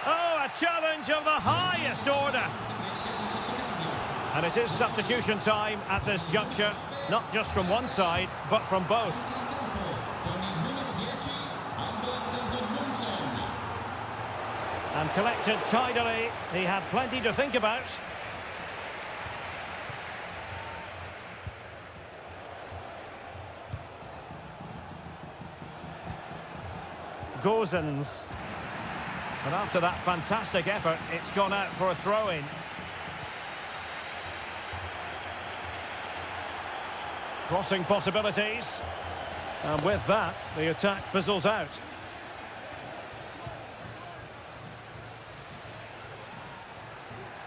Oh, a challenge of the highest order. And it is substitution time at this juncture, not just from one side, but from both. And collected tidily. He had plenty to think about. Gozens. And after that fantastic effort, it's gone out for a throw-in. Crossing possibilities. And with that, the attack fizzles out.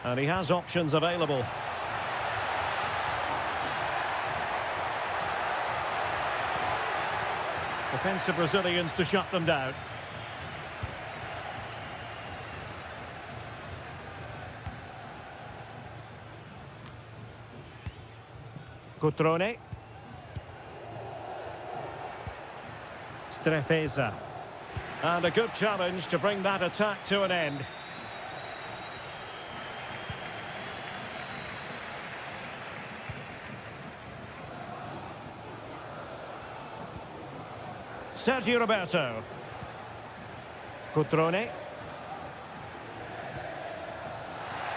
And he has options available. Defensive Brazilians to shut them down. Cutrone. Strefeza. And a good challenge to bring that attack to an end. Sergio Roberto. Cutrone.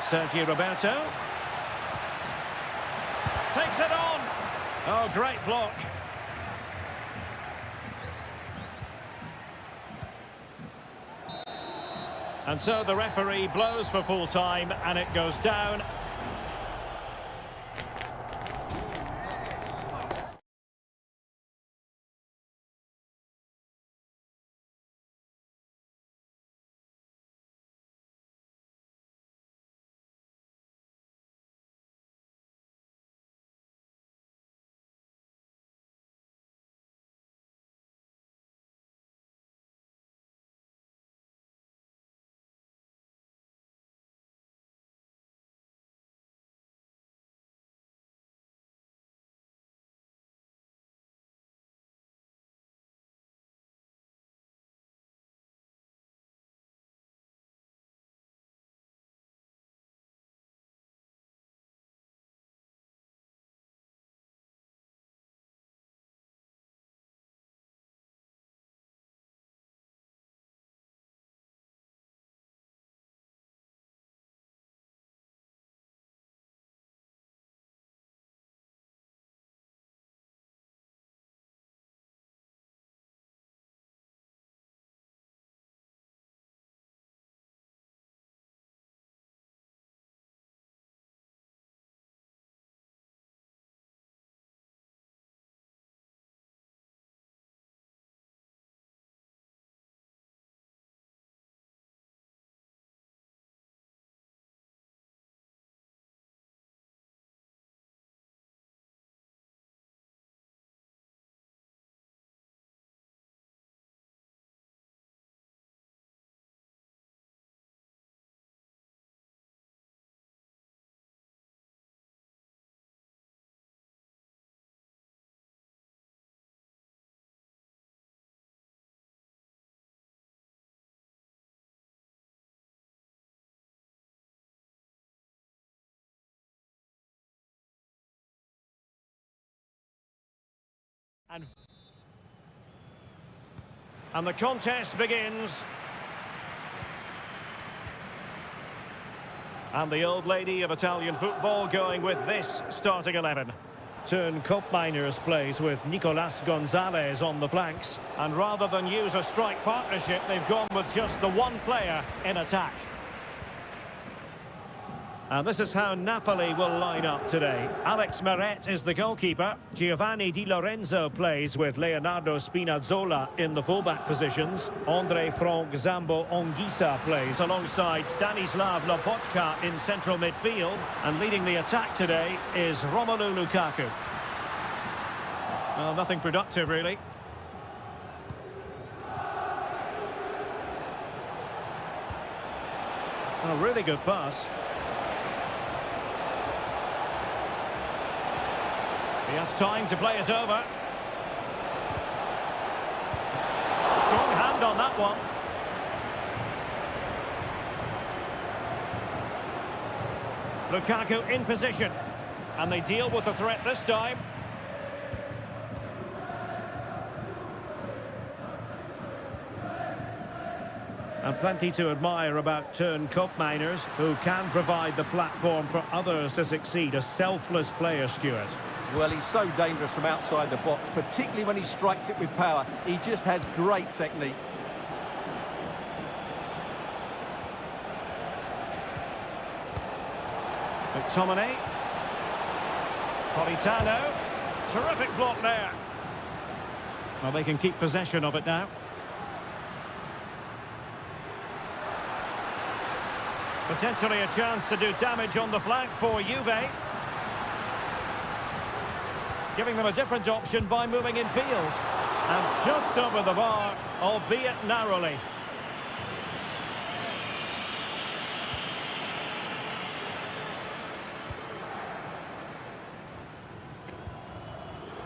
Sergio Roberto. Takes it on. Oh, great block. And so the referee blows for full time and it goes down. And the contest begins. And the old lady of Italian football going with this starting 11. Turn Koopmeiners plays with Nicolas Gonzalez on the flanks. And rather than use a strike partnership, they've gone with just the one player in attack. And this is how Napoli will line up today. Alex Meret is the goalkeeper. Giovanni Di Lorenzo plays with Leonardo Spinazzola in the fullback positions. Andre Frank Zambo Onguisa plays alongside Stanislav Lobotka in central midfield. And leading the attack today is Romelu Lukaku. Well, nothing productive, really. A really good pass. He has time to play it over. Strong hand on that one. Lukaku in position. And they deal with the threat this time. And plenty to admire about turncoat-miners who can provide the platform for others to succeed. A selfless player, Stuart. Well, he's so dangerous from outside the box, particularly when he strikes it with power. He just has great technique. McTominay. Politano. Terrific block there. Well, they can keep possession of it now. Potentially a chance to do damage on the flank for Juve. Giving them a different option by moving in field. And just over the bar, albeit narrowly.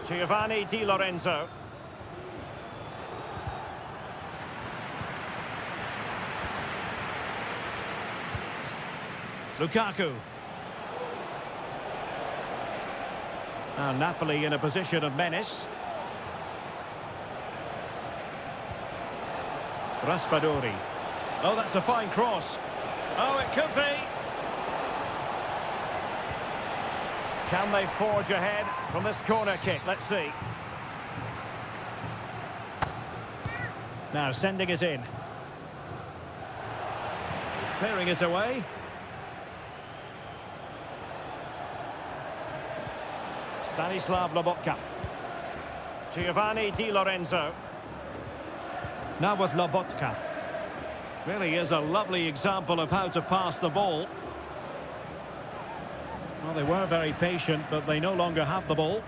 Giovanni Di Lorenzo. Lukaku. And Napoli in a position of menace. Raspadori. Oh, that's a fine cross. Oh, it could be. Can they forge ahead from this corner kick? Let's see. Now sending it in. Clearing it away. Stanislav Lobotka. Giovanni Di Lorenzo. Now with Lobotka. Really is a lovely example of how to pass the ball. Well, they were very patient, but they no longer have the ball.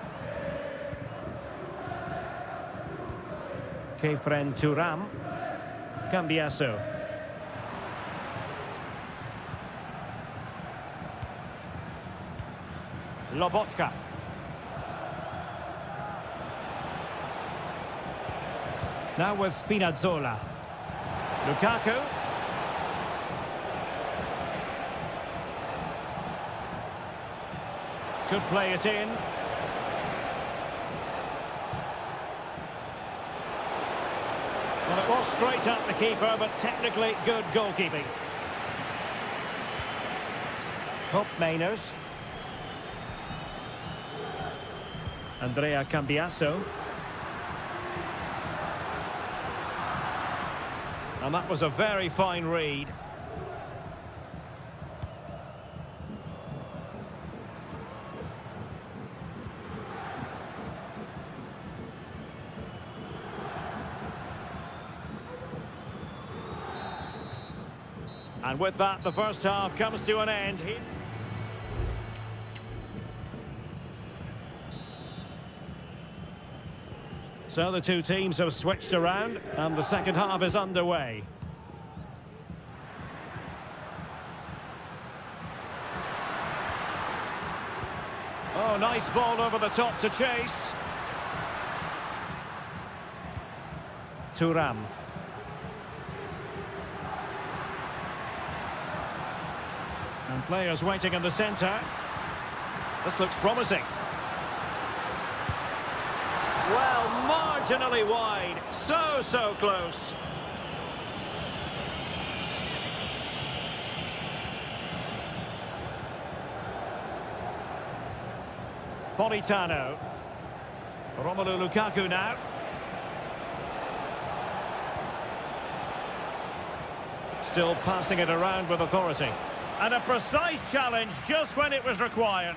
Kefren Turam. Cambiasso. Lobotka. Now with Spinazzola. Lukaku. Could play it in. Well, it was straight at the keeper, but technically good goalkeeping. Coat-miners. Andrea Cambiasso. And that was a very fine read. And with that, the first half comes to an end. So the two teams have switched around, and the second half is underway. Oh, nice ball over the top to chase. Thuram. And players waiting in the centre. This looks promising. Well, marginally wide. So close. Politano. Romelu Lukaku now. Still passing it around with authority. And a precise challenge just when it was required.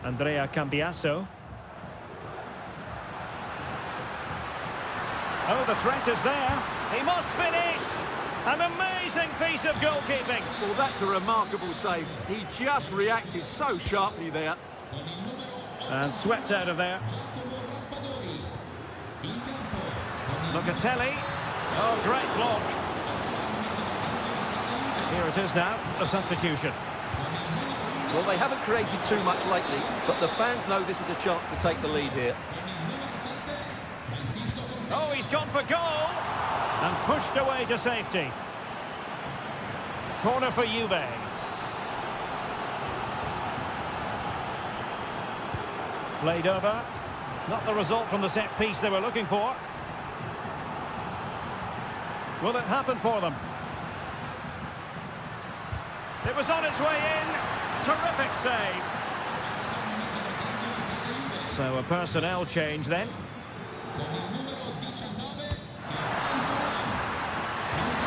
Andrea Cambiasso. Oh, the threat is there. He must finish. An amazing piece of goalkeeping. Well, that's a remarkable save. He just reacted so sharply there. And swept out of there. Locatelli. Oh, great block. Here it is now, a substitution. Well, they haven't created too much lately, but the fans know this is a chance to take the lead here. Oh, he's gone for goal. And pushed away to safety. Corner for Juve. Played over. Not the result from the set piece they were looking for. Will it happen for them? It was on its way in. Terrific save. So a personnel change then.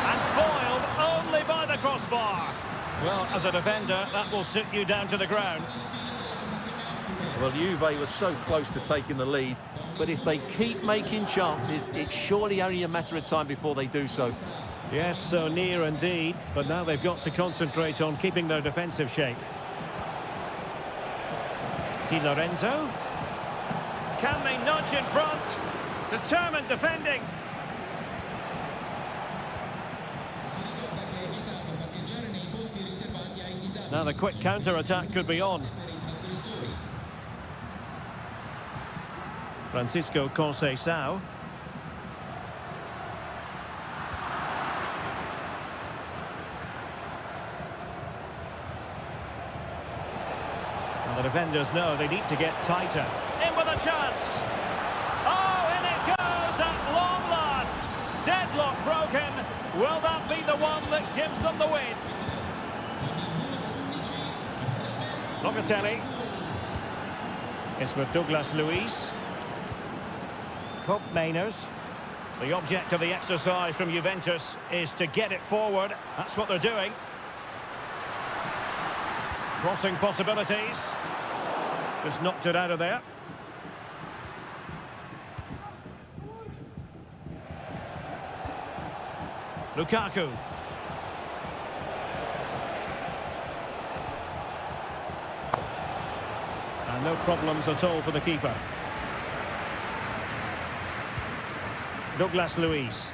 And foiled only by the crossbar. Well, as a defender, that will sit you down to the ground. Well, Juve was so close to taking the lead, but if they keep making chances, it's surely only a matter of time before they do so. Yes, so near indeed, but now they've got to concentrate on keeping their defensive shape. Di Lorenzo. Can they nudge in front? Determined defending. Now the quick counter-attack could be on. Francisco Conceição. And the defenders know they need to get tighter. In with a chance. Oh, in it goes at long last. Deadlock broken. Will that be the one that gives them the win? Locatelli. It's with Douglas Luiz. Cope Mainers. The object of the exercise from Juventus is to get it forward. That's what they're doing. Crossing possibilities. Just knocked it out of there. Lukaku. And no problems at all for the keeper. Douglas Luiz.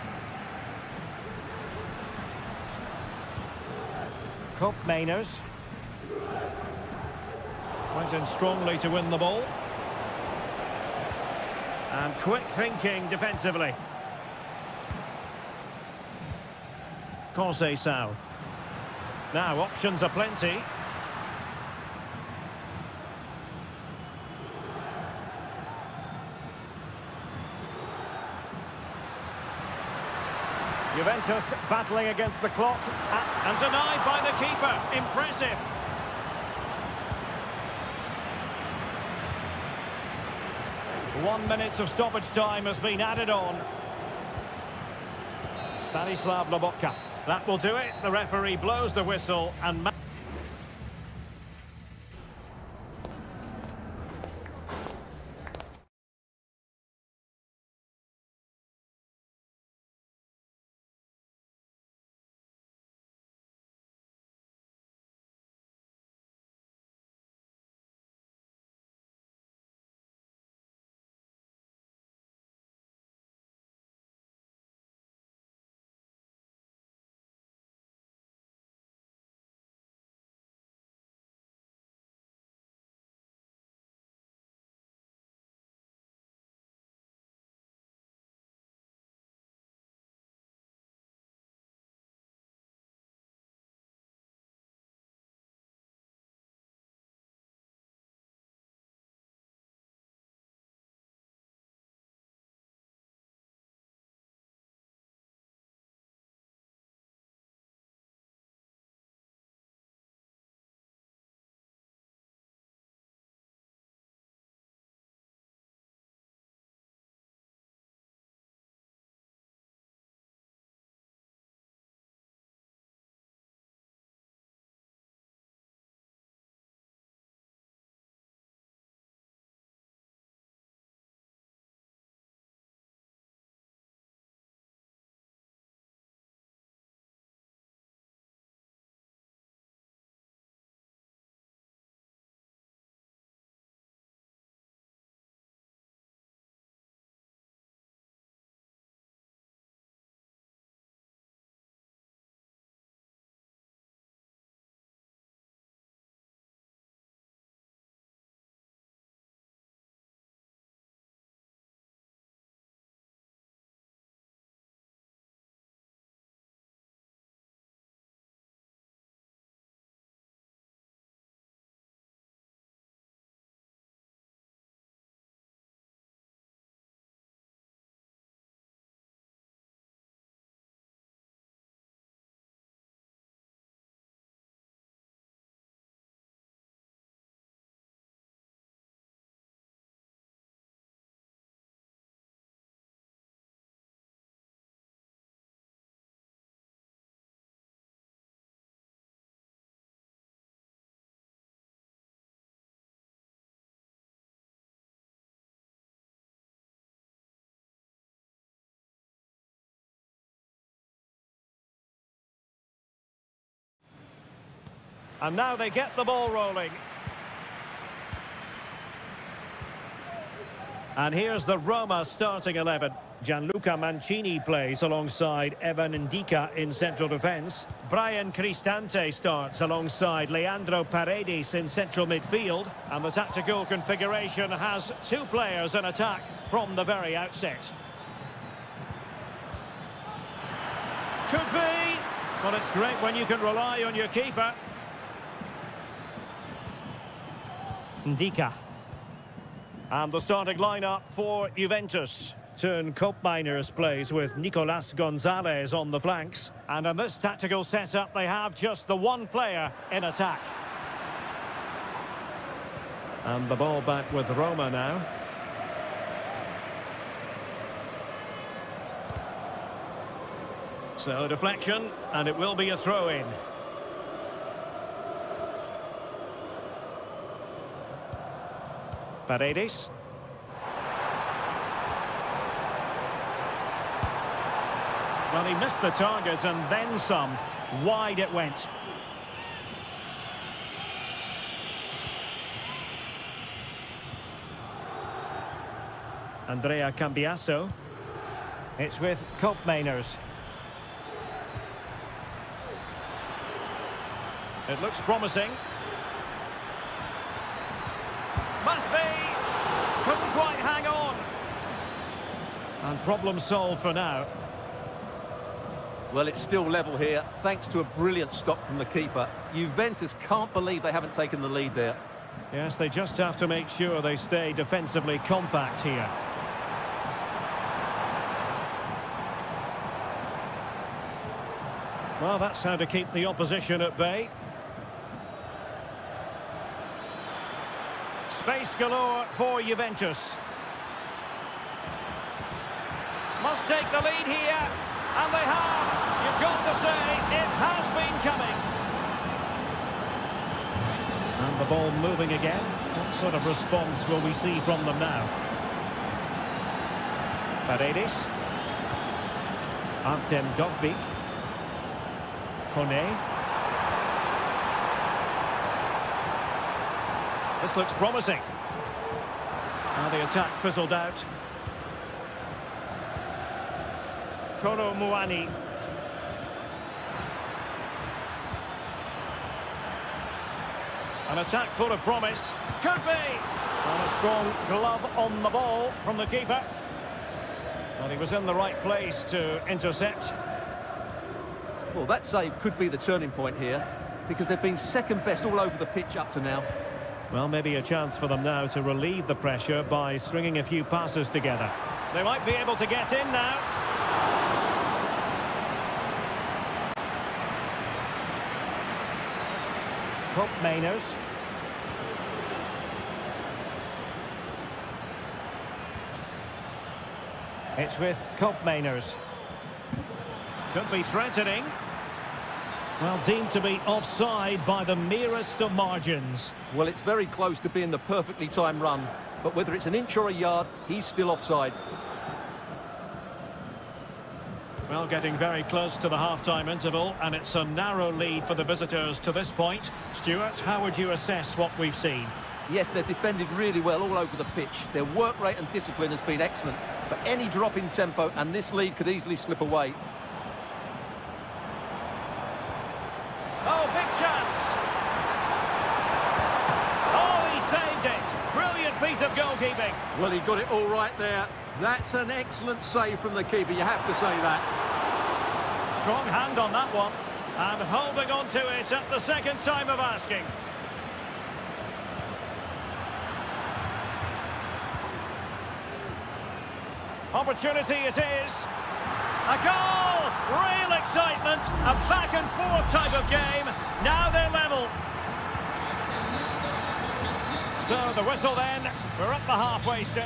Cope Mainers. Went in strongly to win the ball. And quick thinking defensively. Conceição. Now options are plenty. Juventus battling against the clock and denied by the keeper. Impressive. One minute of stoppage time has been added on. Stanislav Lobotka. That will do it. The referee blows the whistle and... And now they get the ball rolling. And here's the Roma starting 11. Gianluca Mancini plays alongside Evan Ndika in central defence. Brian Cristante starts alongside Leandro Paredes in central midfield. And the tactical configuration has two players in attack from the very outset. Could be, but it's great when you can rely on your keeper. Ndika. And the starting lineup for Juventus. Turn Koopmeiners plays with Nicolas Gonzalez on the flanks. And in this tactical setup, they have just the one player in attack. And the ball back with Roma now. So deflection, and it will be a throw-in. Paredes. Well, he missed the target and then some. Wide it went. Andrea Cambiasso. It's with Koopmeiners. It looks promising. Must be! Couldn't quite hang on. And problem solved for now. Well, it's still level here, thanks to a brilliant stop from the keeper. Juventus can't believe they haven't taken the lead there. Yes, they just have to make sure they stay defensively compact here. Well, that's how to keep the opposition at bay. Space galore for Juventus. Must take the lead here, and they have. You've got to say, it has been coming. And the ball moving again. What sort of response will we see from them now? Paredes. Artem Dovbyk. Kone. This looks promising. Now the attack fizzled out. Kolo Muani. An attack full of promise. Could be! And a strong glove on the ball from the keeper. Well, he was in the right place to intercept. Well, that save could be the turning point here, because they've been second best all over the pitch up to now. Well, maybe a chance for them now to relieve the pressure by stringing a few passes together. They might be able to get in now. Koopmeiners. It's with Koopmeiners. Could be threatening. Well, deemed to be offside by the merest of margins. Well, it's very close to being the perfectly timed run, but whether it's an inch or a yard, he's still offside. Well, getting very close to the half-time interval, and it's a narrow lead for the visitors to this point. Stuart, how would you assess what we've seen? Yes, they've defended really well all over the pitch. Their work rate and discipline has been excellent, but any drop in tempo and this lead could easily slip away. Oh, big chance! Oh, he saved it! Brilliant piece of goalkeeping. Well, he got it all right there. That's an excellent save from the keeper, you have to say that. Strong hand on that one, and holding on to it at the second time of asking. Opportunity it is. A goal! Real excitement. A back and forth type of game. Now they're level. So the whistle then. We're up the halfway stage.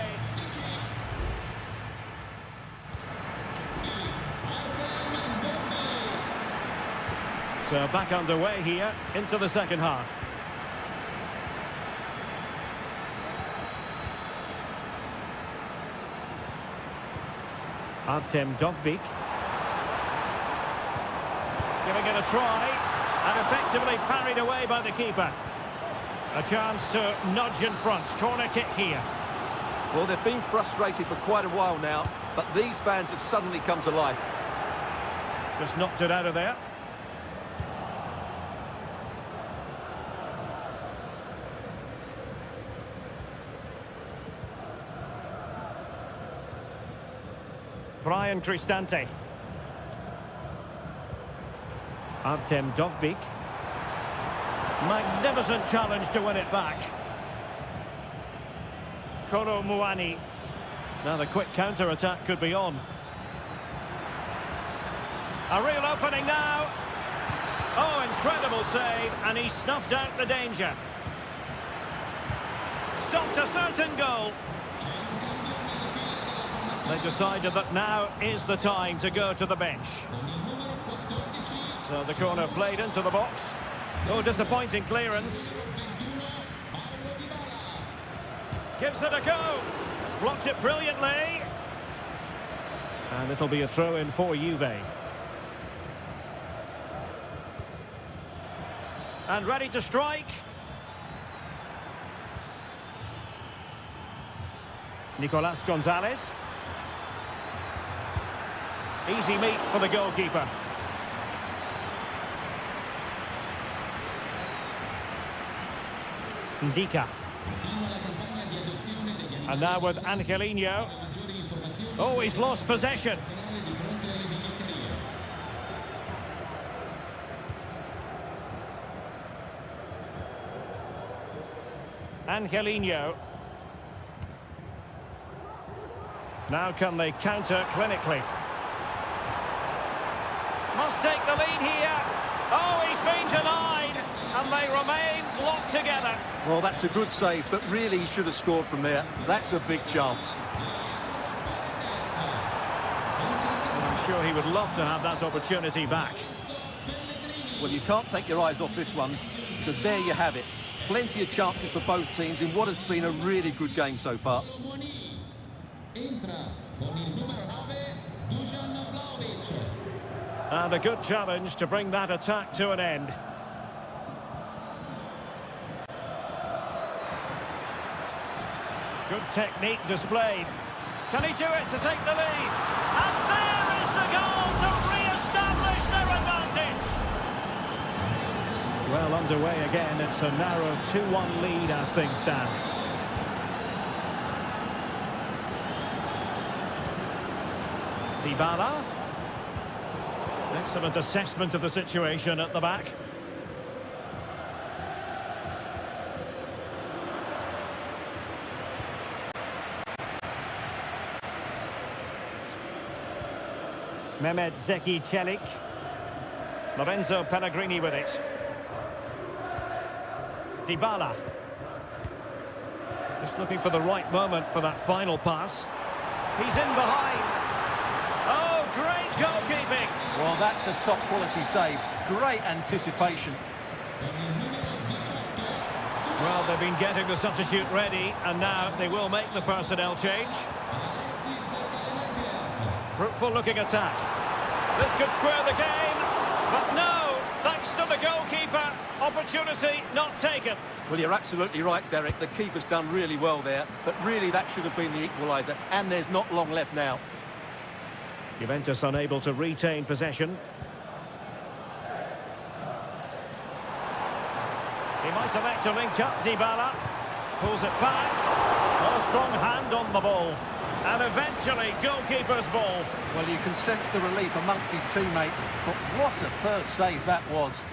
So back underway here into the second half. Artem Dovbyk. Giving it a try. And effectively parried away by the keeper. A chance to nudge in front. Corner kick here. Well, they've been frustrated for quite a while now, but these fans have suddenly come to life. Just knocked it out of there. Brian Cristante. Artem Dovbik. Magnificent challenge to win it back. Koro Muani. Now the quick counter-attack could be on. A real opening now. Oh, incredible save, and he snuffed out the danger. Stopped a certain goal. They decided that now is the time to go to the bench. So the corner played into the box. Oh, disappointing clearance. Gives it a go. Blocks it brilliantly. And it'll be a throw-in for Juve. And ready to strike. Nicolas Gonzalez. Easy meat for the goalkeeper. Ndika. And now with Angelino. Oh, he's lost possession. Angelino. Now can they counter clinically? Must take the lead here. Oh, he's been denied. And they remain locked together. Well, that's a good save, but really he should have scored from there. That's a big chance. I'm sure he would love to have that opportunity back. Well, you can't take your eyes off this one, because there you have it. Plenty of chances for both teams in what has been a really good game so far. And a good challenge to bring that attack to an end. Good technique displayed. Can he do it to take the lead? And there is the goal to re-establish their advantage. Well underway again. It's a narrow 2-1 lead as things stand. Dybala. Excellent assessment of the situation at the back. Mehmet Zeki Çelik. Lorenzo Pellegrini with it. Dybala. Just looking for the right moment for that final pass. He's in behind. Oh, great goalkeeping. Well, that's a top quality save. Great anticipation. Well, they've been getting the substitute ready, and now they will make the personnel change. Fruitful looking attack. This could square the game, but no, thanks to the goalkeeper, opportunity not taken. Well, you're absolutely right, Derek. The keeper's done really well there, but really that should have been the equaliser, and there's not long left now. Juventus unable to retain possession. He might elect to link up. Dybala pulls it back. Oh, strong hand on the ball. And eventually, goalkeeper's ball. Well, you can sense the relief amongst his teammates, but what a first save that was.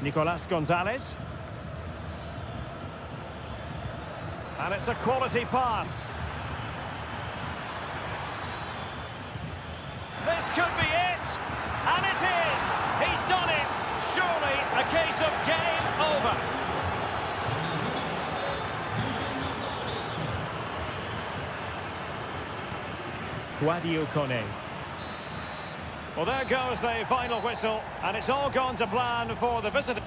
Nicolas Gonzalez. And it's a quality pass. This could be it. And it is. He's done it. Surely a case of game over. Guadio Kone. Well, there goes the final whistle, and it's all gone to plan for the visitor.